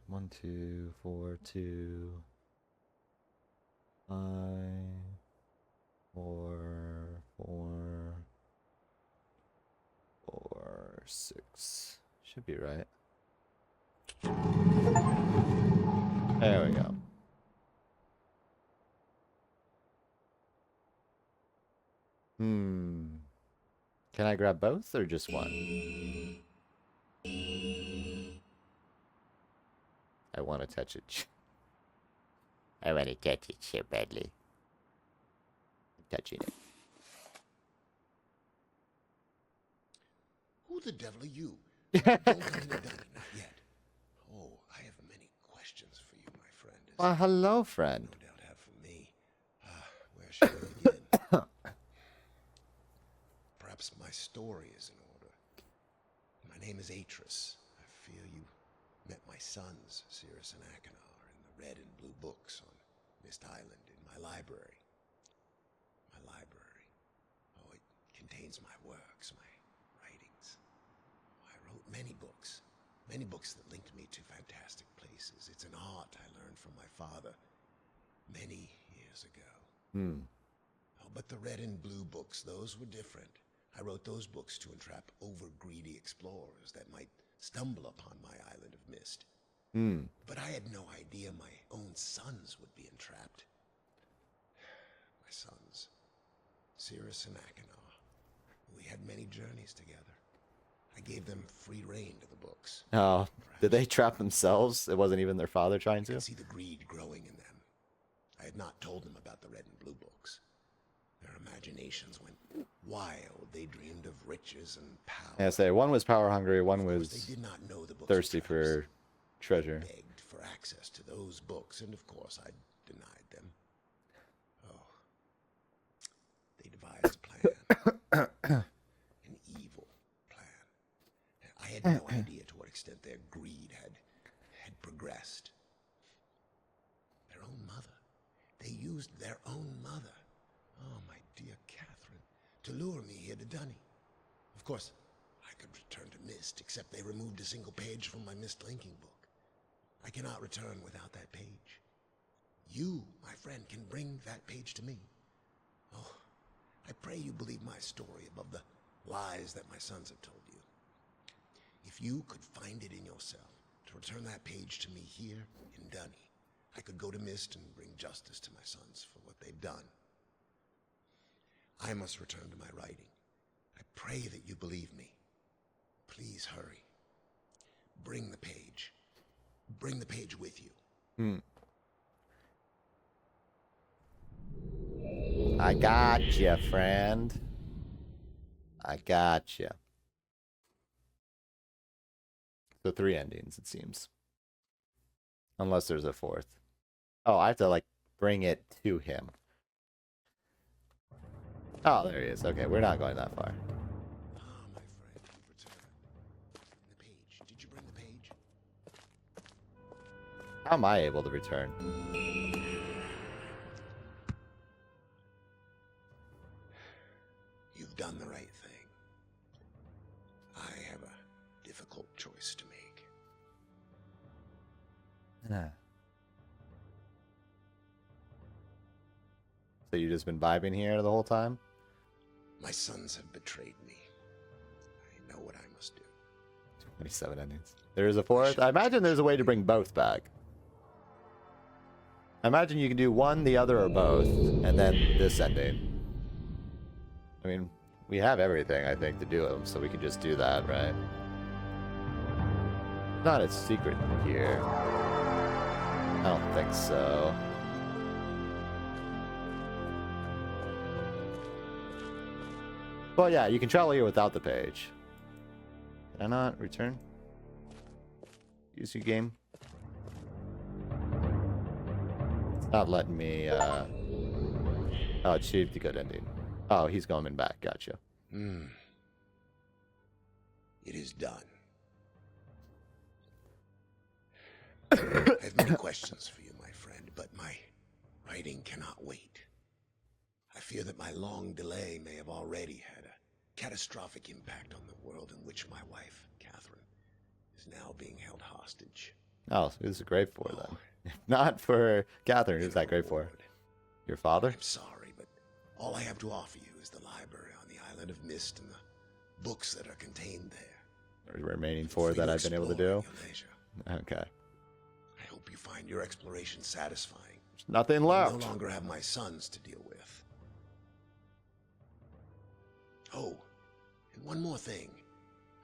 One, 2, 4, 2, 5, 4, 4, 4, 6. Should be right. There we go. Can I grab both or just one? I want to touch it. I want to touch it so badly. I'm touching it. Who the devil are you? Don't come in the dungeon, not yet. Oh, I have many questions for you, my friend. As Well, hello, you friend. no doubt have for me. Where shall we begin? Perhaps my story is in order. My name is Atris. I fear you met my sons, Cirrus and Achenar, in the red and blue books on Myst Island in my library. My library. Oh, it contains my works, my writings. I wrote many books that linked me to fantastic places. It's an art I learned from my father many years ago. Oh, but the red and blue books, those were different. I wrote those books to entrap over-greedy explorers that might stumble upon my island of Myst. But I had no idea my own sons would be entrapped. My sons, Cirrus and Achenar. We had many journeys together. I gave them free rein to the books. Oh, did they trap themselves? It wasn't even their father trying I to? could see the greed growing in them. I had not told them about the red and blue books. Their imaginations went wild. They dreamed of riches and power. Yeah, say one was power hungry, one They was did not know the books thirsty were traps. for treasure. They begged for access to those books, and of course I denied them. Oh, they devised a plan. An evil plan. I had no idea to what extent their greed had progressed. Their own mother. They used their own mother. Oh, my dear Catherine, to lure me here to Dunny. Of course, I could return to Myst, except they removed a single page from my Myst linking book. I cannot return without that page. You, my friend, can bring that page to me. Oh, I pray you believe my story above the lies that my sons have told you. If you could find it in yourself to return that page to me here in Dunny, I could go to Myst and bring justice to my sons for what they've done. I must return to my writing. I pray that you believe me. Please hurry. Bring the page. Bring the page with you. I got you, friend. I got you. So 3 endings, it seems. Unless there's a 4th. Oh, I have to, like, bring it to him. Oh, there he is. Okay, we're not going that far. Ah, my friend, you've returned. The page. Did you bring the page? How am I able to return? You've done the right thing. I have a difficult choice to make. So you just been vibing here the whole time? My sons have betrayed me. I know what I must do. 27 endings. There is a 4th? I imagine there's a way to bring both back. I imagine you can do one, the other, or both, and then this ending. I mean, we have everything, I think, to do them, so we can just do that, right? Not a secret here. I don't think so. Well, yeah, you can travel here without the page. Did I not return? Use your game. It's not letting me, Oh, achieved the good ending. Oh, he's coming back. Gotcha. It is done. I have many questions for you, my friend, but my writing cannot wait. I fear that my long delay may have already had a catastrophic impact on the world in which my wife, Catherine, is now being held hostage. Oh, who's it great for then? If not for Catherine, who's that great for? Your father? I'm sorry, but all I have to offer you is the library on the island of Myst and the books that are contained there. Or the remaining 4 that I've been able to do? Okay. I hope you find your exploration satisfying. There's nothing I left. no longer have my sons to deal with. Oh, and one more thing.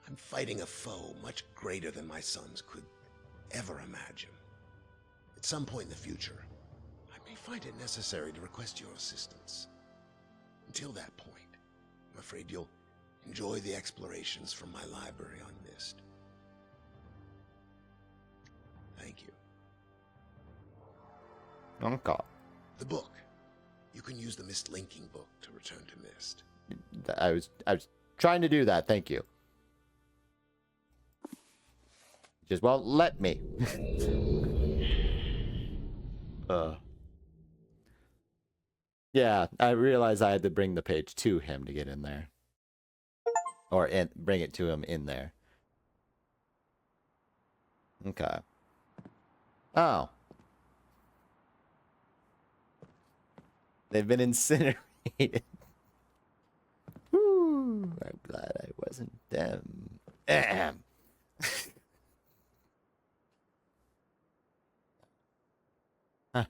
I'm fighting a foe much greater than my sons could ever imagine. At some point in the future, I may find it necessary to request your assistance. Until that point, I'm afraid you'll enjoy the explorations from my library on Myst. Thank you. Okay. The book. You can use the Myst linking book to return to Myst. I was trying to do that. Thank you. Just won't let me. Yeah, I realized I had to bring the page to him to get in there. Or bring it to him in there. Okay. Oh. They've been incinerated. Woo, I'm glad I wasn't them. Ahem. Huh.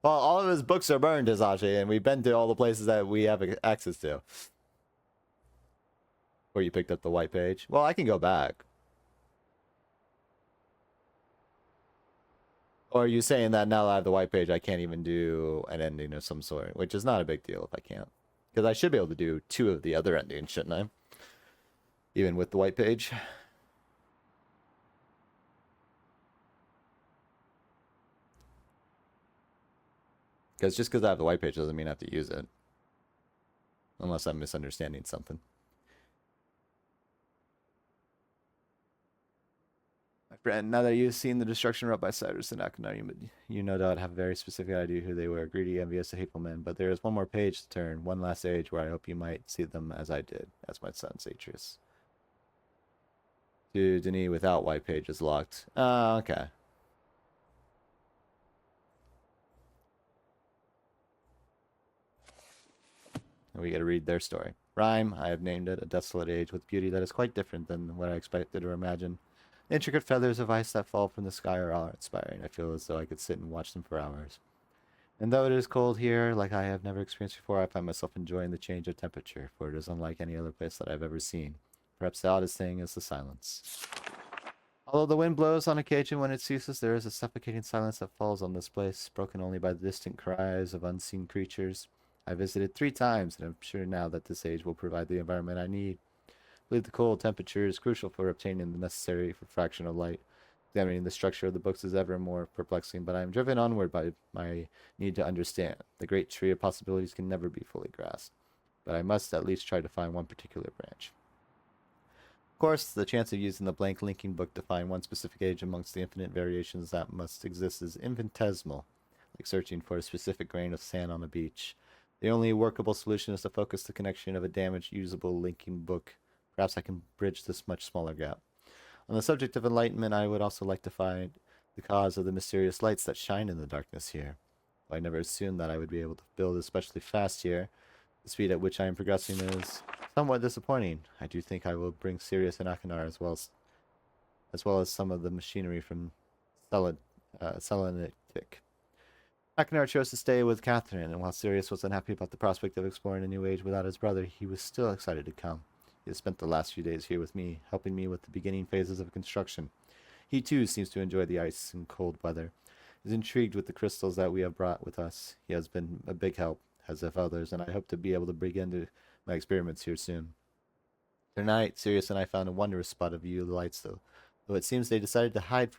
Well, all of his books are burned, Hisashi, and we've been to all the places that we have access to. Where you picked up the white page. Well, I can go back. Or are you saying that now that I have the white page, I can't even do an ending of some sort? Which is not a big deal if I can't. Because I should be able to do 2 of the other endings, shouldn't I? Even with the white page. Because just because I have the white page doesn't mean I have to use it. Unless I'm misunderstanding something. My friend, now that you've seen the destruction wrought by Cyrus and Akhenaten, you no doubt have a very specific idea who they were. Greedy, envious, hateful men. But there is one more page to turn. One last age where I hope you might see them as I did. As my son, Atreus. To Denis without white page is locked. Oh, okay. and we get to read their story. Rhyme, I have named it, a desolate age with beauty that is quite different than what I expected or imagined. The intricate feathers of ice that fall from the sky are awe-inspiring. I feel as though I could sit and watch them for hours. And though it is cold here, like I have never experienced before, I find myself enjoying the change of temperature, for it is unlike any other place that I've ever seen. Perhaps the oddest thing is the silence. Although the wind blows on occasion when it ceases, there is a suffocating silence that falls on this place, broken only by the distant cries of unseen creatures. I visited 3 times, and I'm sure now that this age will provide the environment I need. I believe the cold temperature is crucial for obtaining the necessary refraction of light. Examining the structure of the books is ever more perplexing, but I am driven onward by my need to understand. The great tree of possibilities can never be fully grasped, but I must at least try to find one particular branch. Of course, the chance of using the blank linking book to find one specific age amongst the infinite variations that must exist is infinitesimal, like searching for a specific grain of sand on a beach. The only workable solution is to focus the connection of a damaged, usable linking book. Perhaps I can bridge this much smaller gap. On the subject of enlightenment, I would also like to find the cause of the mysterious lights that shine in the darkness here. Though I never assumed that I would be able to build especially fast here. The speed at which I am progressing is somewhat disappointing. I do think I will bring Sirius and Akinar as well as some of the machinery from Selenitic. Akinar chose to stay with Catherine, and while Sirius was unhappy about the prospect of exploring a new age without his brother, he was still excited to come. He has spent the last few days here with me, helping me with the beginning phases of construction. He too seems to enjoy the ice and cold weather. He is intrigued with the crystals that we have brought with us. He has been a big help, as have others, and I hope to be able to begin my experiments here soon. Tonight, Sirius and I found a wondrous spot of view of the lights, though it seems they decided to hide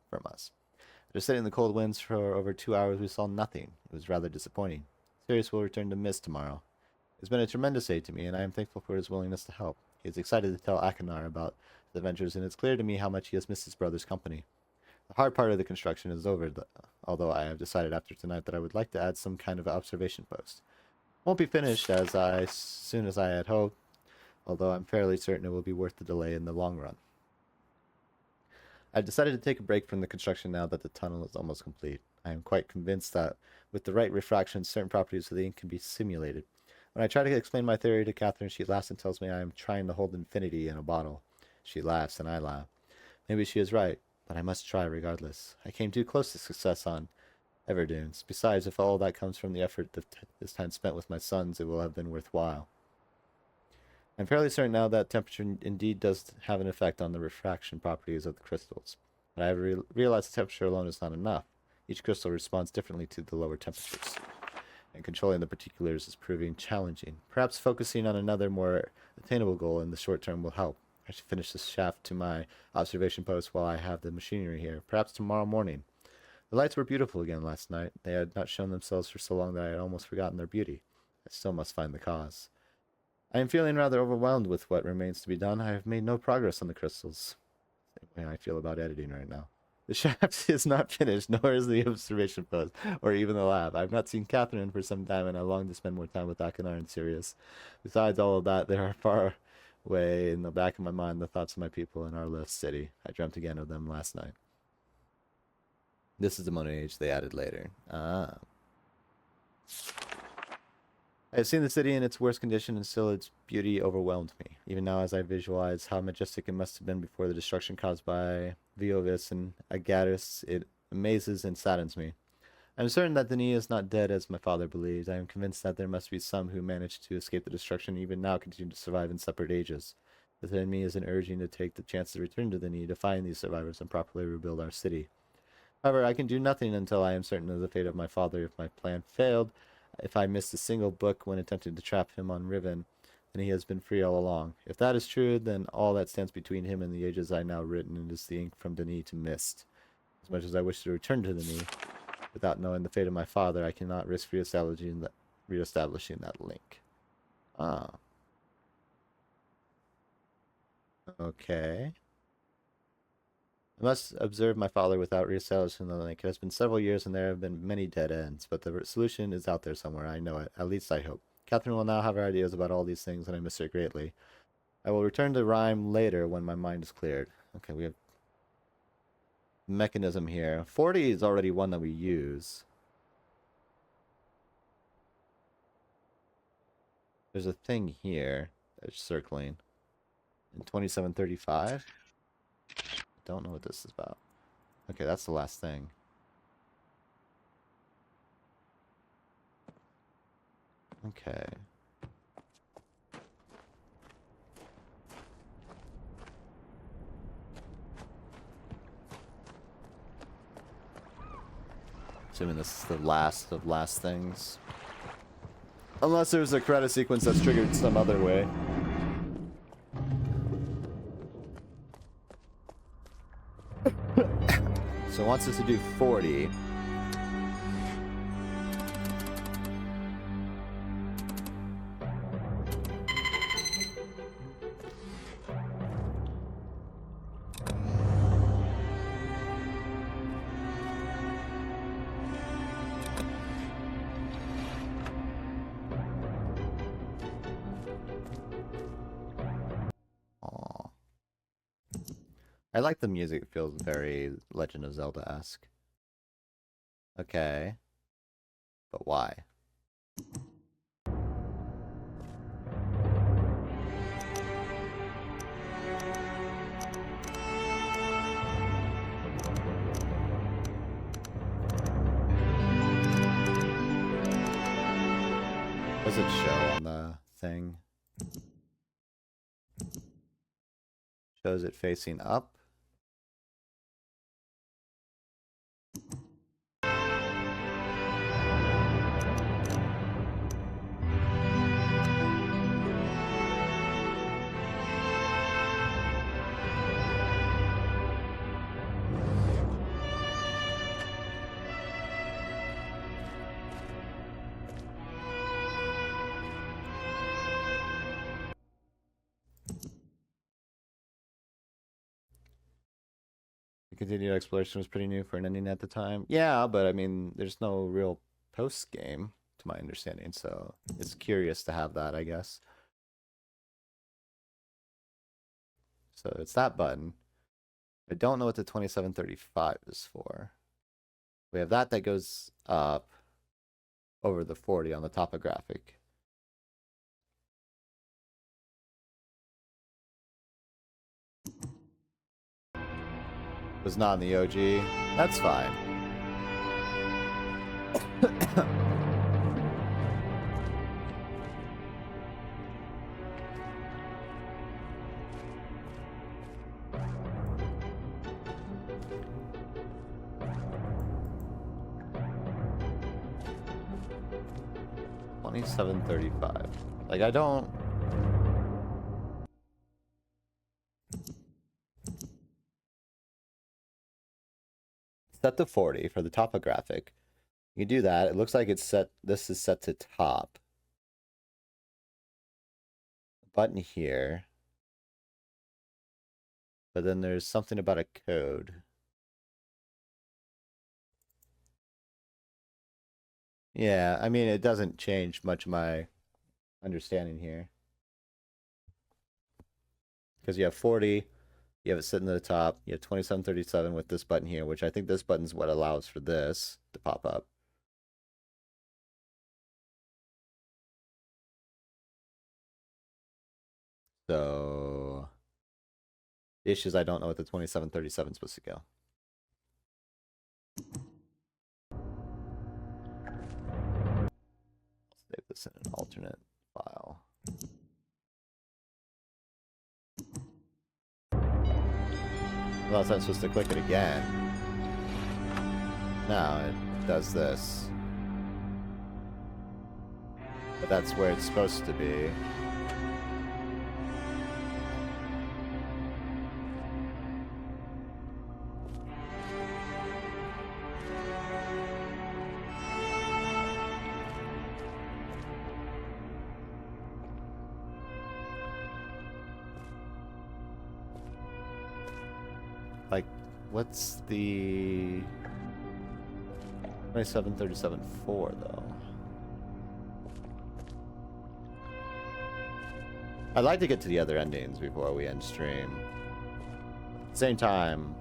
from us. After sitting in the cold winds for over 2 hours, we saw nothing. It was rather disappointing. Sirius will return to Myst tomorrow. He has been a tremendous aid to me, and I am thankful for his willingness to help. He is excited to tell Akinar about his adventures, and it's clear to me how much he has missed his brother's company. The hard part of the construction is over, although I have decided after tonight that I would like to add some kind of observation post. It won't be finished as soon as I had hoped, although I'm fairly certain it will be worth the delay in the long run. I've decided to take a break from the construction now that the tunnel is almost complete. I am quite convinced that with the right refraction, certain properties of the ink can be simulated. When I try to explain my theory to Catherine, she laughs and tells me I am trying to hold infinity in a bottle. She laughs and I laugh. Maybe she is right, but I must try regardless. I came too close to success on Everdunes. Besides, if all that comes from the effort of this time spent with my sons, it will have been worthwhile. I'm fairly certain now that temperature indeed does have an effect on the refraction properties of the crystals, but I have realized the temperature alone is not enough. Each crystal responds differently to the lower temperatures, and controlling the particulars is proving challenging. Perhaps focusing on another more attainable goal in the short term will help. I should finish this shaft to my observation post while I have the machinery here, perhaps tomorrow morning. The lights were beautiful again last night. They had not shown themselves for so long that I had almost forgotten their beauty. I still must find the cause. I am feeling rather overwhelmed with what remains to be done. I have made no progress on the crystals. Same way I feel about editing right now. The shaft is not finished, nor is the observation post, or even the lab. I have not seen Catherine for some time, and I long to spend more time with Akinar and Sirius. Besides all of that, there are far away in the back of my mind the thoughts of my people in our lost city. I dreamt again of them last night. This is the Mono Age they added later. Ah. I have seen the city in its worst condition, and still its beauty overwhelmed me. Even now, as I visualize how majestic it must have been before the destruction caused by Viovis and Agatis, it amazes and saddens me. I am certain that Denis is not dead as my father believed. I am convinced that there must be some who managed to escape the destruction and even now continue to survive in separate ages. Within me is an urging to take the chance to return to Denis to find these survivors and properly rebuild our city. However, I can do nothing until I am certain of the fate of my father. If my plan failed, if I missed a single book when attempting to trap him on Riven, then he has been free all along. If that is true, then all that stands between him and the ages I now written is the ink from Denis to Myst. As much as I wish to return to Denis, without knowing the fate of my father, I cannot risk reestablishing that link. Ah. Okay. I must observe my father without reestablishing the link. It has been several years and there have been many dead ends, but the solution is out there somewhere. I know it. At least I hope. Catherine will now have her ideas about all these things, and I miss her greatly. I will return to Rhyme later when my mind is cleared. Okay, we have mechanism here. 40 is already one that we use. There's a thing here that's circling. In 2735? I don't know what this is about. Okay, that's the last thing. Okay. Assuming this is the last of last things. Unless there's a credit sequence that's triggered some other way. So it wants us to do 40. I like the music. It feels very Legend of Zelda-esque. Okay. But why? What does it show on the thing? Shows it facing up. The continued exploration was pretty new for an ending at the time. Yeah, but I mean, there's no real post game, to my understanding, so it's curious to have that, I guess. So it's that button. I don't know what the 2735 is for. We have that goes up over the 40 on the topographic. Was not in the OG. That's fine. $27.35. Like, I don't. Set to 40 for the topographic. You do that. It looks like it's set. This is set to top. Button here. But then there's something about a code. Yeah, I mean, it doesn't change much of my understanding here. Because you have 40. You have it sitting at the top. You have 2737 with this button here, which I think this button's what allows for this to pop up. So the issue is I don't know what the 2737 is supposed to go. Save this in an alternate file. Unless I'm supposed to click it again. No, it does this. But that's where it's supposed to be. Like, what's the 2737 for, though? I'd like to get to the other endings before we end stream. At the same time,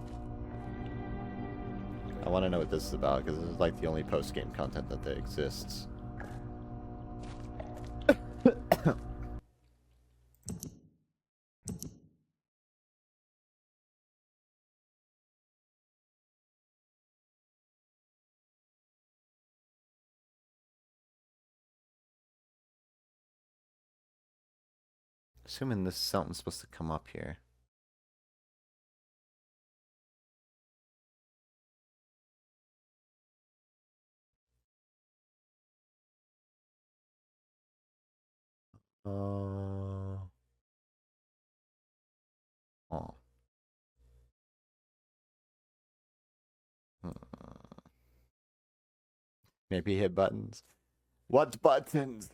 I want to know what this is about, because this is like the only post-game content that exists. Assuming this is something supposed to come up here. Oh. Hmm. Maybe hit buttons. What buttons?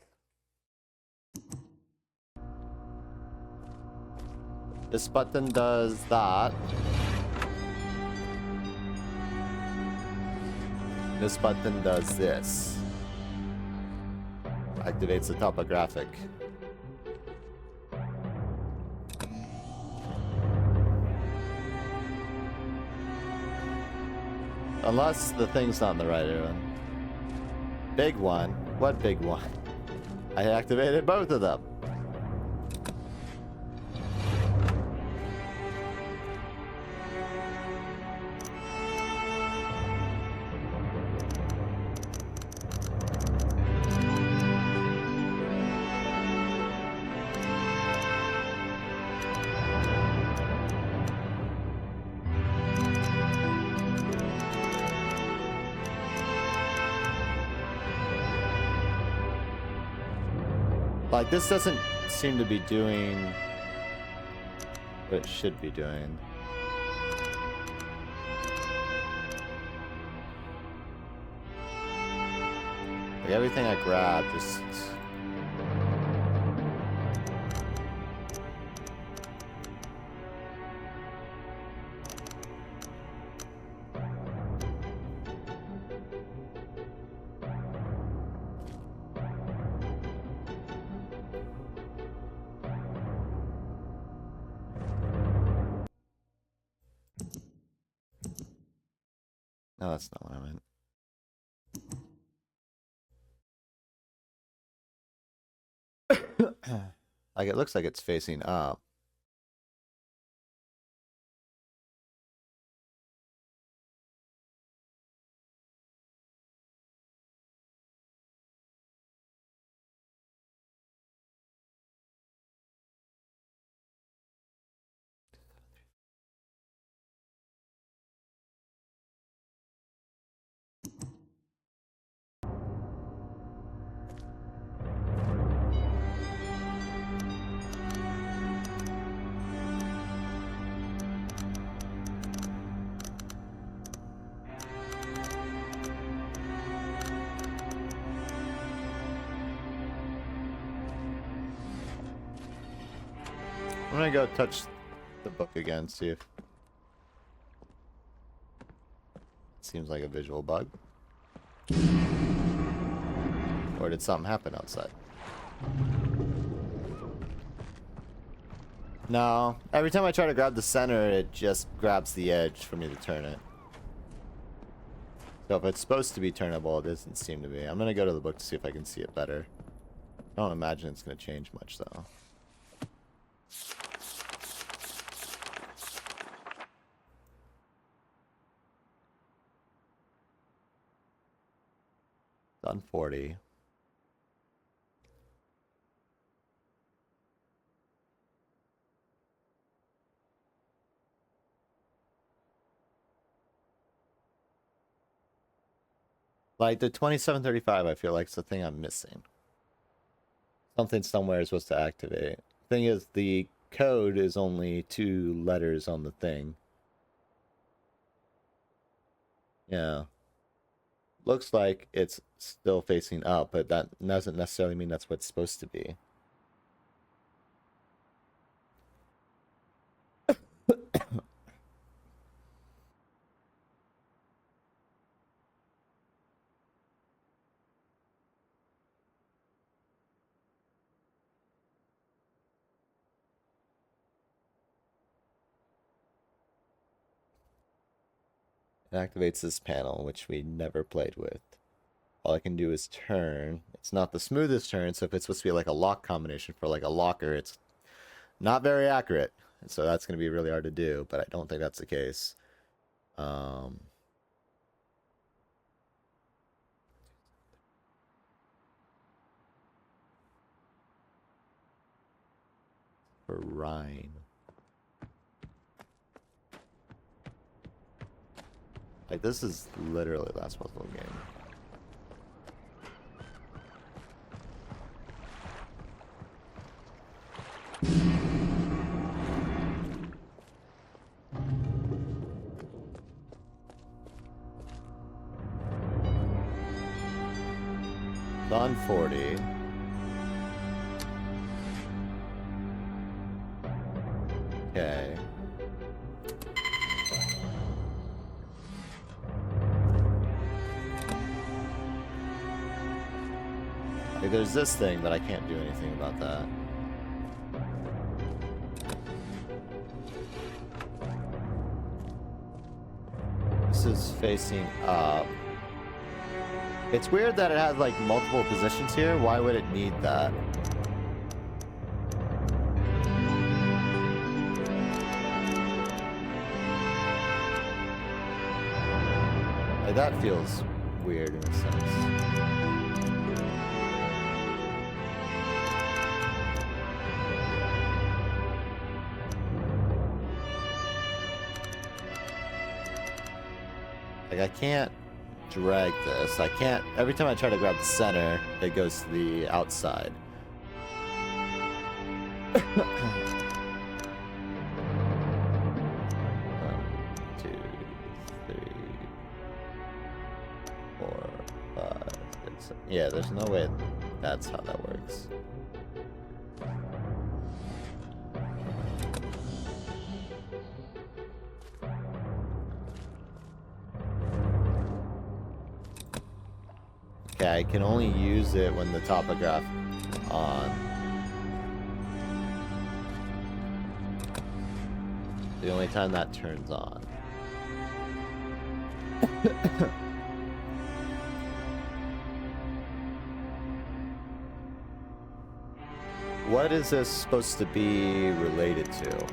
This button does that. This button does this. Activates the topographic. Unless the thing's not in the right one. Big one? What big one? I activated both of them. Like, this doesn't seem to be doing what it should be doing. Like, everything I grab just... No, that's not what I meant. Like, it looks like it's facing up. I'm gonna go touch the book again, see if... Seems like a visual bug. Or did something happen outside? No. Every time I try to grab the center, it just grabs the edge for me to turn it. So if it's supposed to be turnable, it doesn't seem to be. I'm gonna go to the book to see if I can see it better. I don't imagine it's gonna change much, though. Done 40. Like, the 2735, I feel like, is the thing I'm missing. Something somewhere is supposed to activate. Thing is, the code is only 2 letters on the thing. Yeah. Looks like it's still facing up, but that doesn't necessarily mean that's what it's supposed to be. It activates this panel, which we never played with. All I can do is turn. It's not the smoothest turn, so if it's supposed to be like a lock combination for like a locker, it's not very accurate. So that's going to be really hard to do, but I don't think that's the case. Rhine. Like, this is literally the last puzzle game. On 40. Okay. Like, there's this thing, but I can't do anything about that. This is facing up. It's weird that it has like multiple positions here. Why would it need that? Like, that feels weird in a sense. Like, I can't drag this. I can't. Every time I try to grab the center, it goes to the outside. 1, 2, 3, 4, 5, 6, 7. Yeah, there's no way that's how that works. Okay, I can only use it when the topograph is on. The only time that turns on. What is this supposed to be related to?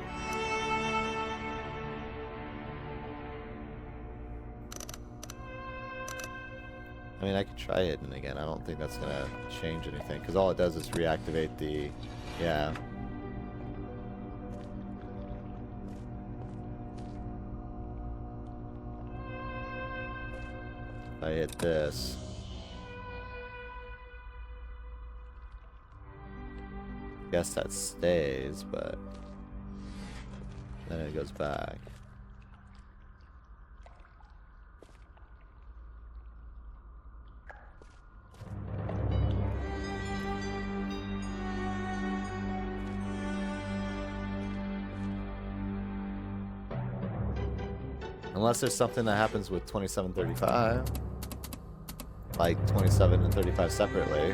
I mean, I could try hitting again. I don't think that's gonna change anything, because all it does is reactivate the... Yeah. If I hit this... Guess that stays, but... Then it goes back. Unless there's something that happens with 2735. Like 27 and 35 separately.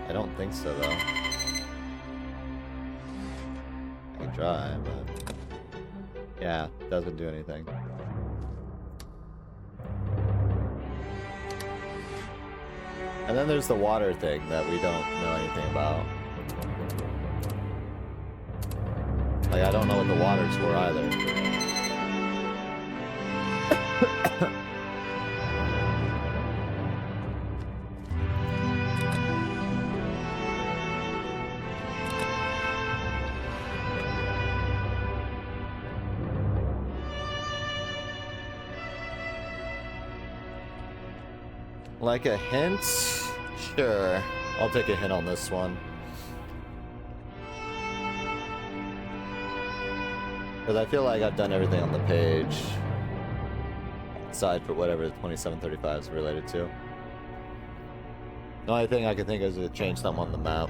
I don't think so, though. I can try, but... Yeah, doesn't do anything. And then there's the water thing that we don't know anything about. Like, I don't know what the water's for either. Like a hint? Sure. I'll take a hint on this one. Because I feel like I've done everything on the page. Aside for whatever the 2735 is related to. The only thing I can think of is to change something on the map.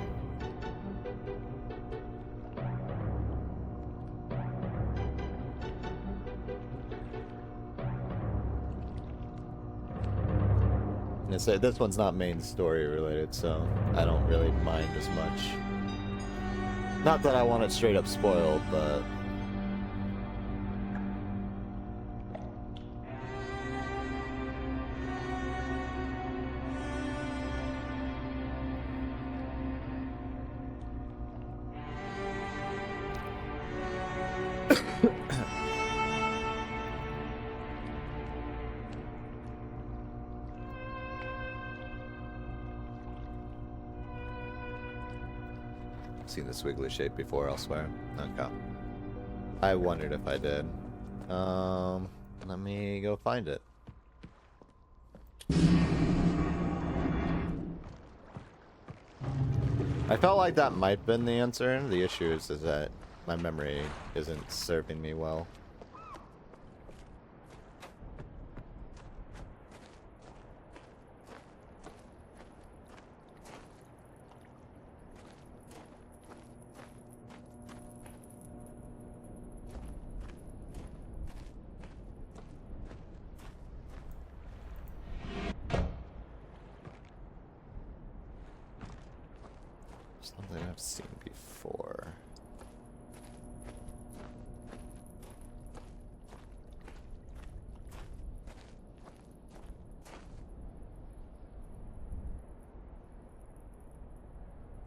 And so this one's not main story related, so I don't really mind as much. Not that I want it straight up spoiled, but... seen the squiggly shape before elsewhere. Okay. I wondered if I did. Let me go find it. I felt like that might have been the answer. The issue is that my memory isn't serving me well. Something I've seen before.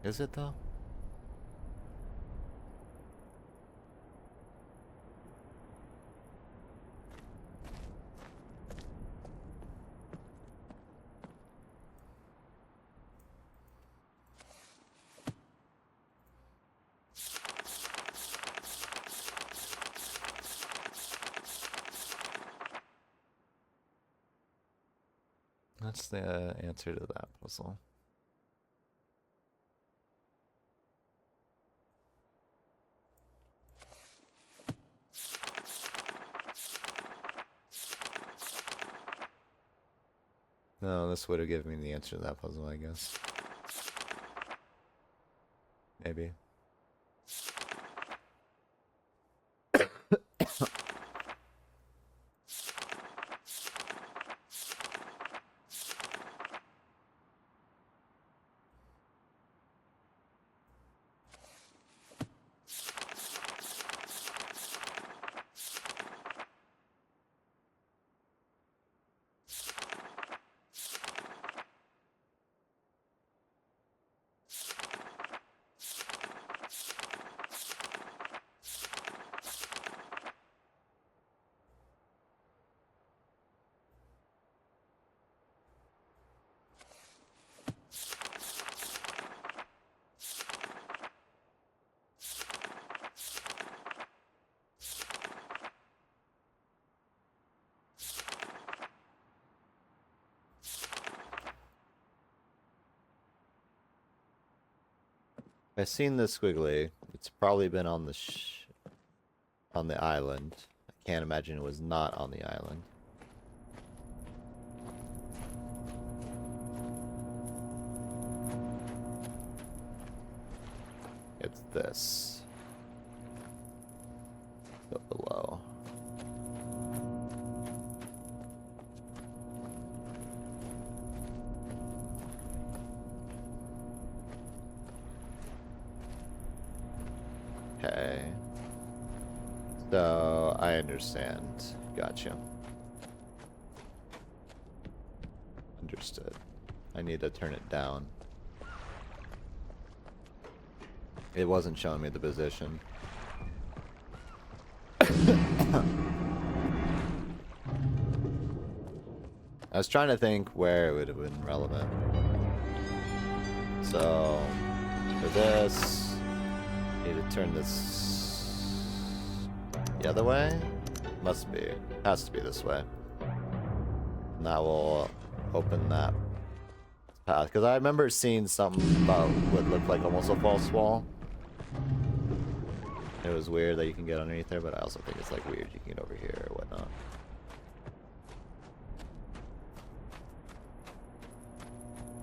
Is it though? That's the answer to that puzzle. No, this would have given me the answer to that puzzle, I guess. Maybe. I've seen the squiggly. It's probably been on the on the island. I can't imagine it was not on the island. It's this. Go below. Okay. So, I understand. Gotcha. Understood. I need to turn it down. It wasn't showing me the position. I was trying to think where it would have been relevant. So, for this... need to turn this the other way? Must be. Has to be this way. And that will open that path. Because I remember seeing something about what looked like almost a false wall. It was weird that you can get underneath there, but I also think it's like weird you can get over here or whatnot.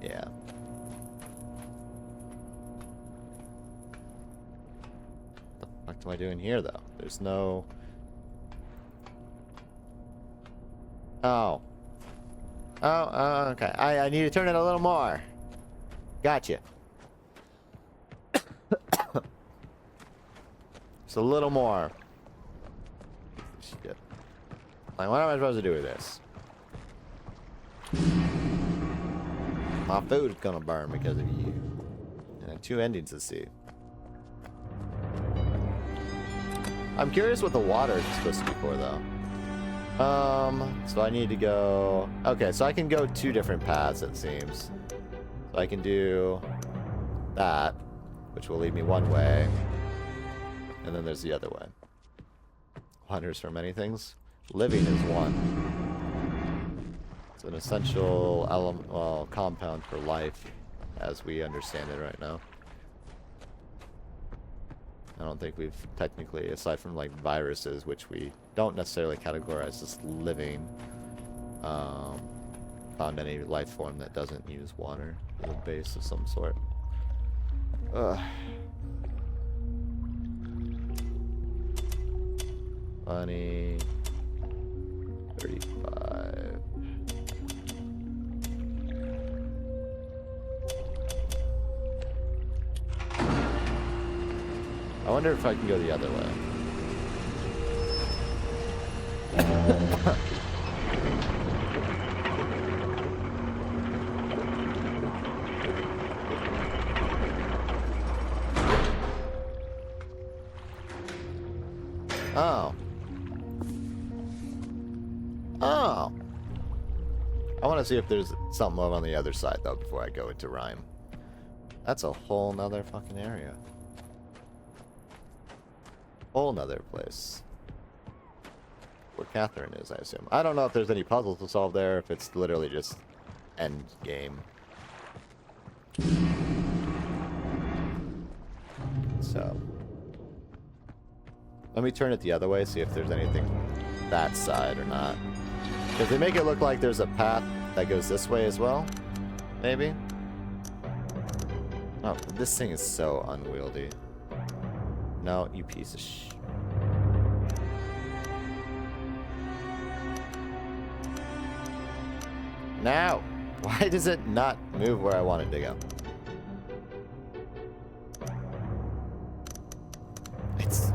Yeah. What am I doing here, though? There's no... Oh. Oh, okay. I need to turn it a little more. Gotcha. Just a little more. Shit. Like, what am I supposed to do with this? My food's gonna burn because of you. And 2 endings to see. I'm curious what the water is supposed to be for, though. So I need to go... Okay, so I can go 2 different paths, it seems. So I can do that, which will lead me one way. And then there's the other way. Wonders for many things. Living is one. It's an essential element, well, compound for life, as we understand it right now. I don't think we've technically, aside from like viruses, which we don't necessarily categorize as living, found any life form that doesn't use water as a base of some sort. Ugh. 20, 35. I wonder if I can go the other way. Oh. Oh. I want to see if there's something over on the other side, though, before I go into Rhyme. That's a whole nother fucking area. Whole nother place. Where Catherine is, I assume. I don't know if there's any puzzles to solve there, if it's literally just end game. So. Let me turn it the other way, see if there's anything that side or not. Because they make it look like there's a path that goes this way as well. Maybe? Oh, this thing is so unwieldy. No, you piece of sh... Now! Why does it not move where I want it to go? It's...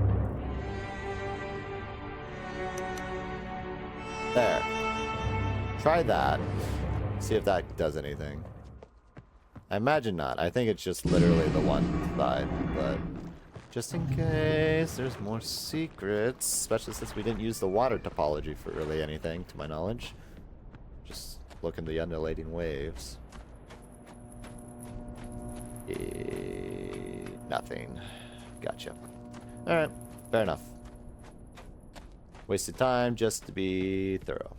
There. Try that. See if that does anything. I imagine not. I think it's just literally the one side, but... Just in case there's more secrets, especially since we didn't use the water topology for really anything, to my knowledge. Just look in the undulating waves. Nothing. Gotcha. Alright, fair enough. Wasted time just to be thorough.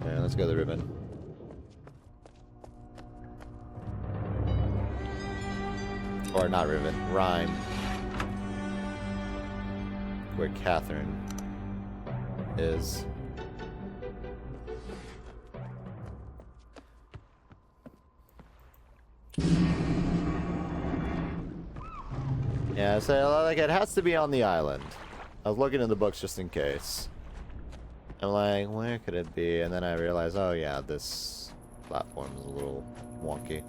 Yeah, let's go to the ribbon. Or not ribbon, Rhyme. Where Catherine is. Yeah, so like it has to be on the island. I was looking in the books just in case. I'm like, where could it be? And then I realized, oh yeah, this platform is a little wonky.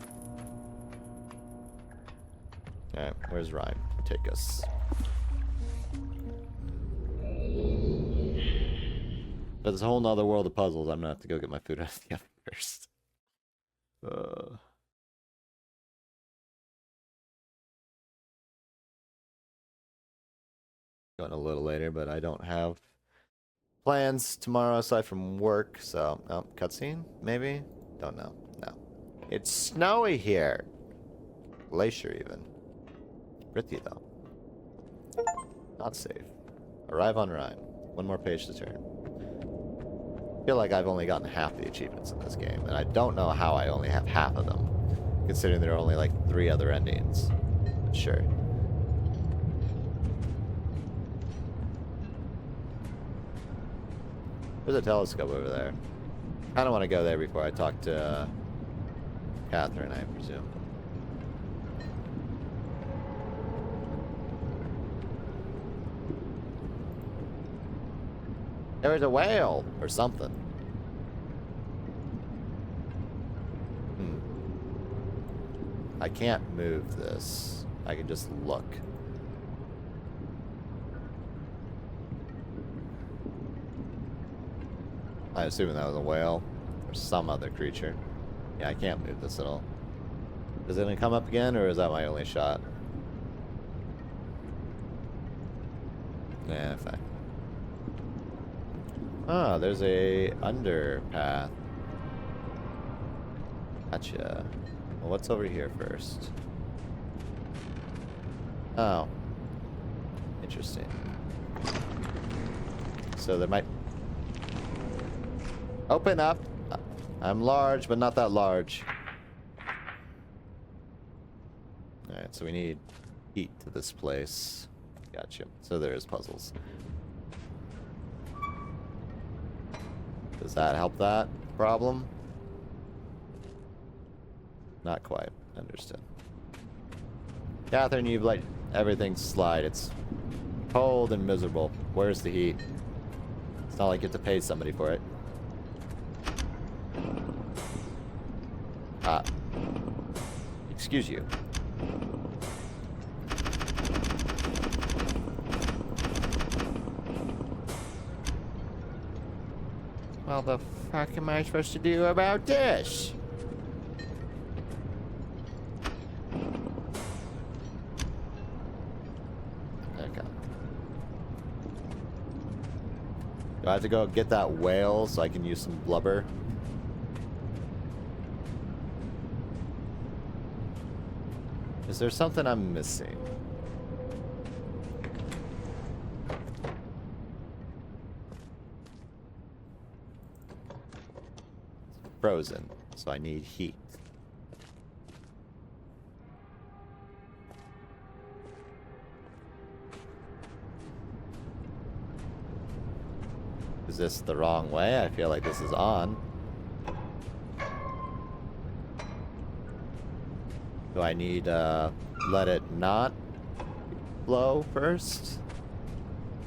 Alright, where's Rhyme? Take us. But there's a whole nother world of puzzles. I'm gonna have to go get my food out of the oven first. Going a little later, but I don't have plans tomorrow aside from work, so... Oh, cutscene? Maybe? Don't know. No. It's snowy here. Glacier, even. Pretty, though. Not safe. Arrive on Rhyme. One more page to turn. I feel like I've only gotten half the achievements in this game, and I don't know how I only have half of them, considering there are only like 3 other endings. But sure. There's a telescope over there. I don't want to go there before I talk to Catherine, I presume. There was a whale or something. I can't move this. I can just look. I'm assuming that was a whale or some other creature. Yeah, I can't move this at all. Is it gonna come up again, or is that my only shot? Yeah, fine. Ah, there's a underpath. Gotcha. Well, what's over here first? Oh. Interesting. So there might... Open up! I'm large, but not that large. Alright, so we need heat to this place. Gotcha. So there's puzzles. Does that help that problem? Not quite. Understood. Catherine, you've let everything slide. It's cold and miserable. Where's the heat? It's not like you have to pay somebody for it. Excuse you. What the fuck am I supposed to do about this? Okay. Do I have to go get that whale so I can use some blubber? Is there something I'm missing? It's frozen, so I need heat. Is this the wrong way? I feel like this is on. Do I need let it not flow first?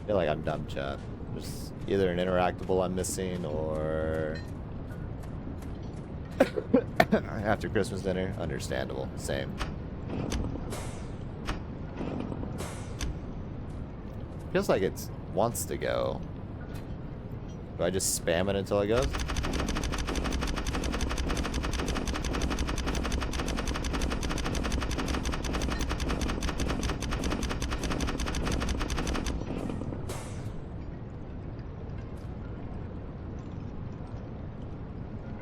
I feel like I'm dumb, chat. There's either an interactable I'm missing or after Christmas dinner. Understandable. Same. Feels like it wants to go. Do I just spam it until it goes?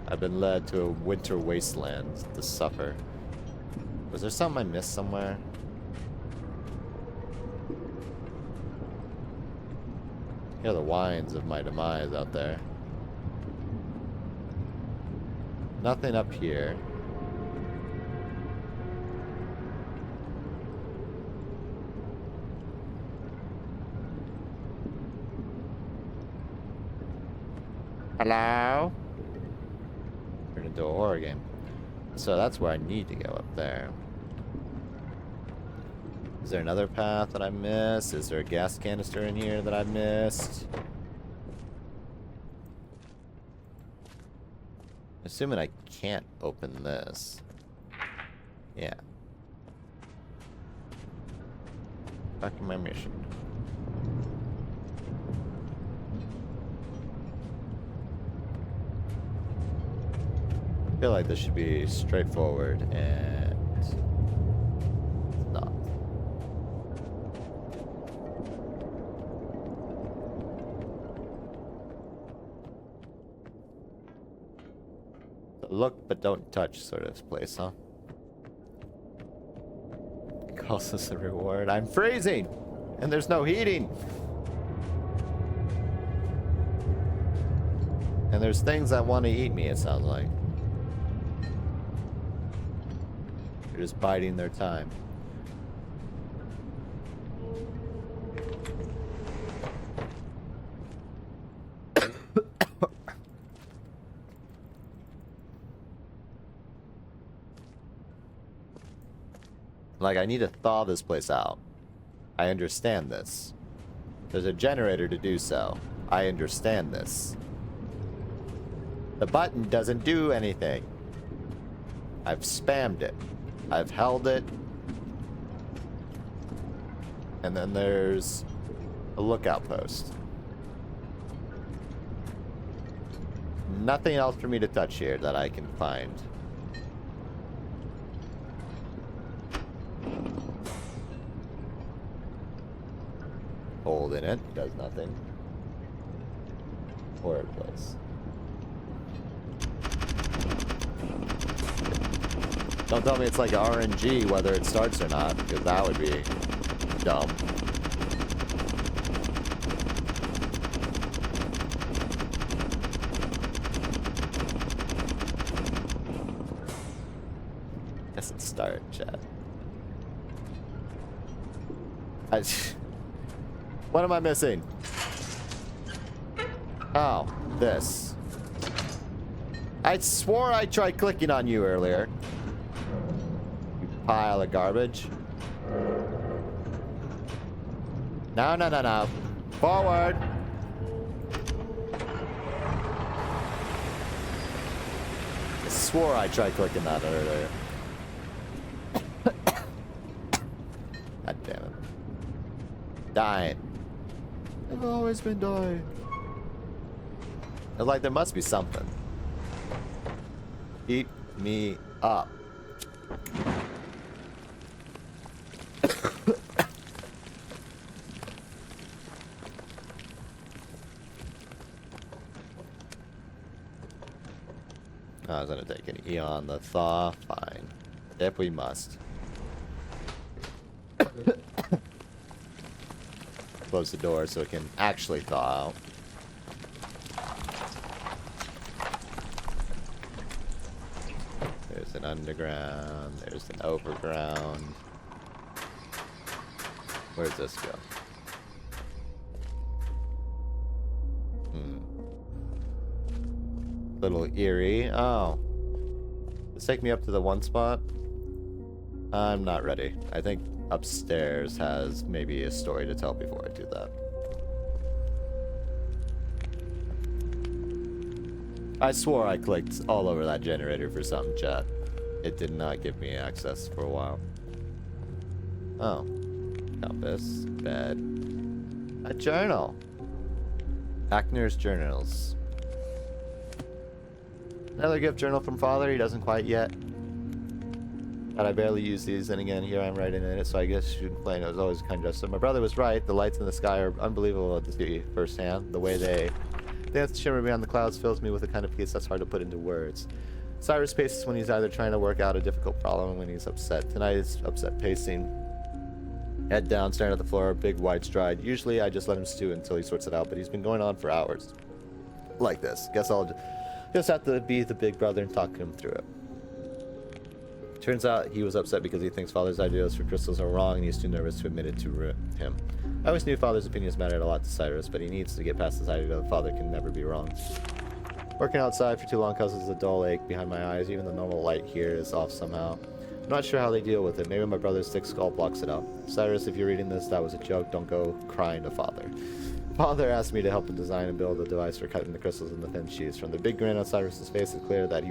I've been led to a winter wasteland to suffer. Was there something I missed somewhere? Hear the whines of my demise out there. Nothing up here. Hello? Turned into a horror game. So that's where I need to go, up there. Is there another path that I missed? Is there a gas canister in here that I missed? Assuming I can't open this. Yeah. Back in my mission. I feel like this should be straightforward, and it's not. Look but don't touch sort of place, huh? Calls this a reward. I'm freezing! And there's no heating! And there's things that want to eat me, it sounds like. They're just biding their time. Like, I need to thaw this place out. I understand this. There's a generator to do so. I understand this. The button doesn't do anything. I've spammed it. I've held it. And then there's a lookout post. Nothing else for me to touch here that I can find. Holding it does nothing. Horrid place. Don't tell me it's like RNG whether it starts or not, because that would be dumb. Doesn't start, chat. What am I missing? Oh, this. I swore I tried clicking on you earlier. You pile of garbage. No, no, no, no. Forward. I swore I tried clicking that earlier. God damn it. Dying. I've always been dying. Like, there must be something. Keep me up. I was gonna take an eon to thaw. Fine. If we must. Close the door so it can actually thaw out. There's an underground. There's an overground. Where's this go? Little eerie. Oh. Let's take me up to the one spot. I'm not ready. I think upstairs has maybe a story to tell before I do that. I swore I clicked all over that generator for some chat. It did not give me access for a while. Oh. Compass. Bed. A journal. Ackner's journals. Another gift journal from father. He doesn't quite yet. But I barely use these, and again, here I'm writing in it, so I guess you shouldn't complain. It was always kind of so. My brother was right. The lights in the sky are unbelievable to see firsthand. The way they dance and shimmer beyond the clouds fills me with a kind of peace that's hard to put into words. Cyrus paces when he's either trying to work out a difficult problem or when he's upset. Tonight is upset pacing. Head down, staring at the floor, big wide stride. Usually I just let him stew until he sorts it out, but he's been going on for hours. Like this. Guess I'll just have to be the big brother and talk him through it. Turns out he was upset because he thinks father's ideas for crystals are wrong and he's too nervous to admit it to him. I always knew father's opinions mattered a lot to Cyrus, but he needs to get past this idea that father can never be wrong. Working outside for too long causes a dull ache behind my eyes. Even the normal light here is off somehow. I'm not sure how they deal with it. Maybe my brother's thick skull blocks it out. Cyrus, if you're reading this, that was a joke. Don't go crying to father. Father asked me to help him design and build a device for cutting the crystals in the thin sheets. From the big grin on Cyrus's face, it's clear that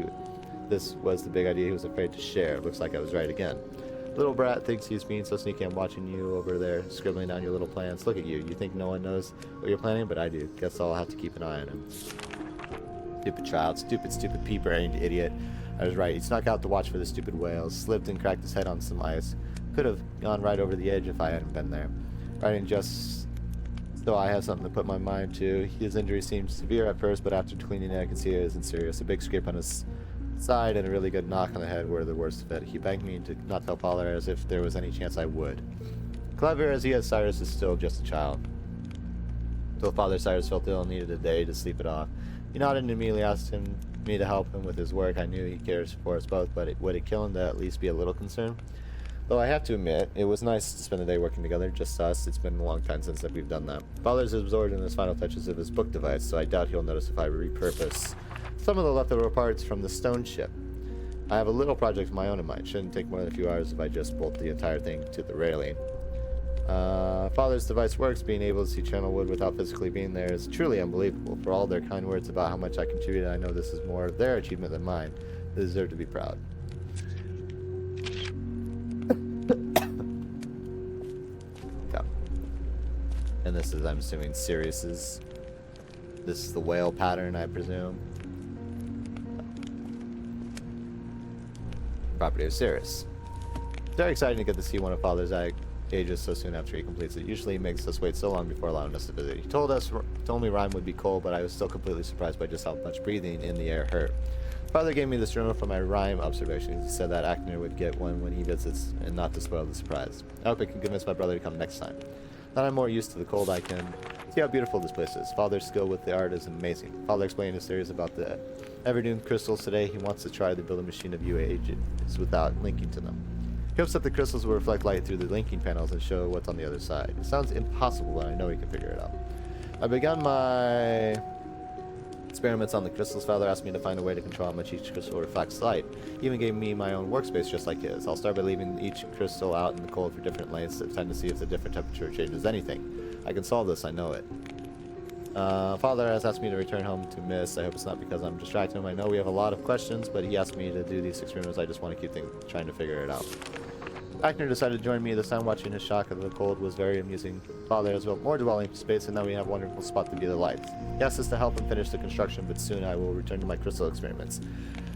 this was the big idea he was afraid to share. Looks like I was right again. Little brat thinks he's being so sneaky. I'm watching you over there, scribbling down your little plans. Look at you. You think no one knows what you're planning, but I do. Guess I'll have to keep an eye on him. Stupid child. Stupid pea-brained idiot. I was right. He snuck out to watch for the stupid whales, slipped and cracked his head on some ice. Could have gone right over the edge if I hadn't been there. Riding just so I have something to put my mind to. His injury seemed severe at first, but after cleaning it, I could see it isn't serious. A big scrape on his side and a really good knock on the head were the worst of it. He begged me to not tell father as if there was any chance I would. Clever as he is, Cyrus is still just a child. Till father Cyrus felt ill and needed a day to sleep it off. He nodded and immediately asked me to help him with his work. I knew he cares for us both, but would it kill him to at least be a little concerned? Though I have to admit, it was nice to spend the day working together, just us. It's been a long time since we've done that. Father's absorbed in his final touches of his book device, so I doubt he'll notice if I repurpose some of the leftover parts from the stone ship. I have a little project of my own in mind. Shouldn't take more than a few hours if I just bolt the entire thing to the railing. Father's device works. Being able to see channel wood without physically being there is truly unbelievable. For all their kind words about how much I contributed, I know this is more of their achievement than mine. They deserve to be proud. Yeah. And this is, I'm assuming, Sirius's. This is the whale pattern, I presume. Property of Sirius. Very exciting to get to see one of Father's ages so soon after he completes it. Usually he makes us wait so long before allowing us to visit. He told me rhyme would be cold, but I was still completely surprised by just how much breathing in the air hurt. Father gave me this journal for my rhyme observations. He said that Ackner would get one when he visits, and not to spoil the surprise. I hope I can convince my brother to come next time. Now that I'm more used to the cold, I can see how beautiful this place is. Father's skill with the art is amazing. Father explained his theories about the Everdune crystals today. He wants to try to build a machine of UAGs without linking to them. He hopes that the crystals will reflect light through the linking panels and show what's on the other side. It sounds impossible, but I know he can figure it out. I've begun my experiments on the crystals. Father asked me to find a way to control how much each crystal reflects light. He even gave me my own workspace just like his. I'll start by leaving each crystal out in the cold for different lengths to tend to see if the different temperature changes anything. I can solve this, I know it. Father has asked me to return home to Myst. I hope it's not because I'm distracting him. I know we have a lot of questions, but he asked me to do these experiments. I just want to keep trying to figure it out. Ackner decided to join me this time. Watching his shock of the cold was very amusing. Father has built more dwelling space, and now we have a wonderful spot to be the lights. He asked us to help him finish the construction, but soon I will return to my crystal experiments.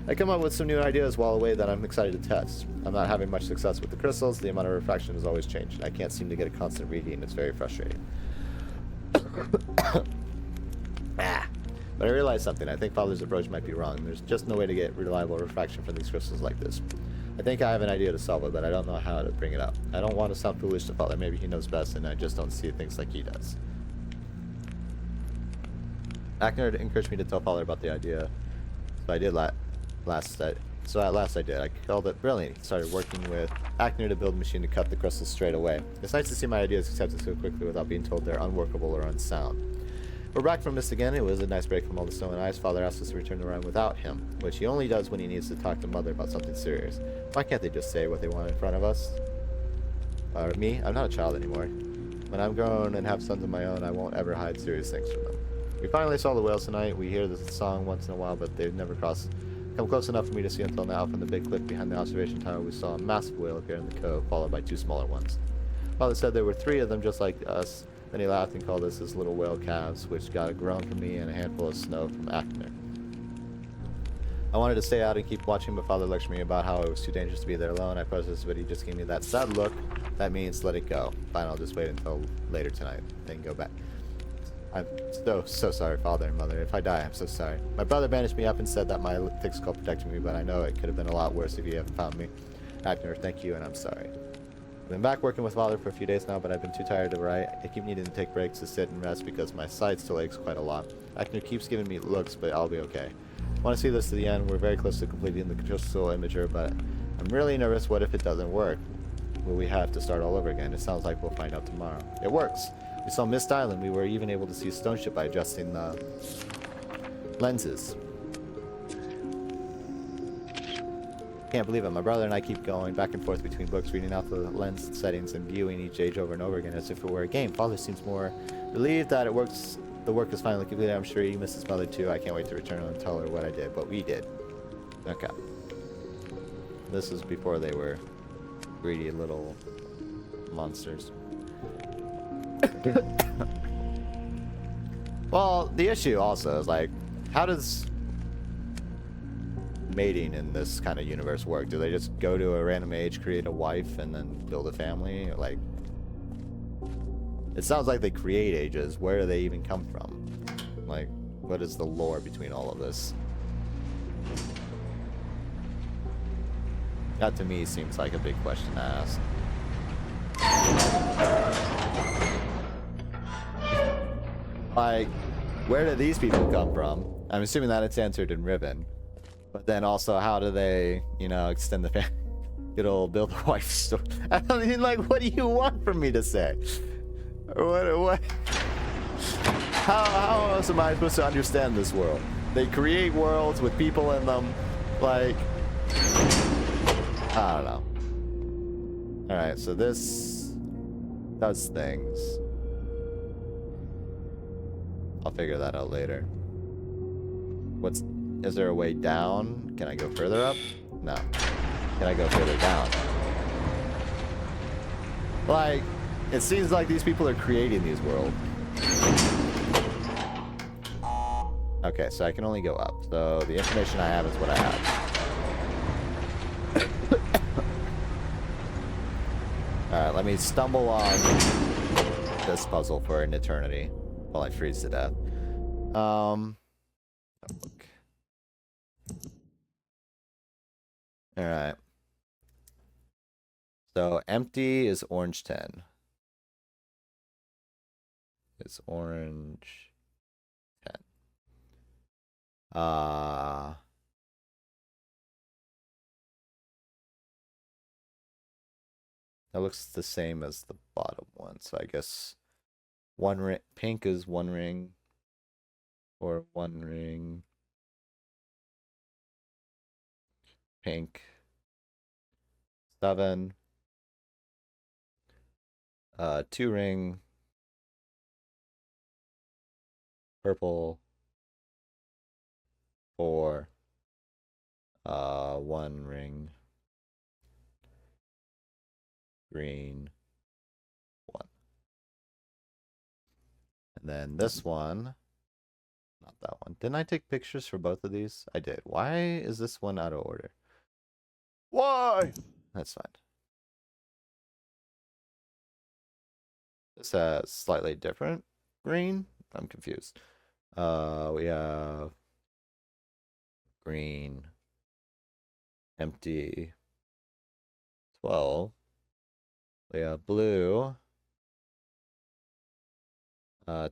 I come up with some new ideas while away that I'm excited to test. I'm not having much success with the crystals. The amount of refraction is always changing. I can't seem to get a constant reading. It's very frustrating. But I realized something. I think Father's approach might be wrong. There's just no way to get reliable refraction from these crystals like this. I think I have an idea to solve it, but I don't know how to bring it up. I don't want to sound foolish to Father. Maybe he knows best, and I just don't see things like he does. Ackner encouraged me to tell Father about the idea, so I did at last I did. I called it brilliant. He started working with Ackner to build a machine to cut the crystals straight away. It's nice to see my ideas accepted so quickly without being told they're unworkable or unsound. We're back from Myst again. It was a nice break from all the snow and ice. Father asked us to return to Rome without him, which he only does when he needs to talk to Mother about something serious. Why can't they just say what they want in front of us? Or me? I'm not a child anymore. When I'm grown and have sons of my own, I won't ever hide serious things from them. We finally saw the whales tonight. We hear the song once in a while, but they've never come close enough for me to see until now. From the big cliff behind the observation tower, we saw a massive whale appear in the cove, followed by two smaller ones. Father said there were 3 of them just like us. Then he laughed and called us his little whale calves, which got a groan from me and a handful of snow from Ackner. I wanted to stay out and keep watching, but Father lectured me about how it was too dangerous to be there alone. I protested, but he just gave me that sad look. That means let it go. Fine, I'll just wait until later tonight, then go back. I'm so sorry, Father and Mother. If I die, I'm so sorry. My brother bandaged me up and said that my thick skull protected me, but I know it could have been a lot worse if you hadn't found me. Ackner, thank you, and I'm sorry. I've been back working with Father for a few days now, but I've been too tired to write. I keep needing to take breaks to sit and rest because my side still aches quite a lot. Ackner keeps giving me looks, but I'll be okay. I want to see this to the end. We're very close to completing the crystal imager, but I'm really nervous. What if it doesn't work? Will we have to start all over again? It sounds like we'll find out tomorrow. It works. We saw Myst Island. We were even able to see a stone ship by adjusting the lenses. Can't believe it. My brother and I keep going back and forth between books, reading out the lens settings and viewing each age over and over again as if it were a game. Father seems more relieved that it works. The work is finally completed. I'm sure he misses Mother too. I can't wait to return and tell her what I did, but we did. Okay. This is before they were greedy little monsters. Well, the issue also is like, how does mating in this kind of universe work? Do they just go to a random age, create a wife, and then build a family? Like, it sounds like they create ages. Where do they even come from? Like, what is the lore between all of this? That to me seems like a big question to ask. Like, where do these people come from? I'm assuming that it's answered in Riven. But then also, how do they, you know, extend the family? Good old build a wife story. I mean, like, what do you want from me to say? What? How else am I supposed to understand this world? They create worlds with people in them. Like, I don't know. Alright, so this does things. I'll figure that out later. Is there a way down? Can I go further up? No. Can I go further down? Like, it seems like these people are creating these worlds. Okay, so I can only go up. So the information I have is what I have. Alright, let me stumble on this puzzle for an eternity while I freeze to death. Look. Alright. So empty is orange 10. It's orange 10. That looks the same as the bottom one, so I guess one ring, pink is one ring, or one ring, pink, 7, 2 ring, purple, 4, 1 ring, green, 1. And then this one, not that one. Didn't I take pictures for both of these? I did. Why is this one out of order? Why? That's fine. This has slightly different green. I'm confused. We have green, empty, 12. We have blue,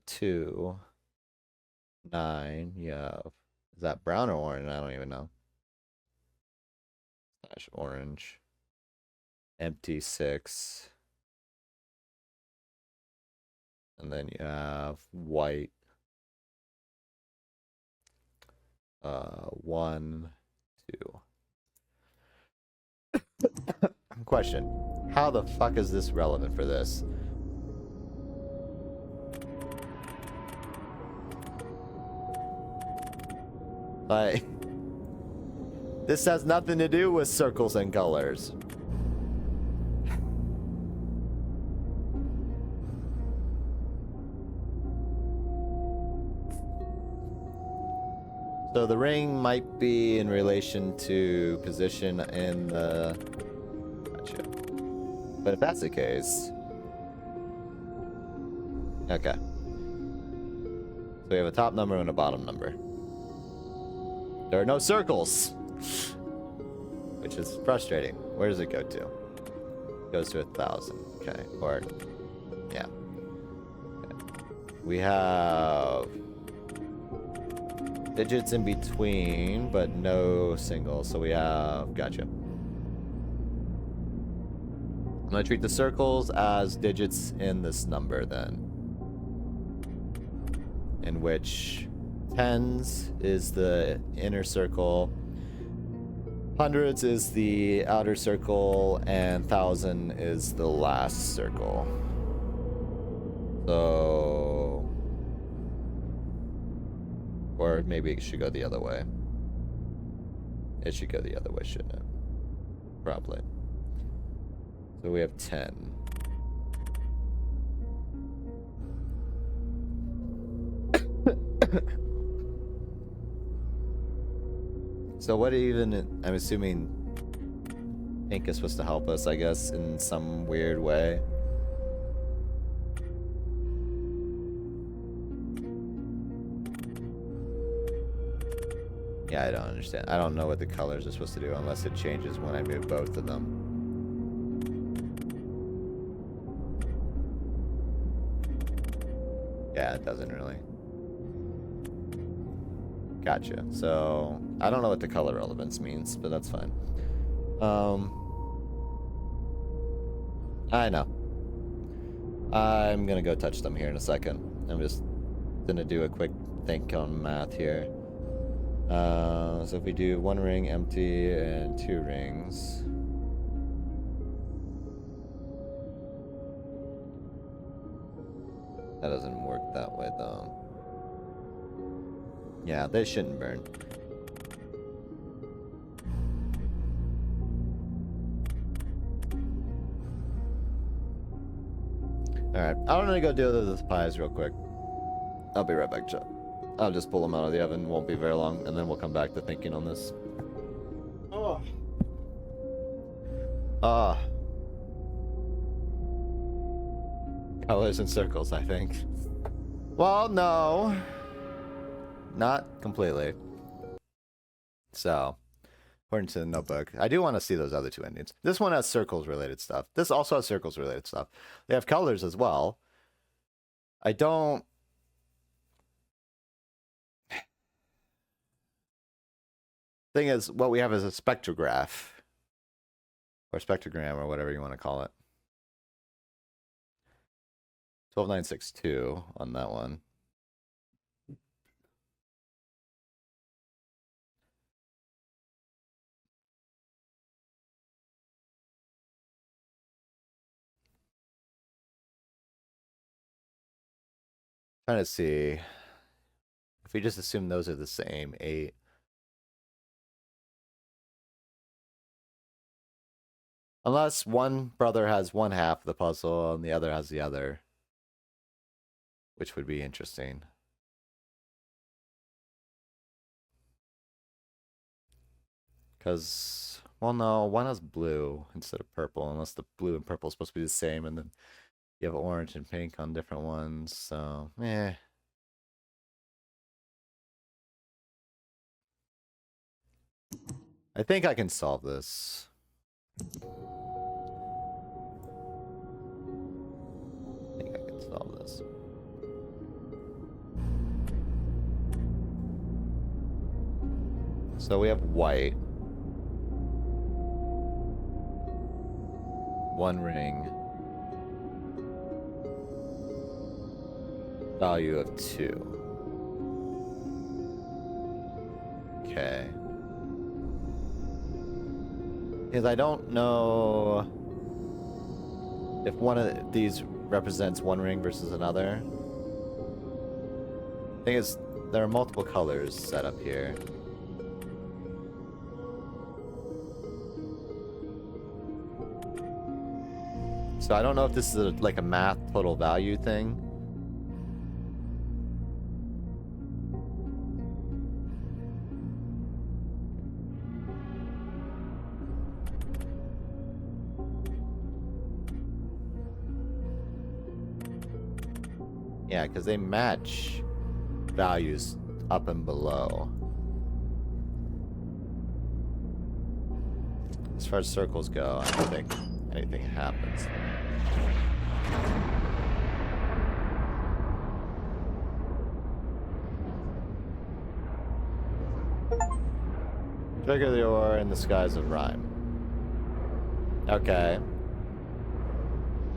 2, 9. You have, is that brown or orange? I don't even know. Slash orange. Empty 6. And then you have white. 1, 2. Question. How the fuck is this relevant for this? Like, this has nothing to do with circles and colors. So the ring might be in relation to position in the... Gotcha. But if that's the case... Okay. So we have a top number and a bottom number. There are no circles! Which is frustrating. Where does it go to? It goes to 1,000. Okay. Or... Yeah. Okay. We have... digits in between, but no singles. So we have... Gotcha. I'm going to treat the circles as digits in this number then. In which... tens is the inner circle, hundreds is the outer circle, and 1,000 is the last circle. So... or maybe it should go the other way. It should go the other way, shouldn't it? Probably. So we have 10. So what even, I'm assuming pink is supposed to help us, I guess, in some weird way. Yeah, I don't understand. I don't know what the colors are supposed to do unless it changes when I move both of them. Yeah, it doesn't really. Gotcha. So, I don't know what the color relevance means, but that's fine. I know. I'm gonna go touch them here in a second. I'm just gonna do a quick think on math here. So if we do 1 ring empty and 2 rings. That doesn't work that way though. Yeah, they shouldn't burn. Alright, I'm gonna go deal with the pies real quick. I'll be right back, chat. I'll just pull them out of the oven, won't be very long, and then we'll come back to thinking on this. Oh. Colors and circles, I think. Well, no. Not completely. So, according to the notebook, I do want to see those other two endings. This one has circles related stuff. This also has circles related stuff. They have colors as well. I don't... Thing is, what we have is a spectrograph. Or spectrogram, or whatever you want to call it. 12962 on that one. Trying to see if we just assume those are the same 8. Unless one brother has one half of the puzzle and the other has the other, which would be interesting. Because, well, no, one has blue instead of purple, unless the blue and purple is supposed to be the same, and then you have orange and pink on different ones, so, eh. I think I can solve this. I think I can solve this. So we have white. One ring. Value of 2. Okay. Because I don't know if one of these represents one ring versus another. Thing is, there are multiple colors set up here. So I don't know if this is like a math total value thing. Yeah, because they match values up and below. As far as circles go, I don't think anything happens. Trigger the ore in the skies of rhyme. Okay.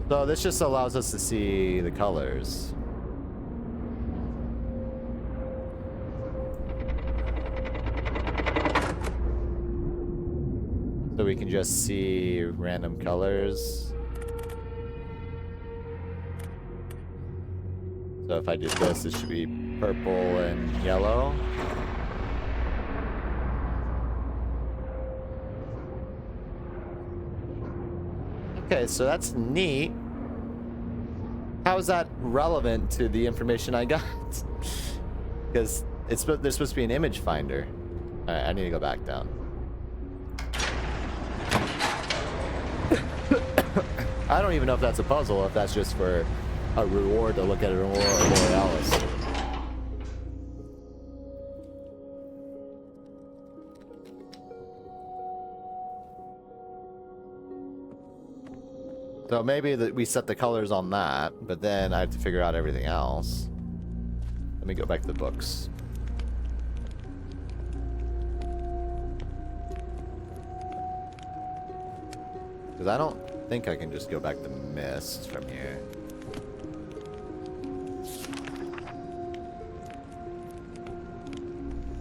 So this just allows us to see the colors. So we can just see random colors. So if I did this, it should be purple and yellow. Okay, so that's neat. How is that relevant to the information I got? Because there's supposed to be an image finder. Alright, I need to go back down. I don't even know if that's a puzzle, if that's just for a reward to look at an Aurora Borealis. So maybe that we set the colors on that, but then I have to figure out everything else. Let me go back to the books. Because I don't think I can just go back to Myst from here.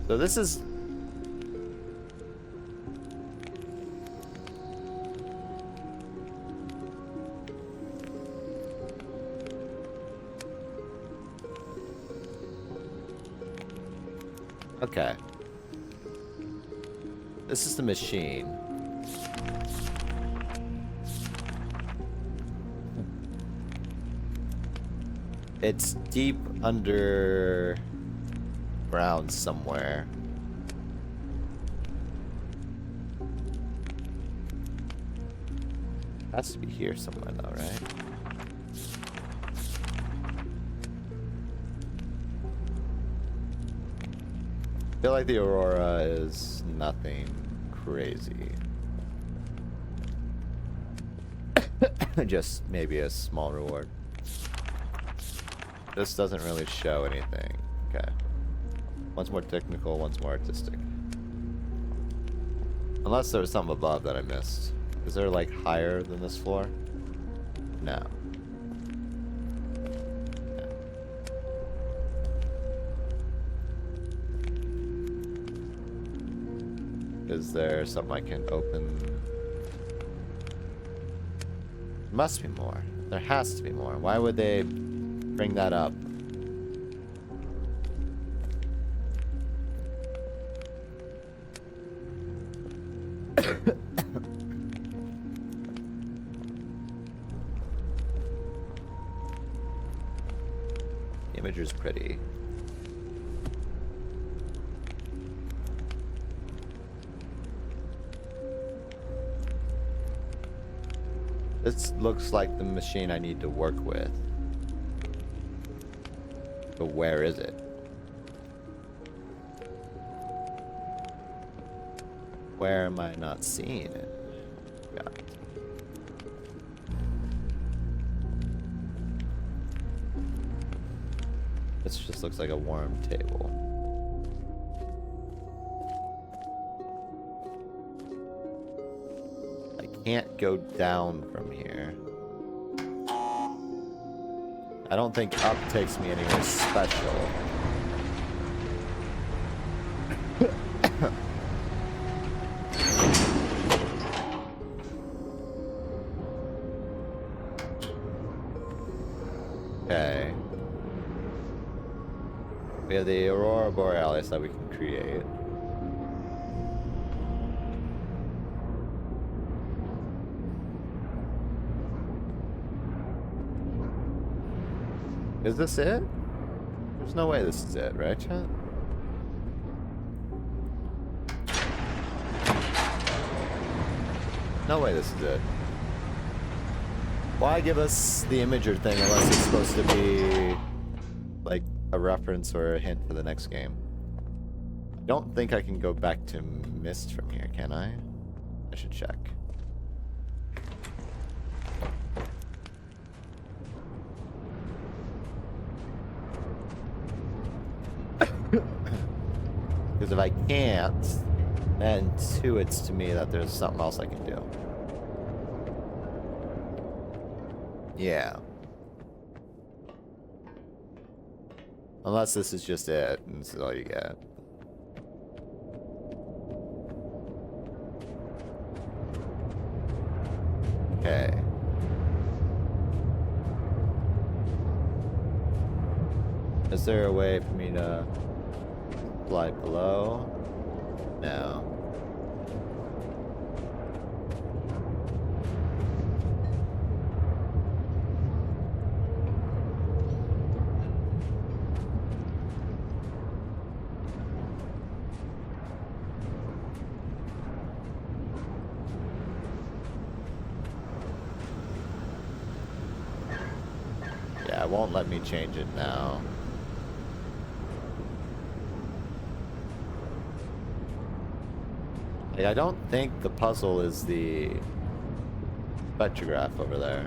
So this is... Okay. This is the machine. It's deep under ground somewhere. Has to be here somewhere though, right? I feel like the Aurora is nothing crazy. Just maybe a small reward. This doesn't really show anything. Okay. One's more technical, one's more artistic. Unless there was something above that I missed. Is there like higher than this floor? No. Is there something I can open? Must be more. There has to be more. Why would they bring that up? The imager's pretty. This looks like the machine I need to work with. But where is it? Where am I not seeing it? Got it. This just looks like a warm table. Can't go down from here. I don't think up takes me anywhere special. Okay. We have the Aurora Borealis that we can create. Is this it? There's no way this is it, right, chat? No way this is it. Why give us the imager thing unless it's supposed to be like a reference or a hint for the next game? I don't think I can go back to Myst from here, can I? I should check. Because if I can't, then intuits to me that there's something else I can do. Yeah. Unless this is just it, and this is all you get. Okay. Is there a way for me to fly below? No. Yeah, it won't let me change it now. Like, I don't think the puzzle is the spectrograph over there.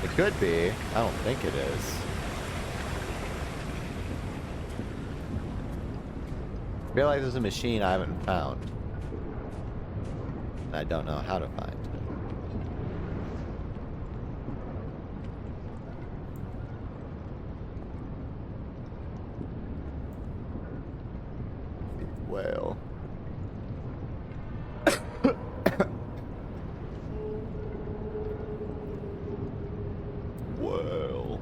It could be. I don't think it is. I feel like there's a machine I haven't found. And I don't know how to find. Well. Well.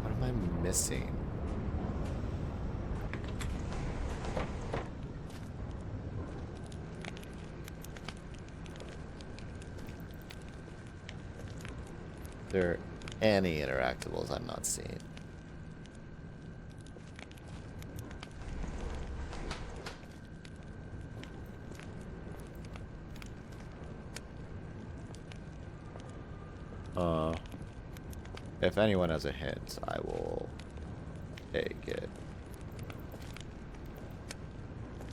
What am I missing? Are there any interactables I'm not seeing? If anyone has a hint, I will take it.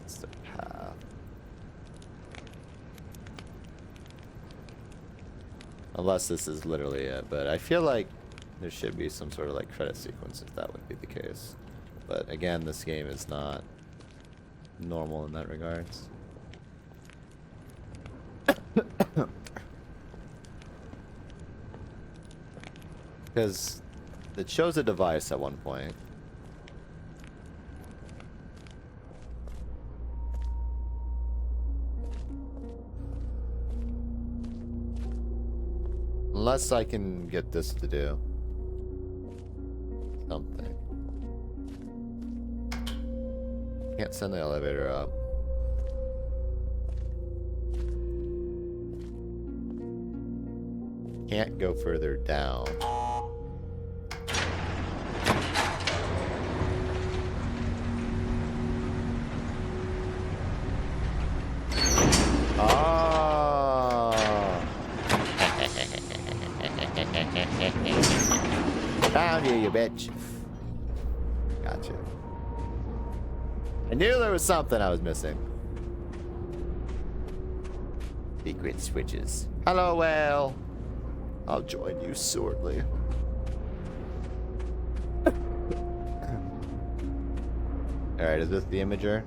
It's the path. Unless this is literally it, but I feel like there should be some sort of like credit sequence if that would be the case. But again, this game is not normal in that regards. Because it shows a device at one point. Unless I can get this to do something. Can't send the elevator up. Can't go further down. Found you, you bitch. Gotcha. I knew there was something I was missing. Secret switches. Hello, whale. I'll join you shortly. Alright, is this the imager?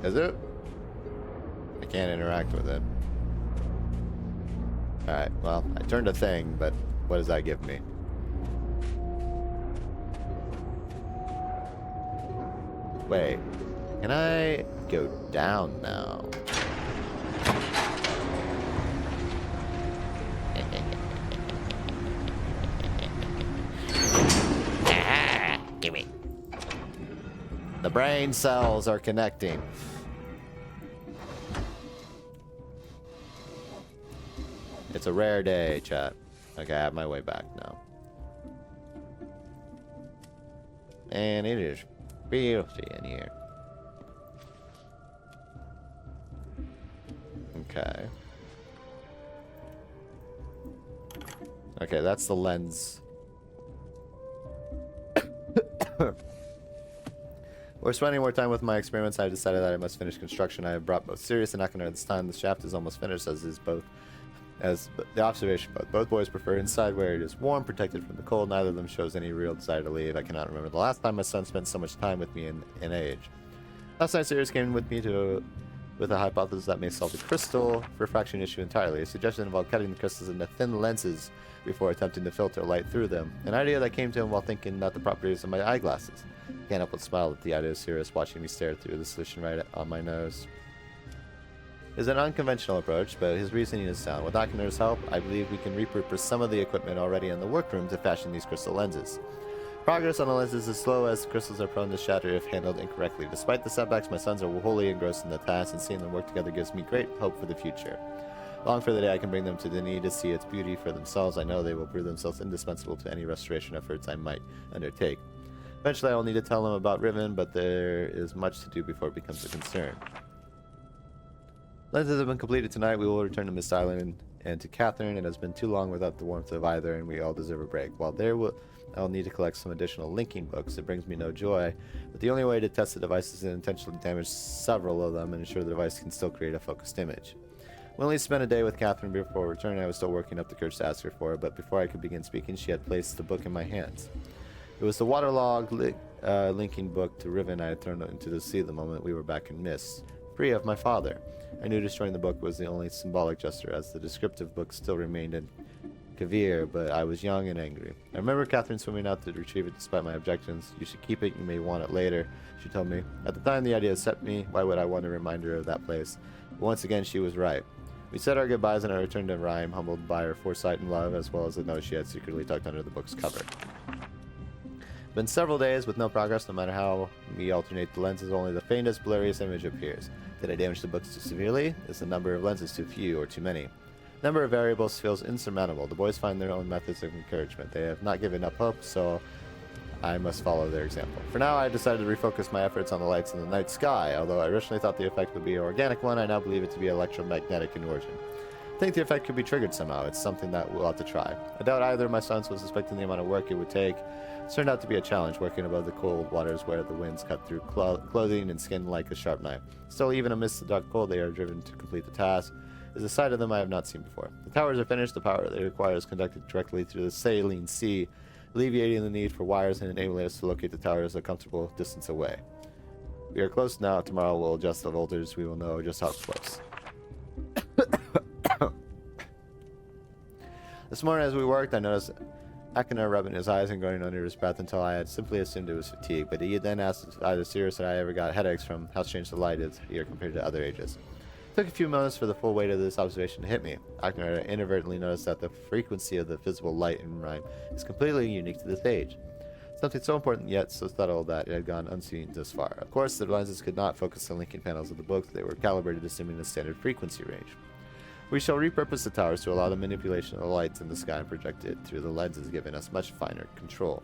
Is it? I can't interact with it. Alright, well, I turned a thing, but what does that give me? Wait, can I go down now? Gimme. The brain cells are connecting. It's a rare day, chat. Okay, I have my way back now. And it is filthy in here. Okay. Okay, that's the lens. We're spending more time with my experiments. I decided that I must finish construction. I have brought both Sirius and Akhenaten this time. The shaft is almost finished, as is both. As the observation both. Both boys prefer inside where it is warm, protected from the cold. Neither of them shows any real desire to leave. I cannot remember the last time my son spent so much time with me in age. Last night, Sirius came with me with a hypothesis that may solve the crystal refraction issue entirely. A suggestion involved cutting the crystals into thin lenses before attempting to filter light through them. An idea that came to him while thinking about the properties of my eyeglasses. I can't help but smile at the idea of Sirius watching me stare through the solution right on my nose. It is an unconventional approach, but his reasoning is sound. With Akhenaten's help, I believe we can repurpose some of the equipment already in the workroom to fashion these crystal lenses. Progress on the lenses is slow, as the crystals are prone to shatter if handled incorrectly. Despite the setbacks, my sons are wholly engrossed in the task, and seeing them work together gives me great hope for the future. Long for the day I can bring them to the need to see its beauty for themselves. I know they will prove themselves indispensable to any restoration efforts I might undertake. Eventually I will need to tell them about Riven, but there is much to do before it becomes a concern. Lenses have been completed tonight. We will return to Myst Island and to Catherine. It has been too long without the warmth of either, and we all deserve a break. While I'll need to collect some additional linking books. It brings me no joy, but the only way to test the device is to intentionally damage several of them and ensure the device can still create a focused image. We only spent a day with Catherine before returning. I was still working up the courage to ask her for it, but before I could begin speaking, she had placed the book in my hands. It was the waterlogged linking book to Riven I had thrown into the sea the moment we were back in Myst, free of my father. I knew destroying the book was the only symbolic gesture, as the descriptive book still remained in Kavir, but I was young and angry. I remember Catherine swimming out to retrieve it despite my objections. You should keep it, you may want it later, she told me. At the time the idea set me, why would I want a reminder of that place? But once again, she was right. We said our goodbyes and I returned to Rhyme, humbled by her foresight and love, as well as the note she had secretly tucked under the book's cover. It's been several days with no progress. No matter how we alternate the lenses, only the faintest, blurriest image appears. Did I damage the books too severely? Is the number of lenses too few or too many? Number of variables feels insurmountable. The boys find their own methods of encouragement. They have not given up hope, so I must follow their example. For now, I decided to refocus my efforts on the lights in the night sky. Although I originally thought the effect would be an organic one, I now believe it to be electromagnetic in origin. I think the effect could be triggered somehow. It's something that we'll have to try. I doubt either of my sons was expecting the amount of work it would take. It turned out to be a challenge, working above the cold waters where the winds cut through clothing and skin like a sharp knife. Still, even amidst the dark cold, they are driven to complete the task. Is a side of them I have not seen before. The towers are finished. The power they require is conducted directly through the saline sea, alleviating the need for wires and enabling us to locate the towers a comfortable distance away. We are close now. Tomorrow we'll adjust the voltage. We will know just how close. This morning as we worked, I noticed Akina rubbing his eyes and going under his breath until I had simply assumed it was fatigue, but he then asked if either Sirius or I ever got headaches from how strange the light is here compared to other ages. It took a few moments for the full weight of this observation to hit me. Akina inadvertently noticed that the frequency of the visible light in Rhyme is completely unique to this age. Something so important yet so subtle that it had gone unseen thus far. Of course, the lenses could not focus the linking panels of the book. They were calibrated assuming the standard frequency range. We shall repurpose the towers to allow the manipulation of the lights in the sky and project it through the lenses, giving us much finer control.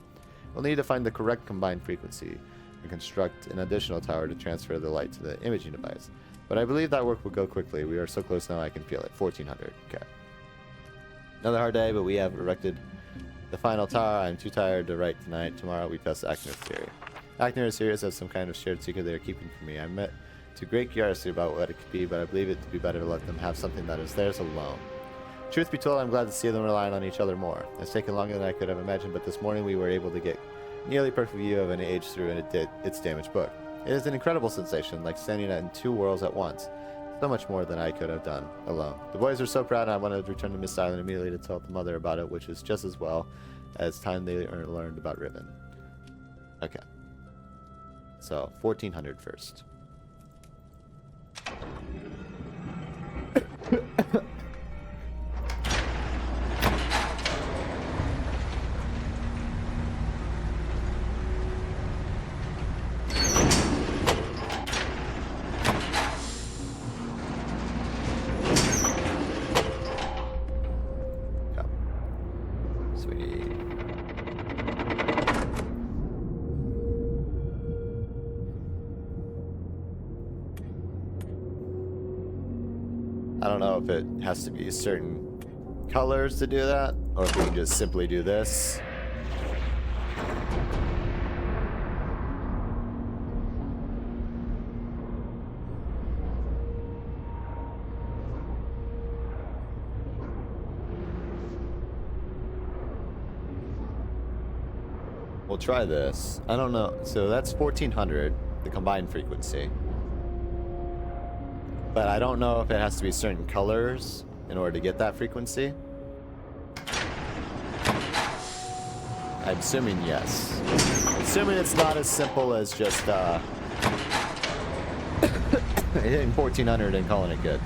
We'll need to find the correct combined frequency and construct an additional tower to transfer the light to the imaging device. But I believe that work will go quickly. We are so close now I can feel it. 1400. Okay. Another hard day, but we have erected the final tower. I'm too tired to write tonight. Tomorrow we test Akner's theory. Akner and Sirius have some kind of shared secret they are keeping from me. I met to great curiosity about what it could be, but I believe it to be better to let them have something that is theirs alone. Truth be told, I'm glad to see them relying on each other more. It's taken longer than I could have imagined, but this morning we were able to get nearly perfect view of an age through its damaged book. It is an incredible sensation, like standing in two worlds at once. So much more than I could have done alone. The boys were so proud, and I wanted to return to Myst Island immediately to tell the mother about it, which is just as well as time they learned about Ribbon. Okay. So, 1400 first. I don't know if it has to be certain colors to do that, or if we can just simply do this. We'll try this. I don't know. So that's 1400, the combined frequency. But I don't know if it has to be certain colors in order to get that frequency. I'm assuming yes. Assuming it's not as simple as just hitting 1400 and calling it good.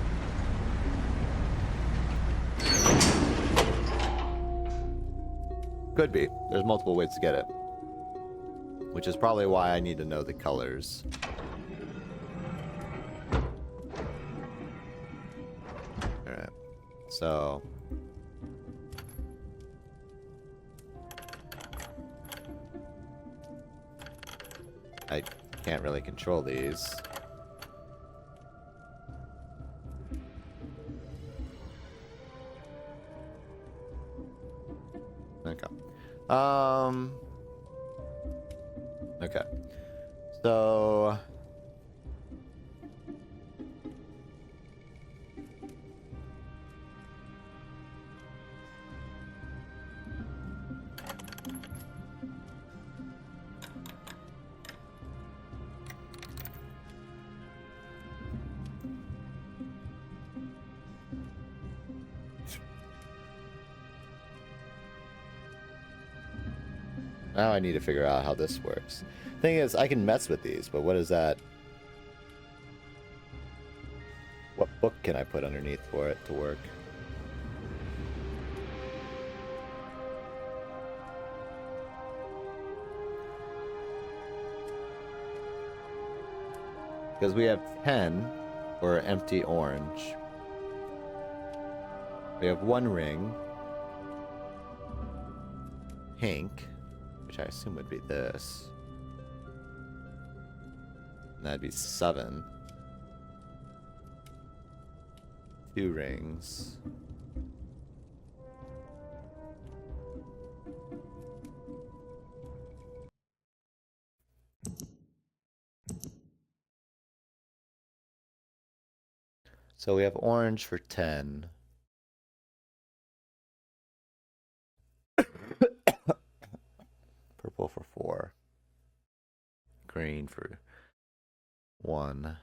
Could be. There's multiple ways to get it. Which is probably why I need to know the colors. Alright. So... I can't really control these. Okay. Okay. So... Now I need to figure out how this works. Thing is, I can mess with these, but what is that? What book can I put underneath for it to work? Because we have 10 or empty orange. We have one ring. Pink. which I assume would be this. And that'd be 7. 2 rings. So we have orange for 10. Purple for 4. Green for 1.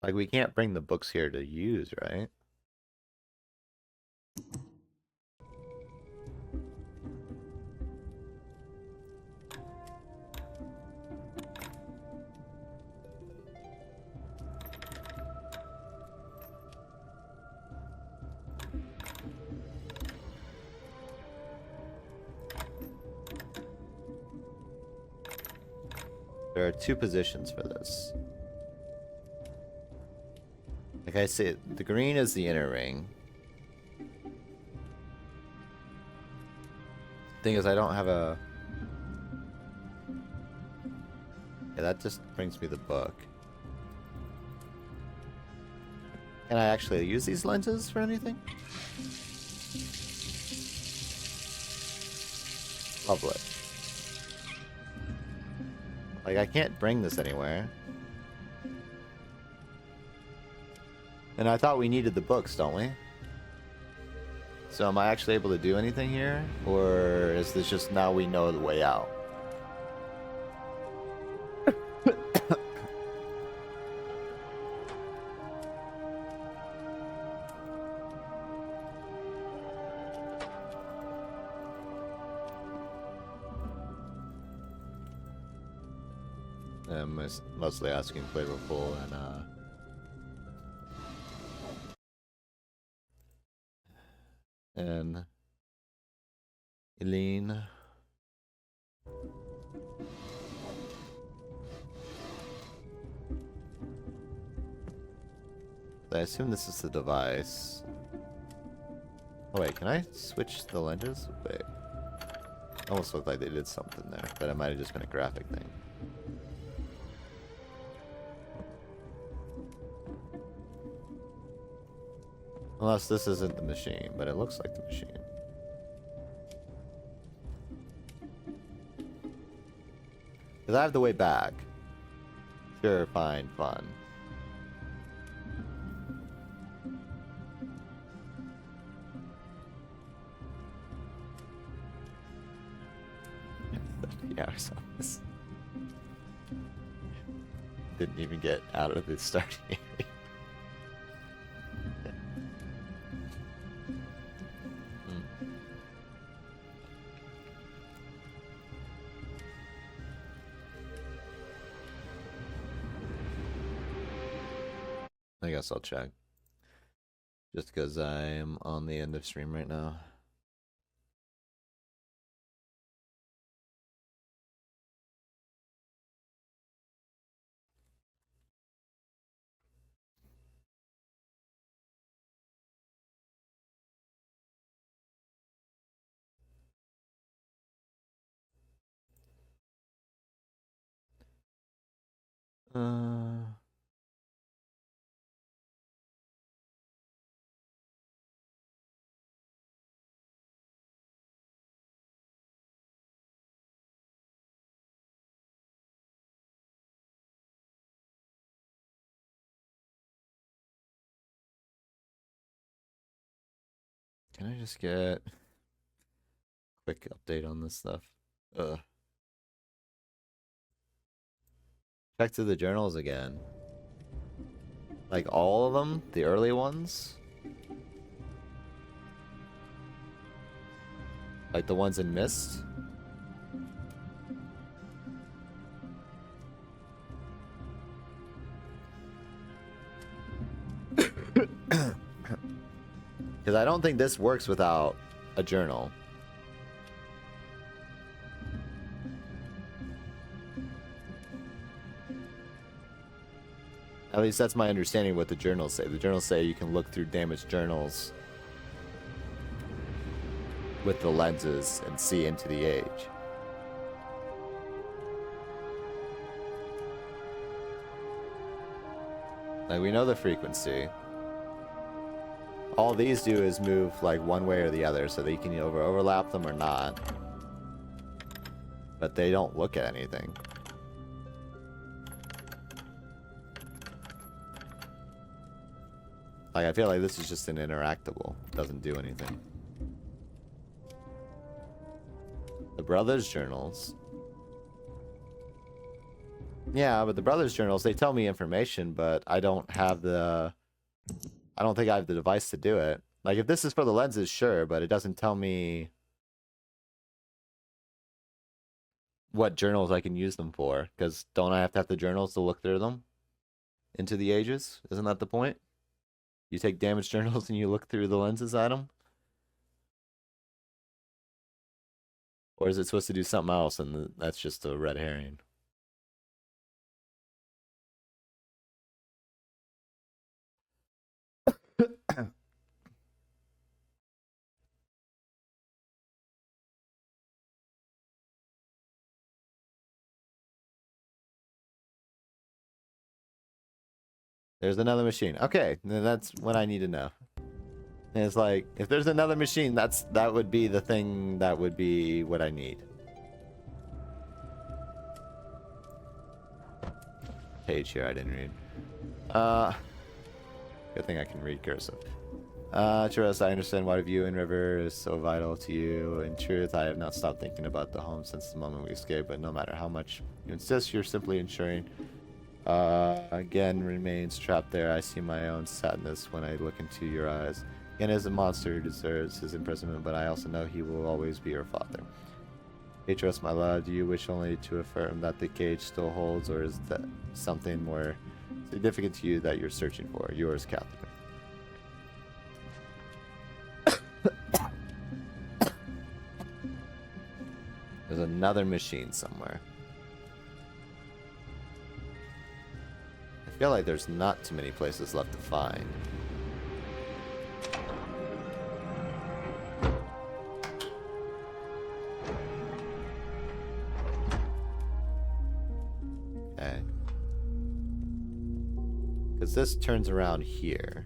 Like, we can't bring the books here to use, right? There are 2 positions for this. Like I said, the green is the inner ring. Thing is, I don't have a... Yeah, that just brings me the book. Can I actually use these lenses for anything? Lovely. Like, I can't bring this anywhere. And I thought we needed the books, don't we? So am I actually able to do anything here? Or is this just now we know the way out? I'm mostly asking Flavorful and Eileen. I assume this is the device. Oh wait, can I switch the lenses? Wait. Almost looked like they did something there, but it might have just been a graphic thing. Unless this isn't the machine, but it looks like the machine. Because I have the way back. Sure, fine, fun. Yeah, or something. Didn't even get out of the starting area. I guess I'll check. Just because I'm on the end of stream right now. Can I just get a quick update on this stuff? Check through the journals again. Like all of them? The early ones? Like the ones in Myst? Because I don't think this works without a journal. At least that's my understanding of what the journals say. The journals say you can look through damaged journals with the lenses and see into the age. Like, we know the frequency. All these do is move like one way or the other, so that you can overlap them or not. But they don't look at anything. Like, I feel like this is just an interactable. It doesn't do anything. The brothers' journals. Yeah, but the brothers' journals, they tell me information, but I don't have the... I don't think I have the device to do it. Like, if this is for the lenses, sure, but it doesn't tell me what journals I can use them for. Because don't I have to have the journals to look through them? Into the ages? Isn't that the point? You take damaged journals and you look through the lenses at them? Or is it supposed to do something else and that's just a red herring? There's another machine. Okay, then that's what I need to know. And it's like, if there's another machine, that would be the thing that would be what I need. Page here I didn't read. Good thing I can read cursive. Churros, I understand why viewing River is so vital to you. In truth, I have not stopped thinking about the home since the moment we escaped, but no matter how much you insist, you're simply ensuring again remains trapped there. I see my own sadness when I look into your eyes. Again, is a monster who deserves his imprisonment, but I also know he will always be your father. Atros, my love, do you wish only to affirm that the cage still holds, or is that something more significant to you that you're searching for? Yours, Catherine. There's another machine somewhere. I feel like there's not too many places left to find. Okay. Because this turns around here.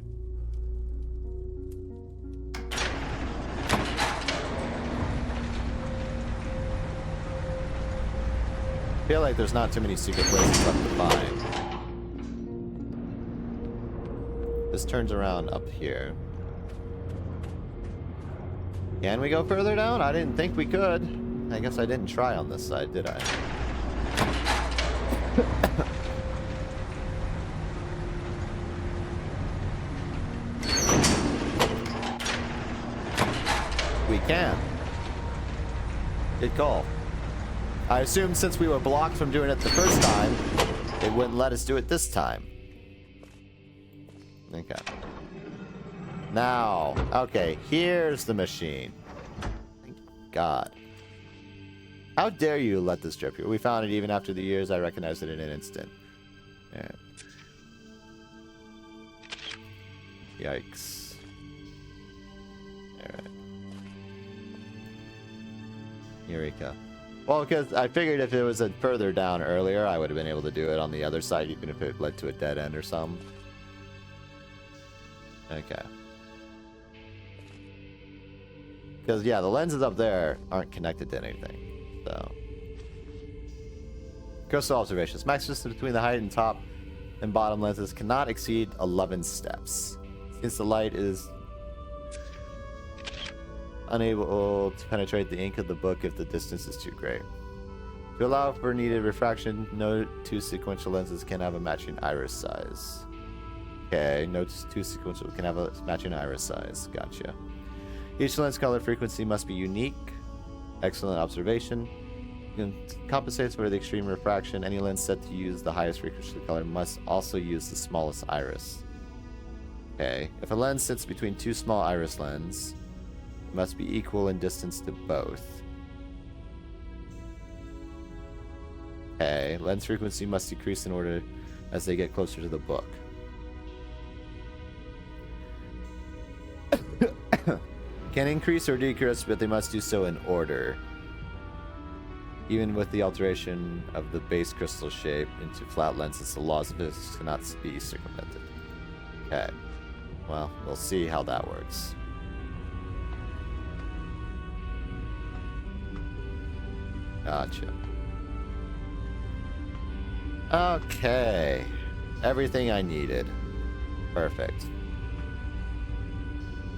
I feel like there's not too many secret places left to find. This turns around up here. Can we go further down? I didn't think we could. I guess I didn't try on this side, did I? We can. Good call. I assumed since we were blocked from doing it the first time, it wouldn't let us do it this time. Okay. Now, okay, here's the machine. Thank God. How dare you let this drip here? We found it even after the years. I recognized it in an instant. Yeah. Yikes. Alright. Eureka. Well, because I figured if it was a further down earlier, I would have been able to do it on the other side, even if it led to a dead end or something. Okay. Because, yeah, the lenses up there aren't connected to anything, so. Coastal observations. Max distance between the height and top and bottom lenses cannot exceed 11 steps. Since the light is unable to penetrate the ink of the book if the distance is too great. To allow for needed refraction, no two sequential lenses can have a matching iris size. Okay, no two sequential can have a matching iris size. Gotcha. Each lens color frequency must be unique. Excellent observation. Compensates for the extreme refraction. Any lens set to use the highest frequency color must also use the smallest iris. Okay, if a lens sits between two small iris lenses, must be equal in distance to both. Okay, lens frequency must decrease in order as they get closer to the book. can increase or decrease, but they must do so in order. Even with the alteration of the base crystal shape into flat lenses, the laws of physics cannot be circumvented. Okay. Well, we'll see how that works. Gotcha. Okay. Everything I needed. Perfect.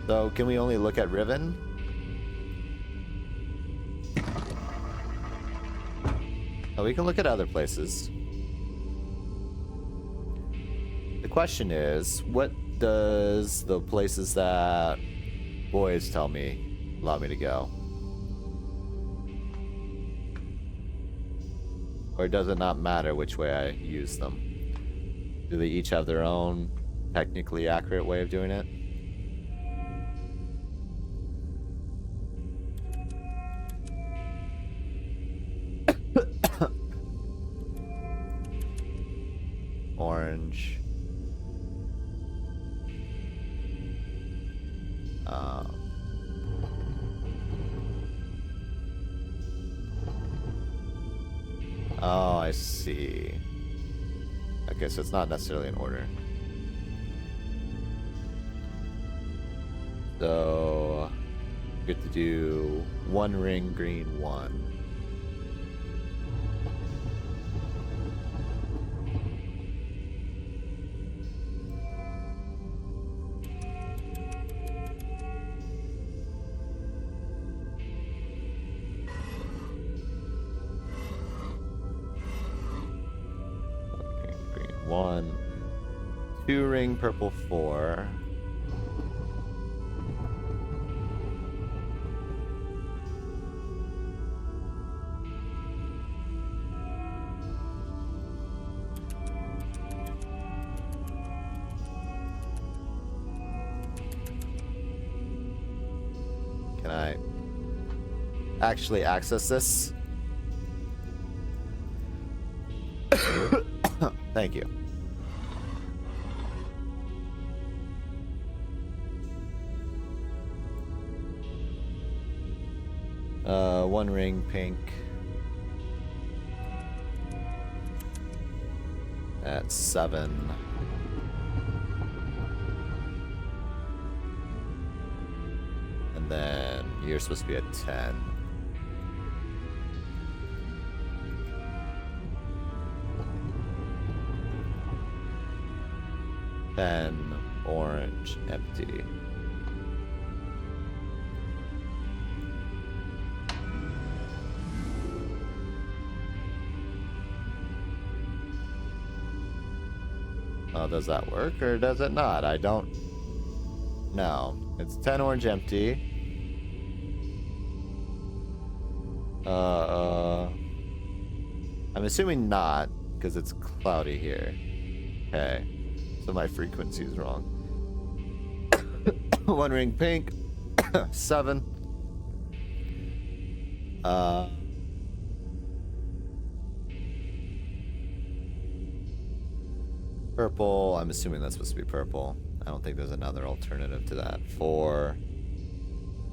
So, can we only look at Riven? Oh, we can look at other places. The question is, what does the places that boys tell me allow me to go? Or does it not matter which way I use them? Do they each have their own technically accurate way of doing it? Orange. Oh, I see. Okay, so it's not necessarily in order. So, good to do one ring, green, one. One, two ring, purple, four. Can I actually access this? Thank you. One ring, pink. At 7. And then you're supposed to be at 10. Orange, empty. Oh, does that work or does it not? I don't know. It's 10 orange, empty. I'm assuming not, because it's cloudy here. Okay. So my frequency is wrong. One ring pink. 7. Purple. I'm assuming that's supposed to be purple. I don't think there's another alternative to that. 4.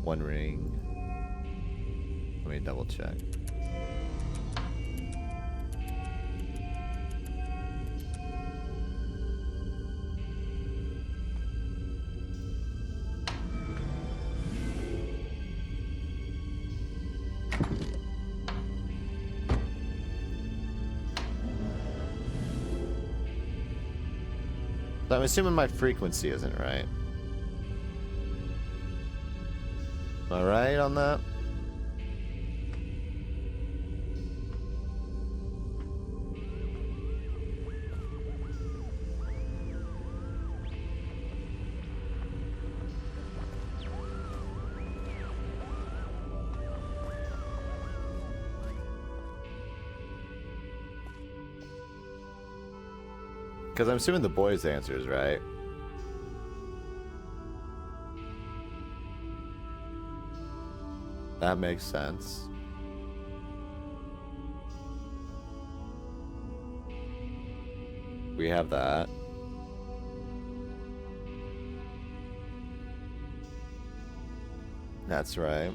One ring. Let me double check. So I'm assuming my frequency isn't right. Am I right on that? Because I'm assuming the boys' answer is right. That makes sense. We have that. That's right.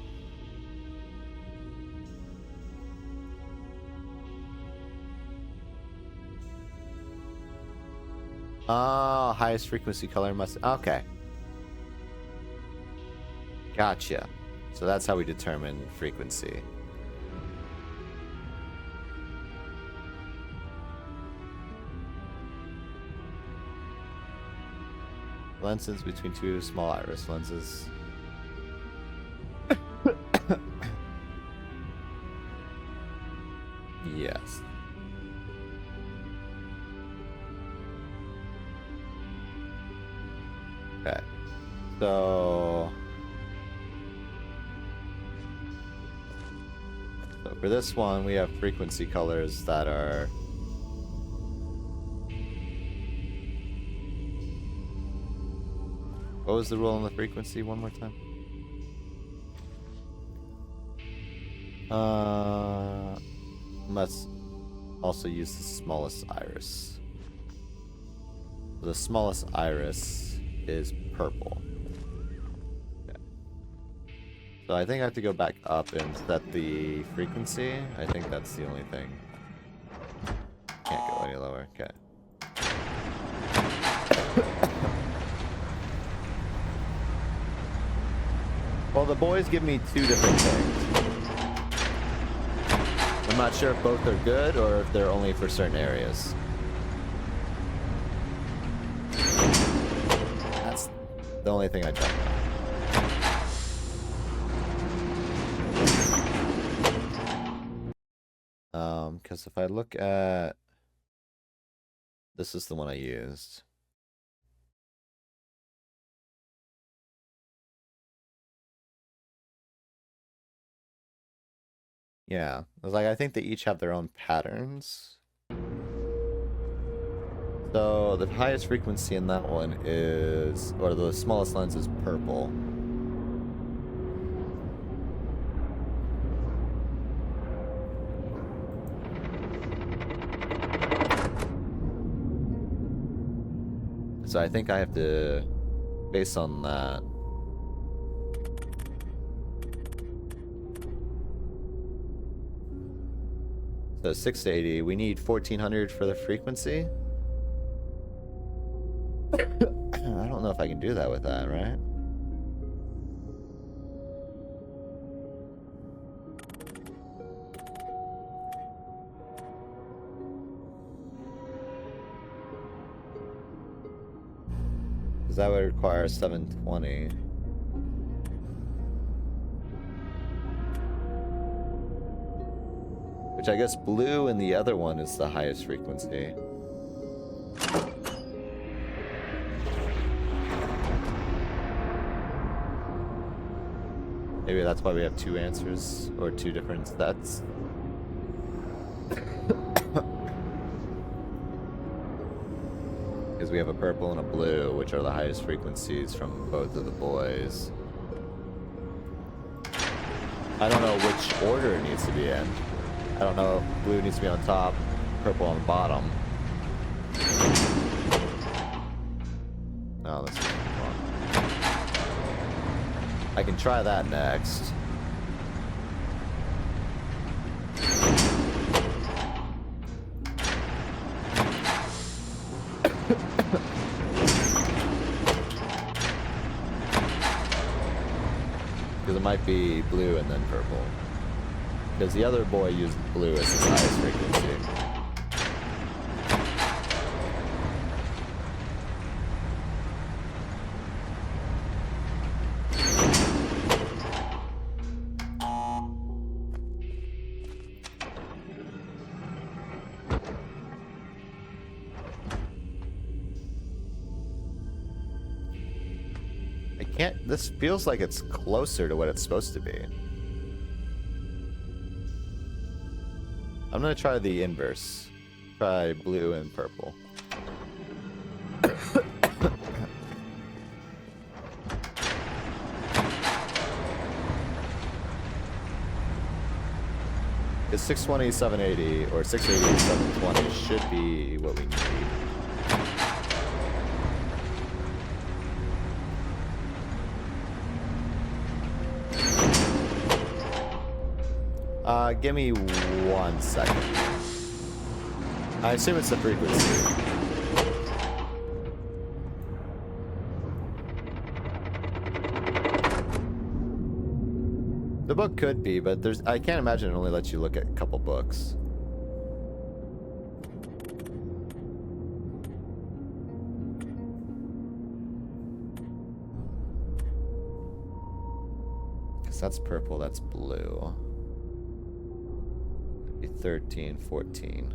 Oh, highest frequency color must... Okay. Gotcha. So that's how we determine frequency. Lenses between two small iris lenses. Yes. Okay. So for this one, we have frequency colors that are what was the rule on the frequency one more time? Must also use the smallest iris. The smallest iris is purple. Okay. So I think I have to go back up and set the frequency. I think that's the only thing. Can't go any lower. Okay. Well, the boys give me two different things. I'm not sure if both are good or if they're only for certain areas. That's the only thing I don't know. Because if I look at... This is the one I used. Yeah, I think they each have their own patterns. So the highest frequency in that one is, or the smallest lens is purple. So I think I have to, based on that, so 680, we need 1400 for the frequency. I don't know if I can do that with that, right? Because that would require 720. Which I guess blue and the other one is the highest frequency. Maybe that's why we have two answers or two different sets. Because we have a purple and a blue, which are the highest frequencies from both of the boys. I don't know which order it needs to be in. I don't know if blue needs to be on top, purple on the bottom. No, that's wrong. I can try that next. Because it might be blue and then purple. Because the other boy used blue as his highest frequency. I can't... This feels like it's closer to what it's supposed to be. I'm gonna try the inverse. Try blue and purple. It's 620, 780, or 680, 720 should be what we need. Give me 1 second. I assume it's the frequency. The book could be, but I can't imagine it only lets you look at a couple books. Because that's purple, that's blue. Could be 13, 14.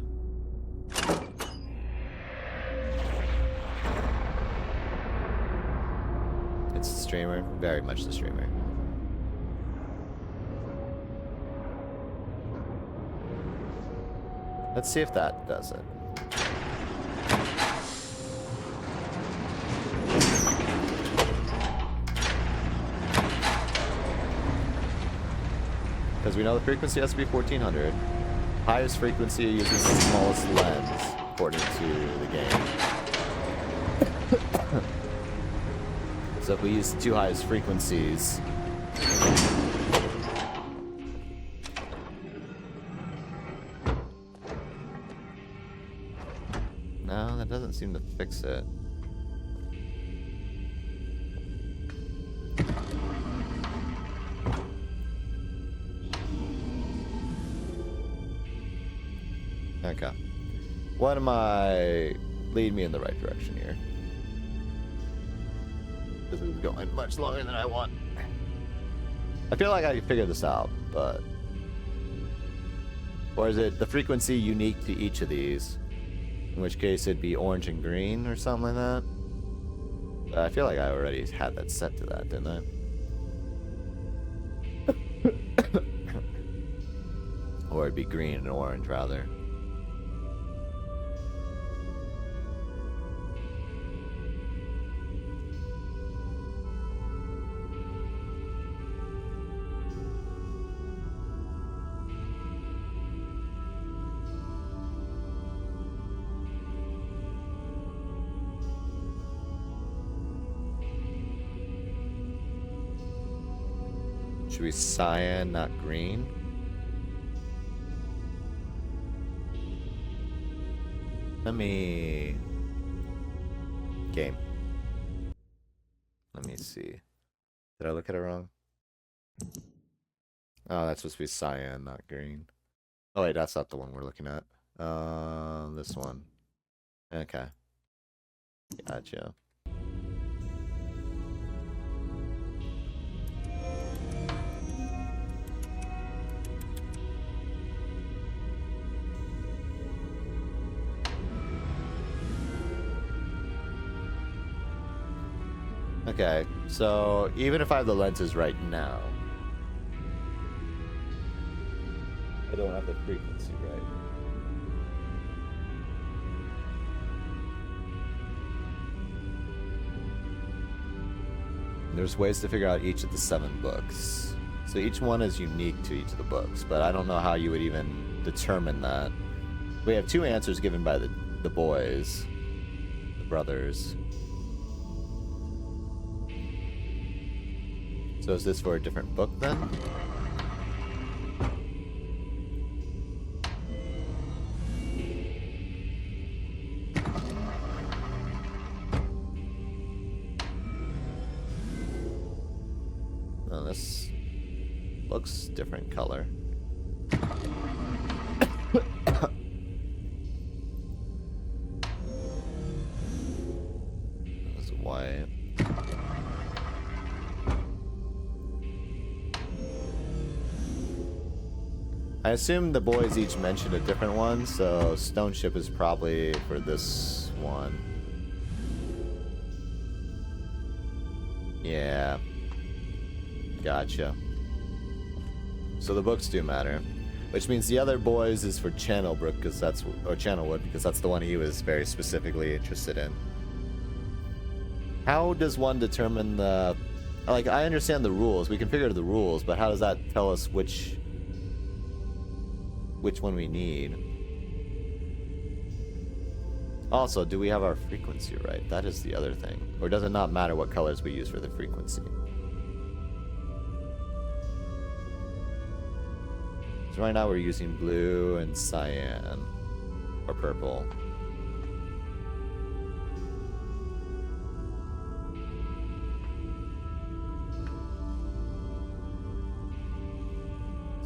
It's the streamer, very much the streamer. Let's see if that does it. Because we know the frequency has to be 1400. Highest frequency uses the smallest lens, according to the game. So if we use the 2 highest frequencies, no, that doesn't seem to fix it. Okay. What am I... Lead me in the right direction here. This is going much longer than I want. I feel like I can figure this out, but... Or is it the frequency unique to each of these? In which case it'd be orange and green or something like that. I feel like I already had that set to that, didn't I? Or it'd be green and orange, rather. Should we cyan, not green? Let me... Game. Let me see. Did I look at it wrong? Oh, that's supposed to be cyan, not green. Oh wait, that's not the one we're looking at. This one. Okay. Gotcha. Okay, so even if I have the lenses right now, I don't have the frequency right. There's ways to figure out each of the 7 books. So each one is unique to each of the books, but I don't know how you would even determine that. We have 2 answers given by the boys, the brothers. So is this for a different book then? Oh, this looks different color. That's white. I assume the boys each mentioned a different one, so Stone Ship is probably for this one. Yeah. Gotcha. So the books do matter. Which means the other boys is for Channelbrook, because that's, or Channelwood, because that's the one he was very specifically interested in. How does one determine the... Like, I understand the rules. We can figure out the rules, but how does that tell us which one we need? Also, do we have our frequency right? That is the other thing. Or does it not matter what colors we use for the frequency? So right now we're using blue and cyan. Or purple.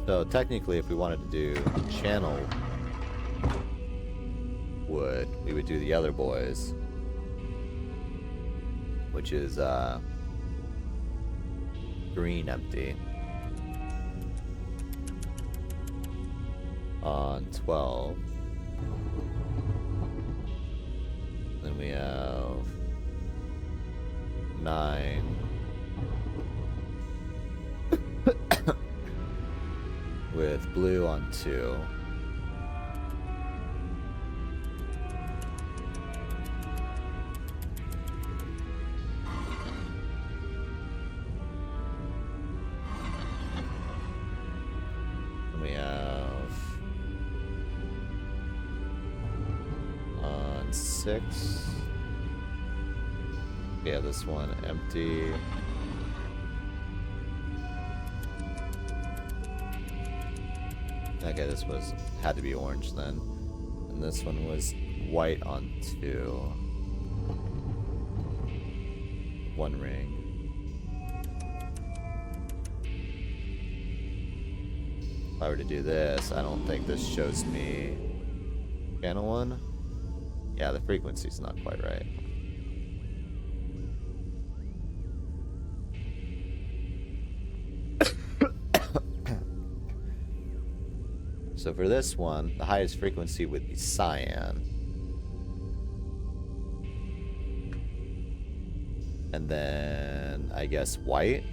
So technically, if we wanted to do channel wood, we would do the other boys, which is green empty on 12. Then we have 9. With blue on 2. And we have on 6. We have this one empty. Okay, this had to be orange then. And this one was white on 2. 1 ring. If I were to do this, I don't think this shows me channel 1. Yeah, the frequency's not quite right. So for this one, the highest frequency would be cyan. And then, I guess, white?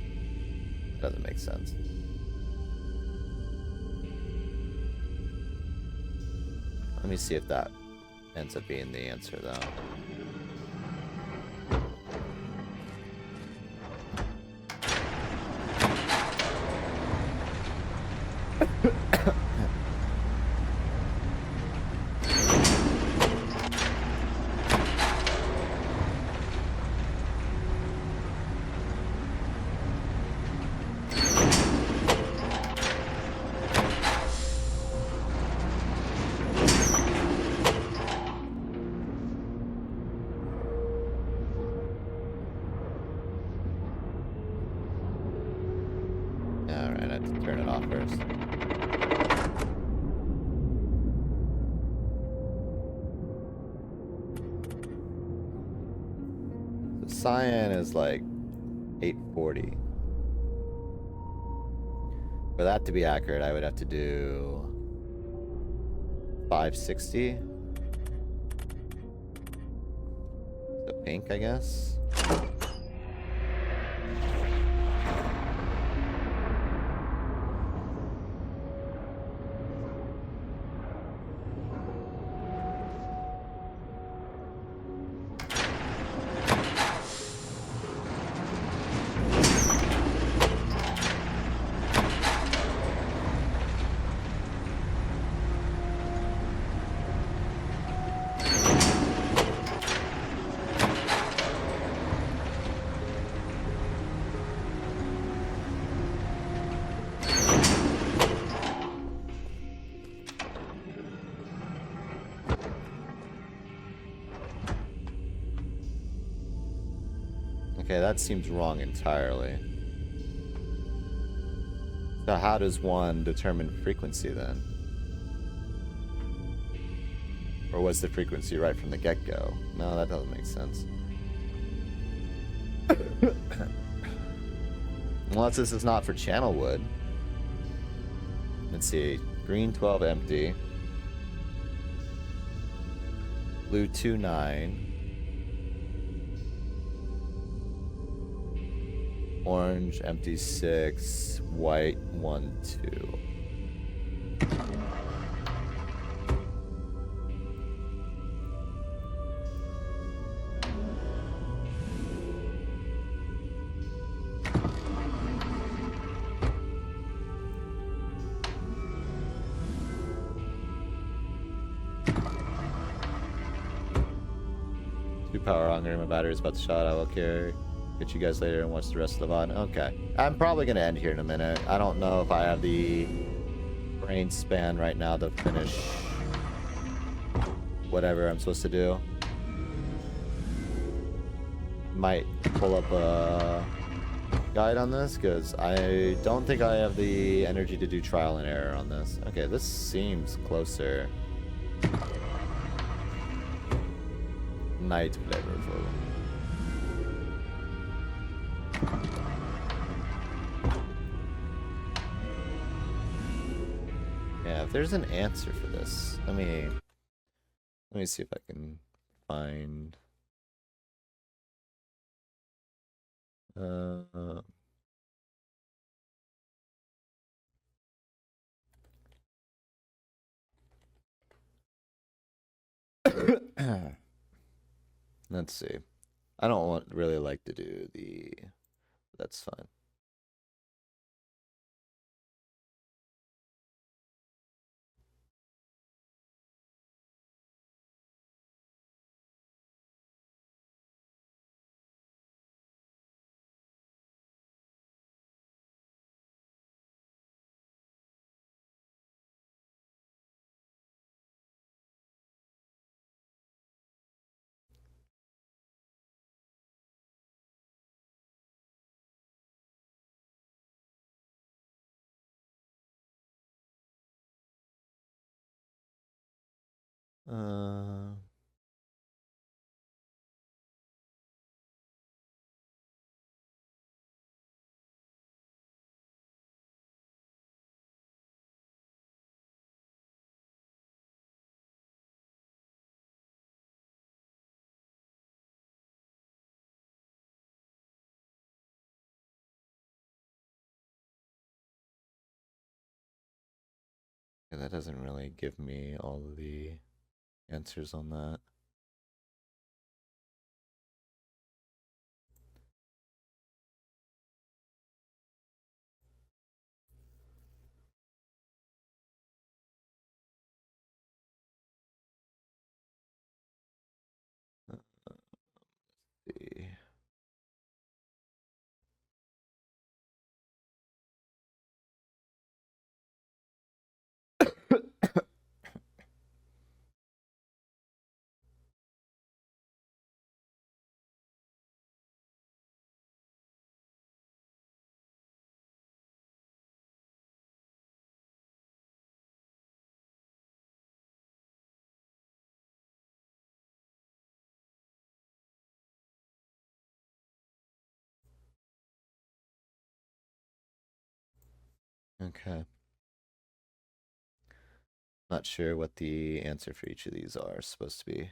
Doesn't make sense. Let me see if that ends up being the answer, though. Alright, I have to turn it off first. So cyan is like 840. For that to be accurate, I would have to do 560. So pink, I guess. Okay, that seems wrong entirely. So how does one determine frequency then? Or was the frequency right from the get-go? No, that doesn't make sense. Unless this is not for channel wood. Let's see. Green 12 empty. Blue 2 9. Orange, empty 6, white 1 2. Two power hungry, my battery's about to shut. I will carry. Get you guys later and watch the rest of the VOD. Okay. I'm probably going to end here in a minute. I don't know if I have the brain span right now to finish whatever I'm supposed to do. Might pull up a guide on this because I don't think I have the energy to do trial and error on this. Okay, this seems closer. Night flavorful. Yeah, if there's an answer for this, let me see if I can find. Let's see. I don't really like to do the. That's fine. Yeah, that doesn't really give me all of the answers on that. See. Okay. Not sure what the answer for each of these are supposed to be.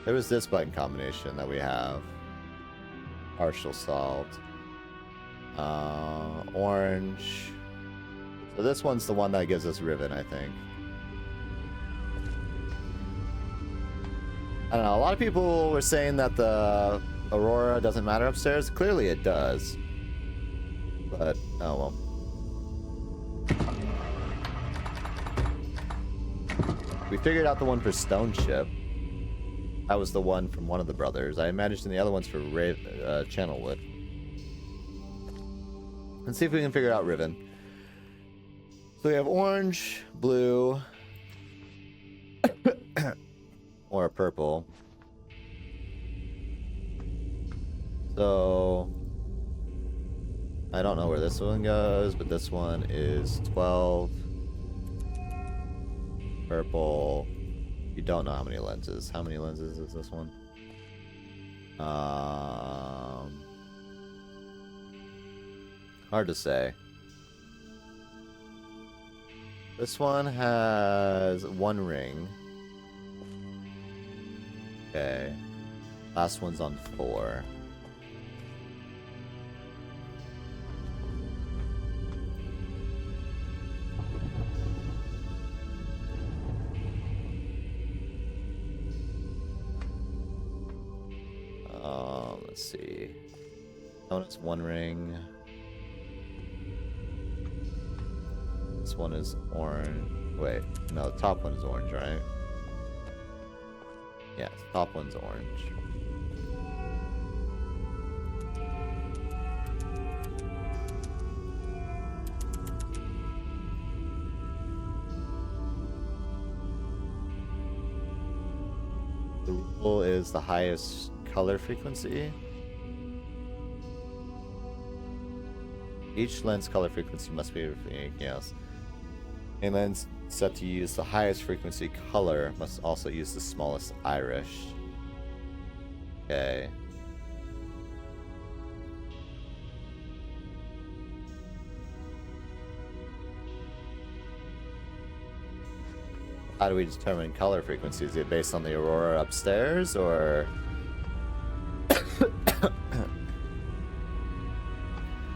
There was this button combination that we have. Partial solved. Orange. So this one's the one that gives us ribbon, I think. I don't know, a lot of people were saying that the Aurora doesn't matter upstairs. Clearly it does. But, oh well. We figured out the one for Stone Ship. That was the one from one of the brothers. I imagined the other one's for Channelwood. Let's see if we can figure out Riven. So we have orange, blue, or purple. So I don't know where this one goes, but this one is 12. Purple. You don't know how many lenses. How many lenses is this one? Hard to say. This one has 1 ring. Okay. Last one's on 4. Let's see. That one has 1 ring. This one is orange. Wait, no, the top one is orange, right? Yes, top one's orange. The rule is the highest color frequency. Each lens color frequency must be anything else. A lens set to use the highest frequency color must also use the smallest iris. Okay. How do we determine color frequency? Is it based on the aurora upstairs, or...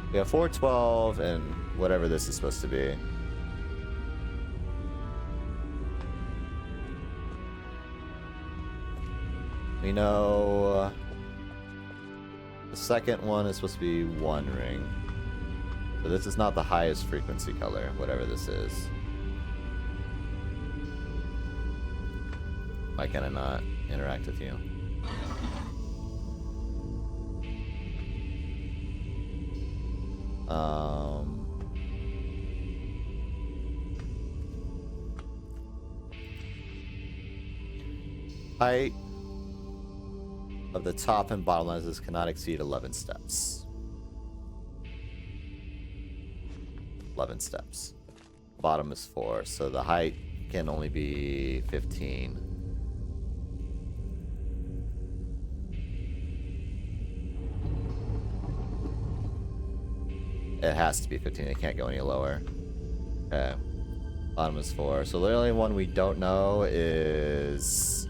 We have 412 and whatever this is supposed to be. We know the second one is supposed to be 1 ring. So this is not the highest frequency color, whatever this is. Why can I not interact with you? Height of the top and bottom lenses cannot exceed 11 steps. 11 steps. Bottom is 4, so the height can only be 15. It has to be 15. It can't go any lower. Okay. Bottom is 4. So the only one we don't know is...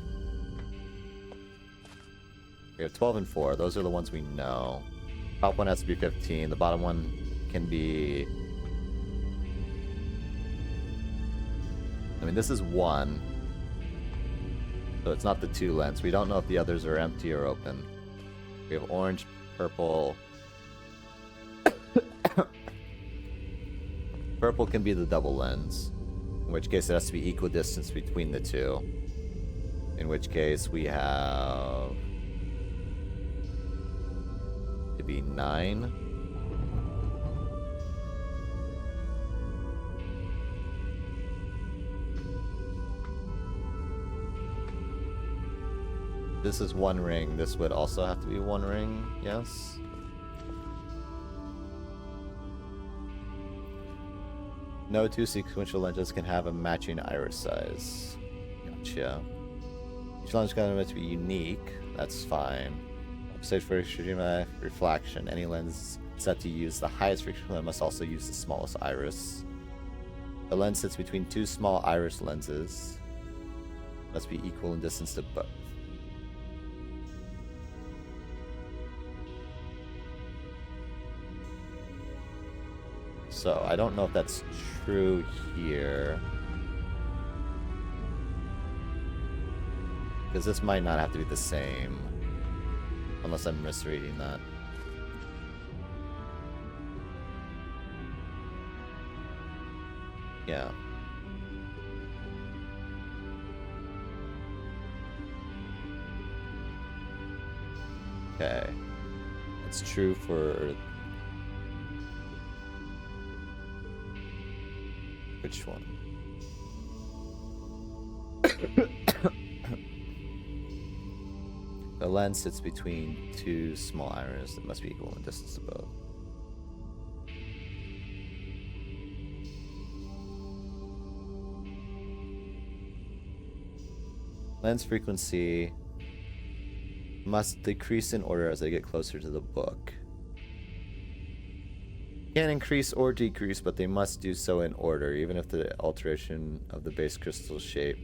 We have 12 and 4. Those are the ones we know. Top one has to be 15. The bottom one can be... I mean, this is 1. So it's not the 2 lens. We don't know if the others are empty or open. We have orange, purple... Purple can be the double lens, in which case it has to be equidistant between the two. In which case we have to be 9. This is 1 ring. This would also have to be 1 ring, yes. No 2 sequential lenses can have a matching iris size. Gotcha. Each lens is to be unique. That's fine. Stage for extreme reflection. Any lens set to use the highest frequency must also use the smallest iris. The lens sits between 2 small iris lenses. Must be equal in distance to both. So, I don't know if that's true here. Because this might not have to be the same. Unless I'm misreading that. Yeah. Okay. It's true for... Which one? The lens sits between 2 small iris that must be equal in distance to both. Lens frequency must decrease in order as they get closer to the book. Can increase or decrease, but they must do so in order, even if the alteration of the base crystal shape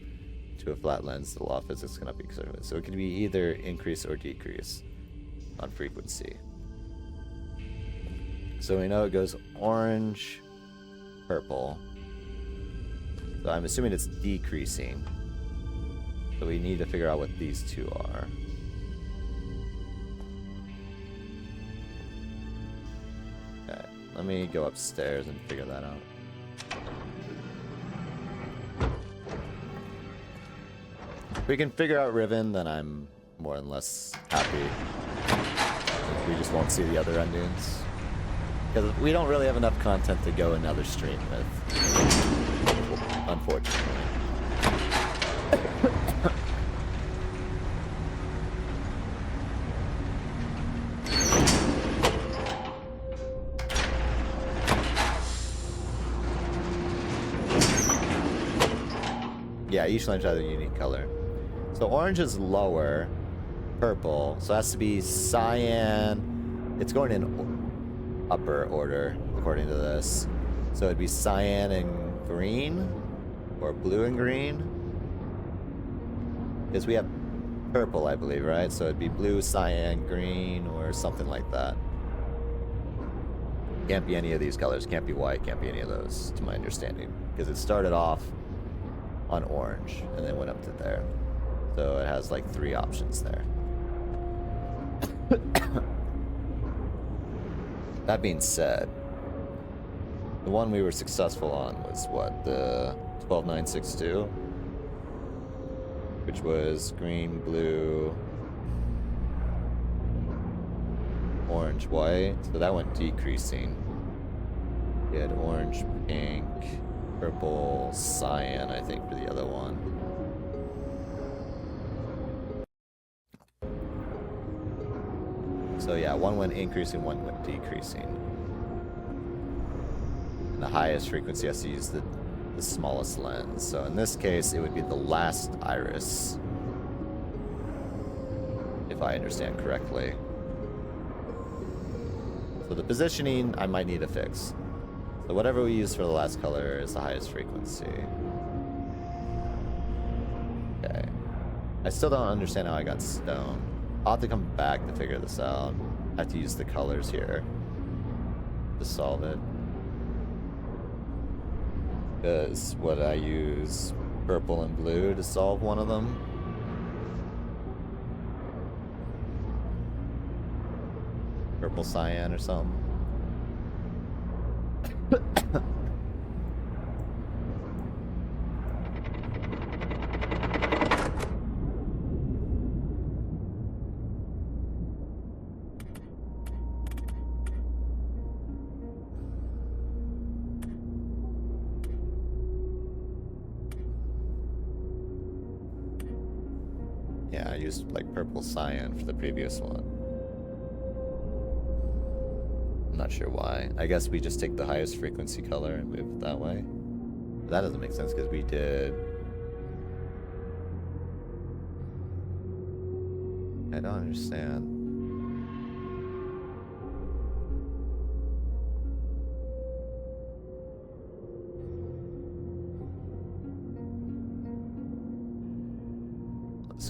to a flat lens, the law of physics cannot be considered. So it can be either increase or decrease on frequency. So we know it goes orange, purple. So I'm assuming it's decreasing. So we need to figure out what these 2 are. Let me go upstairs and figure that out. If we can figure out Riven, then I'm more than less happy. We just won't see the other endings. Because we don't really have enough content to go another stream with. Unfortunately. Yeah, each lens has a unique color. So orange is lower, purple, so it has to be cyan. It's going in upper order, according to this. So it'd be cyan and green, or blue and green. Because we have purple, I believe, right? So it'd be blue, cyan, green, or something like that. Can't be any of these colors. Can't be white. Can't be any of those, to my understanding. Because it started off on orange and then went up to there. So it has like 3 options there. That being said, the one we were successful on was what? The 12962? Which was green, blue, orange, white. So that went decreasing. We had orange, pink, purple, cyan, I think, for the other one. So yeah, one went increasing, one went decreasing. And the highest frequency has to use the smallest lens. So in this case, it would be the last iris, if I understand correctly. So the positioning, I might need to fix. So whatever we use for the last color is the highest frequency. Okay. I still don't understand how I got stone. I'll have to come back to figure this out. I have to use the colors here to solve it. Because would I use purple and blue to solve one of them? Purple cyan or something? Yeah, I used like purple cyan for the previous one. I'm not sure why. I guess we just take the highest frequency color and move it that way. But that doesn't make sense because we did... I don't understand.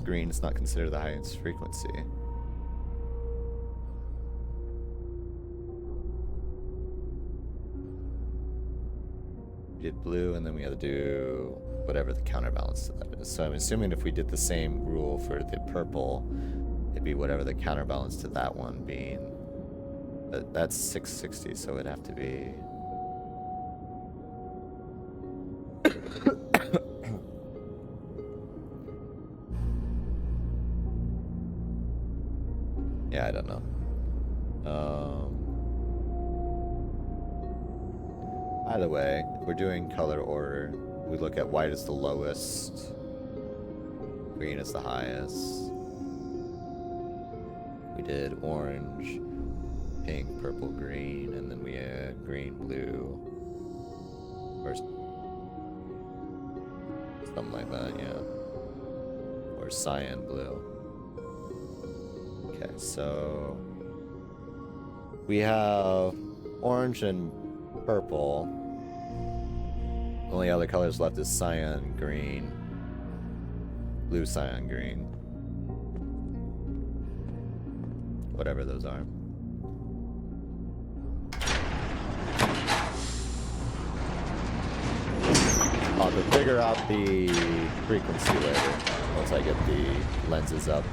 Green is not considered the highest frequency. We did blue, and then we had to do whatever the counterbalance to that is. So I'm assuming if we did the same rule for the purple, it'd be whatever the counterbalance to that one being. But that's 660, so it'd have to be... Yeah, I don't know. Either way, if we're doing color order, we look at white as the lowest, green as the highest. We did orange, pink, purple, green, and then we had green, blue, or something like that, yeah. Or cyan blue. Okay, so we have orange and purple. Only other colors left is cyan, green, blue, cyan, green. Whatever those are. I'll have to figure out the frequency later once I get the lenses up.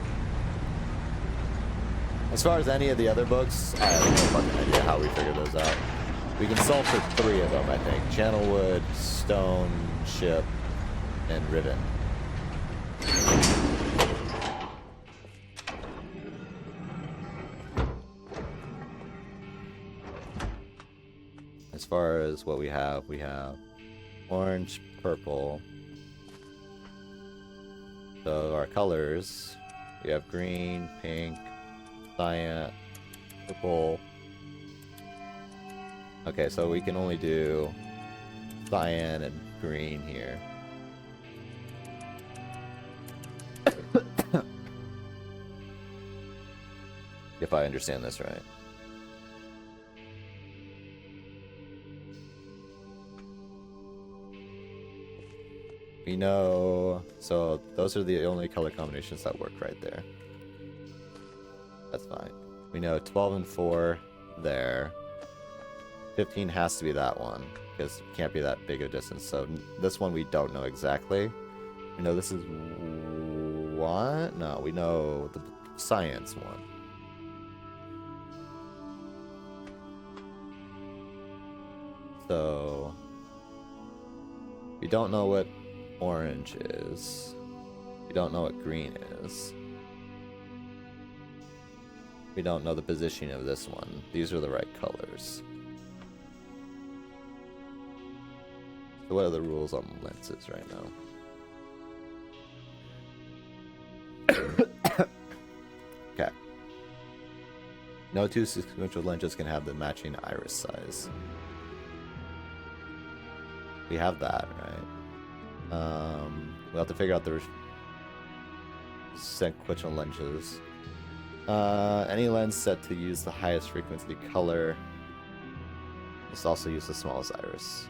As far as any of the other books, I have no fucking idea how we figure those out. We can solve for 3 of them, I think. Channelwood, stone, ship, and ribbon. As far as what we have orange, purple. So our colors, we have green, pink, cyan, purple. Okay, so we can only do cyan and green here. If I understand this right. We know, so those are the only color combinations that work right there. That's fine. We know 12 and 4 there. 15 has to be that one, because it can't be that big a distance. So this one we don't know exactly. We know this is what? No, we know the science one. So we don't know what orange is. We don't know what green is. We don't know the positioning of this one. These are the right colors. So what are the rules on lenses right now? Okay. No two sequential lenses can have the matching iris size. We have that, right? We'll have to figure out the sequential lenses. Any lens set to use the highest frequency color must also use the smallest iris.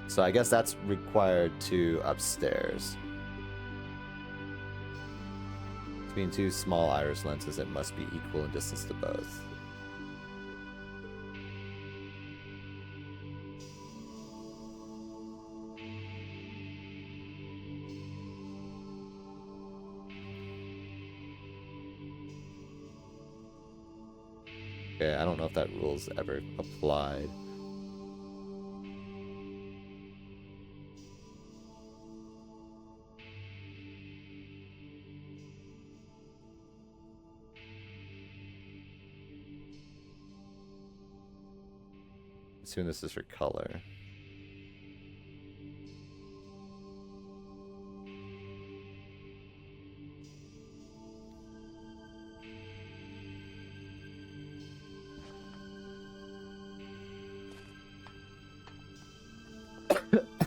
So I guess that's required to upstairs. Between two small iris lenses, it must be equal in distance to both. Okay, I don't know if that rule's ever applied. Assume this is for color.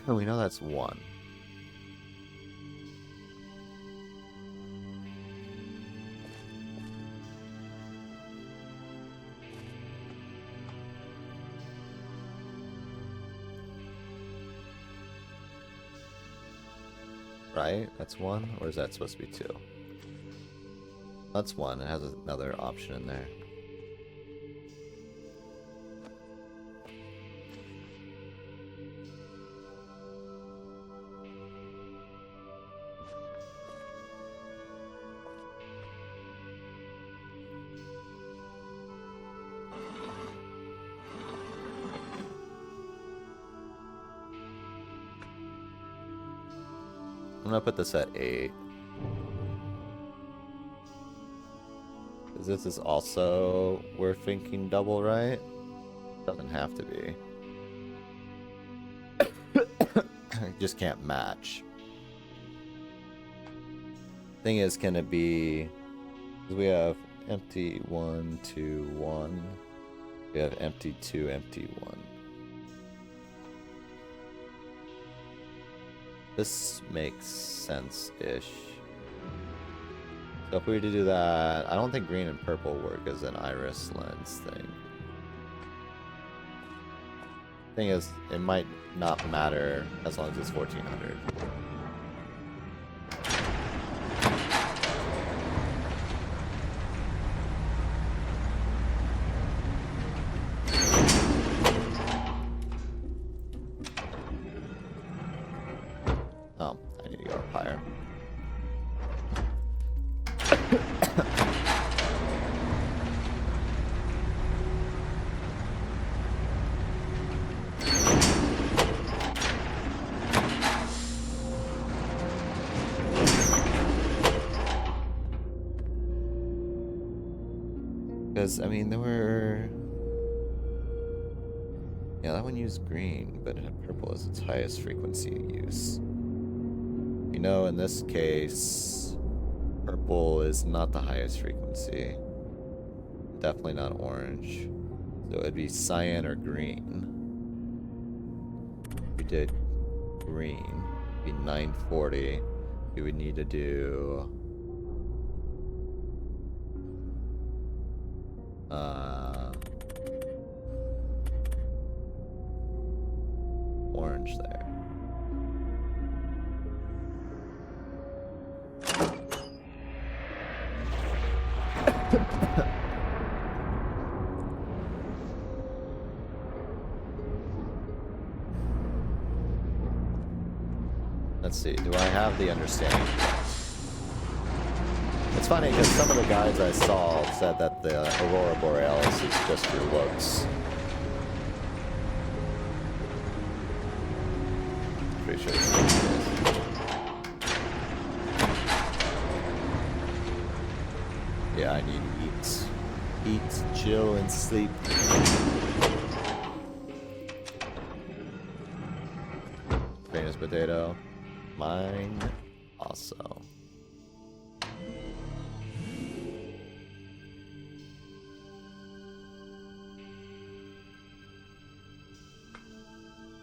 We know that's 1. Right? That's 1? Or is that supposed to be 2? That's 1. It has another option in there. I'm gonna put this at 8. Because this is also, we're thinking double, right? Doesn't have to be. It just can't match. Thing is, can it be, because we have empty 1, 2, 1. We have empty 2, empty 1. This makes sense-ish. So if we were to do that, I don't think green and purple work as an iris lens thing. Thing is, it might not matter as long as it's 1400. Oh, I need to go up higher. Because, I mean, there were... Yeah, that one used green, but it had purple as its highest frequency use. You know, in this case, purple is not the highest frequency. Definitely not orange. So it'd be cyan or green. We did green. It'd be 940. We would need to do orange there. Let's see, do I have the understanding? It's funny because some of the guys I saw said that the Aurora Borealis is just your looks. Pretty sure it's yeah, I need to eat, chill, and sleep. Famous potato. Mine also.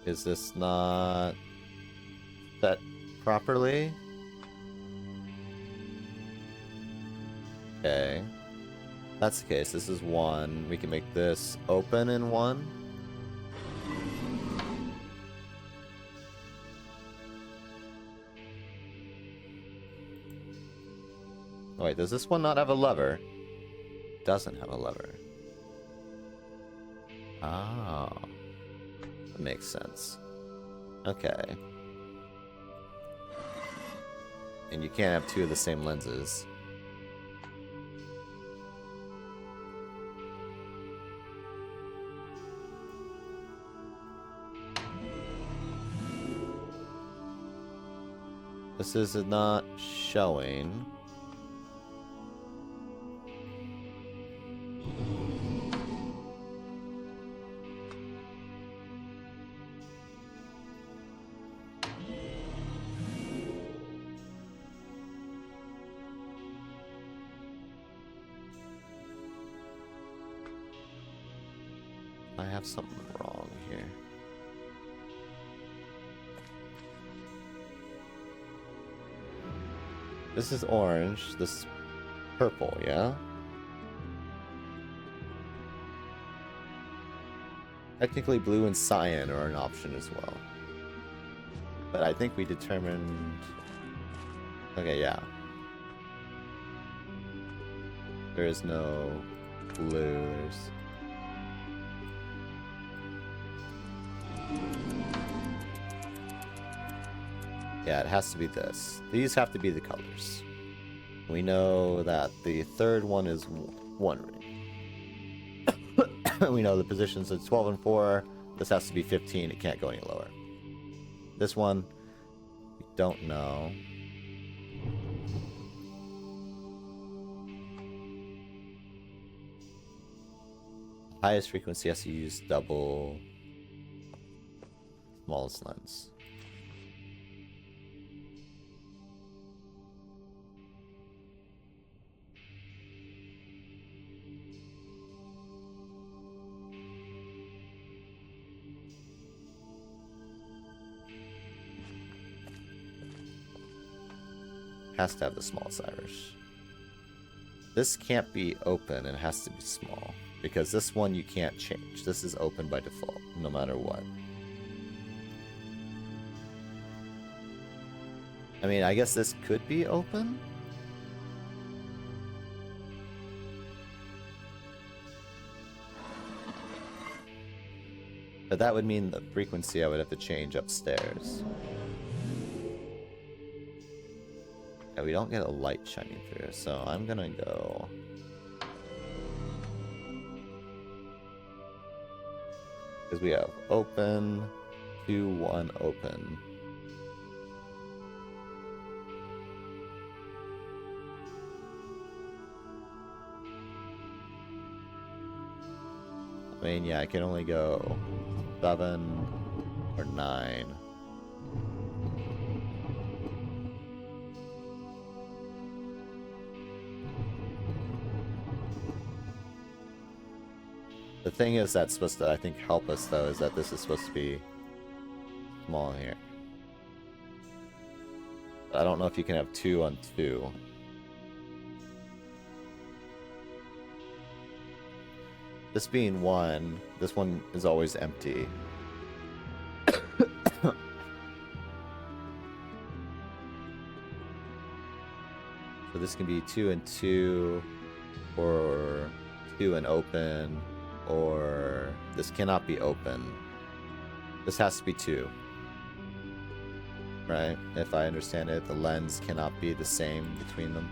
Is this not set properly? Okay. That's the case. This is one. We can make this open in one. Oh, wait, does this one not have a lever? Doesn't have a lever. Ah. That makes sense. Okay. And you can't have two of the same lenses. This is not showing. I have something wrong here. This is orange, this is purple, yeah? Technically blue and cyan are an option as well. But I think we determined... Okay, yeah. There is no blue, there's... Yeah, it has to be this. These have to be the colors. We know that the third one is one ring. We know the positions at 12 and 4. This has to be 15. It can't go any lower. This one, we don't know. Highest frequency has to use double smallest lens. Has to have the smallest iris. This can't be open, it has to be small. Because this one you can't change. This is open by default, no matter what. I mean, I guess this could be open? But that would mean the frequency I would have to change upstairs. Yeah, we don't get a light shining through, so I'm gonna go... Because we have open, 2, 1, open. I mean, yeah, I can only go 7 or 9. The thing is that's supposed to, I think, help us, though, is that this is supposed to be small here. I don't know if you can have 2 on 2. This being 1, this one is always empty. So this can be 2 and 2, or 2 and open, or this cannot be open. This has to be 2. Right? If I understand it, the lens cannot be the same between them.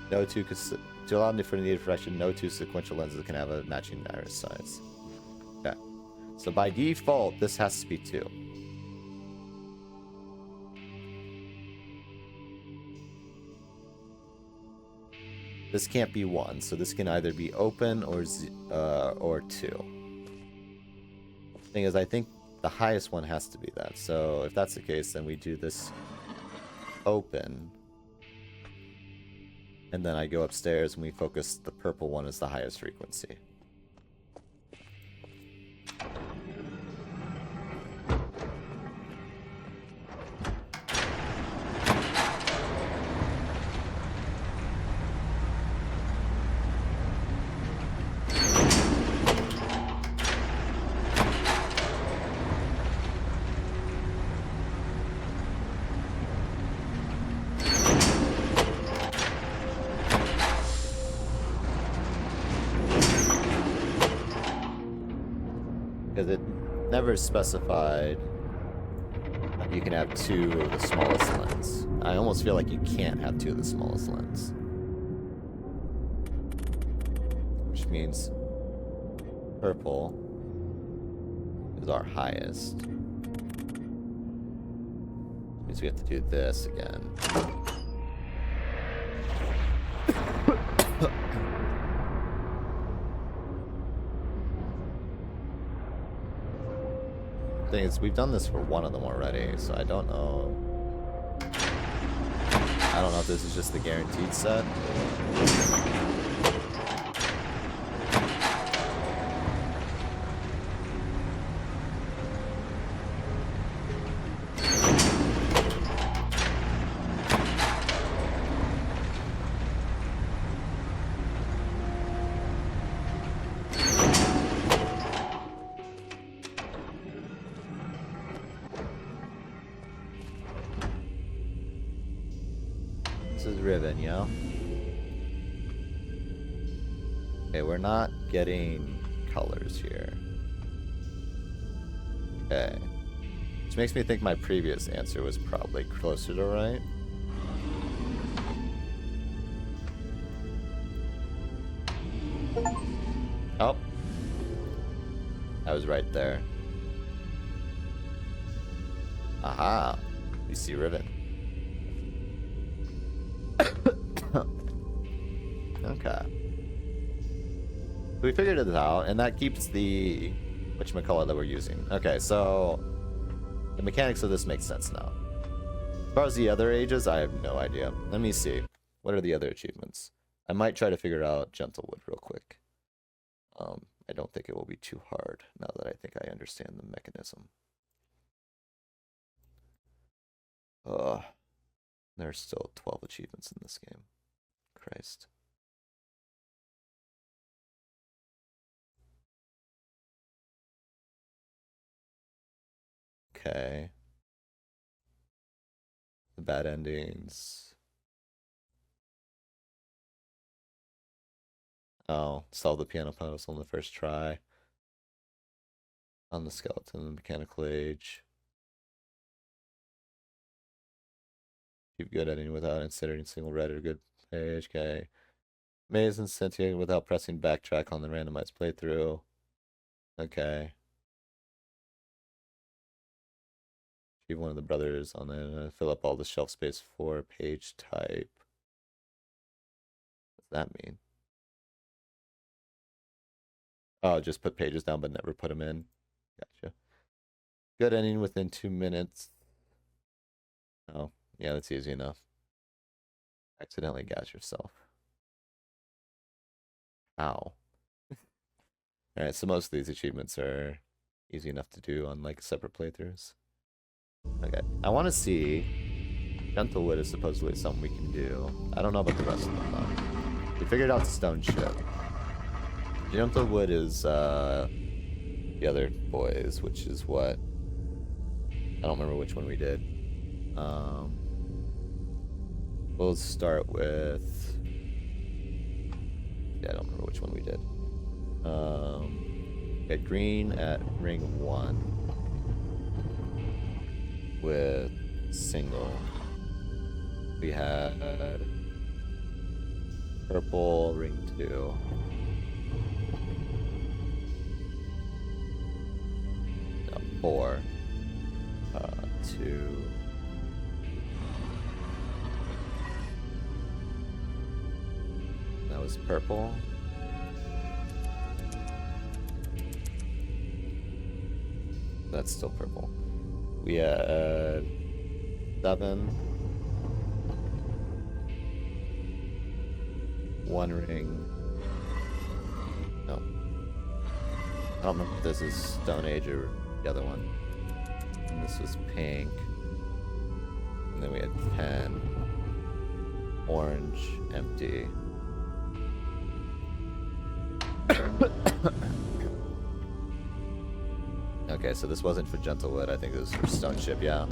No two, to allow for needed correction, no 2 sequential lenses can have a matching iris size. Okay. So by default, this has to be 2. This can't be 1, so this can either be open or 2. Thing is, I think the highest one has to be that. So if that's the case, then we do this open. And then I go upstairs and we focus the purple one as the highest frequency. Because it never specified that you can have 2 of the smallest lens. I almost feel like you can't have 2 of the smallest lens. Which means purple is our highest. Means we have to do this again. Thing is, we've done this for one of them already, so I don't know. I don't know if this is just the guaranteed set. Ribbon, yo. Okay, we're not getting colors here. Okay. Which makes me think my previous answer was probably closer to right. Oh. I was right there. Aha. We see ribbon. Okay. So we figured it out, and that keeps the whatchamacallit that we're using. Okay, so the mechanics of this make sense now. As far as the other ages, I have no idea. Let me see. What are the other achievements? I might try to figure out Gentlewood real quick. I don't think it will be too hard now that I think I understand the mechanism. There's still 12 achievements in this game. Christ. Okay. The bad endings. Oh, solve the piano puzzle on the first try. On the skeleton, the mechanical age. Keep good editing without inserting single red or good page. Okay. Maze and sentient without pressing backtrack on the randomized playthrough. Okay. Achieve one of the brothers on the fill up all the shelf space for page type. What does that mean? Oh, just put pages down but never put them in. Gotcha. Good ending within 2 minutes. Oh, yeah, that's easy enough. Accidentally gas yourself. Ow. Alright, so most of these achievements are easy enough to do on like separate playthroughs. Okay, I want to see. Gentlewood is supposedly something we can do. I don't know about the rest of them though. We figured out stone ship. Gentlewood is the other boys, which is what I don't remember which one we did. We'll start with. Yeah, I don't remember which one we did. Got green at ring 1 with single. We had purple ring 2. No, 4. 2. That was purple. That's still purple. We had 7. 1 ring. No. I don't remember if this is Stone Age or the other one. And this was pink. And then we had 10. Orange, empty. Okay, so this wasn't for Gentlewood. I think this was for Stone Ship, yeah.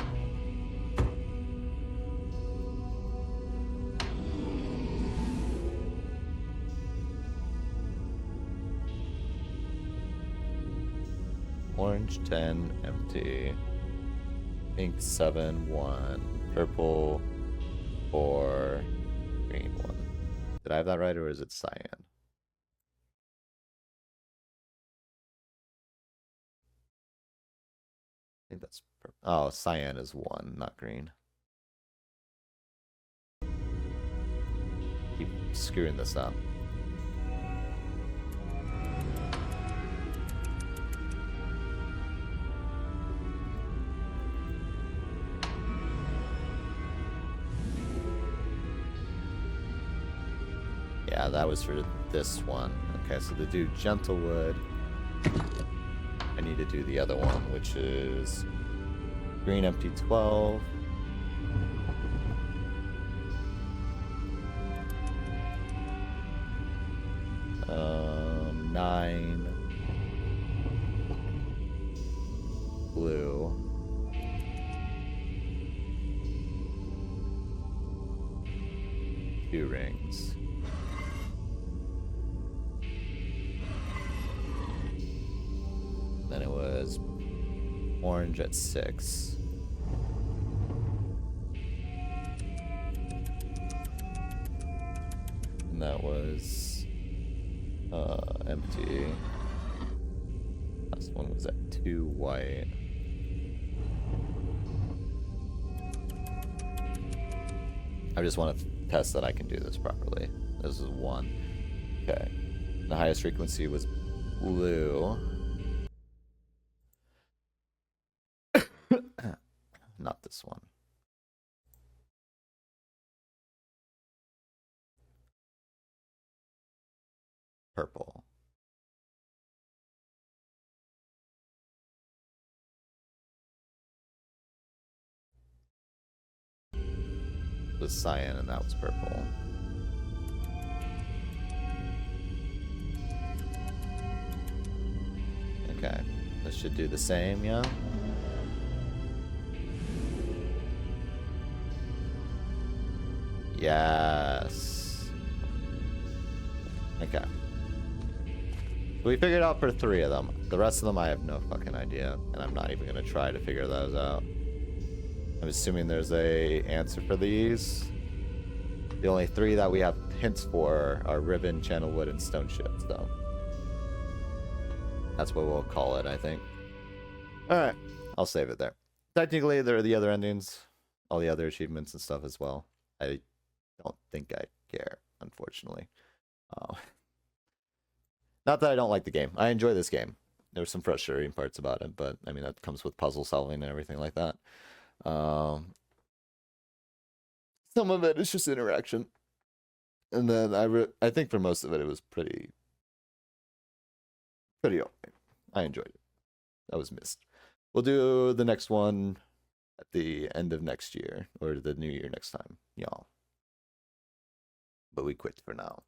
Orange 10, empty. Pink 7, 1. Purple 4. Green 1. Did I have that right, or is it cyan? I think that's purple. Oh, cyan is 1, not green. Keep screwing this up. Yeah, that was for this one. Okay, so to do Gentlewood, I need to do the other one, which is green empty 12. Um, 9. Blue. Two rings. Then it was orange at 6. And that was empty. Last one was at 2 white. I just want to test that I can do this properly. This is 1. Okay. The highest frequency was blue. Not this one. Purple. It was cyan and that was purple. Okay. This should do the same, yeah? Yes. Okay. We figured out for 3 of them. The rest of them I have no fucking idea, and I'm not even gonna try to figure those out. I'm assuming there's a answer for these. The only 3 that we have hints for are Ribbon, Channelwood, and Stone Ship, so that's what we'll call it, I think. Alright, I'll save it there. Technically, there are the other endings, all the other achievements and stuff as well. I don't think I care, unfortunately. Not that I don't like the game. I enjoy this game. There's some frustrating parts about it, but I mean, that comes with puzzle solving and everything like that. Some of it is just interaction. And then I think for most of it, it was pretty alright. I enjoyed it. That was Myst. We'll do the next one at the end of next year or the new year next time, y'all. But we quit for now.